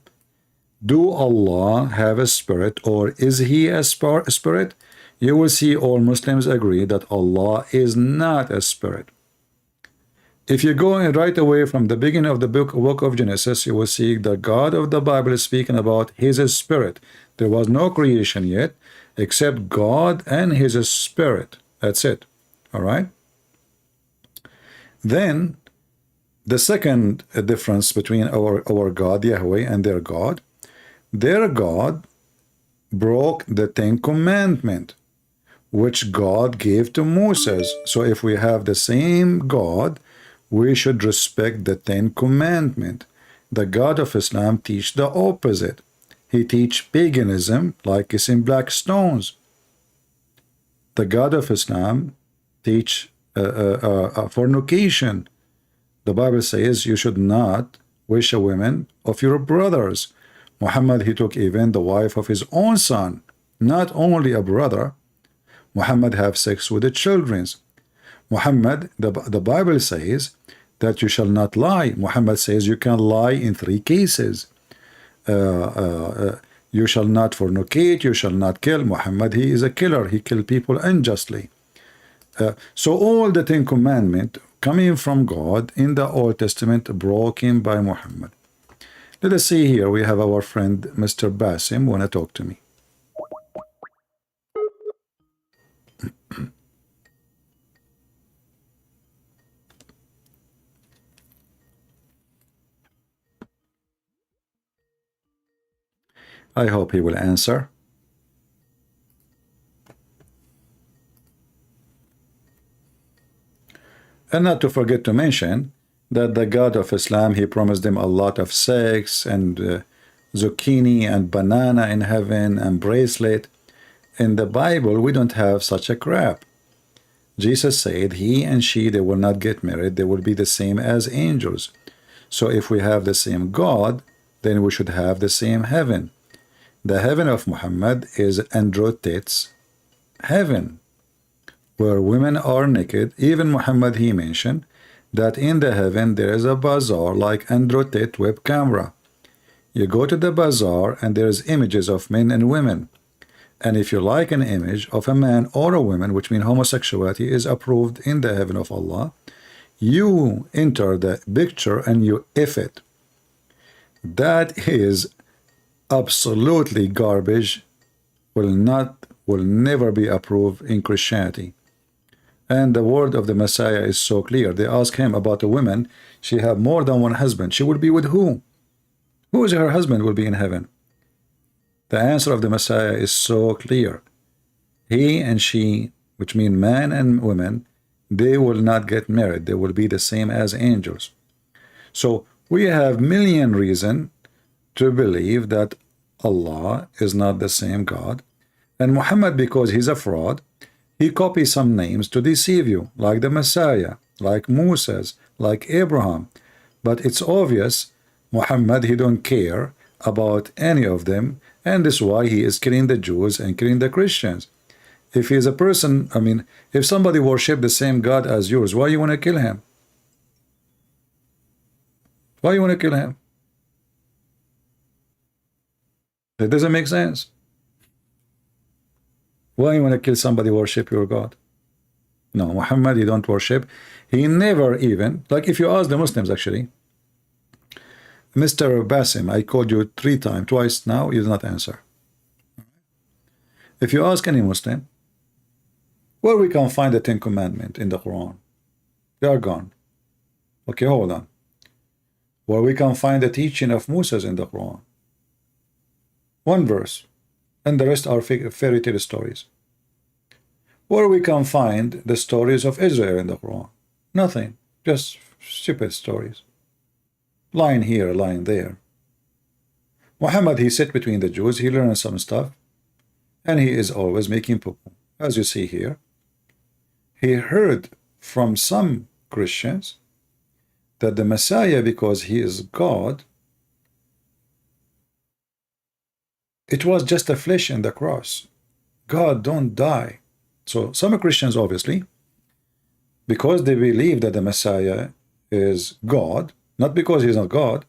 do Allah have a spirit, or is he a spirit? You will see all Muslims agree that Allah is not a spirit. If you go in right away from the beginning of the book of Genesis, you will see the God of the Bible is speaking about his spirit. There was no creation yet, except God and his spirit. That's it. All right? Then, the second difference between our God, Yahweh, and their God broke the Ten Commandments, which God gave to Moses. So if we have the same God, we should respect the Ten Commandments. The God of Islam teach the opposite. He teach paganism, like kissing black stones. The God of Islam teach fornication. The Bible says you should not wish a woman of your brothers. Muhammad, he took even the wife of his own son, not only a brother. Muhammad have sex with the children. Muhammad, the Bible says that you shall not lie. Muhammad says you can lie in 3 cases. You shall not fornicate, you shall not kill. Muhammad, he is a killer. He killed people unjustly. So all the 10 Commandments coming from God in the Old Testament broken by Muhammad. Let us see here. We have our friend Mr. Basim want to talk to me. I hope he will answer. And not to forget to mention that the God of Islam, he promised them a lot of sex and zucchini and banana in heaven and bracelet. In the Bible, we don't have such a crap. Jesus said he and she, they will not get married. They will be the same as angels. So if we have the same God, then we should have the same heaven. The heaven of Muhammad is Andrew Chochola's heaven, where women are naked. Even Muhammad, he mentioned that in the heaven there is a bazaar like Andrew Chochola web camera. You go to the bazaar and there's images of men and women. And if you like an image of a man or a woman, which means homosexuality is approved in the heaven of Allah, you enter the picture and you if it. That is absolutely garbage, will never be approved in Christianity. And the word of the Messiah is so clear. They ask him about a woman, she have more than one husband. She will be with who? Who is her husband will be in heaven? The answer of the Messiah is so clear. He and she, which mean man and women, they will not get married. They will be the same as angels. So we have million reasons to believe that Allah is not the same God. And Muhammad, because he's a fraud, he copies some names to deceive you, like the Messiah, like Moses, like Abraham. But it's obvious Muhammad, he don't care about any of them, and that's why he is killing the Jews and killing the Christians. If he is a person, I mean, if somebody worship the same God as yours, why you want to kill him? Why you want to kill him? It doesn't make sense. Why you want to kill somebody worship your God? No, Muhammad, he don't worship. He never even, like if you ask the Muslims actually, Mr. Basim, I called you 3 times, twice now, you did not answer. If you ask any Muslim, where we can find the 10 Commandments in the Quran, they are gone. Okay, hold on. Where we can find the teaching of Moses in the Quran, 1 verse, and the rest are fairy tale stories. Where we can find the stories of Israel in the Quran, nothing, just stupid stories. Lying here, lying there. Muhammad, he sat between the Jews, he learned some stuff, and he is always making poo-poo. As you see here, he heard from some Christians that the Messiah, because he is God, it was just a flesh in the cross. God don't die. So some Christians, obviously, because they believe that the Messiah is God, not because he's not God,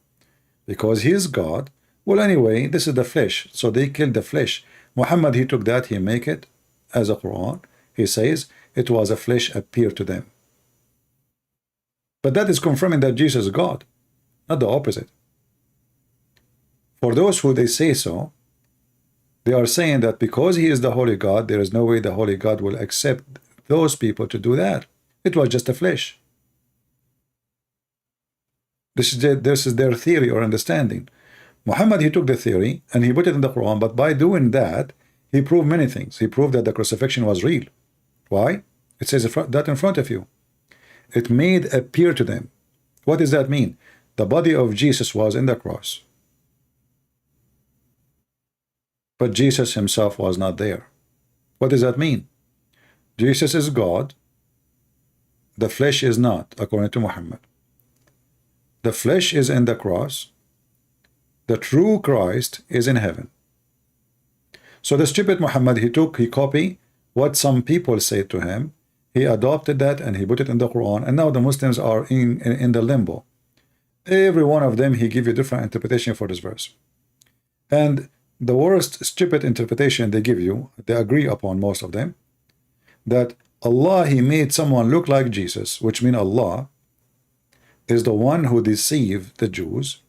because he is God. Well, anyway, this is the flesh. So they killed the flesh. Muhammad, he took that, he make it as a Quran. He says it was a flesh appeared to them. But that is confirming that Jesus is God, not the opposite. For those who they say so, they are saying that because he is the Holy God, there is no way the Holy God will accept those people to do that. It was just a flesh. This is their theory or understanding. Muhammad, he took the theory and he put it in the Quran, but by doing that, he proved many things. He proved that the crucifixion was real. Why? It says that in front of you. It made appear to them. What does that mean? The body of Jesus was in the cross, but Jesus himself was not there. What does that mean? Jesus is God. The flesh is not, according to Muhammad. The flesh is in the cross. The true Christ is in heaven. So the stupid Muhammad, he copied what some people said to him. He adopted that and he put it in the Quran. And now the Muslims are in the limbo. Every one of them, he give you different interpretation for this verse. And the worst stupid interpretation they give you, they agree upon most of them, that Allah, he made someone look like Jesus, which means Allah is the one who deceived the Jews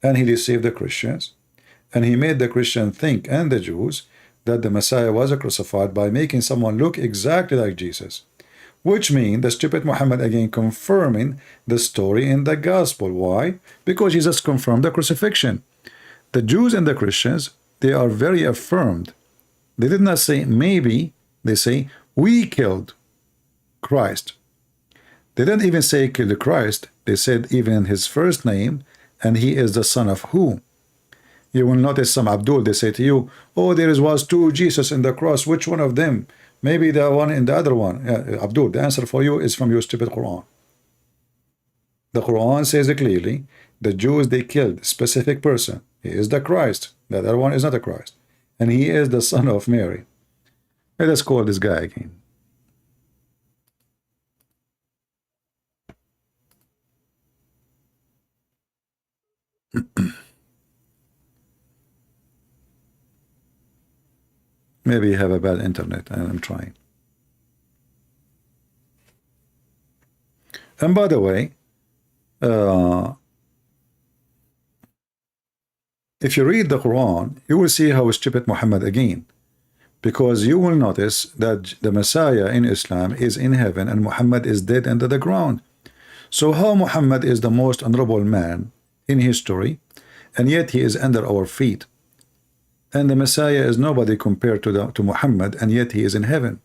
and he deceived the Christians, and he made the Christian think and the Jews that the Messiah was crucified by making someone look exactly like Jesus. Which means the stupid Muhammad again confirming the story in the gospel. Why? Because Jesus confirmed the crucifixion. The Jews and the Christians, they are very affirmed. They did not say maybe, they say we killed Christ. They didn't even say killed Christ. They said even in his first name, and he is the son of who? You will notice some Abdul, they say to you, oh, there was two Jesus in the cross. Which one of them? Maybe the one in the other one. Abdul, the answer for you is from your stupid Quran. The Quran says clearly, the Jews, they killed a specific person. He is the Christ. The other one is not a Christ. And he is the son of Mary. Let us call this guy again. Maybe you have a bad internet, and I'm trying. And by the way, if you read the Quran, you will see how stupid Muhammad again. Because you will notice that the Messiah in Islam is in heaven and Muhammad is dead under the ground. So how Muhammad is the most honorable man in history, and yet he is under our feet. And the Messiah is nobody compared to Muhammad, and yet he is in heaven.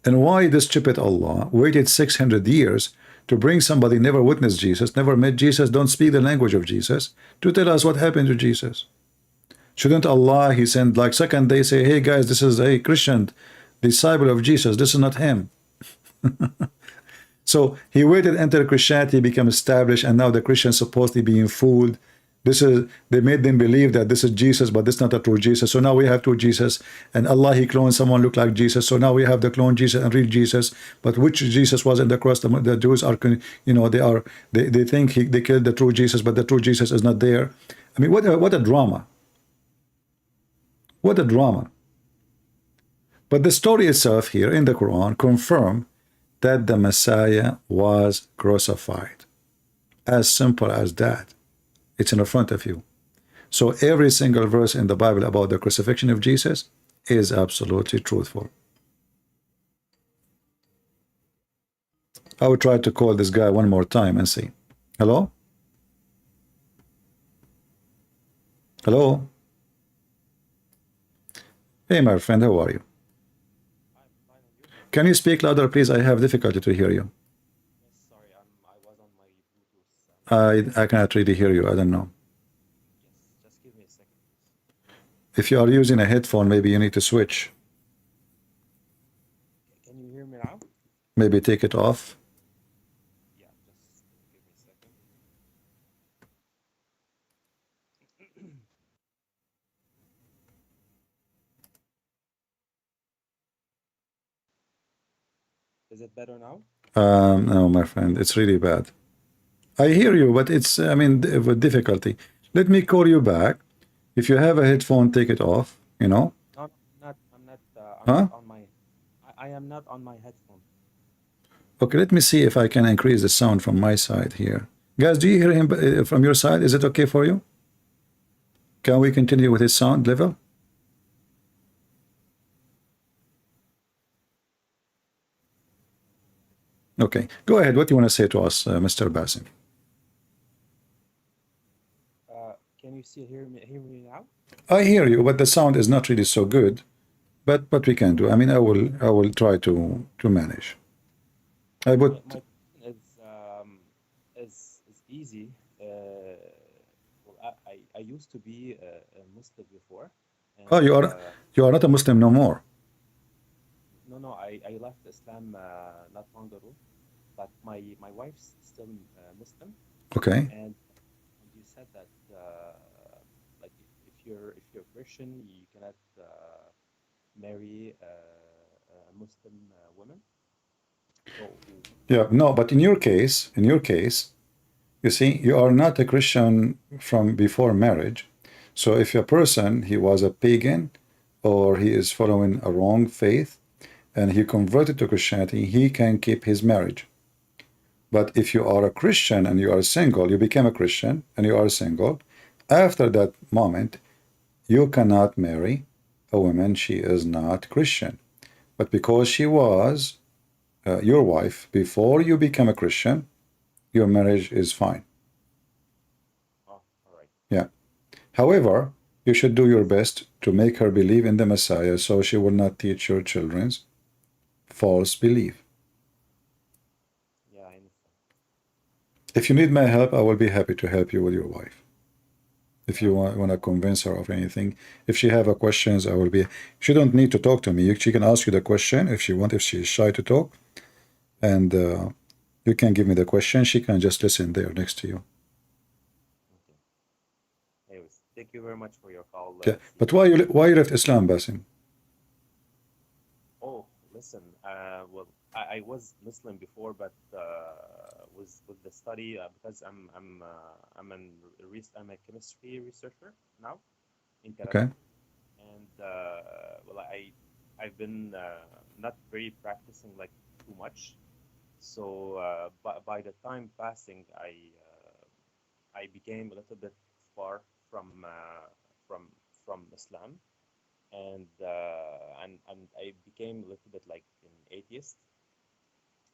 And why this stupid Allah waited 600 years to bring somebody never witnessed Jesus, never met Jesus, don't speak the language of Jesus, to tell us what happened to Jesus? Shouldn't Allah, he sent like second day, say, hey guys, this is a Christian disciple of Jesus, this is not him. So he waited until Christianity became established, and now the Christians supposedly being fooled. They made them believe that this is Jesus, but this is not a true Jesus. So now we have two Jesus, and Allah, he cloned someone look like Jesus. So now we have the clone Jesus and real Jesus. But which Jesus was in the cross? The Jews are, you know, they think they killed the true Jesus, but the true Jesus is not there. I mean, what a drama! What a drama! But the story itself here in the Quran confirm that the Messiah was crucified. As simple as that. It's in front of you. So every single verse in the Bible about the crucifixion of Jesus is absolutely truthful. I will try to call this guy one more time and see. Hello? Hello? Hey, my friend, how are you? Can you speak louder, please? I have difficulty to hear you. I cannot really hear you. I don't know. Just give me a second. If you are using a headphone, maybe you need to switch. Can you hear me now? Maybe take it off. Yeah, just give me a second. Is it better now? No, my friend, it's really bad. I hear you, but it's, I mean, with difficulty. Let me call you back. If you have a headphone, take it off, you know? No, I'm Huh? not on my, I am not on my headphone. Okay, let me see if I can increase the sound from my side here. Guys, do you hear him from your side? Is it okay for you? Can we continue with his sound level? Okay, go ahead. What do you want to say to us, Mr. Basim? Can you still hear me now? I hear you, but the sound is not really so good. But what we can do, I mean, I will try to manage. I would. My is easy. Well, I used to be a Muslim before. And, Oh, you are not a Muslim no more. No, I left Islam not long ago, but my wife's still Muslim. Okay. And you said that like if you're Christian, you cannot marry a Muslim woman. So, Yeah, no, but in your case, you see, you are not a Christian from before marriage. So if a person, he was a pagan, or he is following a wrong faith, and he converted to Christianity, he can keep his marriage. But if you are a Christian and you are single, you became a Christian and you are single, after that moment, you cannot marry a woman she is not Christian. But because she was your wife before you become a Christian, your marriage is fine. Oh, all right. Yeah. However, you should do your best to make her believe in the Messiah so she will not teach your children's false belief. Yeah, I understand. If you need my help, I will be happy to help you with your wife. If you want to convince her of anything, if she have a questions, I will be. She don't need to talk to me. She can ask you the question if she want. If she is shy to talk, and you can give me the question. She can just listen there next to you. Okay. Anyways, thank you very much for your call. Yeah. But why you left Islam, Basim? Oh, listen. Well, I was Muslim before, but with the study because I'm a chemistry researcher now in Canada. Okay. And well, I've been not very practicing like too much. So by the time passing, I became a little bit far from Islam, and I became a little bit like an atheist.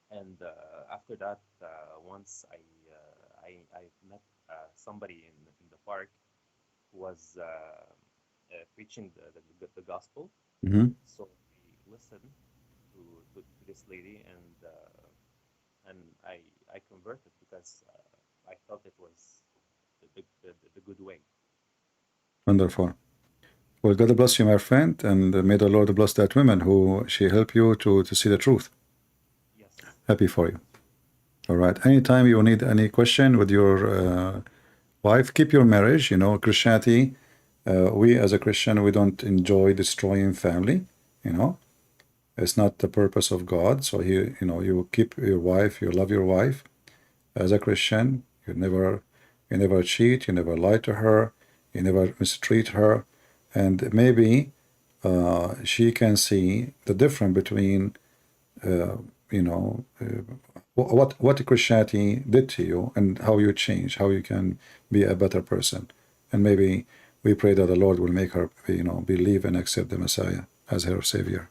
And after that, once I met somebody in the park who was preaching the gospel. Mm-hmm. So I listened to this lady, and I converted because I felt it was the good way. Wonderful. Well, God bless you, my friend, and may the Lord bless that woman who she helped you to see the truth. Yes. Happy for you. All right. Anytime you need any question with your wife, keep your marriage. You know, Christianity, we as a Christian, we don't enjoy destroying family. You know, it's not the purpose of God. So you keep your wife, you love your wife. As a Christian, you never cheat, you never lie to her, you never mistreat her, and maybe she can see the difference between what Christianity did to you and how you change, how you can be a better person. And maybe we pray that the Lord will make her, believe and accept the Messiah as her Savior.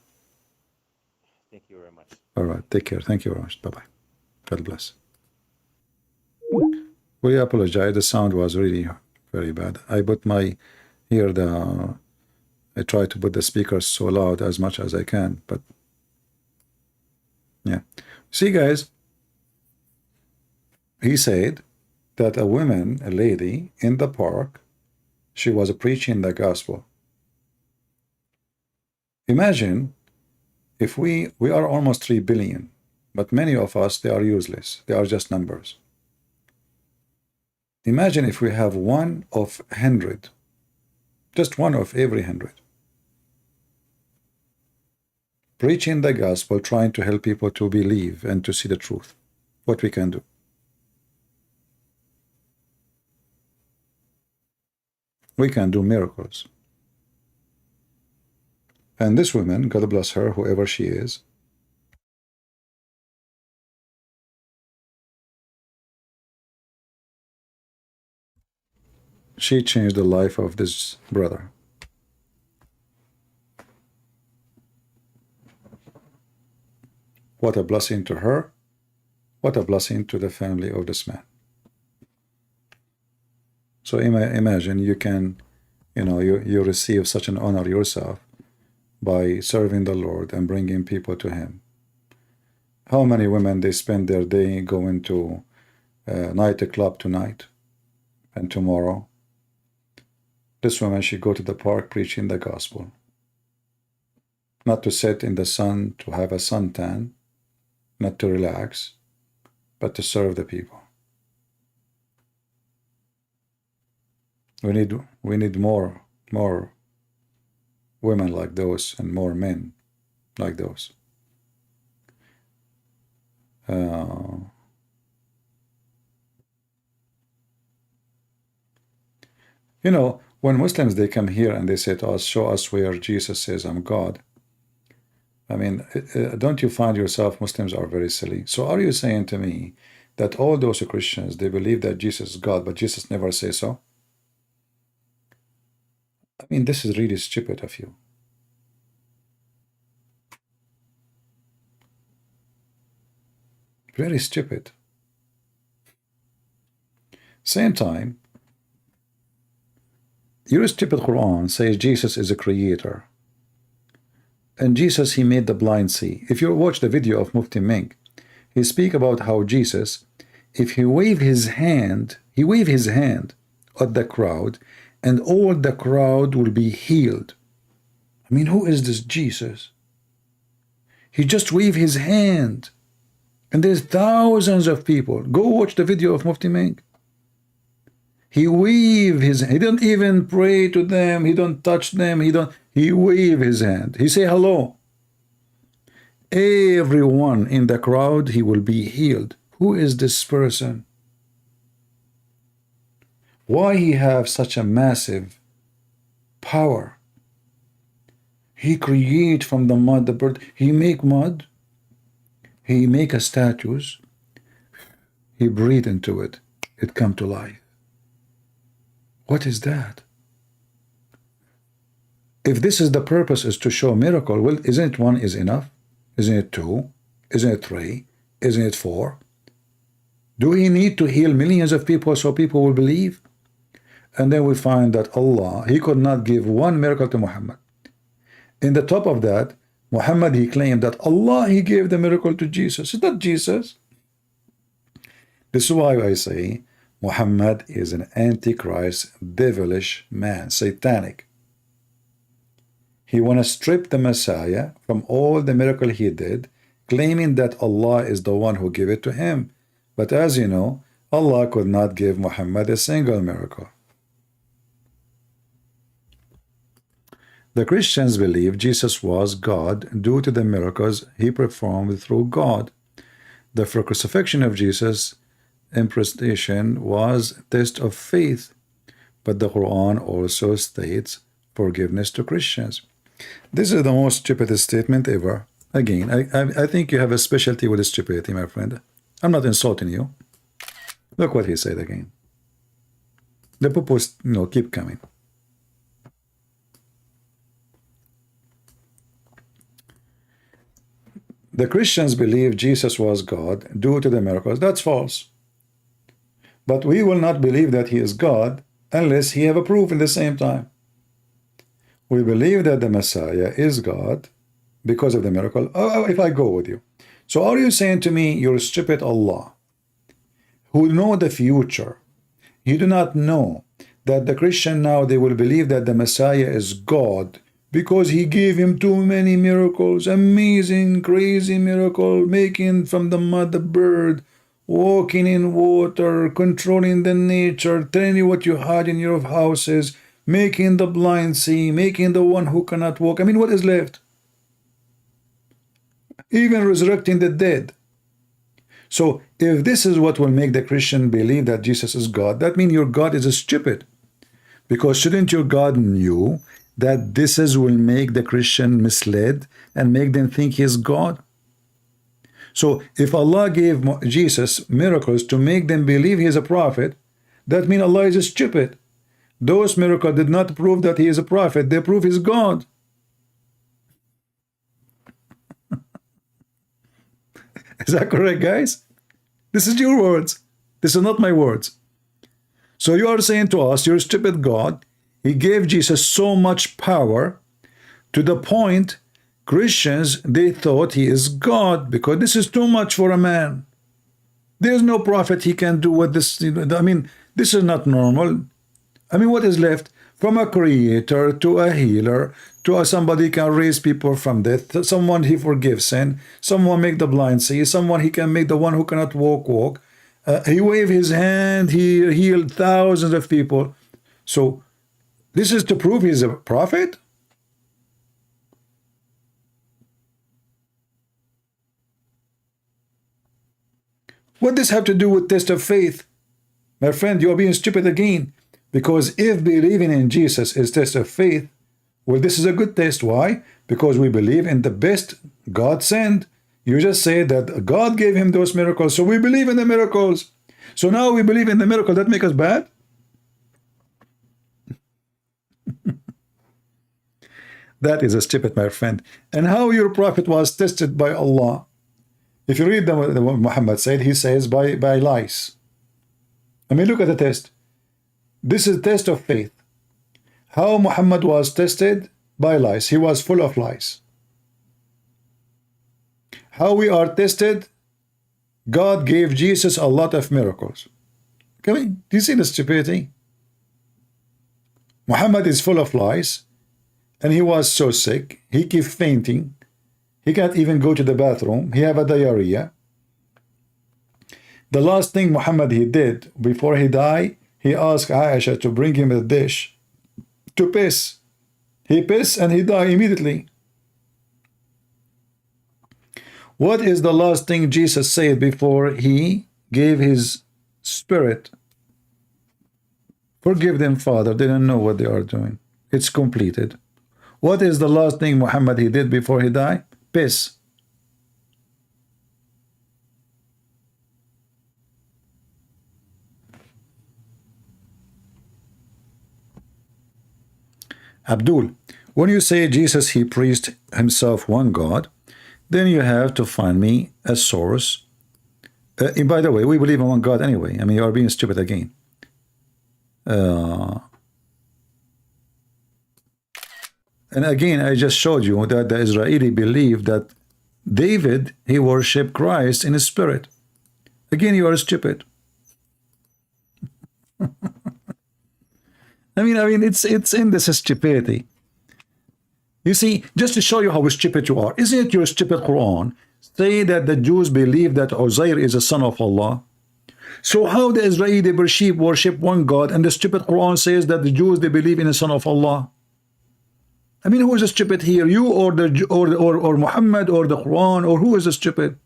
Thank you very much. All right. Take care. Thank you very much. Bye-bye. God bless. We apologize. The sound was really very bad. I try to put the speakers so loud as much as I can, but yeah. See, guys, he said that a lady in the park, she was preaching the gospel. Imagine if we are almost 3 billion, but many of us, they are useless. They are just numbers. Imagine if we have 1 of 100, just 1 of every 100, preaching the gospel, trying to help people to believe and to see the truth. What we can do. We can do miracles. And this woman, God bless her, whoever she is, she changed the life of this brother. What a blessing to her. What a blessing to the family of this man. So imagine you can, you receive such an honor yourself by serving the Lord and bringing people to Him. How many women, they spend their day going to nightclub tonight and tomorrow? This woman, she go to the park preaching the gospel. Not to sit in the sun, to have a suntan, not to relax, but to serve the people. We need more women like those and more men like those. When Muslims, they come here and they say to us, show us where Jesus says I'm God. I mean, don't you find yourself, Muslims are very silly? So are you saying to me that all those Christians, they believe that Jesus is God, but Jesus never says so? I mean, this is really stupid of you. Very stupid. Same time, your stupid Quran says Jesus is a creator. And Jesus, he made the blind see. If you watch the video of Mufti Menk, he speak about how Jesus, if he wave his hand at the crowd, and all the crowd will be healed. I mean, who is this Jesus? He just waved his hand, and there's thousands of people. Go watch the video of Mufti Menk. He waved his hand. He don't even pray to them. He don't touch them. He waved his hand. He say hello. Everyone in the crowd, he will be healed. Who is this person? Why he have such a massive power? He create from the mud the bird. He make mud. He make a statues. He breathe into it. It come to life. What is that? If this is the purpose, is to show miracle, well, isn't it one is enough? Isn't it two? Isn't it three? Isn't it four? Do he need to heal millions of people so people will believe? And then we find that Allah, he could not give one miracle to Muhammad. In the top of that, Muhammad, he claimed that Allah, he gave the miracle to Jesus. Is that Jesus? This is why I say Muhammad is an antichrist, devilish man, satanic. He want to strip the Messiah from all the miracle he did, claiming that Allah is the one who gave it to him. But as you know, Allah could not give Muhammad a single miracle. The Christians believe Jesus was God due to the miracles he performed through God. The crucifixion of Jesus, imprecation, was a test of faith, but the Quran also states forgiveness to Christians. This is the most stupidest statement ever. Again, I think you have a specialty with stupidity, my friend. I'm not insulting you. Look what he said again. The purpose, keep coming. The Christians believe Jesus was God due to the miracles. That's false. But we will not believe that he is God unless he have a proof in the same time. We believe that the Messiah is God because of the miracle. If I go with you. So are you saying to me, you're stupid Allah, who know the future? You do not know that the Christian now, they will believe that the Messiah is God because he gave him too many miracles, amazing, crazy miracle, making from the mud a bird, walking in water, controlling the nature, telling you what you had in your houses, making the blind see, making the one who cannot walk. I mean, what is left? Even resurrecting the dead. So if this is what will make the Christian believe that Jesus is God, that means your God is stupid. Because shouldn't your God knew that this is will make the Christian misled and make them think he is God? So if Allah gave Jesus miracles to make them believe he is a prophet, that means Allah is stupid. Those miracles did not prove that he is a prophet. They prove he's God. Is that correct, guys? This is your words. This is not my words. So you are saying to us, you're a stupid God. He gave Jesus so much power to the point Christians, they thought he is God because this is too much for a man. There's no prophet he can do what this. I mean, this is not normal. I mean, what is left? From a creator to a healer to somebody can raise people from death, someone he forgives sin, someone make the blind see, someone he can make the one who cannot walk. He waved his hand, he healed thousands of people. So this is to prove he's a prophet? What does this have to do with test of faith? My friend, you are being stupid again. Because if believing in Jesus is test of faith, well, this is a good test. Why? Because we believe in the best God sent. You just say that God gave him those miracles, so we believe in the miracles. So now we believe in the miracle. That make us bad? That is a stupid, my friend. And how your prophet was tested by Allah. If you read what Muhammad said, he says by lies. I mean, look at the test. This is a test of faith. How Muhammad was tested? By lies. He was full of lies. How we are tested? God gave Jesus a lot of miracles. Come on, do you see the stupidity? Muhammad is full of lies, and he was so sick, he keeps fainting. He can't even go to the bathroom. He have a diarrhea. The last thing Muhammad he did before he died, he asked Aisha to bring him a dish to piss. He pissed and he died immediately. What is the last thing Jesus said before he gave his spirit? Forgive them, Father. They don't know what they are doing. It's completed. What is the last thing Muhammad he did before he died? Piss. Abdul, when you say Jesus, he preached himself one God, then you have to find me a source. And by the way, we believe in one God anyway. I mean, you are being stupid again. And again, I just showed you that the Israeli believe that David, he worshiped Christ in his spirit. Again, you are stupid. I mean, it's in this stupidity. You see, just to show you how stupid you are, isn't it your stupid Quran say that the Jews believe that Uzair is a son of Allah? So how the Israeli worship one God, and the stupid Quran says that the Jews, they believe in a son of Allah? I mean, who is stupid here? You or Muhammad or the Quran, or who is stupid?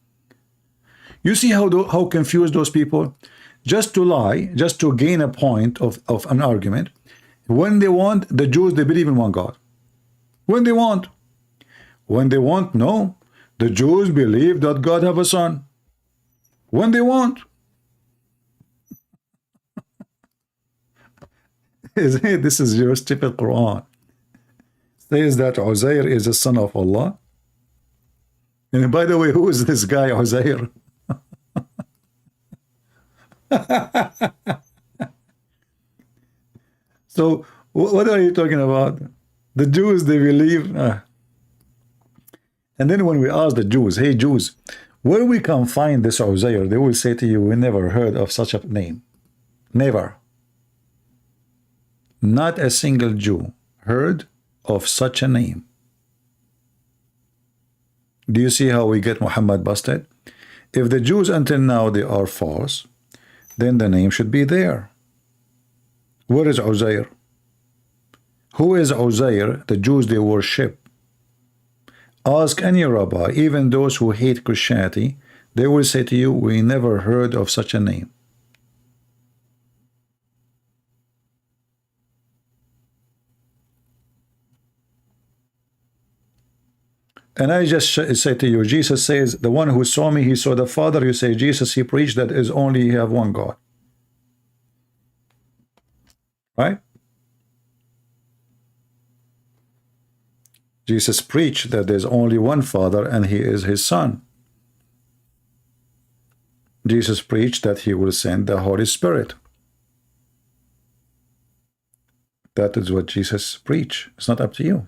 You see how confused those people? Just to lie, just to gain a point of an argument. When they want, the Jews, they believe in one God. When they want. When they want, no. The Jews believe that God have a son. When they want. This is your stupid Quran. Says that Uzair is a son of Allah. And by the way, who is this guy, Uzair? So, what are you talking about? The Jews, they believe. And then when we ask the Jews, hey Jews, where we can find this Uzair, they will say to you, we never heard of such a name. Never. Not a single Jew heard of such a name. Do you see how we get Muhammad busted? If the Jews until now they are false, then the name should be there. Where is Uzair? Who is Uzair? The Jews, they worship. Ask any rabbi, even those who hate Christianity, they will say to you, we never heard of such a name. And I just say to you, Jesus says, the one who saw me, he saw the Father. You say, Jesus, he preached that is only you have one God. Right? Jesus preached that there's only one Father and he is his Son. Jesus preached that he will send the Holy Spirit. That is what Jesus preached. It's not up to you.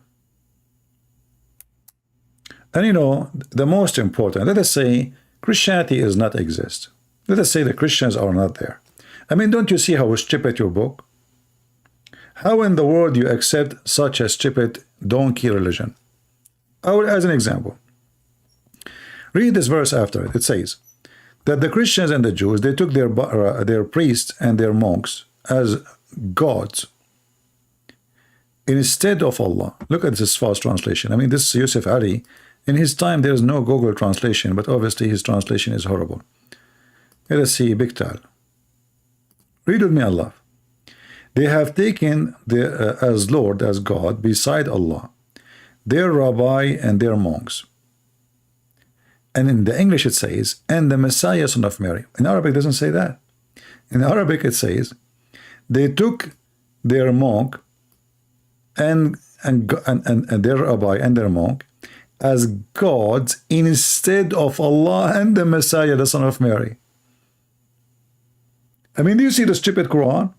And you know, the most important, let us say Christianity does not exist. Let us say the Christians are not there. I mean, don't you see how stupid your book? How in the world you accept such a stupid donkey religion? As an example, read this verse after it. It says that the Christians and the Jews, they took their priests and their monks as gods instead of Allah. Look at this false translation. I mean, this Yusuf Ali, in his time, there is no Google translation, but obviously his translation is horrible. Let us see Biktal. Read with me, Allah. They have taken as Lord, as God, beside Allah, their rabbi and their monks. And in the English it says, and the Messiah, son of Mary. In Arabic it doesn't say that. In Arabic it says, they took their monk and and their rabbi and their monk as gods instead of Allah and the Messiah, the son of Mary. I mean, do you see the stupid Quran?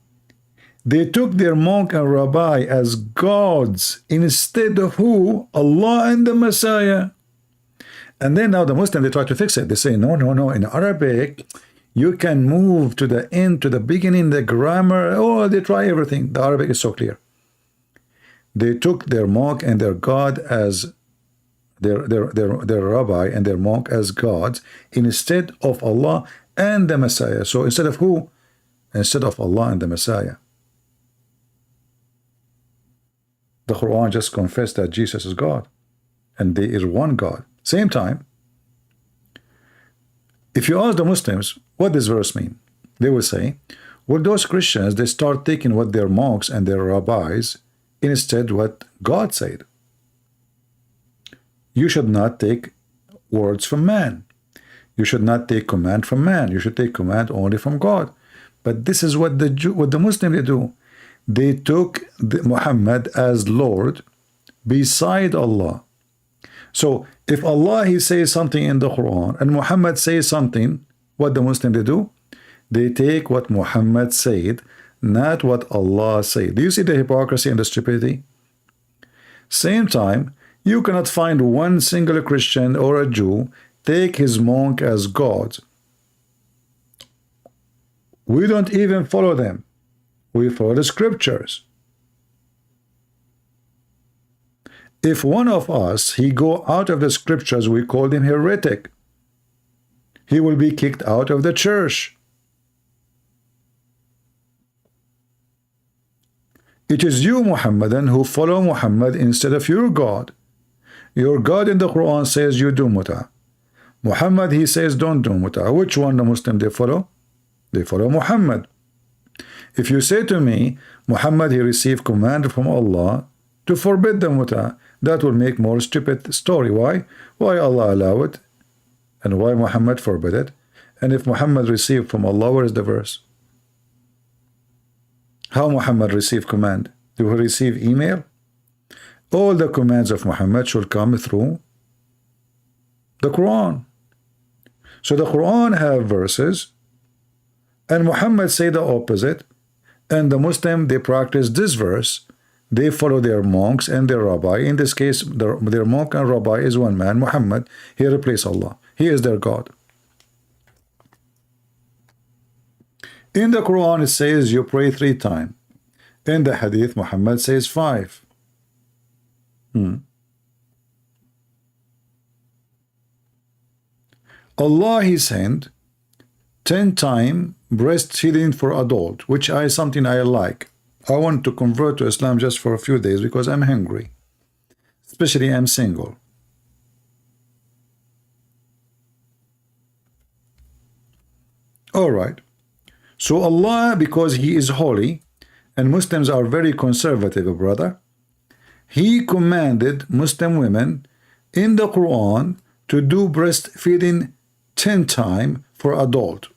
They took their monk and rabbi as gods instead of who? Allah and the Messiah. And then now the Muslims, they try to fix it. They say, no, no, no. In Arabic, you can move to the end, to the beginning, the grammar. Oh, they try everything. The Arabic is so clear. They took their monk and their God as their rabbi and their monk as gods instead of Allah and the Messiah. So instead of who? Instead of Allah and the Messiah. The Quran just confessed that Jesus is God and there is one God. Same time, if you ask the Muslims what this verse mean, they will say, well, those Christians, they start taking what their monks and their rabbis instead what God said. You should not take words from man. You should not take command from man. You should take command only from God. But this is what the Muslims they do. They took Muhammad as Lord beside Allah. So if Allah he says something in the Quran and Muhammad says something, what the Muslims they do? They take what Muhammad said, not what Allah said. Do you see the hypocrisy and the stupidity? Same time, you cannot find one single Christian or a Jew take his monk as God. We don't even follow them. We follow the scriptures. If one of us, he go out of the scriptures, we call him heretic. He will be kicked out of the church. It is you, Muhammadan, who follow Muhammad instead of your God. Your God in the Quran says you do muta. Muhammad, he says don't do muta. Which one the Muslim they follow? They follow Muhammad. If you say to me, Muhammad, he received command from Allah to forbid the muta, that will make more stupid story. Why? Why Allah allow it? And why Muhammad forbid it? And if Muhammad received from Allah, where is the verse? How Muhammad received command? Do he receive email? All the commands of Muhammad should come through the Quran. So the Quran have verses, and Muhammad say the opposite, and the Muslim, they practice this verse. They follow their monks and their rabbi. In this case, their monk and rabbi is one man, Muhammad. He replaced Allah. He is their God. In the Quran, it says you pray 3 times. In the Hadith, Muhammad says 5. Allah, he sent 10 times breastfeeding for adult, which is something I like. I want to convert to Islam just for a few days because I'm hungry. Especially I'm single. All right. So Allah, because he is holy, and Muslims are very conservative, brother, he commanded Muslim women in the Quran to do breastfeeding 10 times for adult.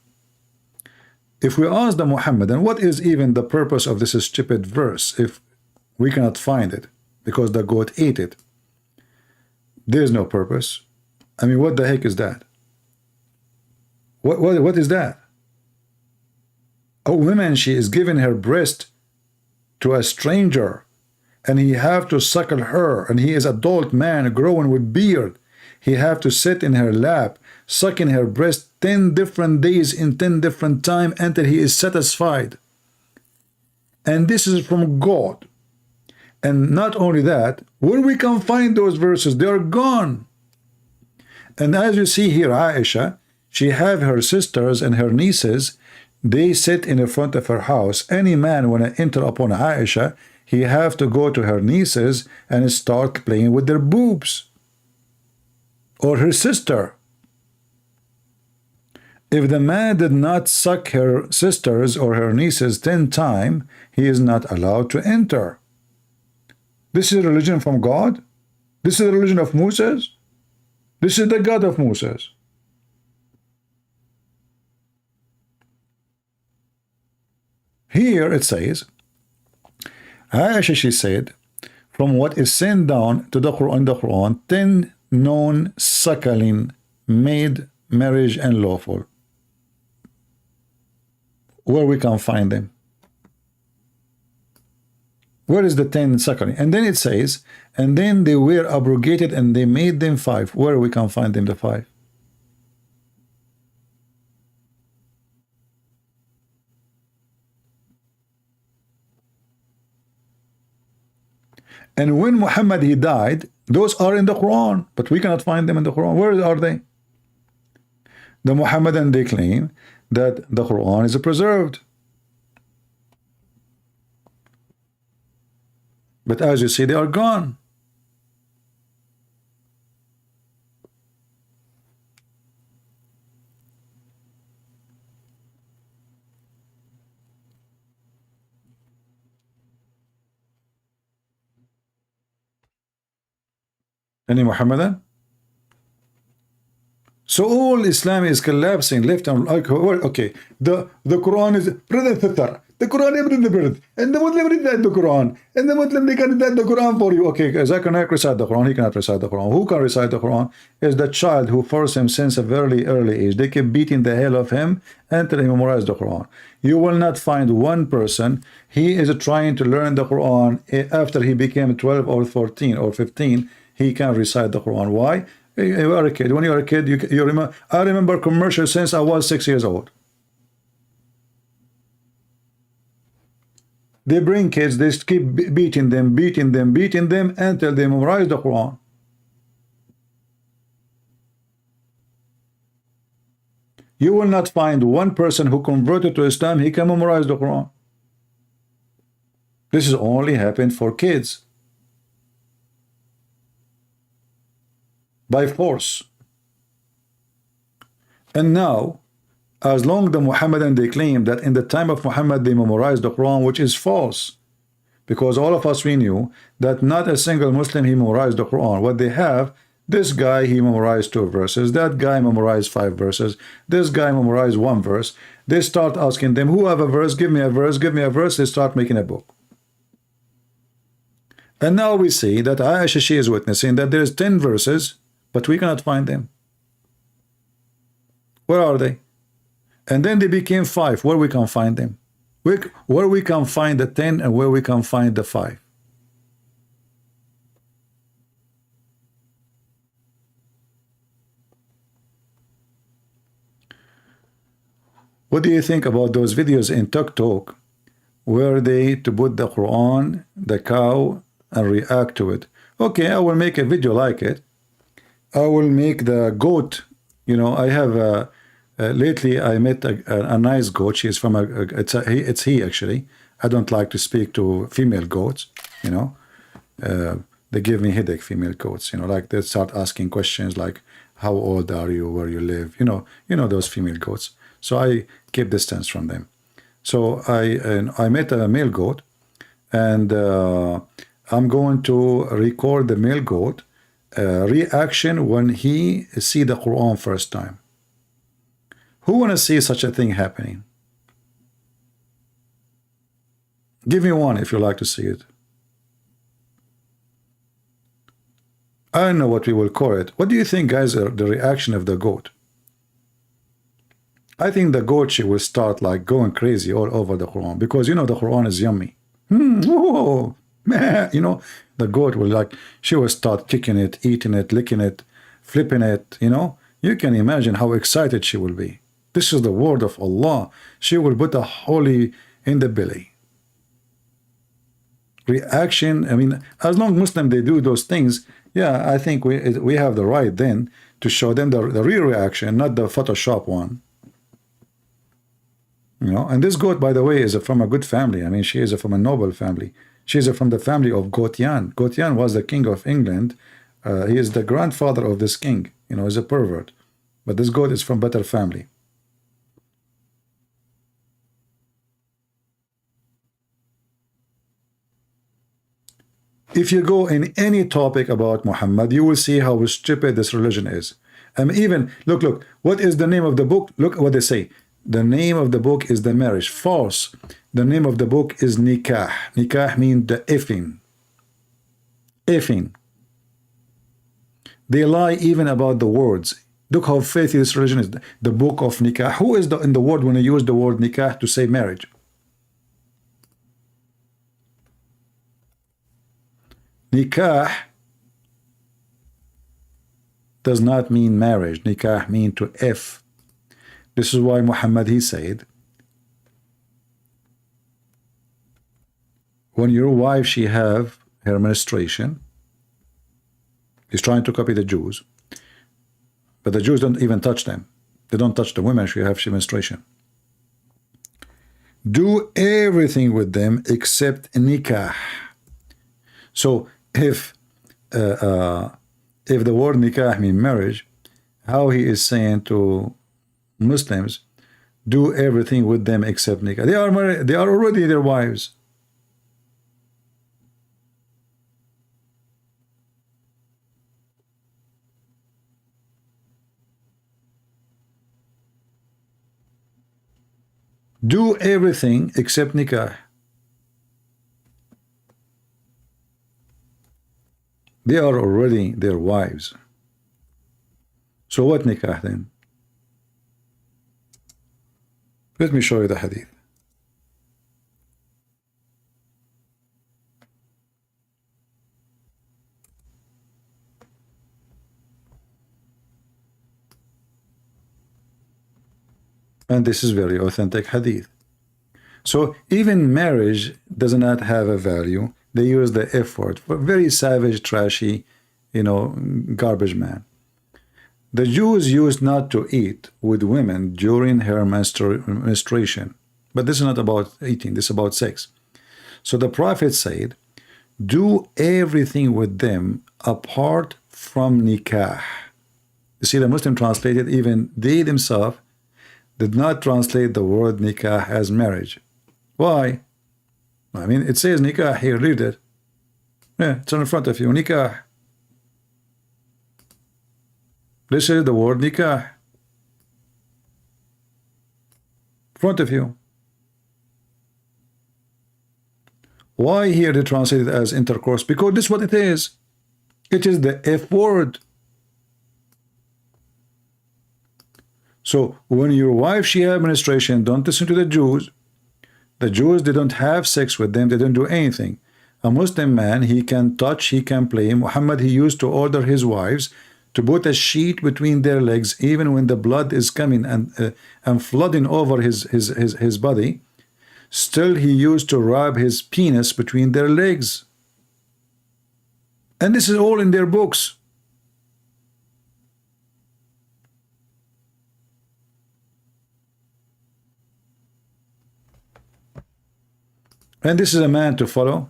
If we ask the Muhammadan, what is even the purpose of this stupid verse if we cannot find it because the goat ate it? There is no purpose. I mean, what the heck is that? What is that? A woman, she is giving her breast to a stranger, and he have to suckle her, and he is adult man growing with beard. He have to sit in her lap, sucking her breast 10 different days in 10 different time until he is satisfied. And this is from God. And not only that, where we can find those verses, they are gone. And as you see here, Aisha, she have her sisters and her nieces, they sit in the front of her house. Any man when I enter upon Aisha, he have to go to her nieces and start playing with their boobs. Or her sister. If the man did not suck her sisters or her nieces 10 times, he is not allowed to enter. This is a religion from God? This is the religion of Moses? This is the God of Moses. Here it says, Aisha, she said, from what is sent down to the Quran, 10 known suckling made marriage and lawful. Where we can find them? Where is the 10 suckling? And then it says, and then they were abrogated and they made them 5. Where we can find them the 5? And when Muhammad he died, those are in the Quran, but we cannot find them in the Quran. Where are they? The Muhammadan, they claim that the Quran is preserved. But as you see, they are gone. Any Muhammadan? So all Islam is collapsing left and right. Okay, the Quran is brother. The Quran is the birth, and the Muslim read the Quran, and the Muslim they can read the Quran for you. Okay, because I cannot recite the Quran, he cannot recite the Quran. Who can recite the Quran? Is the child who forced him since a very early age. They keep beating the hell of him until he memorized the Quran. You will not find one person. He is trying to learn the Quran after he became 12 or 14 or 15. He can recite the Quran. Why? You are a kid. When you are a kid, you remember. I remember commercials since I was 6 years old. They bring kids, they keep beating them until they memorize the Quran. You will not find one person who converted to Islam, he can memorize the Quran. This is only happened for kids. By force. And now, as long the Muhammadan they claim that in the time of Muhammad they memorized the Quran, which is false, because all of us we knew that not a single Muslim he memorized the Quran. What they have, this guy he memorized 2 verses, that guy memorized 5 verses, this guy memorized 1 verse. They start asking them, who have a verse? Give me a verse, give me a verse. They start making a book. And now we see that Aisha, she is witnessing that there is 10 verses, but we cannot find them. Where are they? And then they became 5. Where we can find them? Where we can find the 10 and where we can find the 5? What do you think about those videos in TikTok where they to put the Quran, the cow, and react to it? Okay, I will make a video like it. I will make the goat. You know, I have lately I met a nice goat. She's from it's he actually. I don't like to speak to female goats. You know, they give me headache. Female goats. You know, like they start asking questions like, "How old are you? Where you live?" You know those female goats. So I keep distance from them. So I met a male goat, and I'm going to record the male goat reaction when he see the Quran first time. Who want to see such a thing happening? Give me one if you like to see it. I don't know what we will call it. What do you think, guys, the reaction of the goat? I think the goat, she will start like going crazy all over the Quran, because you know the Quran is yummy. Whoa, man, you know, the goat will like, she will start kicking it, eating it, licking it, flipping it, you know. You can imagine how excited she will be. This is the word of Allah. She will put a holy in the belly. Reaction, I mean, as long as Muslims, they do those things, yeah, I think we have the right then to show them the real reaction, not the Photoshop one. You know, and this goat, by the way, is from a good family. I mean, she is from a noble family. She is from the family of Gotian. Gotian was the king of England. He is the grandfather of this king. You know, he's a pervert. But this goat is from better family. If you go in any topic about Muhammad, you will see how stupid this religion is. Even, look, what is the name of the book? Look what they say. The name of the book is the marriage. False. The name of the book is nikah. Nikah means the effing. Effing. They lie even about the words. Look how faithy this religion is. The book of nikah. Who is in the word when I use the word nikah to say marriage? Nikah does not mean marriage. Nikah mean to F. This is why Muhammad, he said, when your wife, she have her menstruation, he's trying to copy the Jews, but the Jews don't even touch them. They don't touch the women she have menstruation. Do everything with them except nikah. So if the word nikah means marriage, how he is saying to Muslims, do everything with them except nikah. They are married, they are already their wives. Do everything except nikah. They are already their wives. So what nikah then? Let me show you the hadith. And this is very authentic hadith. So even marriage does not have a value. They use the F word for very savage, trashy, garbage man. The Jews used not to eat with women during her menstruation. But this is not about eating, this is about sex. So the Prophet said, do everything with them apart from nikah. You see, the Muslim translated, even they themselves did not translate the word nikah as marriage. Why? I mean, it says nikah here, read it. Yeah, it's in front of you, nikah. This is the word nikah. In front of you. Why here they translate it as intercourse? Because this is what it is. It is the F word. So when your wife, she have menstruation, don't listen to the Jews. The Jews, they don't have sex with them. They don't do anything. A Muslim man, he can touch, he can play. Muhammad, he used to order his wives to put a sheet between their legs, even when the blood is coming and flooding over his body. Still, he used to rub his penis between their legs. And this is all in their books. And this is a man to follow.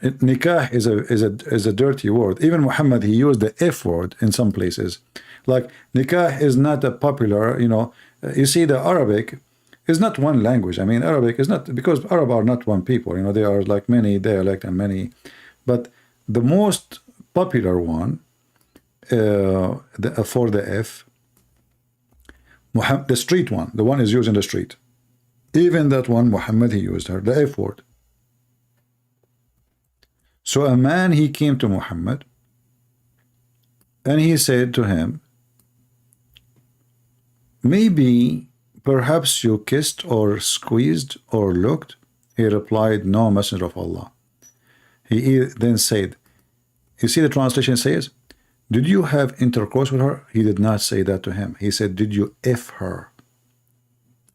Nikah is a dirty word. Even Muhammad, he used the F word in some places. Like nikah is not a popular, you see, the Arabic is not one language. I mean, Arabic is not, because Arab are not one people, they are like many dialect and many, but the most popular one for the F, the street one, the one is used in the street. Even that one, Muhammad, he used her, the F word. So a man, he came to Muhammad and he said to him, maybe, perhaps you kissed or squeezed or looked. He replied, no, Messenger of Allah. He then said, you see the translation says, did you have intercourse with her? He did not say that to him. He said, did you F her?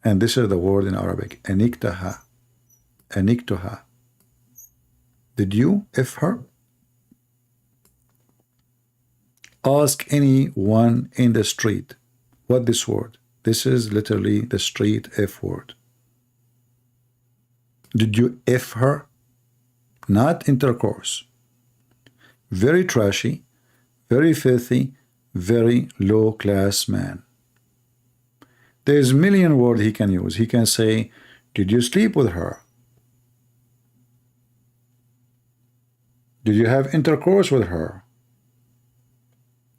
And this is the word in Arabic, aniktaha, aniktuha. Did you F her? Ask anyone in the street what this word. This is literally the street F word. Did you F her? Not intercourse. Very trashy, very filthy, very low class man. There's a million words he can use. He can say, did you sleep with her? Did you have intercourse with her?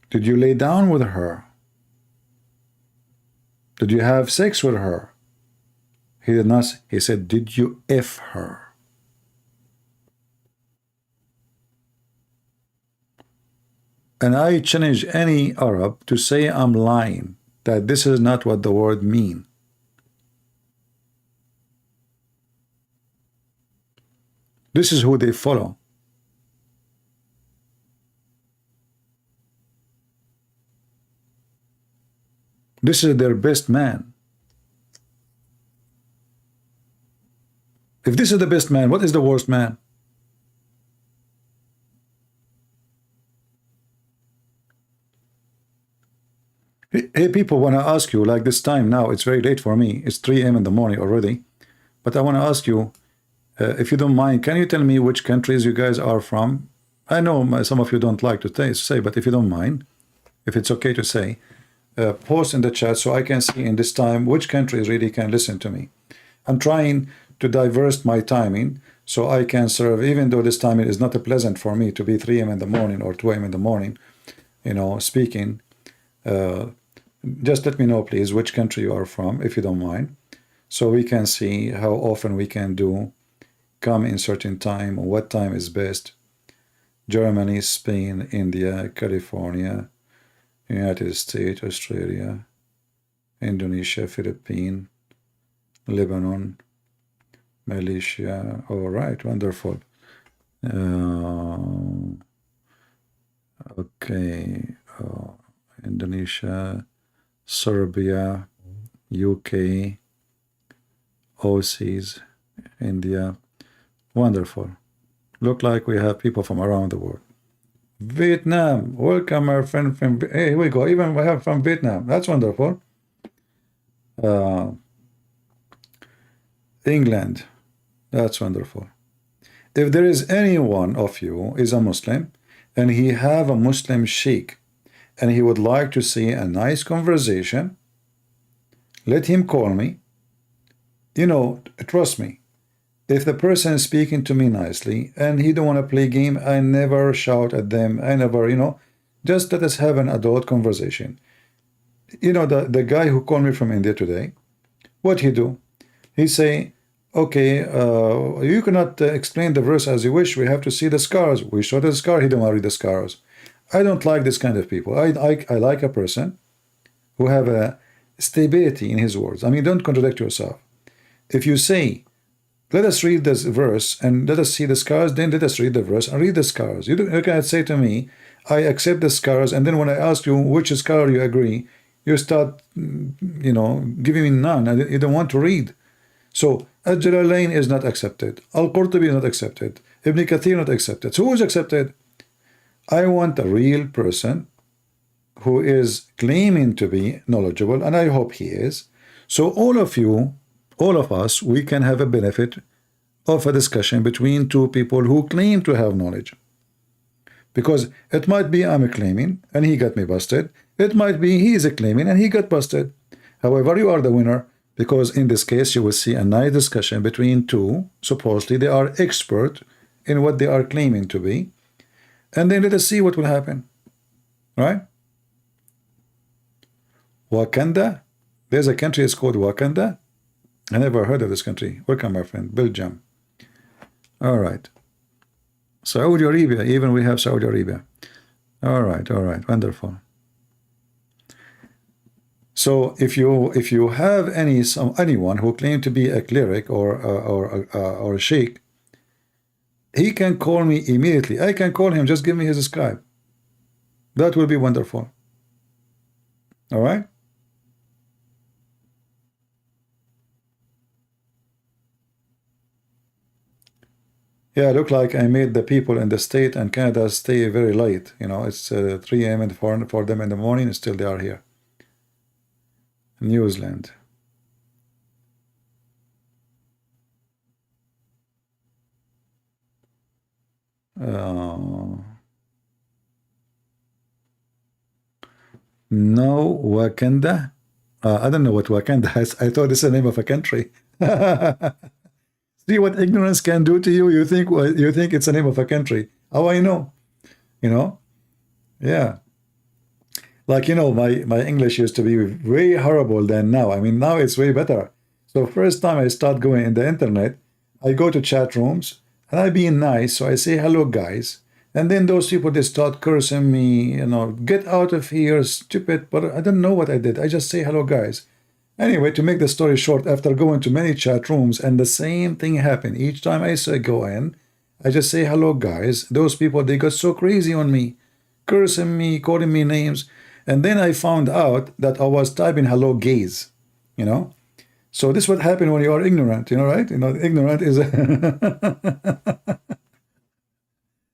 Did you lay down with her? Did you have sex with her? He did not. He said, did you F her? And I challenge any Arab to say I'm lying, that this is not what the word mean. This is who they follow. This is their best man. If this is the best man, what is the worst man? Hey, people, want to ask you, like this time now, it's very late for me. It's 3 a.m. in the morning already. But I want to ask you, if you don't mind, can you tell me which countries you guys are from? I know some of you don't like to say, but if you don't mind, if it's okay to say, post in the chat so I can see in this time which countries really can listen to me. I'm trying to diverse my timing so I can serve, even though this timing is not pleasant for me to be 3 a.m. in the morning or 2 a.m. in the morning, you know, speaking. Just let me know, please, which country you are from, if you don't mind, so we can see how often we can come in certain time, or what time is best. Germany, Spain, India, California, United States, Australia, Indonesia, Philippines, Lebanon, Malaysia. All right, wonderful. Okay, Indonesia, Serbia, UK, Aussies, India. Wonderful. Look like we have people from around the world. Vietnam, welcome our friend from, hey, here we go, even we have from Vietnam. That's wonderful. England, that's wonderful. If there is any one of you is a Muslim and he have a Muslim sheikh and he would like to see a nice conversation, let him call me. You know, trust me, if the person is speaking to me nicely and he don't want to play game, I never shout at them. I never, you know, just let us have an adult conversation. You know, the guy who called me from India today, what he do? He say, okay, you cannot explain the verse as you wish. We have to see the scars. We show the scar. He don't want to read the scars. I don't like this kind of people. I like a person who have a stability in his words. I mean, don't contradict yourself. If you say, let us read this verse and let us see the scars, then let us read the verse and read the scars. You cannot say to me, I accept the scars, and then when I ask you which scar you agree, you start, you know, giving me none. You don't want to read. So, Al-Jalalain is not accepted. Al-Qurtubi is not accepted. Ibn Kathir not accepted. So who is accepted? I want a real person who is claiming to be knowledgeable, and I hope he is. So all of you, all of us, we can have a benefit of a discussion between two people who claim to have knowledge. Because it might be I'm claiming and he got me busted. It might be he is claiming and he got busted. However, you are the winner, because in this case you will see a nice discussion between two. Supposedly they are expert in what they are claiming to be. And then let us see what will happen. Right? Wakanda. There's a country, it's called Wakanda. I never heard of this country. Welcome, my friend. Belgium. All right. Saudi Arabia. Even we have Saudi Arabia. All right. All right. Wonderful. So if you have anyone who claim to be a cleric or a sheikh, he can call me immediately. I can call him. Just give me his Skype. That will be wonderful. All right. Yeah, look like I made the people in the state and Canada stay very late. You know, it's 3 a.m. for them in the morning, and still they are here. New Zealand. No, Wakanda. I don't know what Wakanda is. I thought it's the name of a country. See what ignorance can do to you. You think it's the name of a country. How I know? You know? Yeah. Like, you know, my English used to be way horrible than now. I mean, now it's way better. So first time I start going in the internet, I go to chat rooms and I being nice. So I say, hello, guys. And then those people, they start cursing me, you know, get out of here, stupid. But I don't know what I did. I just say, hello, guys. Anyway, to make the story short, after going to many chat rooms and the same thing happened, each time I say go in, I just say, hello, guys. Those people, they got so crazy on me, cursing me, calling me names. And then I found out that I was typing hello, gays, you know. So this is what happened when you are ignorant, you know, right? You know, ignorant is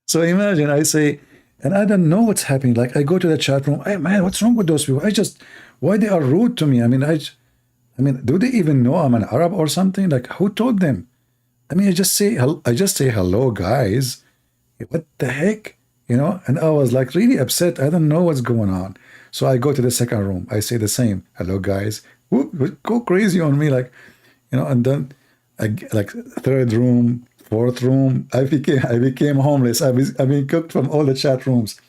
So imagine I say, and I don't know what's happening. Like I go to the chat room, hey man, what's wrong with those people? Why they are rude to me? I mean, do they even know I'm an Arab or something? Like who told them? I mean, I just say hello, guys. What the heck? You know? And I was like really upset. I don't know what's going on. So I go to the second room. I say the same. Hello, guys. Whoop, go crazy on me, like, you know. And then like third room, fourth room, I became homeless. I've been cooked from all the chat rooms.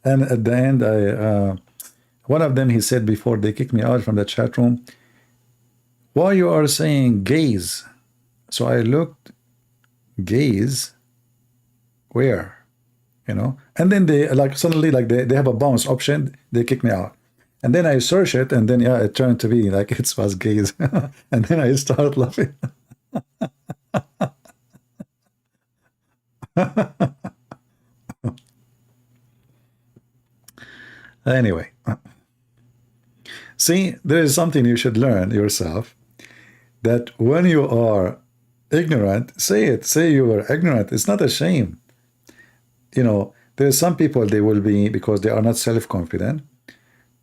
And at the end, one of them, he said before they kicked me out from the chat room, why you are saying gays? So I looked, gays, where? You know, and then they like suddenly like they have a bounce option, they kick me out. And then I search it, and then yeah, it turned to be like it was gays. And then I start laughing. Anyway, see, there is something you should learn yourself, that when you are ignorant, say it. Say you were ignorant. It's not a shame. You know, there's some people, they will be, because they are not self-confident,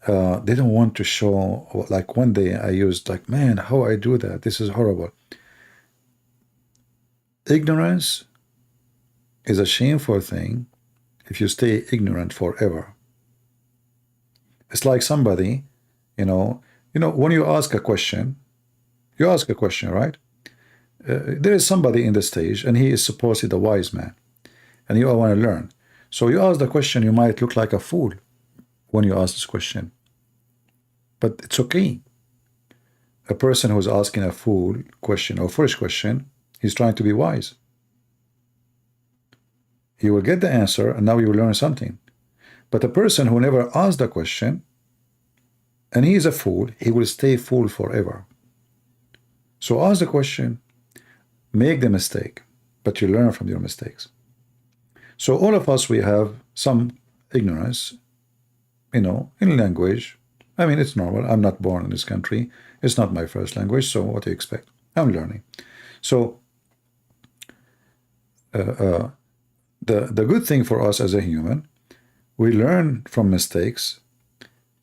they don't want to show. Like one day I used like, man, how I do that? This is horrible. Ignorance is a shameful thing if you stay ignorant forever. It's like somebody, you know, when you ask a question, right? There is somebody in the stage, and he is supposedly the wise man, and you all want to learn. So you ask the question, you might look like a fool when you ask this question. But it's okay. A person who's asking a fool question or foolish question, he's trying to be wise. You will get the answer, and now you will learn something. But a person who never asked the question, and he is a fool, he will stay fool forever. So ask the question, make the mistake, but you learn from your mistakes. So all of us, we have some ignorance, you know, in language. I mean, it's normal. I'm not born in this country. It's not my first language, so what do you expect? I'm learning. So the good thing for us as a human, we learn from mistakes,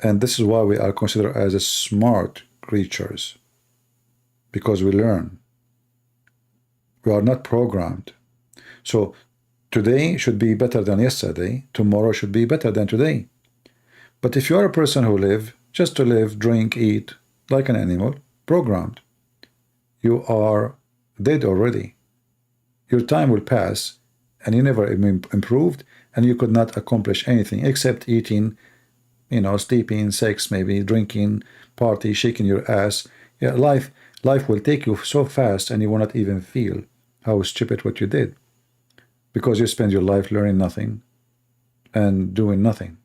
and this is why we are considered as a smart creatures, because we learn. We are not programmed. So today should be better than yesterday. Tomorrow should be better than today. But if you are a person who live just to live, drink, eat like an animal, programmed, you are dead already. Your time will pass, and you never improved, and you could not accomplish anything except eating, you know, sleeping, sex, maybe drinking, party, shaking your ass. Yeah, life will take you so fast, and you will not even feel how stupid what you did, because you spend your life learning nothing and doing nothing.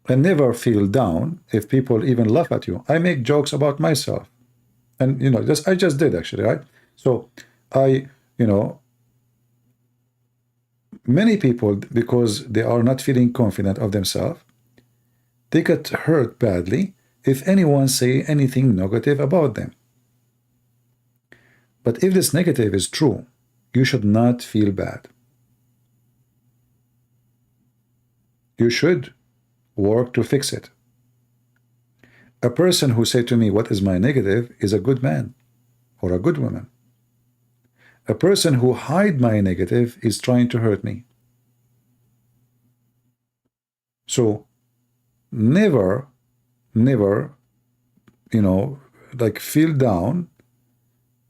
And never feel down if people even laugh at you. I make jokes about myself, and you know, I just did actually, right? So you know, many people, because they are not feeling confident of themselves, they get hurt badly if anyone say anything negative about them. But if this negative is true, you should not feel bad. You should work to fix it. A person who say to me, what is my negative, is a good man or a good woman. A person who hide my negative is trying to hurt me. So never, you know, like feel down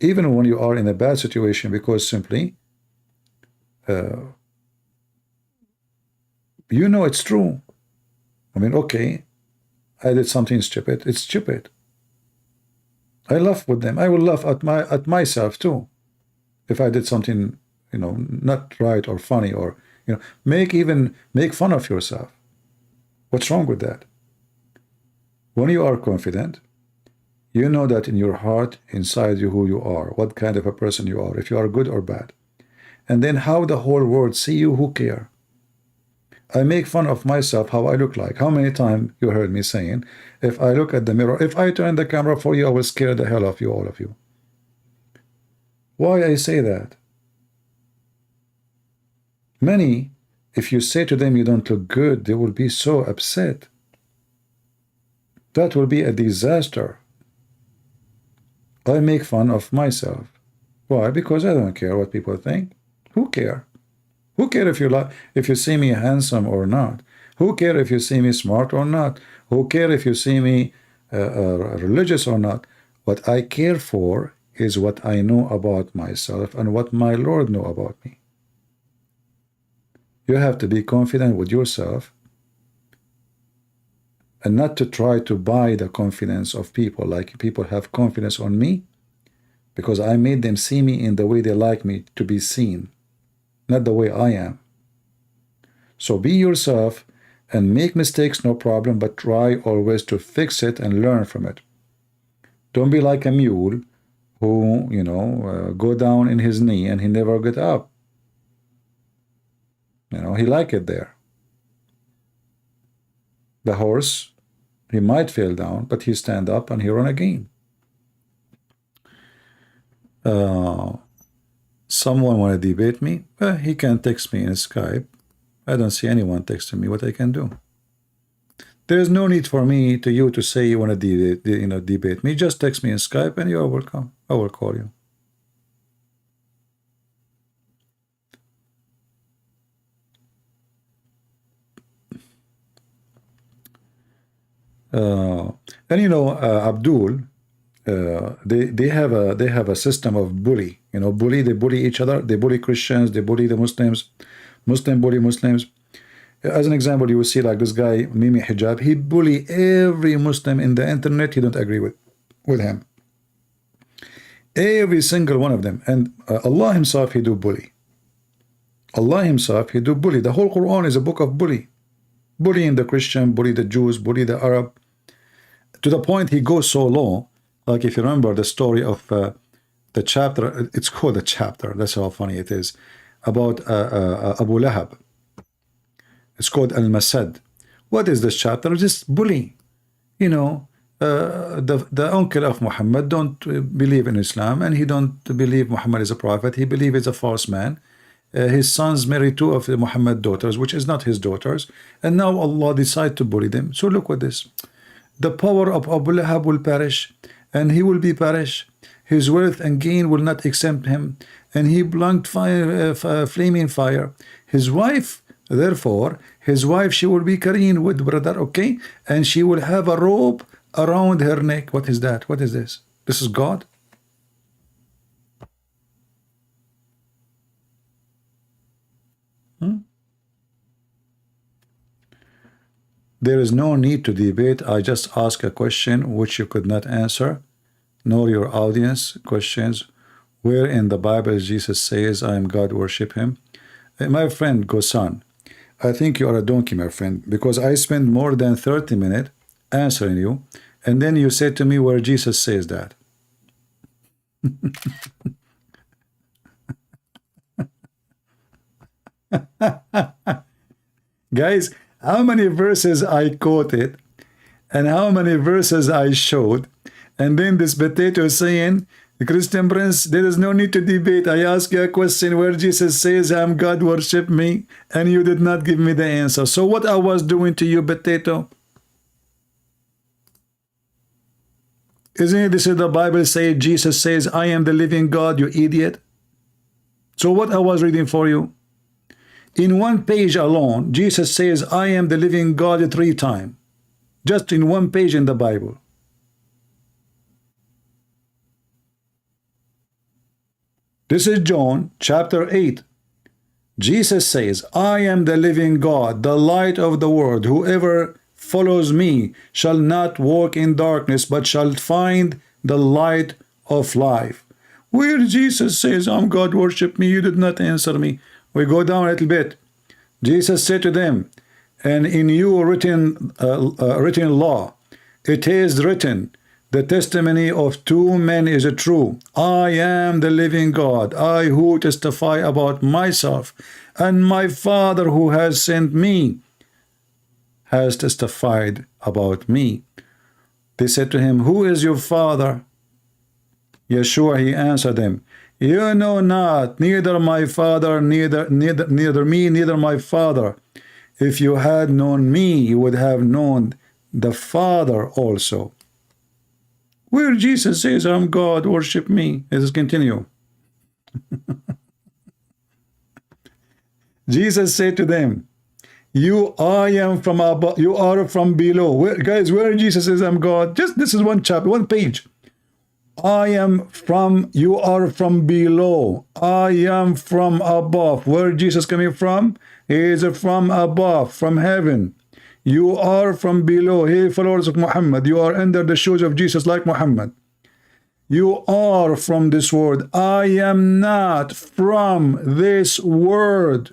even when you are in a bad situation, because simply you know it's true. I mean, okay, I did something stupid. It's stupid. I laugh with them. I will laugh at myself too, if I did something, you know, not right or funny, or, you know, make fun of yourself. What's wrong with that? When you are confident, you know that in your heart, inside you, who you are, what kind of a person you are, if you are good or bad. And then how the whole world see you, who care? I make fun of myself, how I look like. How many times you heard me saying, if I look at the mirror, if I turn the camera for you, I will scare the hell of you, all of you. Why I say that? Many, if you say to them you don't look good, they will be so upset. That will be a disaster. I make fun of myself. Why? Because I don't care what people think. Who care? Who care if you see me handsome or not? Who care if you see me smart or not? Who care if you see me religious or not? What I care for is what I know about myself and what my Lord know about me. You have to be confident with yourself and not to try to buy the confidence of people, like people have confidence on me because I made them see me in the way they like me to be seen, not the way I am. So be yourself and make mistakes, no problem, but try always to fix it and learn from it. Don't be like a mule who, you know, go down in his knee and he never get up. You know, he like it there. The horse, he might fall down, but he stand up and he run again. Someone want to debate me? He can text me in Skype. I don't see anyone texting me. What I can do? There is no need for me to you to say you want to debate me. Just text me in Skype and you are welcome. I will call you. And you know, Abdul, they have a system of bully. You know, they bully each other. They bully Christians. They bully the Muslims. Muslim bully Muslims. As an example, you will see like this guy Mimi Hijab. He bully every Muslim in the internet. He don't agree with him. Every single one of them. And Allah Himself, He do bully. Allah Himself, He do bully. The whole Quran is a book of bully. Bullying the Christian, bully the Jews, bully the Arab. To the point he goes so low, like if you remember the story of the chapter, it's called a chapter, that's how funny it is, about Abu Lahab. It's called Al-Masad. What is this chapter? Just bully. You know, the uncle of Muhammad don't believe in Islam, and he don't believe Muhammad is a prophet. He believes he's a false man. His sons married two of the Muhammad daughters, which is not his daughters, and now Allah decided to bully them. So look at this. The power of Abu Lahab will perish, and he will be perished. His wealth and gain will not exempt him, and he belonged flaming fire. His wife, therefore, she will be carrying wood, brother, okay? And she will have a rope around her neck. What is that? What is this? This is God? There is no need to debate. I just ask a question which you could not answer, nor your audience questions. Where in the Bible Jesus says, I am God, worship him? My friend Gosan, I think you are a donkey, my friend, because I spent more than 30 minutes answering you, and then you said to me where Jesus says that. Guys, how many verses I quoted and how many verses I showed, and then this potato is saying, Christian Prince, there is no need to debate. I ask you a question where Jesus says, I am God, worship me, and you did not give me the answer. So what I was doing to you, potato? Isn't it this is the Bible say, Jesus says, I am the living God, you idiot? So what I was reading for you? In one page alone, Jesus says, I am the living God 3 times. Just in one page in the Bible. This is John chapter 8. Jesus says, I am the living God, the light of the world. Whoever follows me shall not walk in darkness, but shall find the light of life. Where Jesus says, I'm God, worship me, you did not answer me. We go down a little bit. Jesus said to them, and in your written law, it is written, the testimony of two men is true. I am the living God, I who testify about myself, and my Father who has sent me has testified about me. They said to him, who is your father? Yeshua, he answered them, you know not, neither my father, neither me, neither my father. If you had known me, you would have known the Father also. Where Jesus says, I'm God, worship me. Let us continue. Jesus said to them, I am from above, you are from below. Guys, where Jesus says, I'm God? Just this is one chapter, one page. You are from below. I am from above. Where Jesus coming from? He is from above, from heaven. You are from below. Hey, followers of Muhammad, you are under the shoes of Jesus like Muhammad. You are from this world. I am not from this world.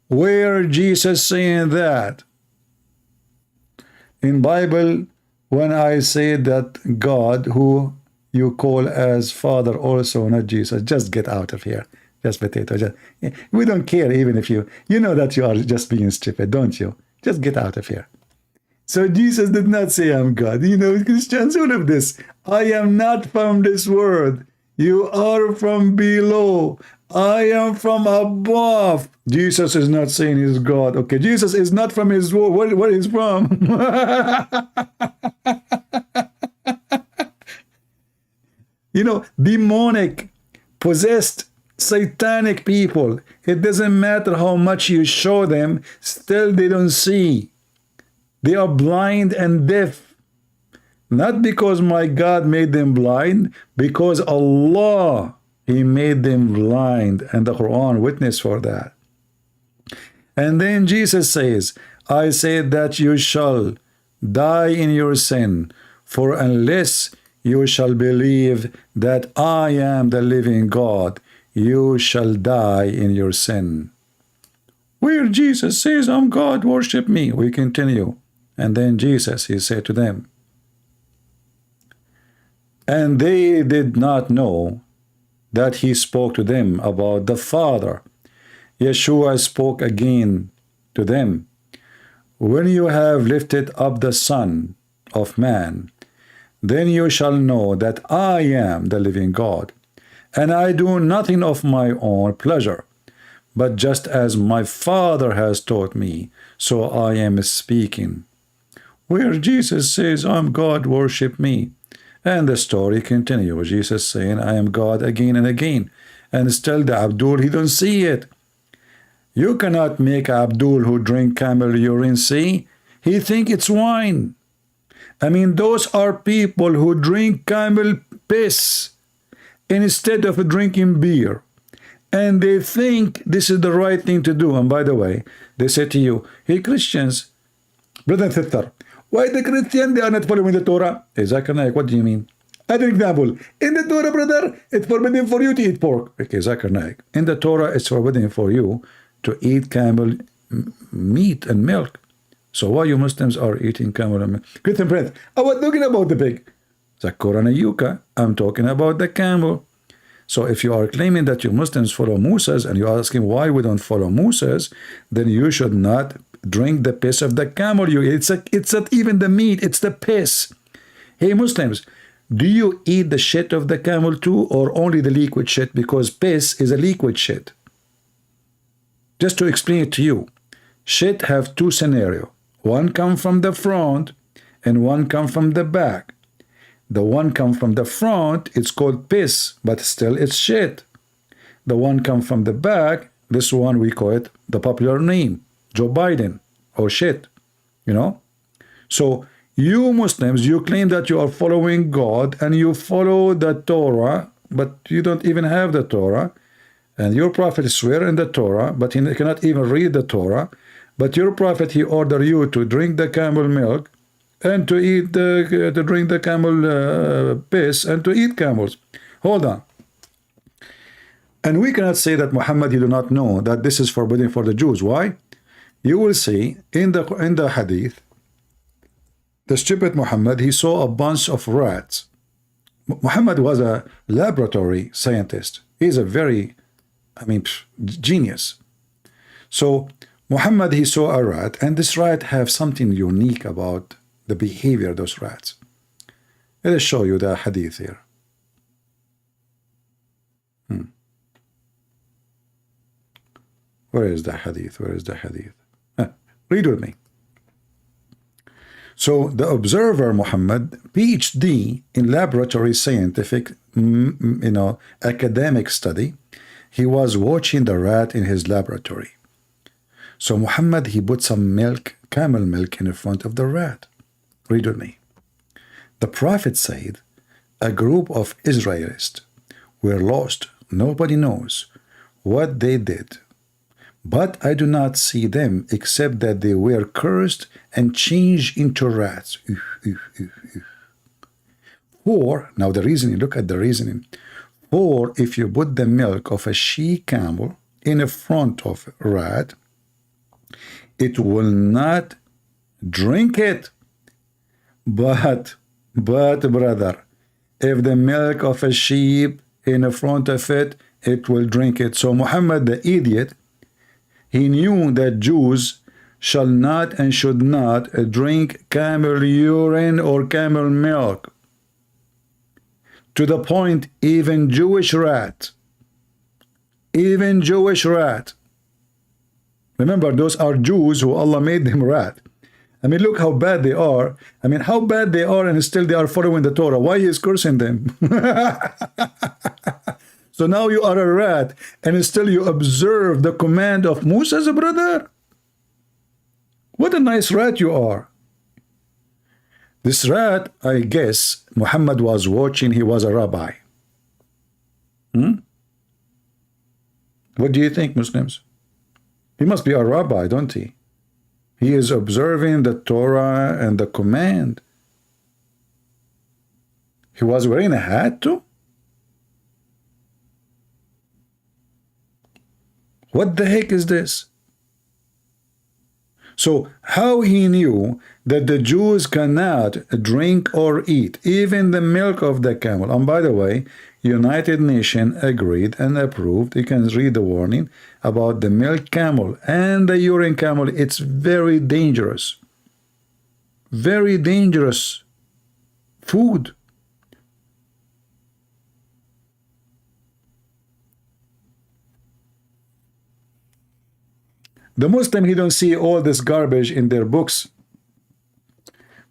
Where Jesus saying that? In Bible, when I say that God, who you call as Father also, not Jesus, just get out of here. Just potato. We don't care even if you know that you are just being stupid, don't you? Just get out of here. So Jesus did not say, I'm God. You know, Christians, all of this. I am not from this world. You are from below. I am from above. Jesus is not saying he's God. Okay, Jesus is not from his world. Where he's from? You know, demonic, possessed, satanic people. It doesn't matter how much you show them, still they don't see. They are blind and deaf. Not because my God made them blind, because Allah, He made them blind, and the Quran witness for that. And then Jesus says, I say that you shall die in your sin, for unless you shall believe that I am the living God, you shall die in your sin. Where Jesus says, I'm God, worship me. We continue. And then Jesus, he said to them, and they did not know that he spoke to them about the Father. Yeshua spoke again to them, when you have lifted up the Son of Man, then you shall know that I am the living God, and I do nothing of my own pleasure, but just as my Father has taught me, so I am speaking. Where Jesus says, I'm God, worship me. And the story continues. Jesus saying, I am God again and again. And still the Abdul, he don't see it. You cannot make Abdul who drink camel urine see. He think it's wine. I mean, those are people who drink camel piss instead of drinking beer. And they think this is the right thing to do. And by the way, they say to you, hey Christians, brother and sister, why the Christian, they are not following the Torah? Hey, Zakir, what do you mean? An example, in the Torah, brother, it's forbidden for you to eat pork. Okay, Zakir, in the Torah, it's forbidden for you to eat camel meat and milk. So why you Muslims are eating camel and milk? Christian prince, I was talking about the pig. Zakir and Yuka, I'm talking about the camel. So if you are claiming that you Muslims follow Moses and you're asking why we don't follow Moses, then you should not drink the piss of the camel. It's not even the meat, it's the piss. Hey Muslims, do you eat the shit of the camel too, or only the liquid shit? Because piss is a liquid shit. Just to explain it to you, shit have two scenarios. One come from the front and one come from the back. The one come from the front, it's called piss, but still it's shit. The one come from the back, this one we call it the popular name, Joe Biden, or shit, you know? So you Muslims, you claim that you are following God and you follow the Torah, but you don't even have the Torah. And your prophet swear in the Torah, but he cannot even read the Torah. But your prophet, he order you to drink the camel milk and to eat to drink the camel piss and to eat camels. Hold on. And we cannot say that Muhammad, he do not know that this is forbidden for the Jews. Why? You will see in the hadith, the stupid Muhammad, he saw a bunch of rats. Muhammad was a laboratory scientist. He's a very, genius. So Muhammad, he saw a rat, and this rat have something unique about the behavior of those rats. Let us show you the hadith here. Where is the hadith? Where is the hadith? Read with me. So the observer Muhammad, PhD in laboratory scientific, academic study, he was watching the rat in his laboratory. So Muhammad, he put some milk, camel milk, in front of the rat. Read with me. The Prophet said, a group of Israelites were lost. Nobody knows what they did. But I do not see them except that they were cursed and changed into rats. For, now the reasoning, look at the reasoning. For if you put the milk of a she-camel in front of a rat, it will not drink it. But brother, if the milk of a sheep in front of it, it will drink it. So Muhammad the idiot, he knew that Jews shall not and should not drink camel urine or camel milk. To the point, even Jewish rat, remember, those are Jews who Allah made them rat. Look how bad they are. How bad they are, and still they are following the Torah. Why he is cursing them? So now you are a rat, and still you observe the command of Musa's brother. What a nice rat you are. This rat, I guess, Muhammad was watching, he was a rabbi. What do you think, Muslims? He must be a rabbi, don't he? He is observing the Torah and the command. He was wearing a hat too? What the heck is this? So how he knew that the Jews cannot drink or eat even the milk of the camel? And by the way, United Nations agreed and approved. You can read the warning about the milk camel and the urine camel. It's very dangerous. Very dangerous food. The Muslim, he don't see all this garbage in their books.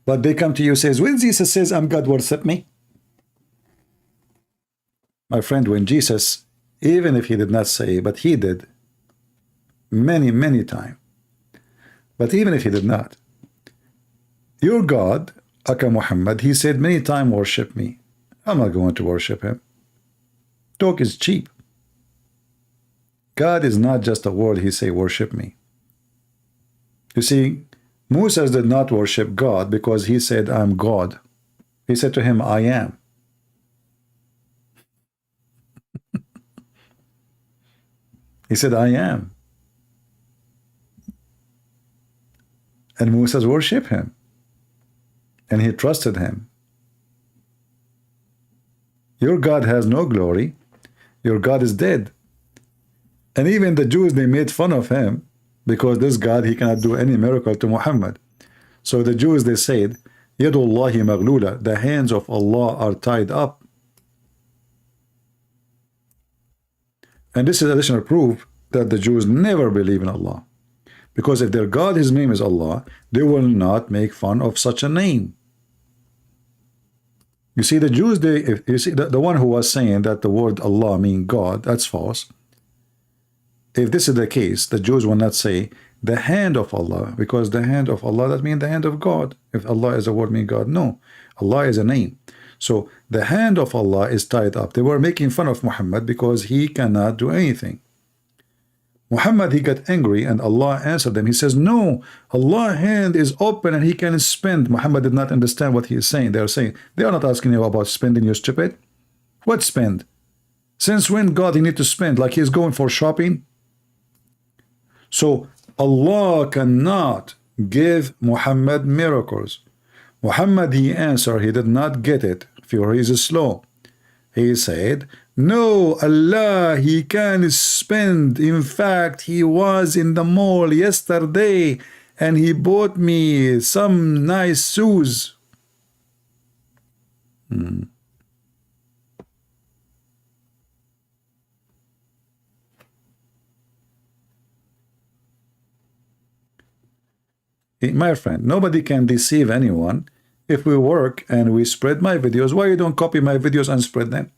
But they come to you, says, when Jesus says, I'm God, worship me. My friend, when Jesus, even if he did not say, but he did, many, many times. But even if he did not, your God, Aka Muhammad, he said many times, worship me. I'm not going to worship him. Talk is cheap. God is not just a word he say, worship me. You see, Moses did not worship God because he said, I'm God. He said to him, I am. He said, I am. And Moses worshiped him. And he trusted him. Your God has no glory. Your God is dead. And even the Jews, they made fun of him because this God, he cannot do any miracle to Muhammad. So the Jews, they said, Yadullahi maghlula, the hands of Allah are tied up. And this is additional proof that the Jews never believe in Allah. Because if their God, his name is Allah, they will not make fun of such a name. You see, the Jews, you see, the one who was saying that the word Allah means God, that's false. If this is the case, the Jews will not say the hand of Allah, because the hand of Allah, that means the hand of God. If Allah is a word, mean God. No, Allah is a name. So the hand of Allah is tied up. They were making fun of Muhammad because he cannot do anything. Muhammad, he got angry and Allah answered them. He says, no, Allah's hand is open and he can spend. Muhammad did not understand what he is saying. They are saying, they are not asking you about spending, you stupid. What spend? Since when God he need to spend? Like he's going for shopping? So Allah cannot give Muhammad miracles. Muhammad, he answered, he did not get it. For he is slow. He said, no, Allah, he can spend. In fact, he was in the mall yesterday and he bought me some nice shoes. My friend, nobody can deceive anyone. If we work and we spread my videos, why you don't copy my videos and spread them?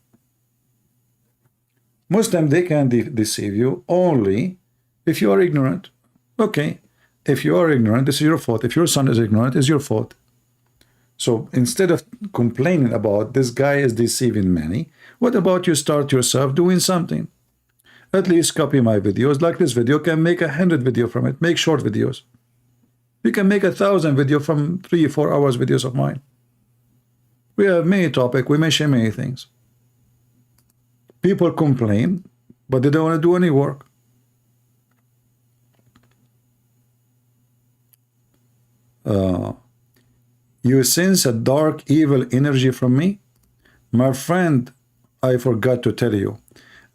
Muslim, they can deceive you only if you are ignorant. Okay, if you are ignorant, this is your fault. If your son is ignorant, it's your fault. So instead of complaining about this guy is deceiving many, what about you start yourself doing something? At least copy my videos. Like this video, can make 100 video from it. Make short videos. You can make 1,000 video from 3-4 hours videos of mine. We have many topics. We mention many things. People complain, but they don't want to do any work. You sense a dark, evil energy from me? My friend, I forgot to tell you.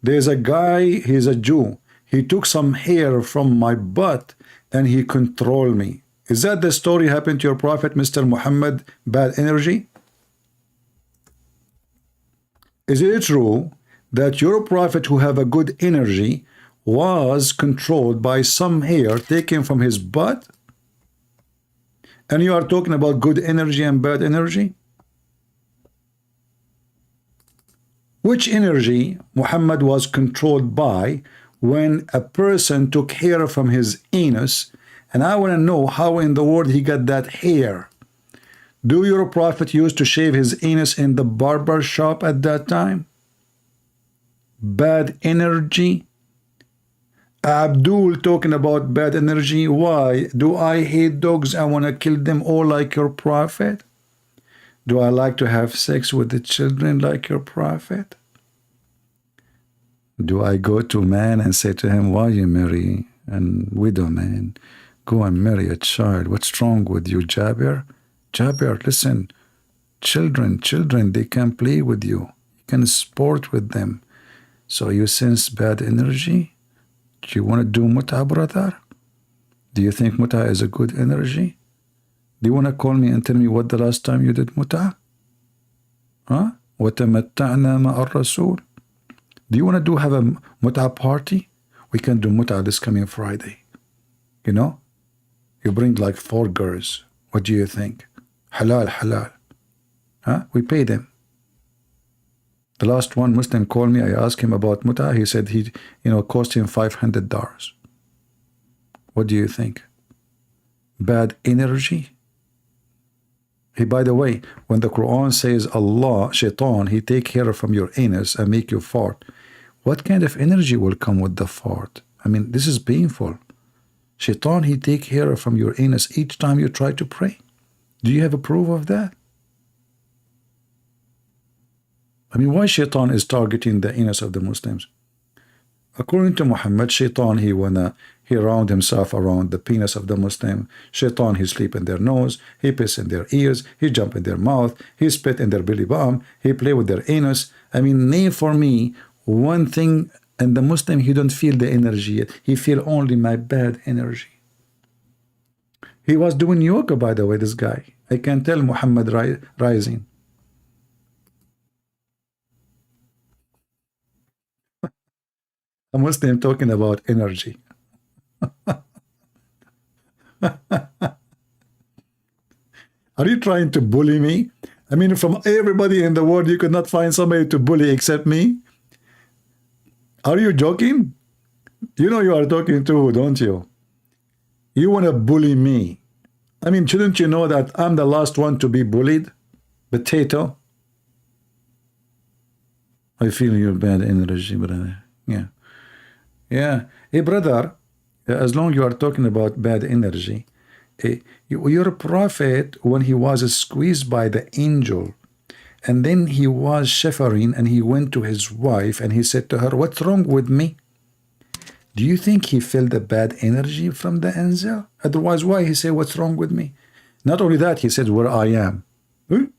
There's a guy, he's a Jew. He took some hair from my butt and he controlled me. Is that the story happened to your prophet, Mr. Muhammad, bad energy? Is it true that your prophet who have a good energy was controlled by some hair taken from his butt? And you are talking about good energy and bad energy? Which energy Muhammad was controlled by when a person took hair from his anus? And I want to know how in the world he got that hair. Do your prophet used to shave his anus in the barber shop at that time? Bad energy? Abdul talking about bad energy. Why? Do I hate dogs? I want to kill them all like your prophet? Do I like to have sex with the children like your prophet? Do I go to man and say to him, why you marry a widow man? Go and marry a child. What's wrong with you, Jabir? Jabir, listen. Children, they can play with you. You can sport with them. So you sense bad energy? Do you want to do muta, brother? Do you think muta is a good energy? Do you want to call me and tell me what the last time you did muta? Huh? وَتَمَتَّعْنَا مَعَ الرَّسُولِ. Do you want to have a muta party? We can do muta this coming Friday. You know? You bring like 4 girls. What do you think? Halal, halal. Huh? We pay them. The last one Muslim called me. I asked him about muta. He said he, cost him $500. What do you think? Bad energy? Hey, by the way, when the Quran says Allah, shaitan, he take hair from your anus and make you fart, what kind of energy will come with the fart? I mean, this is painful. Shaitan, he take hair from your anus each time you try to pray. Do you have a proof of that? I mean, why Shaitan is targeting the anus of the Muslims? According to Muhammad, Shaitan, he round himself around the penis of the Muslim. Shaitan, he sleep in their nose, he piss in their ears, he jump in their mouth, he spit in their belly button, he play with their anus. I mean, name for me one thing. And the Muslim, he don't feel the energy yet. He feel only my bad energy. He was doing yoga, by the way, this guy. I can tell Muhammad rising. A Muslim talking about energy. Are you trying to bully me? I mean, from everybody in the world, you could not find somebody to bully except me? Are you joking? You know you are talking to who, don't you? You want to bully me. I mean, shouldn't you know that I'm the last one to be bullied? Potato. I feel your bad energy, brother. Yeah. Yeah. Hey, brother, as long you are talking about bad energy, your prophet, when he was squeezed by the angel, and then he was shivering, and he went to his wife, and he said to her, what's wrong with me? Do you think he felt the bad energy from the angel? Otherwise, why he said, what's wrong with me? Not only that, he said, where I am.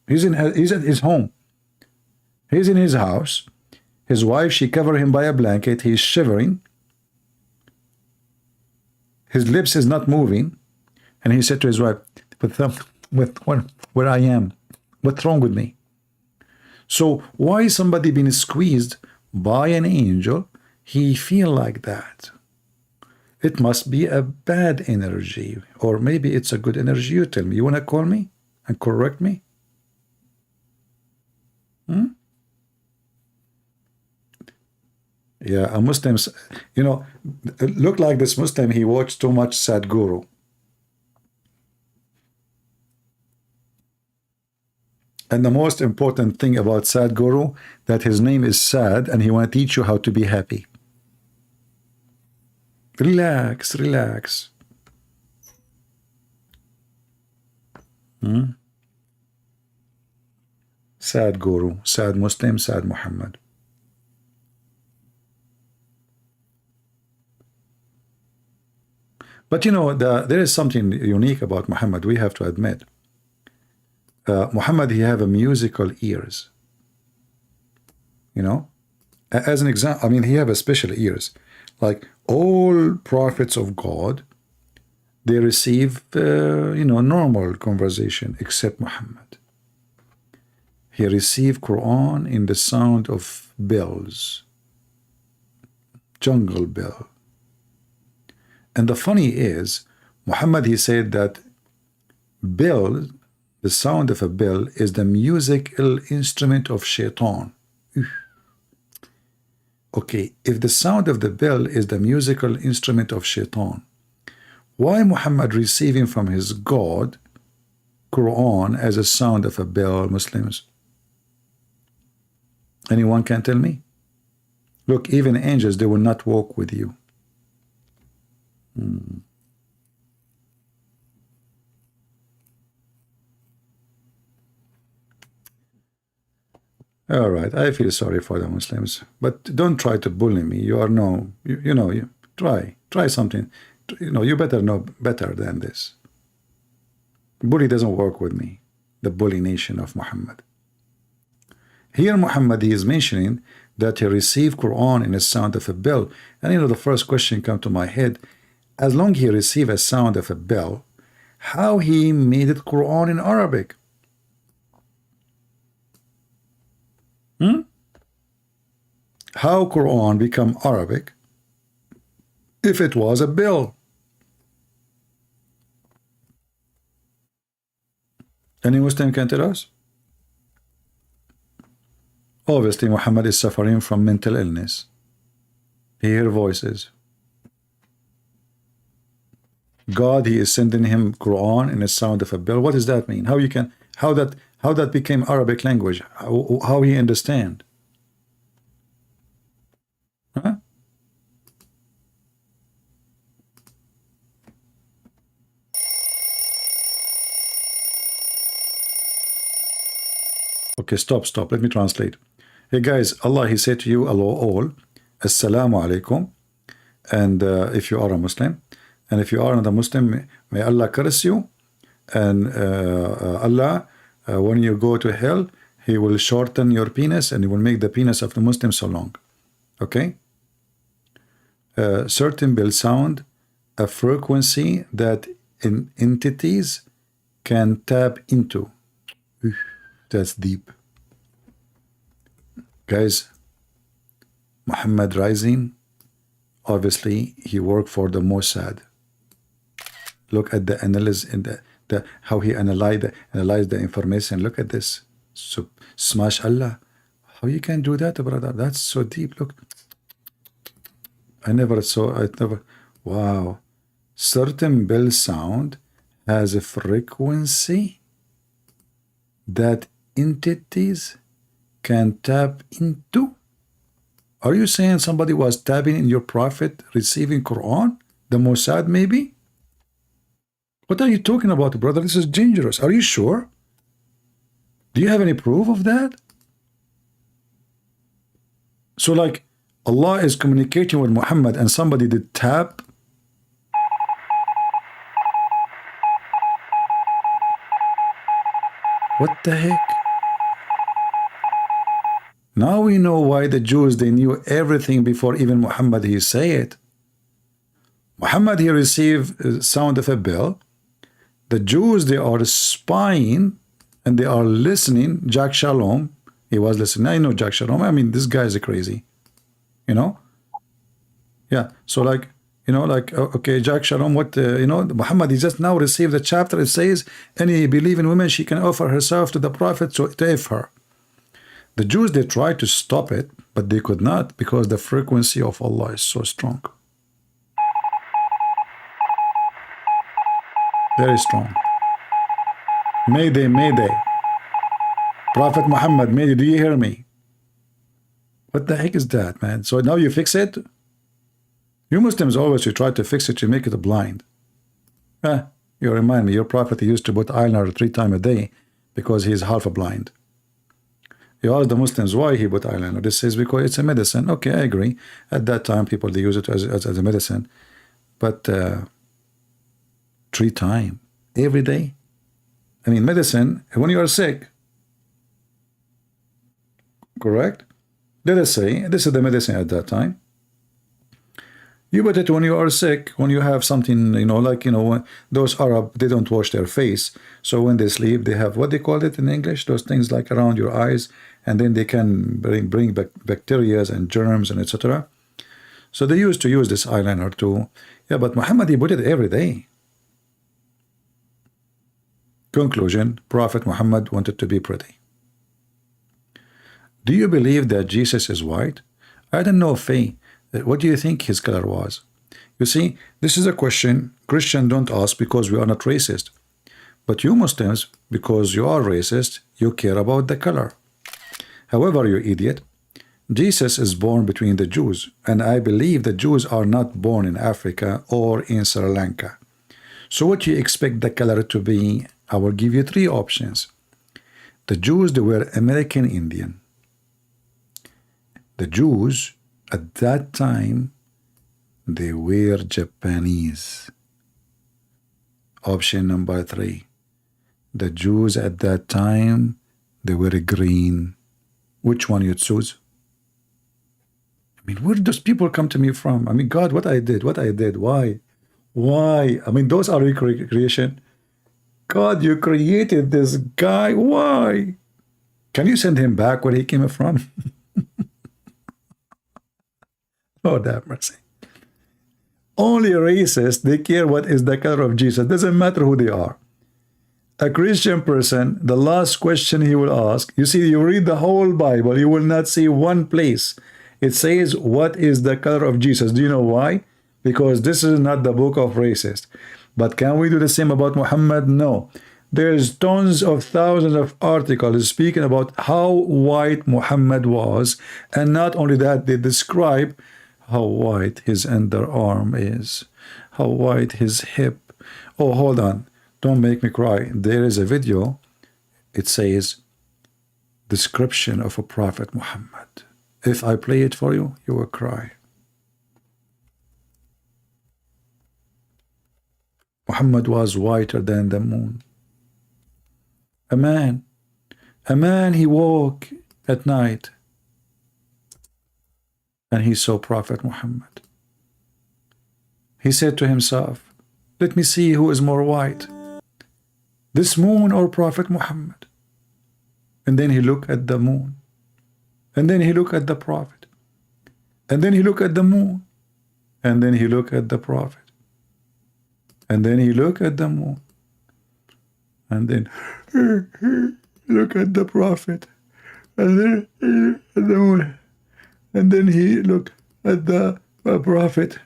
He's at his home. He's in his house. His wife, she covered him by a blanket. He's shivering. His lips is not moving. And he said to his wife, where I am, what's wrong with me? So why somebody being squeezed by an angel, he feel like that? It must be a bad energy, or maybe it's a good energy. You tell me. You want to call me and correct me? Yeah, a Muslim, you know, it looked like this Muslim, he watched too much Sadhguru. And the most important thing about Sadhguru, that his name is Sad, and he want to teach you how to be happy. Relax, relax. Sadhguru, Sad Muslim, Sad Muhammad. But you know, there is something unique about Muhammad, we have to admit. Muhammad, he have a musical ears. You know, as an example, I mean, he have a special ears. Like all prophets of God, they receive, you know, normal conversation, except Muhammad. He received Quran in the sound of bells, jungle bell. And the funny is, Muhammad, he said that bell, the sound of a bell, is the musical instrument of shaitan. Okay, if the sound of the bell is the musical instrument of shaitan, why Muhammad receiving from his God Quran as a sound of a bell, Muslims? Anyone can tell me? Look, even angels, they will not walk with you. All right, I feel sorry for the Muslims, but don't try to bully me. You are no, you know, you try something. You know, you better know better than this. Bully doesn't work with me. The bully nation of Muhammad. Here Muhammad, he is mentioning that he received Quran in the sound of a bell. And you know, the first question come to my head, as long he received a sound of a bell, how he made it Quran in Arabic? How Quran become Arabic if it was a bell? Any Muslim can tell us? Obviously, Muhammad is suffering from mental illness. He hears voices. God, he is sending him Quran in the sound of a bell. What does that mean? How you can, how that became Arabic language? How he understand? Huh? Okay, stop. Let me translate. Hey guys, Allah, he said to you, hello all, Assalamu alaikum. And if you are a Muslim, and if you are not a Muslim, may Allah curse you. And Allah, when you go to hell, he will shorten your penis and he will make the penis of the Muslim so long. Okay? Certain will sound a frequency that entities can tap into. That's deep. Guys, Muhammad rising, obviously he worked for the Mossad. Look at the analysis in the how he analyzed the information. Look at this. So smash Allah. How you can do that, brother? That's so deep. Look. I never. Wow. Certain bell sound has a frequency that entities can tap into. Are you saying somebody was tapping in your prophet receiving Quran? The Mossad maybe? What are you talking about, brother? This is dangerous. Are you sure? Do you have any proof of that? So like Allah is communicating with Muhammad and somebody did tap? What the heck? Now we know why the Jews, they knew everything before even Muhammad he say it. Muhammad he received sound of a bell. The Jews, they are spying and they are listening. Jack Shalom, he was listening. I know Jack Shalom. I mean, this guy is crazy. You know? Yeah. So like, you know, like, okay, Jack Shalom, what, you know, Muhammad, he just now received the chapter. It says, any believing woman, she can offer herself to the prophet to if her. The Jews, they tried to stop it, but they could not because the frequency of Allah is so strong. Very strong. Mayday, Mayday. Prophet Muhammad, Mayday, do you hear me? What the heck is that, man? So now you fix it? You Muslims always, you try to fix it, you make it blind. You remind me, your prophet he used to put eyeliner 3 times a day because he's half a blind. You ask the Muslims why he put eyeliner. This is because it's a medicine. Okay, I agree. At that time, people, they use it as a medicine. But 3 times every day? I mean, medicine, when you are sick, correct? Let us say, this is the medicine at that time. You put it when you are sick, when you have something, you know, like, you know, those Arab, they don't wash their face. So when they sleep, they have, what they call it in English? Those things like around your eyes, and then they can bring back bacteria and germs and etc. So they used to use this eyeliner too. Yeah, but Muhammad, he put it every day. Conclusion, Prophet Muhammad wanted to be pretty. Do you believe that Jesus is white? I don't know, Faye. What do you think his color was? You see, this is a question Christians don't ask because we are not racist. But you Muslims, because you are racist, you care about the color. However, you idiot, Jesus is born between the Jews, and I believe the Jews are not born in Africa or in Sri Lanka. So what do you expect the color to be? I will give you 3 options. The Jews, they were American Indian. The Jews, at that time, they were Japanese. Option number 3. The Jews at that time, they were green. Which one you choose? I mean, where do those people come to me from? I mean, God, what I did, why? Why? I mean, those are your creation. God, you created this guy. Why? Can you send him back where he came from? Lord have mercy. Only racists, they care what is the color of Jesus. Doesn't matter who they are. A Christian person, the last question he will ask, you see, you read the whole Bible, you will not see one place. It says, what is the color of Jesus? Do you know why? Because this is not the book of racists. But can we do the same about Muhammad? No. There's tons of thousands of articles speaking about how white Muhammad was. And not only that, they describe how white his underarm is, how white his hip. Oh, hold on. Don't make me cry. There is a video. It says, description of a Prophet Muhammad. If I play it for you, you will cry. Muhammad was whiter than the moon. A man, he woke at night and he saw Prophet Muhammad. He said to himself, let me see who is more white, this moon or Prophet Muhammad. And then he looked at the moon. And then he looked at the Prophet. And then he looked at the moon. And then he looked at the Prophet. And then he looked at the moon. And then look at the Prophet. And then he looked at the moon. And then he looked at the Prophet.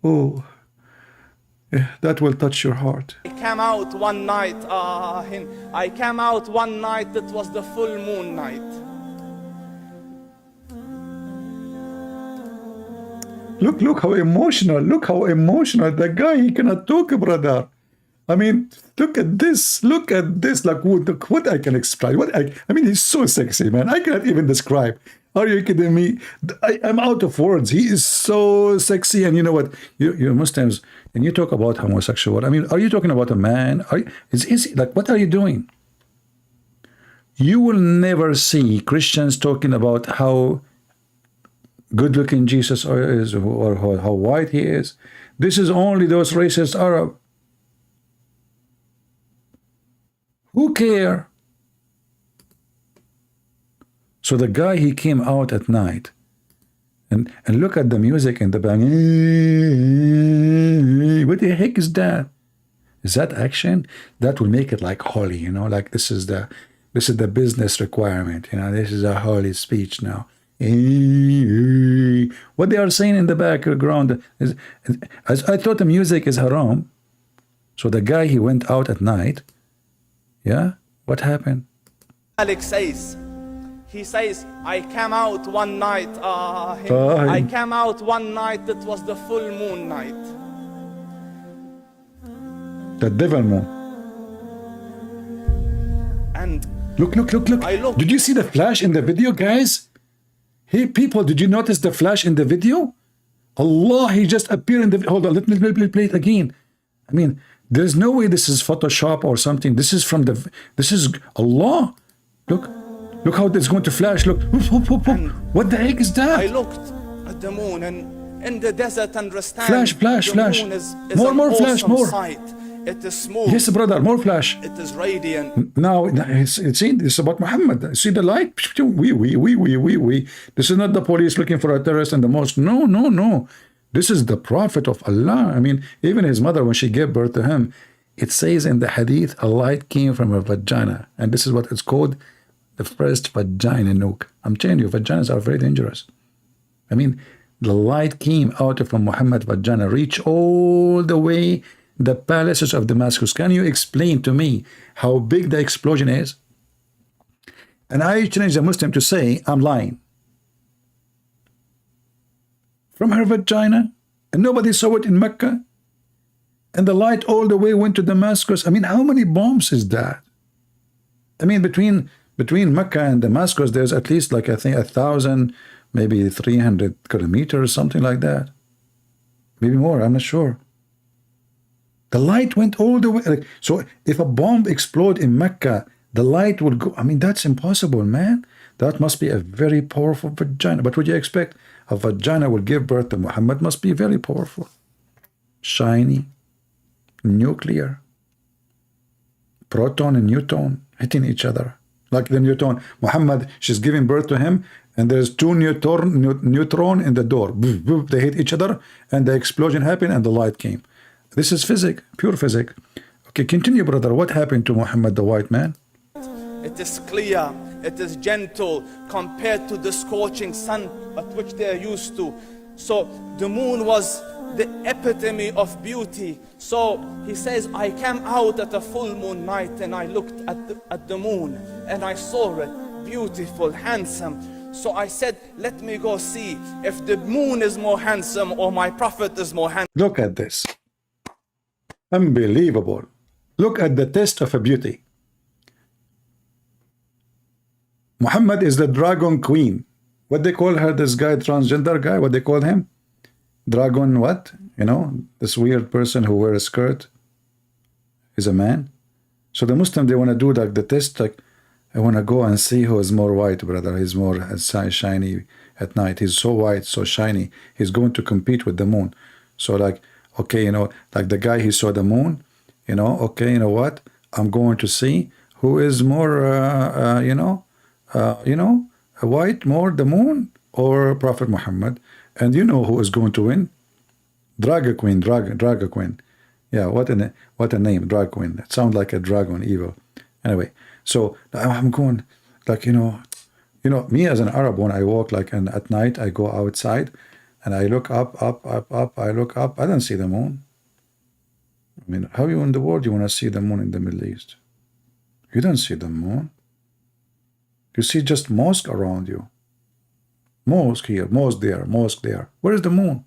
Oh, yeah, that will touch your heart. I came out one night, it was the full moon night. look how emotional. Look how emotional. The guy, he cannot talk, brother. I mean, look at this. Look at this. Like, what I can explain. I mean, he's so sexy, man. I cannot even describe. Are you kidding me? I'm out of words. He is so sexy. And you know what? You Muslims, and you talk about homosexual. I mean, are you talking about a man? Is like, what are you doing? You will never see Christians talking about how good-looking Jesus is, or how white he is. This is only those racist Arab. Who care? So the guy, he came out at night, and look at the music in the back. What the heck is that? Is that action? That will make it like holy, you know, like this is the business requirement, you know, this is a holy speech now. What they are saying in the background is, I thought the music is haram. So the guy, he went out at night. Yeah, what happened? Alex says, he says, I came out one night, I came out one night, it was the full moon night. The devil moon. And look. Did you see the flash in the video, guys? Hey, people, did you notice the flash in the video? Allah, he just appeared in the... Hold on, let me play it again. I mean, there's no way this is Photoshop or something. This is from the... This is Allah. Look how it's going to flash. Look. What the heck is that? I looked at the moon, and in the desert, understand... Flash. Moon is more an flash, awesome more. sight. It is smooth. Yes, brother, more flash. It is radiant. Now, it's about Muhammad. See the light? We. This is not the police looking for a terrorist in the mosque. No. This is the Prophet of Allah. I mean, even his mother, when she gave birth to him, it says in the hadith, a light came from her vagina. And this is what it's called, the first vagina nuke. I'm telling you, vaginas are very dangerous. I mean, the light came out from Muhammad's vagina, reached all the way the palaces of Damascus. Can you explain to me how big the explosion is? And I challenge the Muslim to say, I'm lying. From her vagina, and nobody saw it in Mecca, and the light all the way went to Damascus. I mean, how many bombs is that? I mean, between Mecca and Damascus, there's at least, like, I think 1,000, maybe 300 kilometers, something like that. Maybe more, I'm not sure. The light went all the way. So if a bomb explode in Mecca, the light would go. I mean, that's impossible, man. That must be a very powerful vagina. But what do you expect? A vagina will give birth to Muhammad. Must be very powerful. Shiny. Nuclear. Proton and neutron hitting each other. Like the neutron. Muhammad, she's giving birth to him, and there's two neutron in the door. They hit each other, and the explosion happened, and the light came. This is physics, pure physics. Okay, continue, brother. What happened to Muhammad, the white man? It is clear, it is gentle compared to the scorching sun at which they are used to. So the moon was the epitome of beauty. So he says, I came out at a full moon night and I looked at the moon and I saw it, beautiful, handsome. So I said, let me go see if the moon is more handsome or my prophet is more handsome. Look at this. Unbelievable. Look at the test of a beauty. Muhammad is the dragon queen. What they call her, this guy, transgender guy, what they call him? Dragon what? You know, this weird person who wears a skirt is a man. So the Muslim, they want to do like the test, like, I want to go and see who is more white, brother. He's more shiny at night. He's so white, so shiny. He's going to compete with the moon. So like, okay, you know, like the guy, he saw the moon, you know, okay, you know what? I'm going to see who is more, white, more the moon or Prophet Muhammad. And you know who is going to win? Draga Queen. Yeah, what a name, Drag Queen. It sounds like a dragon, evil. Anyway, so I'm going, like, you know, me as an Arab, when I walk, like, and at night I go outside, and I look up, I look up, I don't see the moon. I mean, how you in the world you want to see the moon in the Middle East? You don't see the moon. You see just mosque around you. Mosque here, mosque there, mosque there. Where is the moon?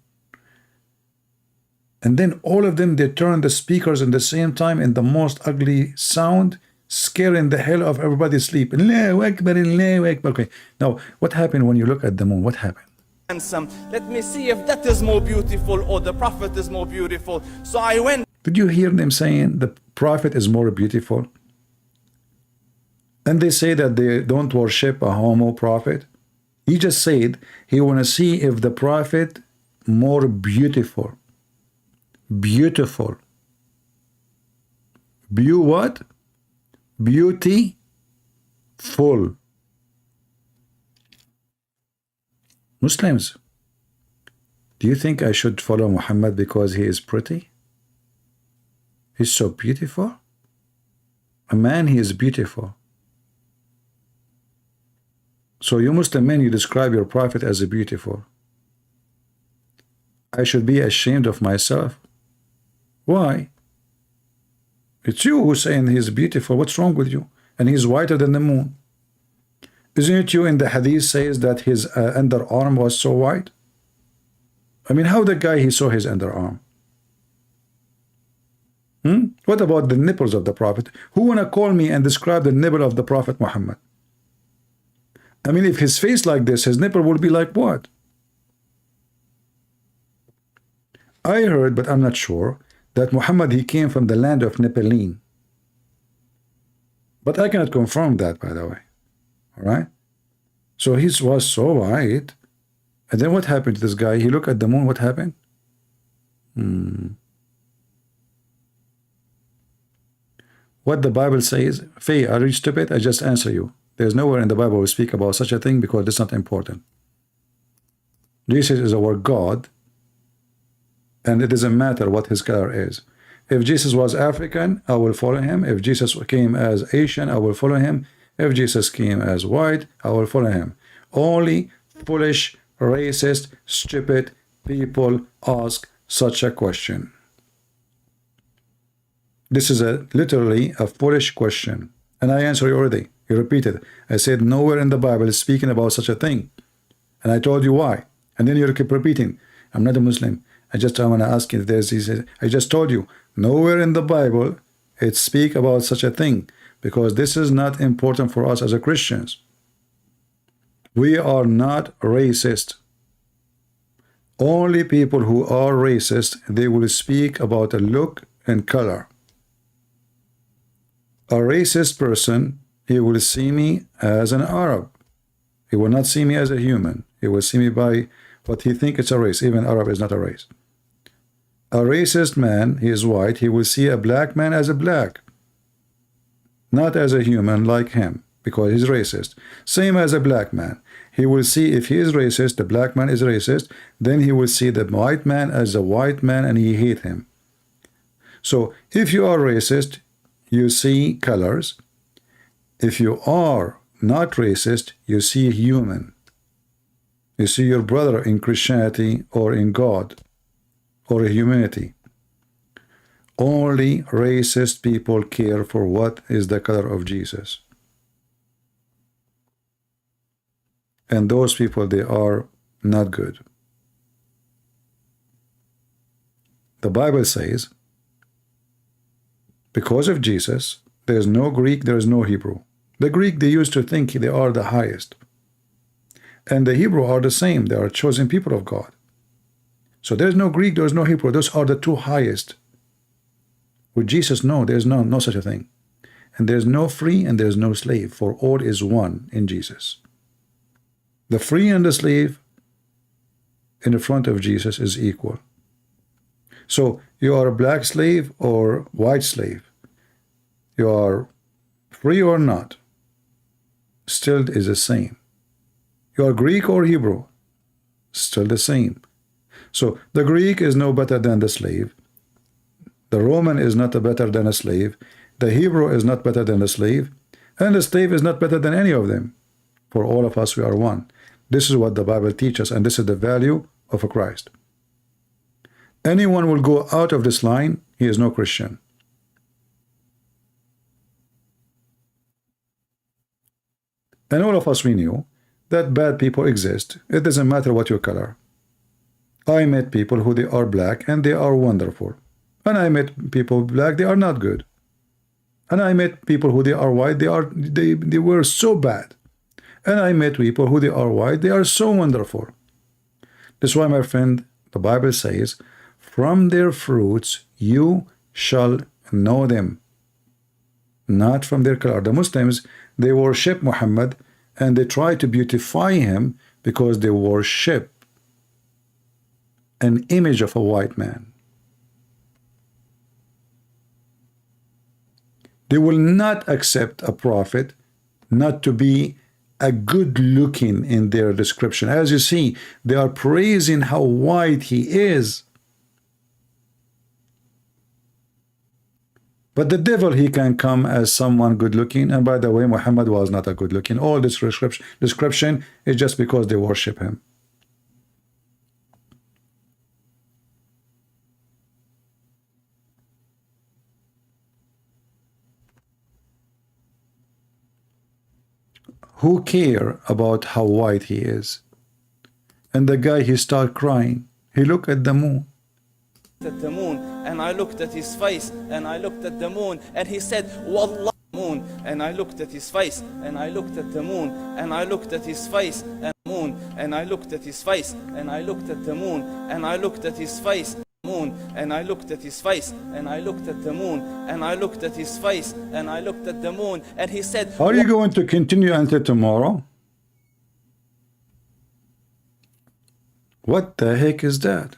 And then all of them, they turn the speakers at the same time in the most ugly sound, scaring the hell of everybody sleep. Allahu Akbar, Allahu Akbar. Okay. Now, what happened when you look at the moon? What happened? Handsome. Let me see if that is more beautiful or the Prophet is more beautiful. So I went. Did you hear them saying the Prophet is more beautiful? And they say that they don't worship a homo prophet. He just said he want to see if the Prophet more beautiful. Beautiful. What? Beauty full. Muslims, do you think I should follow Muhammad because he is pretty? He's so beautiful. A man, he is beautiful. So you Muslim men, you describe your prophet as a beautiful. I should be ashamed of myself. Why? It's you who's saying he's beautiful. What's wrong with you? And he's whiter than the moon. Isn't it you in the hadith says that his underarm was so white? I mean, how the guy he saw his underarm? What about the nipples of the Prophet? Who wanna call me and describe the nipple of the Prophet Muhammad? I mean, if his face like this, his nipple would be like what? I heard, but I'm not sure, that Muhammad, he came from the land of Nepalese. But I cannot confirm that, by the way. All right? So he was so white. And then what happened to this guy? He looked at the moon. What happened? What the Bible says, Faye, are you stupid? I just answer you. There's nowhere in the Bible we speak about such a thing because it's not important. Jesus is our God, and it doesn't matter what his color is. If Jesus was African, I will follow him. If Jesus came as Asian, I will follow him. If Jesus came as white, I will follow him. Only foolish, racist, stupid people ask such a question. This is literally a foolish question. And I answered you already. You repeated. I said nowhere in the Bible is speaking about such a thing. And I told you why. And then you keep repeating. I'm not a Muslim. I want to ask you if there's this. I just told you. Nowhere in the Bible it speaks about such a thing. Because this is not important for us as a Christians. We are not racist. Only people who are racist, they will speak about a look and color. A racist person, he will see me as an Arab. He will not see me as a human. He will see me by what he thinks it's a race. Even Arab is not a race. A racist man, he is white, he will see a black man as a black. Not as a human like him, because he's racist. Same as a black man. He will see if he is racist, the black man is racist, then he will see the white man as a white man and he hate him. So if you are racist, you see colors. If you are not racist, you see human. You see your brother in Christianity or in God or humanity. Only racist people care for what is the color of Jesus. And those people, they are not good. The Bible says, because of Jesus, there is no Greek, there is no Hebrew. The Greek, they used to think they are the highest. And the Hebrew are the same. They are chosen people of God. So there is no Greek, there is no Hebrew. Those are the two highest. With Jesus, no, there is no such a thing. And there is no free and there is no slave, for all is one in Jesus. The free and the slave in the front of Jesus is equal. So you are a black slave or white slave. You are free or not, still is the same. You are Greek or Hebrew, still the same. So the Greek is no better than the slave. The Roman is not better than a slave. The Hebrew is not better than the slave. And the slave is not better than any of them. For all of us, we are one. This is what the Bible teaches, and this is the value of a Christ. Anyone will go out of this line, he is no Christian. And all of us, we knew that bad people exist. It doesn't matter what your color. I met people who they are black and they are wonderful. And I met people black, they are not good. And I met people who they are white, they were so bad. And I met people who they are white, they are so wonderful. That's why, my friend, the Bible says, from their fruits you shall know them. Not from their color. The Muslims, they worship Muhammad and they try to beautify him because they worship an image of a white man. They will not accept a prophet not to be a good looking in their description. As you see, they are praising how white he is. But the devil, he can come as someone good looking. And by the way, Muhammad was not a good looking. All this description is just because they worship him. Who care about how white he is? And the guy, he start crying. He looked at the moon. At the moon, and I looked at his face, and I looked at the moon, and he said, Wallah, moon. And I looked at his face, and I looked at the moon, and I looked at his face, and moon, and I looked at his face, and I looked at the moon, and I looked at his face, moon, and I looked at his face, and I looked at the moon, and I looked at his face, and I looked at the moon, and he said, are you going to continue until tomorrow? What the heck is that?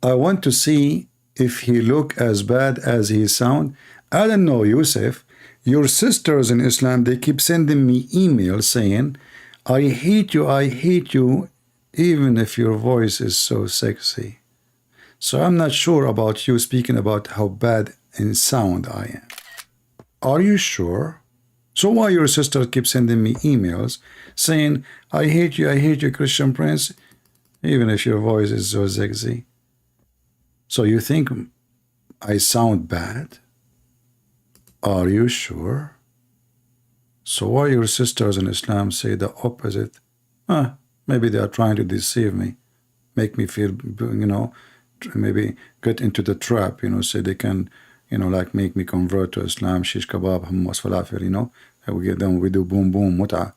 I want to see if he look as bad as he sound. I don't know, Yusuf. Your sisters in Islam, they keep sending me emails saying, I hate you, even if your voice is so sexy. So I'm not sure about you speaking about how bad in sound I am. Are you sure? So why your sister keeps sending me emails saying, I hate you, Christian Prince, even if your voice is so sexy? So you think I sound bad? Are you sure? So why your sisters in Islam say the opposite? Maybe they are trying to deceive me, make me feel, maybe get into the trap, so they can, like make me convert to Islam, shish kebab, hummus, falafel, we do boom, boom, mut'a.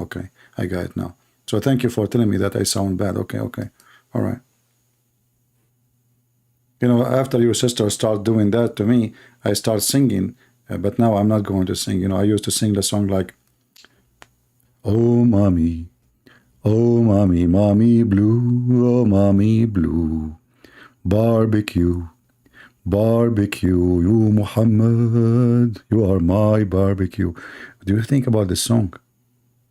Okay, I got it now. So thank you for telling me that I sound bad. Okay, all right. After your sister start doing that to me, I start singing, but now I'm not going to sing. I used to sing the song like, oh, mommy, mommy blue, oh, mommy blue, barbecue, you Muhammad, you are my barbecue. Do you think about this song?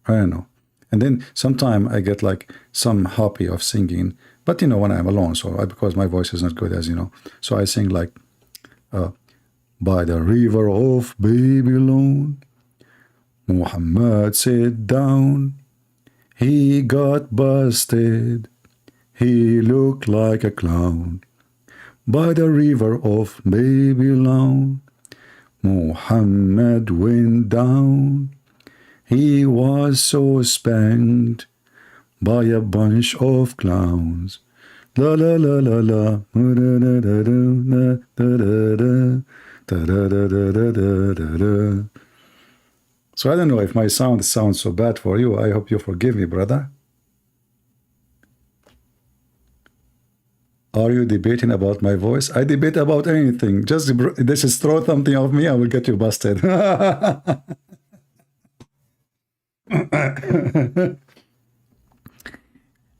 I don't know. And then sometime I get like some hobby of singing, but when I'm alone, so because my voice is not good, as you know, so I sing like, by the river of Babylon, Muhammad sat down, he got busted, he looked like a clown. By the river of Babylon, Muhammad went down, he was so spanked by a bunch of clowns. La la la la la, da da da da da da da da. So I don't know if my sound sounds so bad for you. I hope you forgive me, brother. Are you debating about my voice? I debate about anything. Just throw something of me, I will get you busted.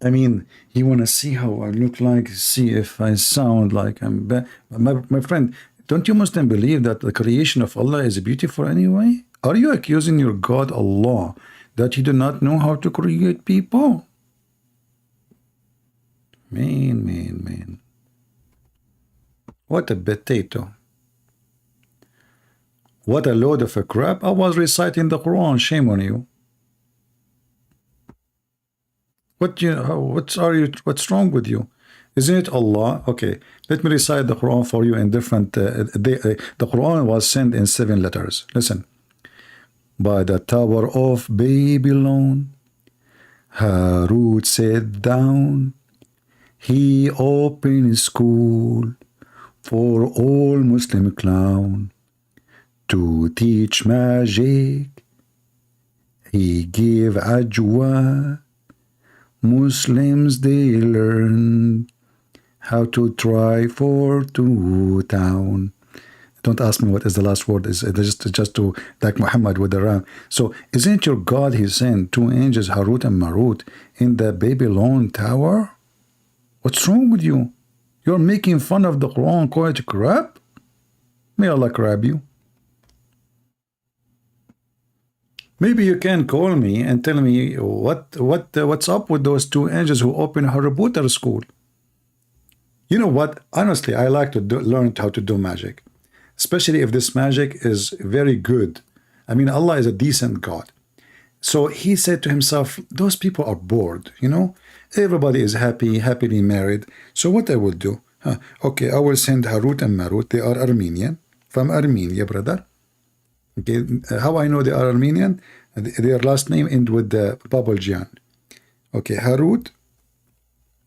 I mean, you want to see how I look like, see if I sound like I'm bad. My friend, don't you Muslim believe that the creation of Allah is beautiful anyway? Are you accusing your God Allah that he do not know how to create people? Man. What a potato. What a load of a crap. I was reciting the Quran. Shame on you. What's wrong with you? Isn't it Allah? Okay, let me recite the Quran for you in different. The Quran was sent in 7 letters. Listen. By the tower of Babylon, Harut sat down. He opened school for all Muslim clown to teach magic. He gave ajwa. Muslims they learn how to try for two town. Don't ask me what is the last word. Is just to like Muhammad with the ram. So isn't your God he sent two angels Harut and Marut in the Babylon tower? What's wrong with you? You're making fun of the Quran, call it crap? May Allah grab you. Maybe you can call me and tell me what's up with those two angels who opened Harry Potter school. You know what? Honestly, I like to learn how to do magic, especially if this magic is very good. I mean, Allah is a decent God. So he said to himself, those people are bored, you know? Everybody is happily married. So what I will do? Okay, I will send Harut and Marut. They are Armenian, from Armenia, brother. Okay, how I know they are Armenian? Their last name ends with the Babaljian. Okay, Harut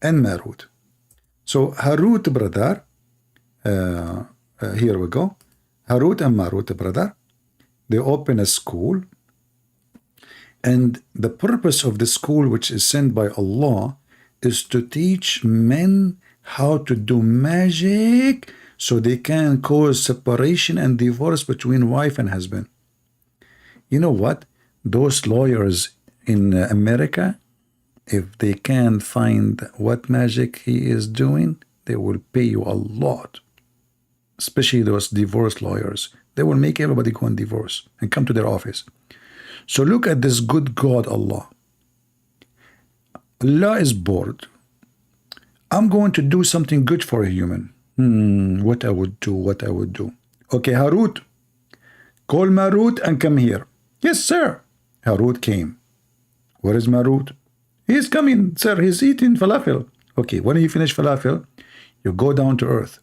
and Marut. So Harut, brother, here we go. Harut and Marut, brother, they open a school. And the purpose of the school, which is sent by Allah, is to teach men how to do magic so they can cause separation and divorce between wife and husband. You know what? Those lawyers in America, if they can find what magic he is doing, they will pay you a lot. Especially those divorce lawyers. They will make everybody go on divorce and come to their office. So look at this good God, Allah. Allah is bored. I'm going to do something good for a human. What I would do. Okay, Harut, call Marut and come here. Yes, sir. Harut came. Where is Marut? He's coming, sir. He's eating falafel. Okay, when you finish falafel, you go down to earth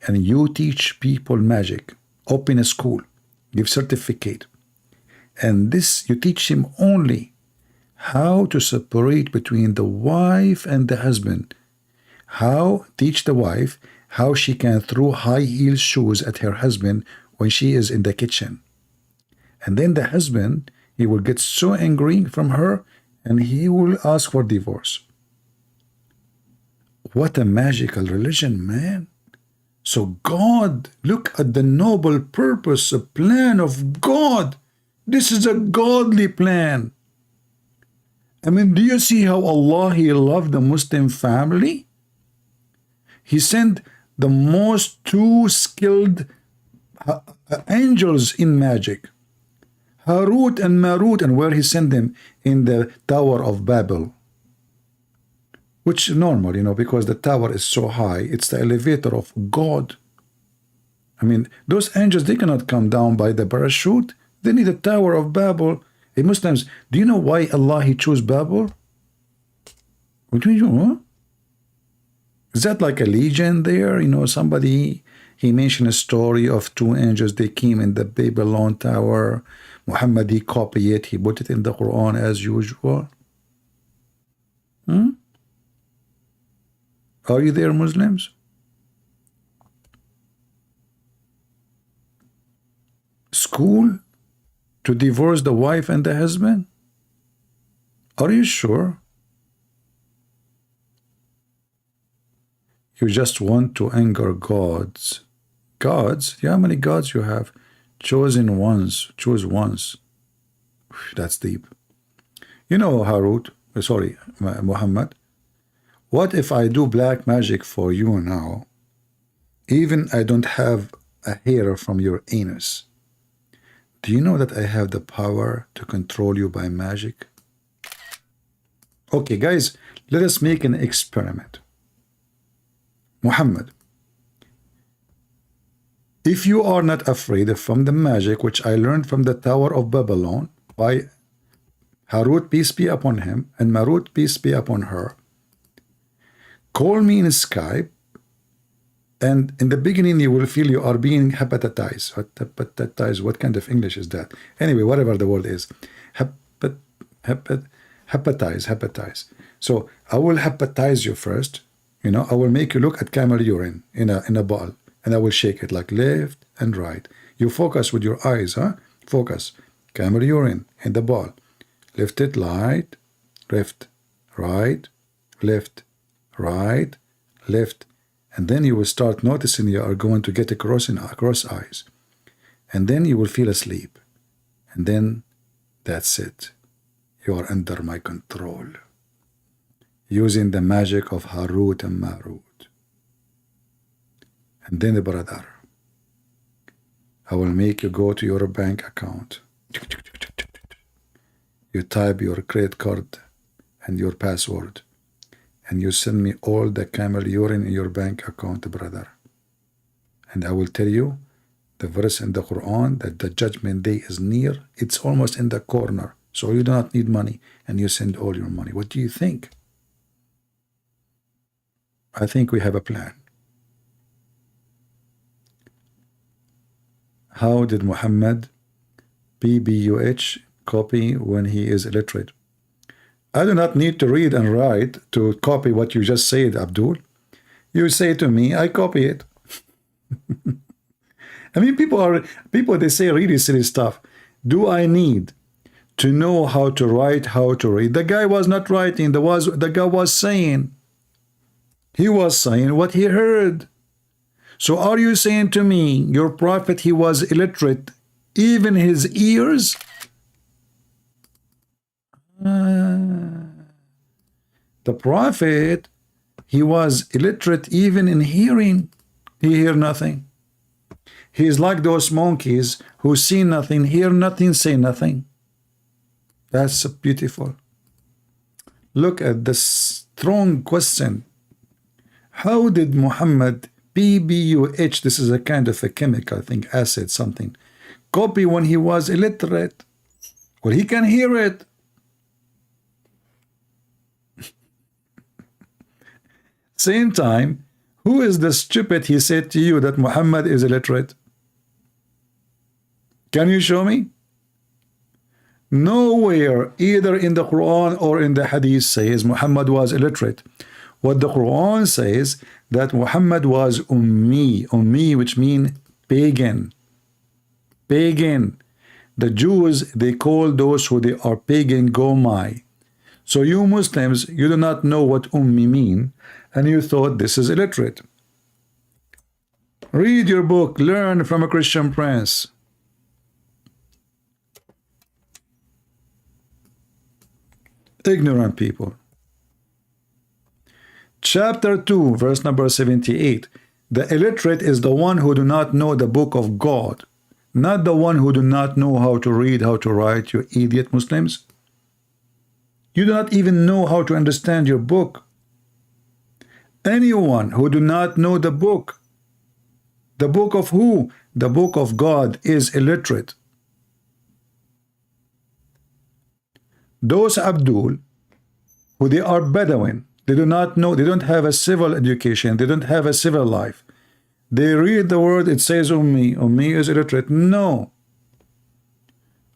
and you teach people magic. Open a school. Give certificate. And this, you teach him only how to separate between the wife and the husband. Teach the wife how she can throw high heel shoes at her husband when she is in the kitchen. And then the husband, he will get so angry from her and he will ask for divorce. What a magical religion, man. So God, look at the noble purpose, a plan of God. This is a godly plan. I mean, do you see how Allah, he loved the Muslim family? He sent the most two skilled angels in magic. Harut and Marut, and where he sent them? In the Tower of Babel. Which is normal, you know, because the tower is so high. It's the elevator of God. I mean, those angels, they cannot come down by the parachute. They need a Tower of Babel. Hey, Muslims, do you know why Allah, he chose Babel? What do you know? Huh? Is that like a legend there? You know, somebody, he mentioned a story of two angels. They came in the Babylon Tower. Muhammad, he copied it. He put it in the Quran as usual. Are you there, Muslims? School to divorce the wife and the husband? Are you sure? You just want to anger gods. Gods? Yeah, how many gods you have? Chosen ones. Choose once. That's deep. You know, Muhammad, what if I do black magic for you now? Even I don't have a hair from your anus. Do you know that I have the power to control you by magic? Okay, guys, let us make an experiment. Muhammad, if you are not afraid from the magic which I learned from the Tower of Babylon by Harut, peace be upon him, and Marut, peace be upon her, call me in Skype, and in the beginning you will feel you are being hepatized. Hepatized, what kind of English is that? Anyway, whatever the word is. Hepatize. So I will hepatize you first. You know, I will make you look at camel urine in a bottle, and I will shake it like left and right. You focus with your eyes, huh? Focus. Camel urine in the ball. Lift it, light, left, right, left, right, left. And then you will start noticing you are going to get across eyes. And then you will feel asleep. And then that's it. You are under my control. Using the magic of Harut and Marut. And then, brother, I will make you go to your bank account. You type your credit card and your password, and you send me all the camel urine in your bank account, brother. And I will tell you the verse in the Quran that the judgment day is near. It's almost in the corner. So you do not need money, and you send all your money. What do you think? I think we have a plan. How did Muhammad PBUH copy when he is illiterate? I do not need to read and write to copy what you just said, Abdul. You say to me, I copy it. I mean, people, they say really silly stuff. Do I need to know how to write, how to read? The guy was not writing. The guy was saying. He was saying what he heard. So are you saying to me, your prophet, he was illiterate, even his ears? The prophet, he was illiterate even in hearing. He hear nothing. He is like those monkeys who see nothing, hear nothing, say nothing. That's beautiful. Look at the strong question. How did Muhammad PBUH, this is a kind of a chemical, I think, acid, something, copy when he was illiterate? Well, he can hear it. Same time, who is the stupid he said to you that Muhammad is illiterate? Can you show me? Nowhere, either in the Quran or in the Hadith, says Muhammad was illiterate. What the Quran says that Muhammad was ummi, which means pagan. Pagan. The Jews, they call those who they are pagan gomai. So you Muslims, you do not know what ummi mean, and you thought this is illiterate. Read your book, learn from a Christian prince. Ignorant people. Chapter 2, verse number 78. The illiterate is the one who do not know the book of God, not the one who do not know how to read, how to write, you idiot Muslims. You do not even know how to understand your book. Anyone who do not know the book of who? The book of God, is illiterate. Those Abdul, who they are Bedouin, they do not know, they don't have a civil education, they don't have a civil life. They read the word, it says ummi. Ummi is illiterate. No.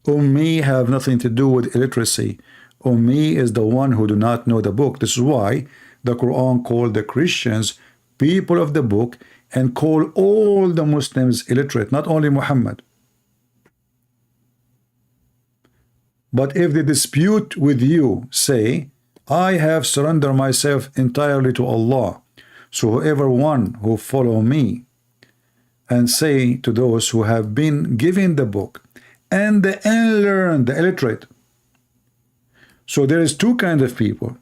Ummi have nothing to do with illiteracy. Ummi is the one who do not know the book. This is why the Quran called the Christians people of the book and call all the Muslims illiterate, not only Muhammad. But if they dispute with you, say, I have surrendered myself entirely to Allah. So whoever one who follow me, and say to those who have been given the book, and the unlearned, the illiterate. So there is two kinds of people.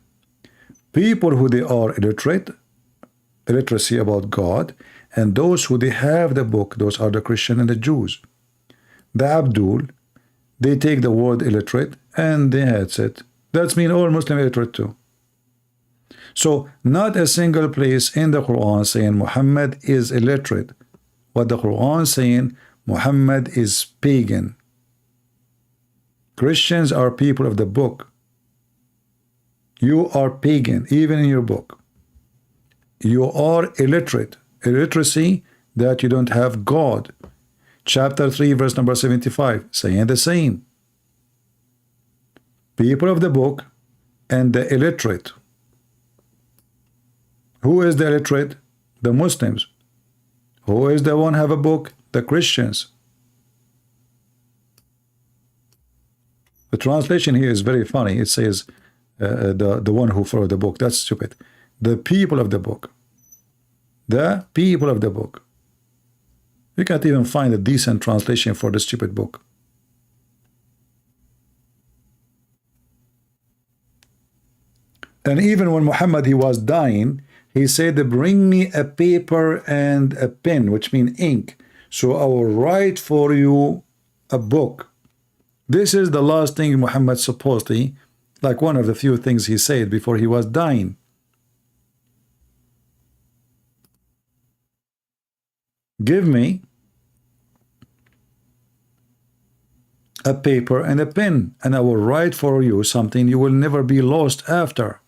People who they are illiterate, illiteracy about God, and those who they have the book, those are the Christian and the Jews. The Abdul, they take the word illiterate and they had it. That's mean all Muslim illiterate too. So not a single place in the Quran saying Muhammad is illiterate. What the Quran saying, Muhammad is pagan. Christians are people of the book. You are pagan, even in your book. You are illiterate. Illiteracy that you don't have God. Chapter 3, verse number 75, saying the same. People of the book, and the illiterate. Who is the illiterate? The Muslims. Who is the one have a book? The Christians. The translation here is very funny. It says the one who followed the book. That's stupid. The people of the book. The people of the book. You can't even find a decent translation for the stupid book. And even when Muhammad he was dying, he said, bring me a paper and a pen, which means ink, so I will write for you a book. This is the last thing Muhammad supposedly, like one of the few things he said before he was dying. Give me a paper and a pen, and I will write for you something you will never be lost after.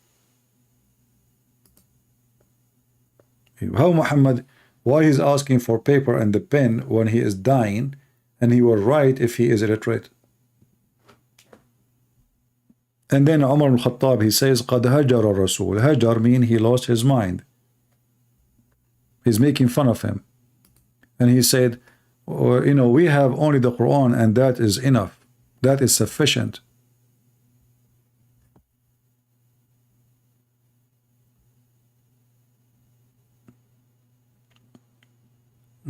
How Muhammad, why he's asking for paper and the pen when he is dying, and he will write if he is illiterate? And then Umar al-Khattab, he says, قَدْ هَجَرَ الرَّسُولِ. Hajar mean he lost his mind. He's making fun of him. And he said, you know, we have only the Quran, and that is enough. That is sufficient.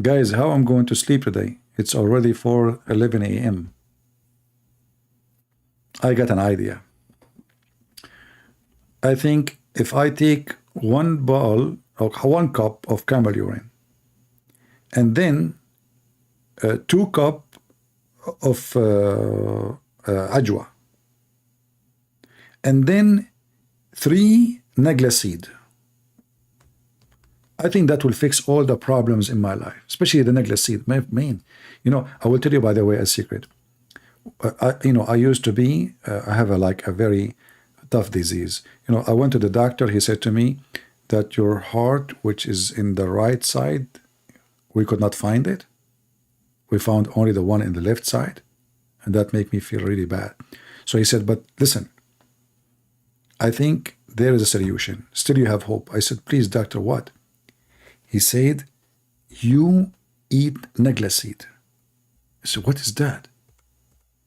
Guys, how I'm going to sleep today? It's already 4:11 a.m. I got an idea. I think if I take one bottle or 1 cup of camel urine, and then 2 cups of ajwa, and then 3 nagla seed, I think that will fix all the problems in my life, especially the nagla seed. Main, you know, I will tell you, by the way, a secret. I used to be, I have a very tough disease. You know, I went to the doctor. He said to me that your heart, which is in the right side, we could not find it. We found only the one in the left side, and that made me feel really bad. So he said, but listen, I think there is a solution. Still you have hope. I said, please, doctor, what? He said, you eat nagla seed. I said, what is that?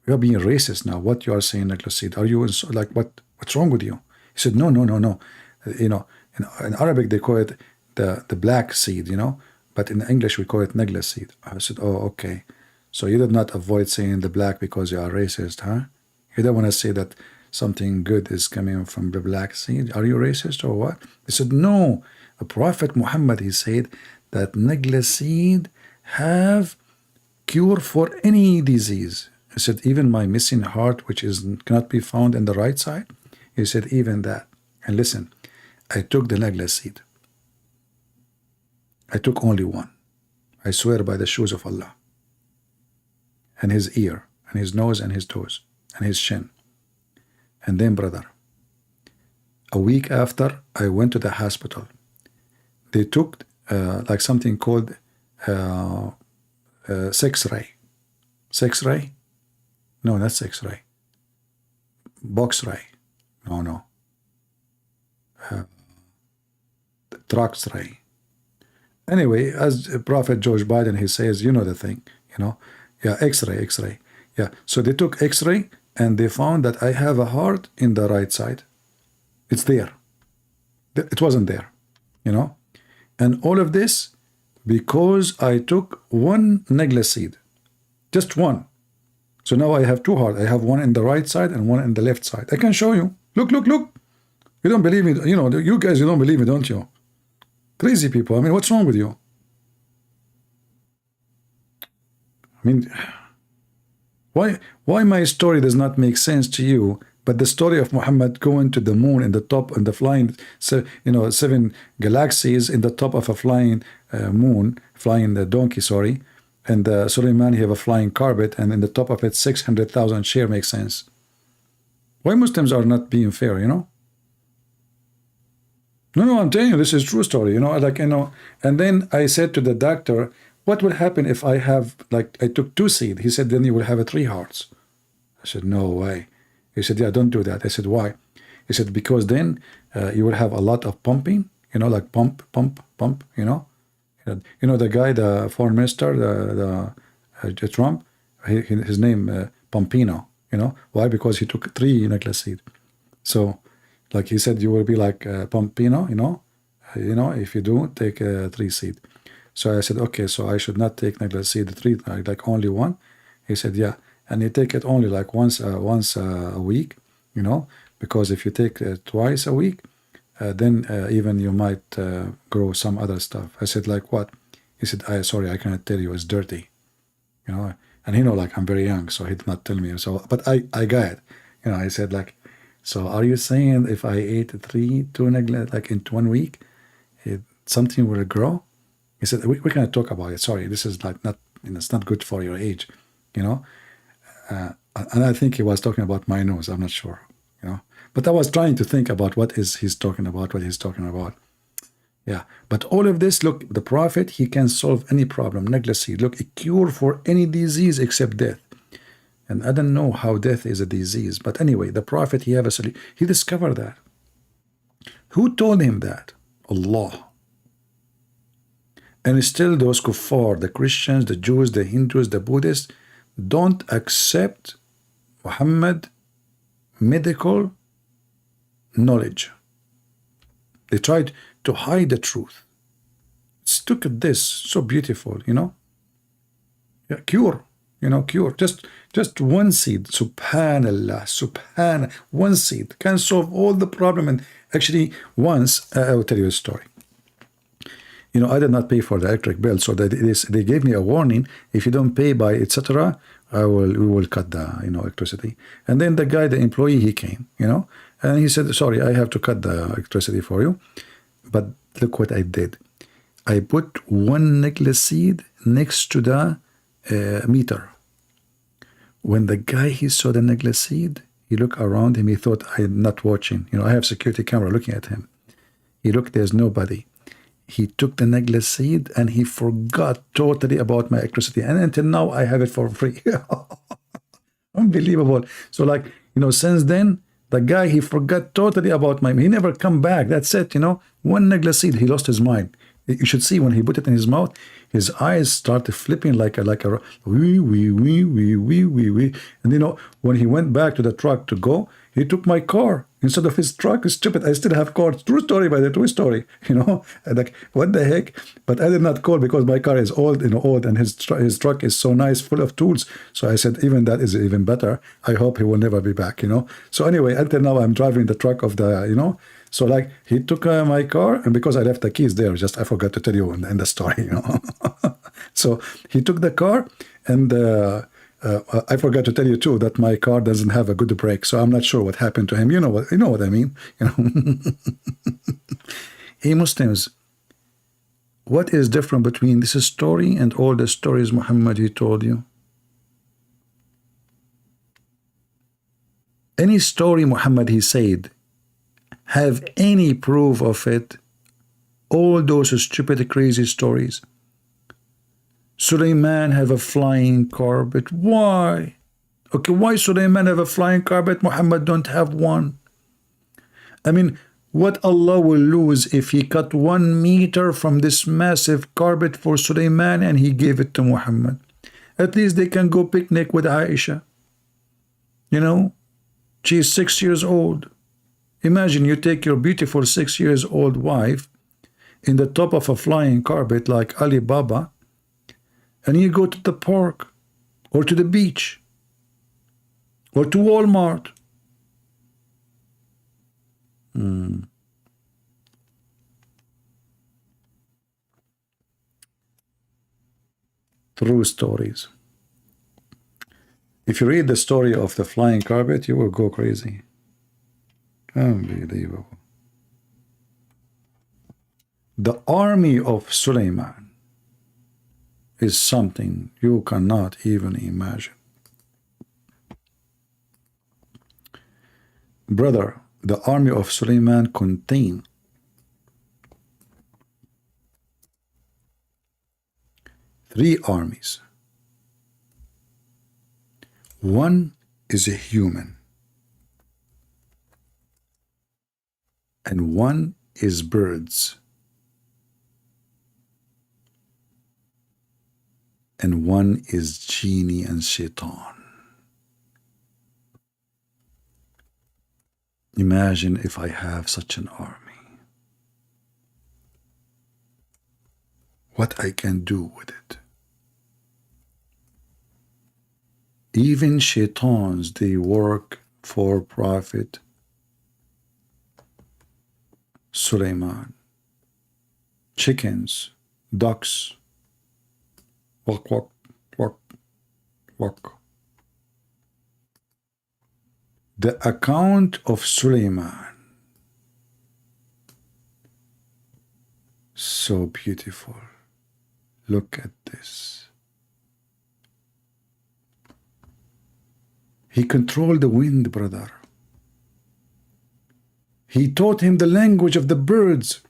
You are being racist now. What you are saying, nagla seed? Are you like, what's wrong with you? He said, no. You know, in Arabic they call it the black seed, you know, but in English we call it nagla seed. I said, oh, okay. So you did not avoid saying the black because you are racist, huh? You don't want to say that something good is coming from the black seed. Are you racist or what? He said, no. The Prophet Muhammad, he said that nagla seed have cure for any disease. He said, even my missing heart, which cannot be found in the right side. He said, even that. And listen, I took the nagla seed. I took only one. I swear by the shoes of Allah, and his ear, and his nose, and his toes, and his chin. And then, brother, a week after, I went to the hospital. They took like something called X-ray. X-ray? No, that's X-ray. Box-ray. No. Trox-ray. Anyway, as Prophet George Biden, he says, you know the thing, you know. Yeah, X-ray. Yeah, so they took X-ray and they found that I have a heart in the right side. It's there. It wasn't there, you know. And all of this because I took one nagla seed, just one. So now I have 2 hearts. I have one in the right side and one in the left side. I can show you. Look. You don't believe me. You know, you guys, you don't believe me, don't you? Crazy people. I mean, what's wrong with you? I mean, why my story does not make sense to you, but the story of Muhammad going to the moon in the top and the flying, 7 galaxies in the top of a flying moon, flying donkey, sorry, and Suleiman, he have a flying carpet, and in the top of it 600,000 share makes sense. Why Muslims are not being fair, you know? No, I'm telling you, this is true story, you know, like, you know. And then I said to the doctor, what will happen if I have, like, I took 2 seed? He said, then you will have 3 hearts. I said, no way. He said, yeah, don't do that. I said, why? He said, because then you will have a lot of pumping, you know, like pump, you know. You know the guy, the foreign minister, the Trump, his name Pompino, you know. Why? Because he took 3 necklace seed. So, like he said, you will be like Pompino, you know, if you do take 3 seed. So I said, okay, so I should not take necklace seed 3, like only 1. He said, yeah, and you take it only like once a week, you know, because if you take twice a week, then even you might grow some other stuff. I said, like what? He said, sorry, I cannot tell you, it's dirty, you know. And he know, like, I'm very young, so he did not tell me. So, but I got it, you know. I said, like, so are you saying if I ate 2 necklace like in 1 week, something will grow? He said, we cannot talk about it. Sorry, this is like not, you know, it's not good for your age, you know. And I think he was talking about my nose. I'm not sure, you know. But I was trying to think about what he's talking about. Yeah. But all of this, look, the Prophet, he can solve any problem. Necklace seed, look, a cure for any disease except death. And I don't know how death is a disease. But anyway, the Prophet, he have a solution. He discovered that. Who told him that? Allah. And still those kuffar, the Christians, the Jews, the Hindus, the Buddhists, don't accept Muhammad medical knowledge. They tried to hide the truth. Look at this, so beautiful, you know. Yeah, cure, you know, cure. Just 1 seed, subhanallah, 1 seed can solve all the problem. And actually, once, I will tell you a story. You know, I did not pay for the electric bill, so they gave me a warning. If you don't pay by etc., we will cut the, you know, electricity. And then the guy, the employee, he came, you know, and he said, sorry, I have to cut the electricity for you. But look what I did. I put 1 necklace seed next to the meter. When the guy, he saw the necklace seed, he looked around him, he thought I'm not watching. You know, I have security camera looking at him. He looked, there's nobody. He took the necklace seed and he forgot totally about my electricity. And until now, I have it for free. Unbelievable. So, like, you know, since then, the guy, he forgot totally about he never come back. That's it, you know. 1 necklace seed, he lost his mind. You should see when he put it in his mouth, his eyes started flipping like a wee, wee, wee, wee, wee, wee, wee. And you know, when he went back to the truck to go, he took my car instead of his truck. It's stupid. I still have car. True story, by the true story. You know, and like, what the heck? But I did not call because my car is old, you know, old, and his truck is so nice, full of tools. So I said, even that is even better. I hope he will never be back, you know. So anyway, until now, I'm driving the truck of the, you know. So like, he took my car, and because I left the keys there, just I forgot to tell you in the story, you know. So he took the car, and I forgot to tell you too that my car doesn't have a good brake, so I'm not sure what happened to him. You know what I mean, you know. Hey Muslims, what is different between this story and all the stories Muhammad he told you? Any story Muhammad he said, have any proof of it? All those stupid, crazy stories. Suleiman have a flying carpet. Why? Okay, why Suleiman have a flying carpet? Muhammad don't have one. I mean, what Allah will lose if he cut 1 meter from this massive carpet for Suleiman and he gave it to Muhammad? At least they can go picnic with Aisha. You know, she's 6 years old. Imagine you take your beautiful 6 years old wife in the top of a flying carpet like Alibaba, and you go to the park or to the beach or to Walmart. True stories. If you read the story of the flying carpet, you will go crazy. Unbelievable. The army of Suleiman is something you cannot even imagine. Brother, the army of Suleiman contained 3 armies. One is a human. and one is birds, and one is genie and shaitan. Imagine if I have such an army. What I can do with it. Even shaitans, they work for Prophet Sulaiman. Chickens, ducks, walk, walk, walk, walk. The account of Sulaiman, so beautiful. Look at this. He controlled the wind, brother. He taught him the language of the birds.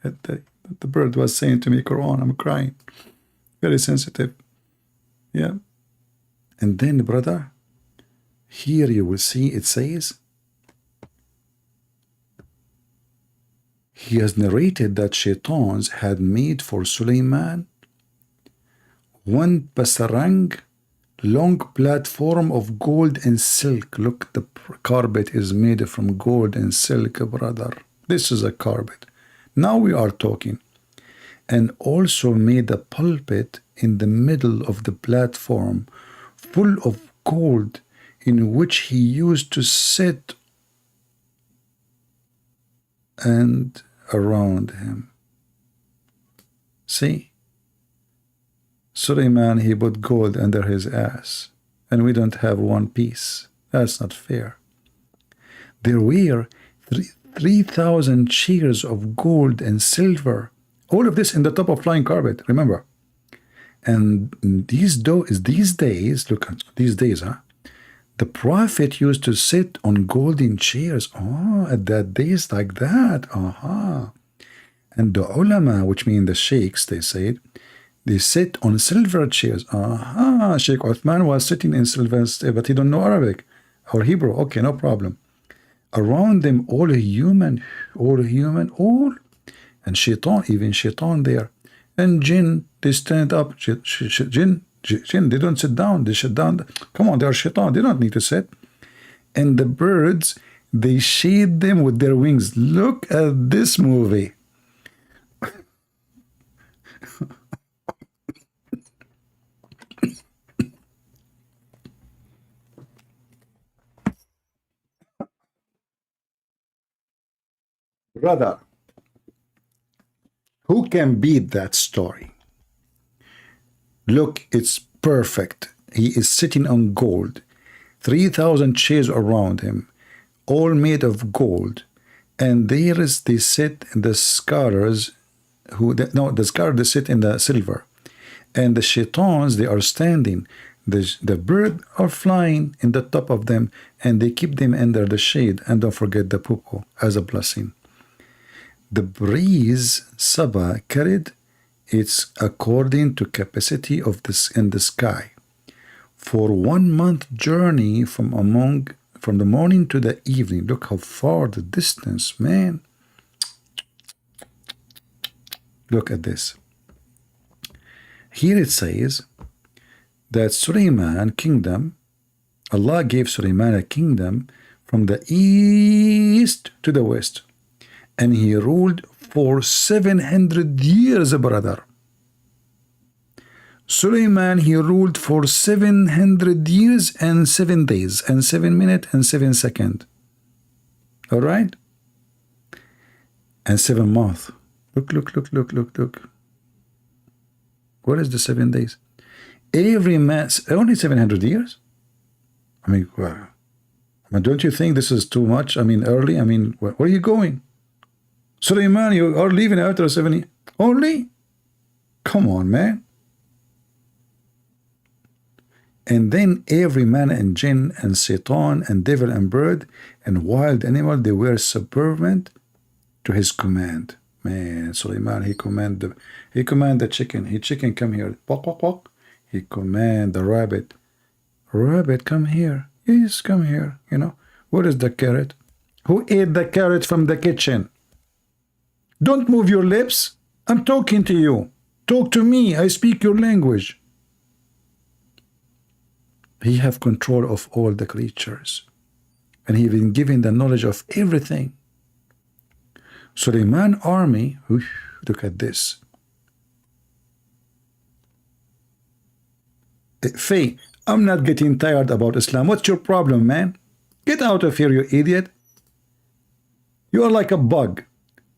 The bird was saying to me, Quran, I'm crying. Very sensitive. Yeah. And then, brother, here you will see it says, he has narrated that shaitans had made for Sulaiman one pasarang, long platform of gold and silk. Look, the carpet is made from gold and silk, brother. This is a carpet. Now we are talking. And also made a pulpit in the middle of the platform full of gold, in which he used to sit and around him. See? Sulaiman, he put gold under his ass, and we don't have one piece. That's not fair. There were 3,000 chairs of gold and silver. All of this in the top of flying carpet, remember. And these days, look at these days, huh? The Prophet used to sit on golden chairs. Oh, at that days like that. Aha. And the ulama, which mean the sheikhs, they said, they sit on silver chairs. Aha. Sheikh Uthman was sitting in silver, but he don't know Arabic or Hebrew. Okay, no problem. Around them, all human. And shaitan, even shaitan there. And jinn, they stand up. Jinn, they don't sit down. They sit down. Come on, they are shaitan. They don't need to sit. And the birds, they shade them with their wings. Look at this movie. Brother, who can beat that story? Look, it's perfect. He is sitting on gold. 3,000 chairs around him, all made of gold. And they sit in the scholars, the scholars, they sit in the silver. And the shaitans, they are standing. The birds are flying in the top of them, and they keep them under the shade. And don't forget the poo-poo as a blessing. The breeze, Saba, carried its according to capacity of this in the sky. For 1 month journey from the morning to the evening. Look how far the distance, man. Look at this. Here it says that Sulaiman kingdom, Allah gave Sulaiman a kingdom from the east to the west. And he ruled for 700 years, brother. Sulaiman, he ruled for 700 years and 7 days and 7 minutes and 7 seconds. All right? And 7 months. Look. What is the 7 days? Every man, only 700 years? I mean, don't you think this is too much? I mean, early? I mean, where are you going? Sulaiman, you are leaving after 7 years. Only? Come on, man. And then every man and jinn and Satan and devil and bird and wild animal, they were subservient to his command. Man, Sulaiman, he command the chicken. Chicken, come here. Walk. He command the rabbit. Rabbit, come here. Yes, come here. You know, where is the carrot? Who ate the carrot from the kitchen? Don't move your lips. I'm talking to you. Talk to me. I speak your language. He have control of all the creatures. And he been given the knowledge of everything. Suleiman army, look at this. Faye, I'm not getting tired about Islam. What's your problem, man? Get out of here, you idiot. You are like a bug.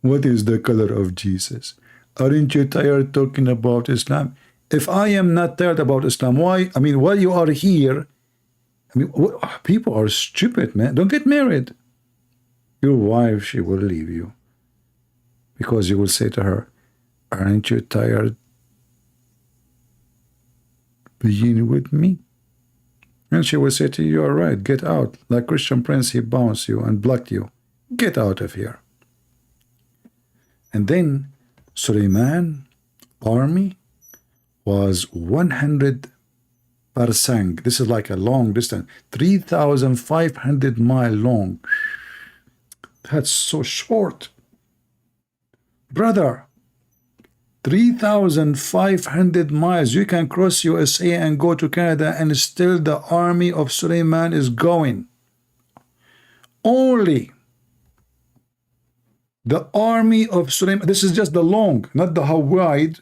What is the color of Jesus? Aren't you tired talking about Islam? If I am not tired about Islam, why? I mean, while you are here, I mean, people are stupid, man. Don't get married. Your wife, she will leave you. Because you will say to her, aren't you tired being with me? And she will say to you, you're right, get out. Like Christian Prince, he bounced you and blocked you. Get out of here. And then Suleiman army was 100 parsang. This is like a long distance, 3,500 mile long. That's so short. Brother, 3,500 miles. You can cross USA and go to Canada, and still the army of Suleiman is going. Only the army of Suleiman, this is just the long, not the how wide.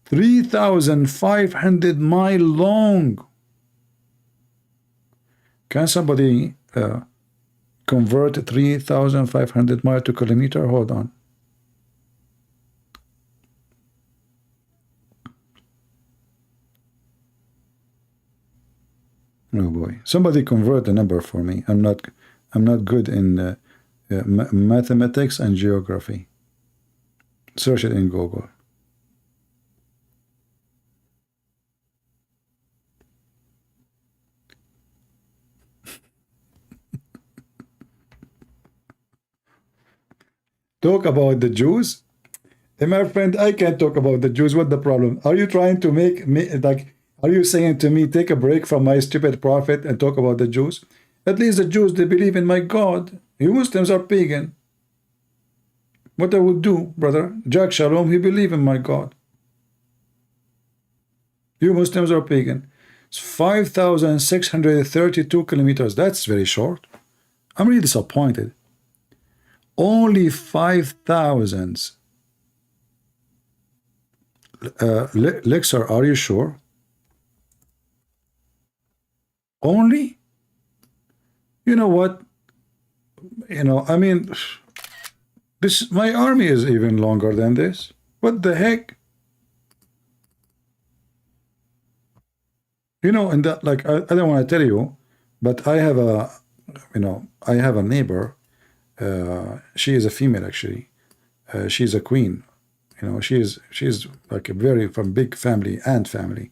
3,500 mile long. Can somebody convert 3,500 mile to kilometer? Hold on. Oh boy! Somebody convert the number for me. I'm not good in mathematics and geography. Search it in Google. Talk about the Jews? Hey, my friend, I can't talk about the Jews. What the problem? Are you trying to make me like? Are you saying to me, take a break from my stupid prophet and talk about the Jews? At least the Jews, they believe in my God. You Muslims are pagan. What I would do, brother? Jack Shalom, he believe in my God. You Muslims are pagan. It's 5,632 kilometers. That's very short. I'm really disappointed. Only 5,000. Lexar, are you sure? Only? You know what? You know, I mean, this, my army is even longer than this. What the heck? You know, and that, like, I don't want to tell you, but I have a, you know, I have a neighbor. She is a female, actually. She's a queen. You know, she's like a very from big family and family.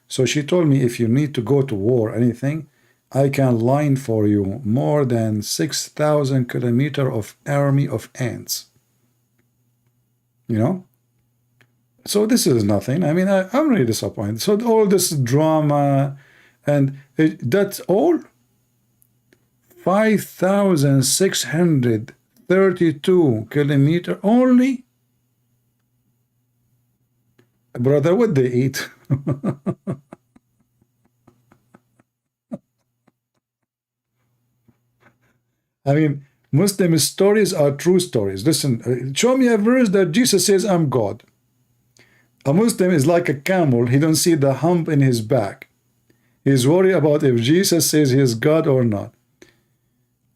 So she told me, if you need to go to war or anything, I can line for you more than 6,000 kilometers of army of ants. You know? So this is nothing. I mean, I'm really disappointed. So all this drama, and that's all? 5,632 kilometers only? Brother, what they eat? I mean, Muslim stories are true stories. Listen, show me a verse that Jesus says, I'm God. A Muslim is like a camel. He don't see the hump in his back. He's worried about if Jesus says he is God or not.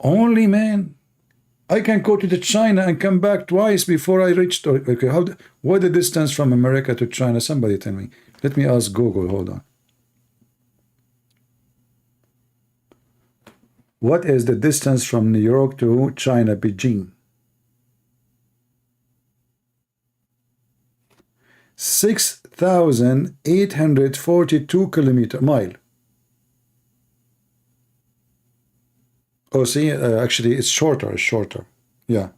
Only, man. I can go to China and come back twice before I reach. Okay, what the distance from America to China? Somebody tell me. Let me ask Google. Hold on. What is the distance from New York to China, Beijing? 6,842 mile. Oh, see, actually, it's shorter. It's shorter. Yeah.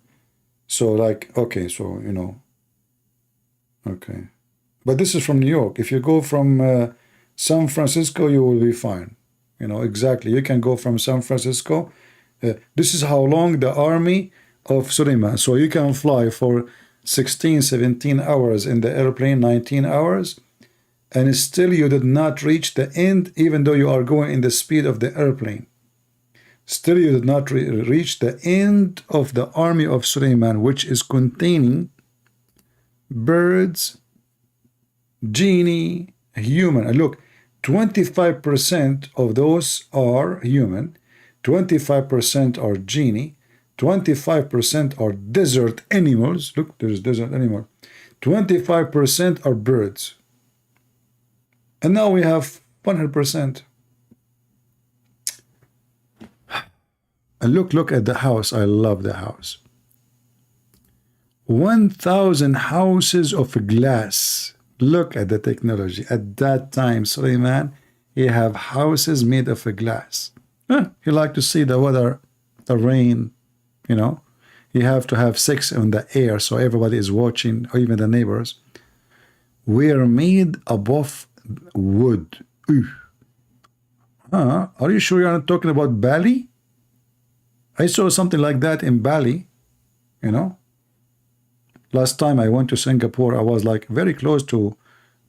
So, like, okay, so, you know. Okay. But this is from New York. If you go from San Francisco, you will be fine. You know, exactly. You can go from San Francisco. This is how long the army of Suleiman. So you can fly for 16, 17 hours in the airplane, 19 hours, and still you did not reach the end, even though you are going in the speed of the airplane. Still you did not reach the end of the army of Suleiman, which is containing birds, genie, human. And look, 25% of those are human, 25% are genie, 25% are desert animals. Look, there's desert animal. 25% are birds. And now we have 100%. And look at the house. I love the house. 1,000 houses of glass. Look at the technology. At that time, Suleiman, he have houses made of glass. He like to see the weather, the rain, you know. You have to have sex in the air so everybody is watching, or even the neighbors. We are made above wood. Are you sure you're not talking about Bali? I saw something like that in Bali, you know. Last time I went to Singapore, I was like very close to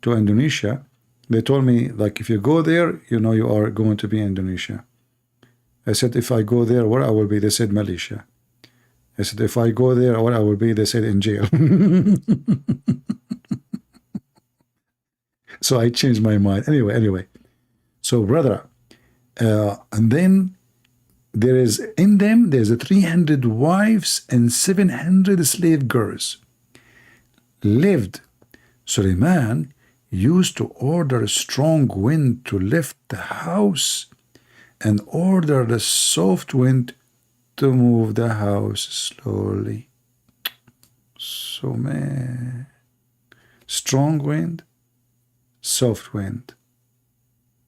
Indonesia. They told me, like, if you go there, you know you are going to be in Indonesia. I said, if I go there, where I will be? They said Malaysia. I said, if I go there, where I will be? They said in jail. So I changed my mind. Anyway. So, brother, and then there's 300 wives and 700 slave girls lived. Suleiman used to order a strong wind to lift the house and order the soft wind to move the house slowly. So, man, strong wind, soft wind,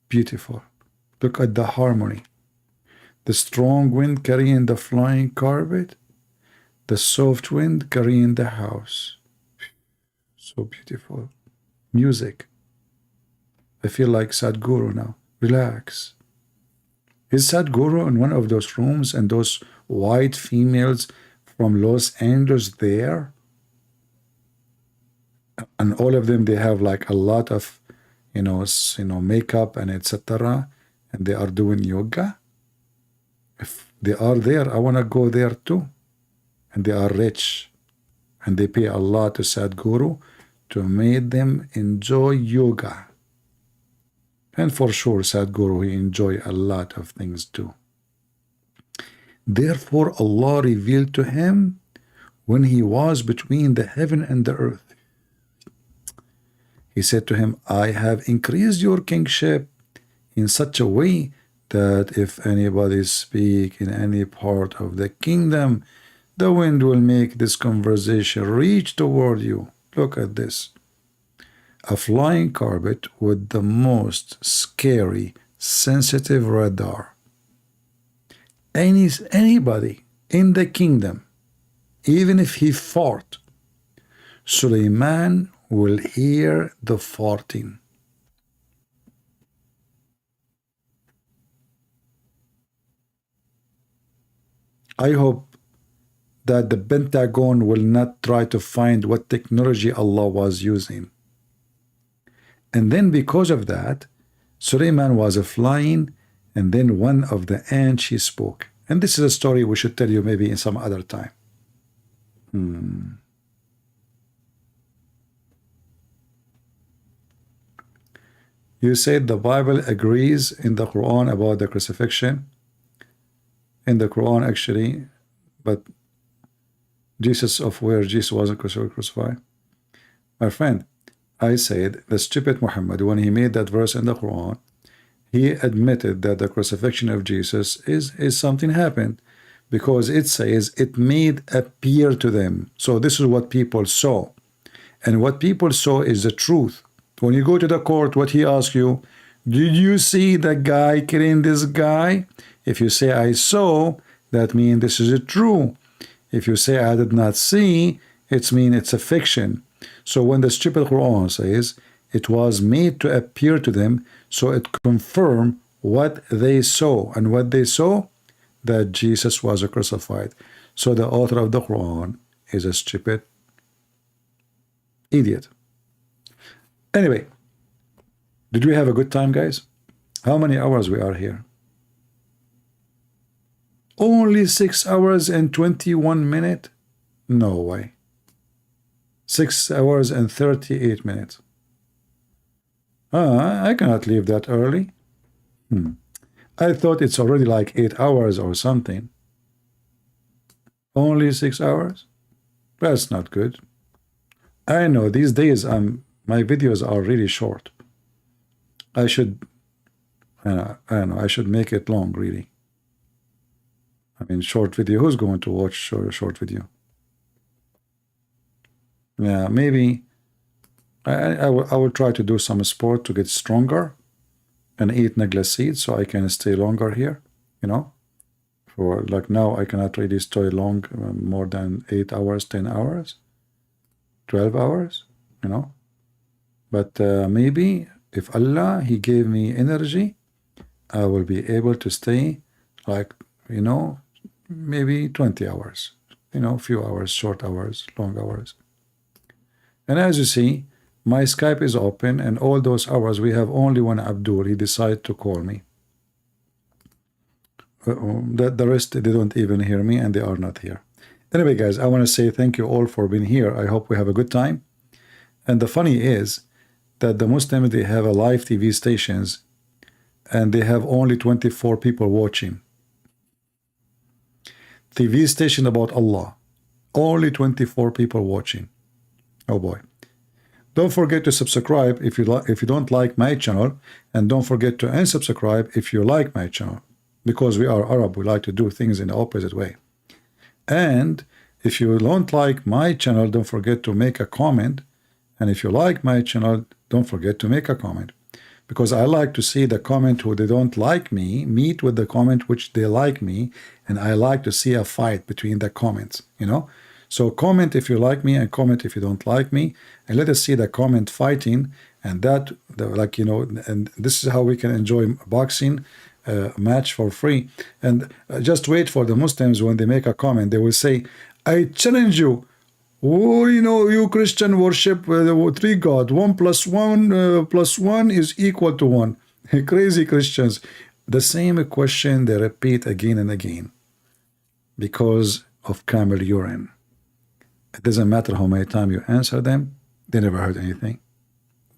beautiful. Look at the harmony. The strong wind carrying the flying carpet, the soft wind carrying the house. So beautiful. Music. I feel like Sadhguru now. Relax. Is Sadhguru in one of those rooms and those white females from Los Angeles there? And all of them, they have like a lot of, makeup and etc. And they are doing yoga. If they are there, I want to go there too. And they are rich. And they pay a lot to Sadhguru to make them enjoy yoga. And for sure, Sadhguru, he enjoy a lot of things too. Therefore, Allah revealed to him when he was between the heaven and the earth. He said to him, I have increased your kingship in such a way that if anybody speak in any part of the kingdom, the wind will make this conversation reach toward you. Look at this. A flying carpet with the most scary, sensitive radar. Anybody in the kingdom, even if he fart, Suleiman will hear the farting. I hope that the Pentagon will not try to find what technology Allah was using. And then because of that, Suleiman was flying, and then one of the ants, she spoke. And this is a story we should tell you maybe in some other time. You said the Bible agrees in the Quran about the crucifixion. In the Quran, actually, but Jesus wasn't crucified. My friend, I said the stupid Muhammad, when he made that verse in the Quran, he admitted that the crucifixion of Jesus is something happened, because it says it made appear to them. So this is what people saw. And what people saw is the truth. When you go to the court, what he asks you, did you see the guy killing this guy? If you say I saw, that means this is true. If you say I did not see, it means it's a fiction. So when the stupid Quran says it was made to appear to them, so it confirmed what they saw. And what they saw, that Jesus was crucified. So the author of the Quran is a stupid idiot. Anyway, did we have a good time, guys? How many hours we are here? Only 6 hours and 21 minutes? No way. 6 hours and 38 minutes. I cannot leave that early. I thought it's already like 8 hours or something. Only 6 hours? That's not good. I know these days my videos are really short. I should, I don't know, I should make it long, really. I mean, short video. Who's going to watch short video? Yeah, maybe I will try to do some sport to get stronger and eat Nagla seeds so I can stay longer here, you know. For like now, I cannot really stay long, more than 8 hours, 10 hours, 12 hours, you know. But maybe if Allah, He gave me energy, I will be able to stay like, you know, maybe 20 hours, you know, few hours, short hours, long hours. And as you see, my Skype is open, and all those hours we have only one Abdul. He decided to call me. The rest, they don't even hear me, and they are not here. Anyway, guys, I want to say thank you all for being here. I hope we have a good time. And the funny is that the Muslims, they have a live TV stations, and they have only 24 people watching. TV station about Allah, only 24 people watching. Oh boy. Don't forget to subscribe if you don't like my channel, and don't forget to unsubscribe if you like my channel, because we are Arab, we like to do things in the opposite way. And if you don't like my channel, don't forget to make a comment, and if you like my channel, don't forget to make a comment, because I like to see the comment who they don't like me meet with the comment which they like me, and I like to see a fight between the comments, you know. So comment if you like me, and comment if you don't like me, and let us see the comment fighting, and that, like, you know, and this is how we can enjoy boxing match for free. And just wait for the Muslims when they make a comment, they will say, I challenge you. Oh, you know, you Christian worship three God. 1 + 1 + 1 is equal to 1. Crazy Christians. The same question they repeat again and again because of camel urine. It doesn't matter how many times you answer them, they never heard anything.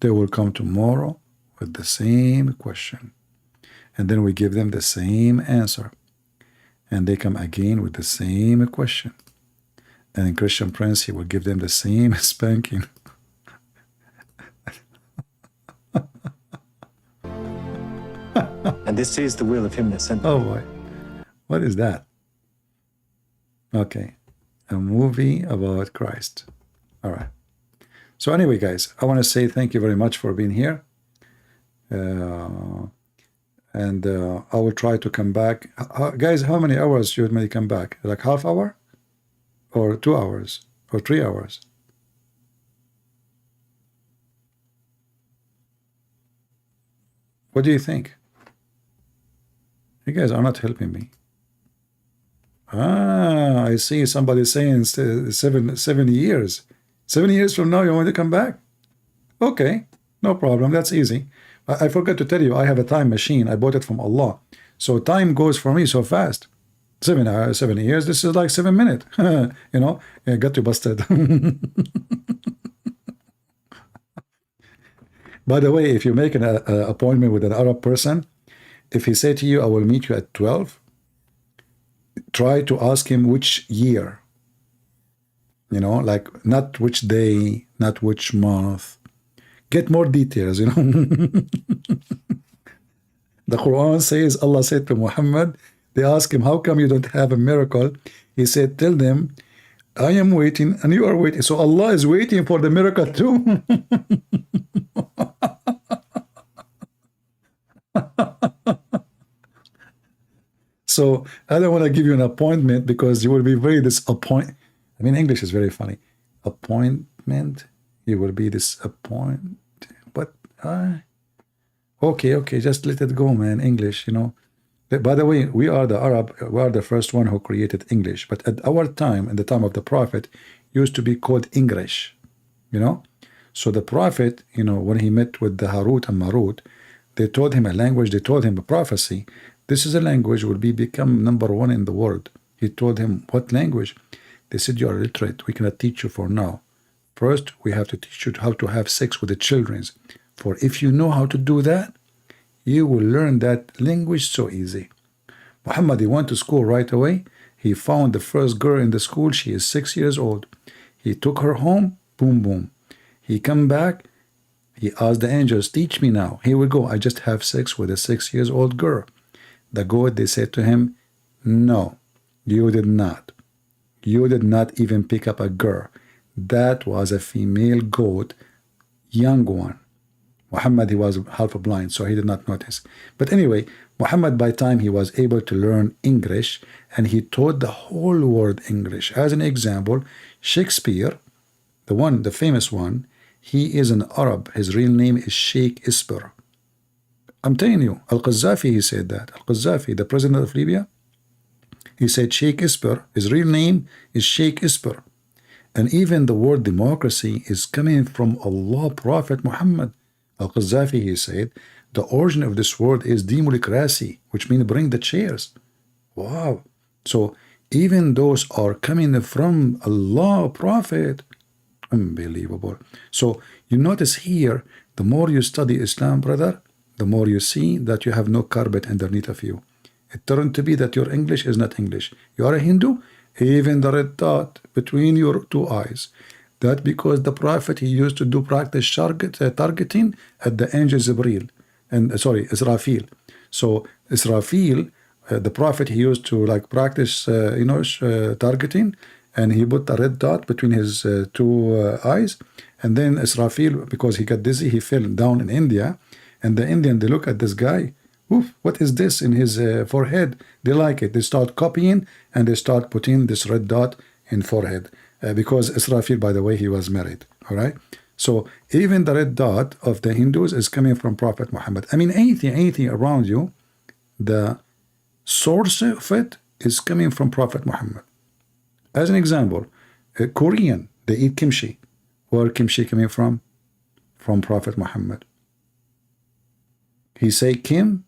They will come tomorrow with the same question. And then we give them the same answer. And they come again with the same question. And in Christian Prince, he will give them the same spanking. And this is the will of him that sent me. Oh boy. What is that? Okay. A movie about Christ. All right. So anyway, guys, I want to say thank you very much for being here. And I will try to come back. Guys, how many hours should we come back? Like half hour? Or 2 hours? Or 3 hours? What do you think? You guys are not helping me. I see somebody saying 7 years. 7 years from now, you want to come back? Okay, no problem. That's easy. I forgot to tell you, I have a time machine. I bought it from Allah. So time goes for me so fast. 7 years, this is like 7 minutes. You know, I got you busted. By the way, if you make an appointment with an Arab person, if he say to you, I will meet you at 12, try to ask him which year. You know, like not which day, not which month. Get more details, you know. The Quran says, Allah said to Muhammad, they asked him, how come you don't have a miracle? He said, tell them, I am waiting and you are waiting. So Allah is waiting for the miracle too. So I don't want to give you an appointment because you will be very disappointed. I mean, English is very funny. Appointment, you will be disappointed. What? Okay, just let it go, man. English, you know. By the way, we are the Arab, we are the first one who created English. But at our time, in the time of the Prophet, used to be called English, you know. So the Prophet, you know, when he met with the Harut and Marut, they told him a language, they told him a prophecy. This is a language will become #1 in the world. He told him, what language? They said, you are illiterate. We cannot teach you for now. First, we have to teach you how to have sex with the children. For if you know how to do that, you will learn that language so easy. Muhammad, he went to school right away. He found the first girl in the school. She is 6 years old. He took her home. Boom, boom. He come back. He asked the angels, teach me now. Here we go. I just have sex with a 6 years old girl. The God, they said to him, no, you did not. You did not even pick up a girl. That was a female goat, young one. Muhammad, he was half blind, so he did not notice. But anyway, Muhammad, by time he was able to learn English, and he taught the whole world English. As an example, Shakespeare, the famous one, he is an Arab. His real name is Sheikh Isper. I'm telling you, Al-Qaddafi, he said that. Al-Qaddafi, the president of Libya, he said Sheikh Isper. His real name is Sheikh Isper. And even the word democracy is coming from Allah, Prophet Muhammad. Al-Qaddafi, he said, the origin of this word is democracy, which means bring the chairs. Wow. So even those are coming from Allah, Prophet. Unbelievable. So you notice here, the more you study Islam, brother, the more you see that you have no carpet underneath of you. It turned to be that your English is not English. You are a Hindu, even the red dot between your two eyes. That because the Prophet, he used to do practice targeting at the angel Jibreel. Israfil. So Israfil, the Prophet, he used to like practice, targeting, and he put a red dot between his two eyes. And then Israfil, because he got dizzy, he fell down in India. And the Indian, they look at this guy. Oof, what is this in his forehead? They like it. They start copying and they start putting this red dot in forehead. Because Israfil, by the way, he was married. All right. So even the red dot of the Hindus is coming from Prophet Muhammad. I mean, anything around you, the source of it is coming from Prophet Muhammad. As an example, Korean, they eat kimchi. Where kimchi coming from? From Prophet Muhammad. He say Kim,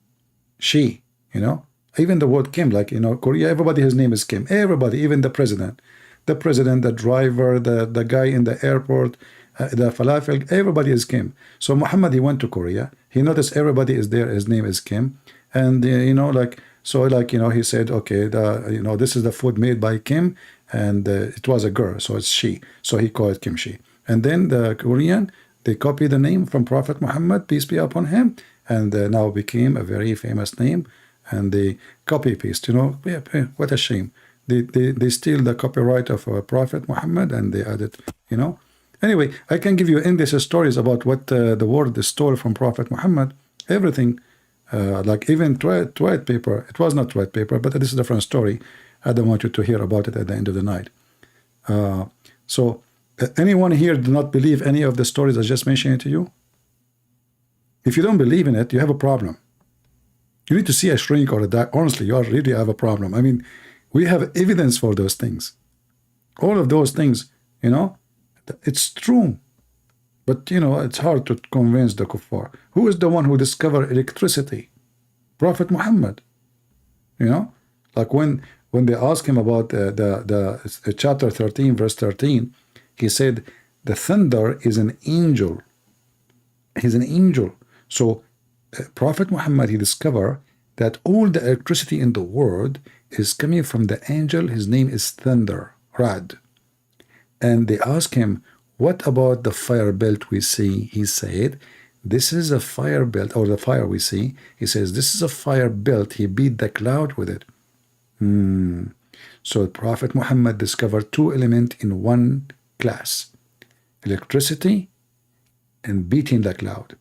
she, even the word Kim, like, Korea, everybody, his name is Kim. Everybody, even the president, the driver, the guy in the airport, the falafel, everybody is Kim. So Muhammad, he went to Korea. He noticed everybody is there. His name is Kim. And, he said, okay, this is the food made by Kim. And it was a girl, so it's she. So he called it kimchi. And then the Korean, they copy the name from Prophet Muhammad, peace be upon him, and now became a very famous name. And they copy paste, what a shame. They steal the copyright of Prophet Muhammad and they add it, Anyway, I can give you endless stories about what the word stole from Prophet Muhammad. Everything, like even toilet paper. It was not toilet paper, but this is a different story. I don't want you to hear about it at the end of the night. So anyone here do not believe any of the stories I just mentioned to you? If you don't believe in it, you have a problem. You need to see a shrink or a doctor. Honestly, you really have a problem. I mean, we have evidence for those things. All of those things, it's true. But, it's hard to convince the kuffar. Who is the one who discovered electricity? Prophet Muhammad. Like when they asked him about the chapter 13, verse 13, he said, the thunder is an angel. He's an angel. So Prophet Muhammad, he discovered that all the electricity in the world is coming from the angel. His name is Thunder, Rad. And they asked him, what about the fire belt we see? He said, this is a fire belt, or the fire we see. He says, this is a fire belt. He beat the cloud with it. So Prophet Muhammad discovered two elements in one class: electricity and beating the cloud.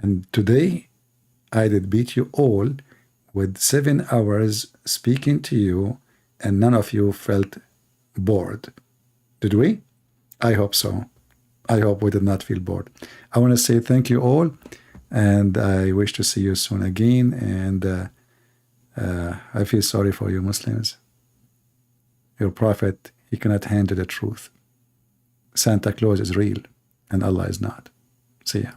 And today I did beat you all with 7 hours speaking to you, and none of you felt bored. Did we? I hope so. I hope we did not feel bored. I want to say thank you all, and I wish to see you soon again. And I feel sorry for you Muslims. Your prophet, he cannot handle the truth. Santa Claus is real, and Allah is not. See ya.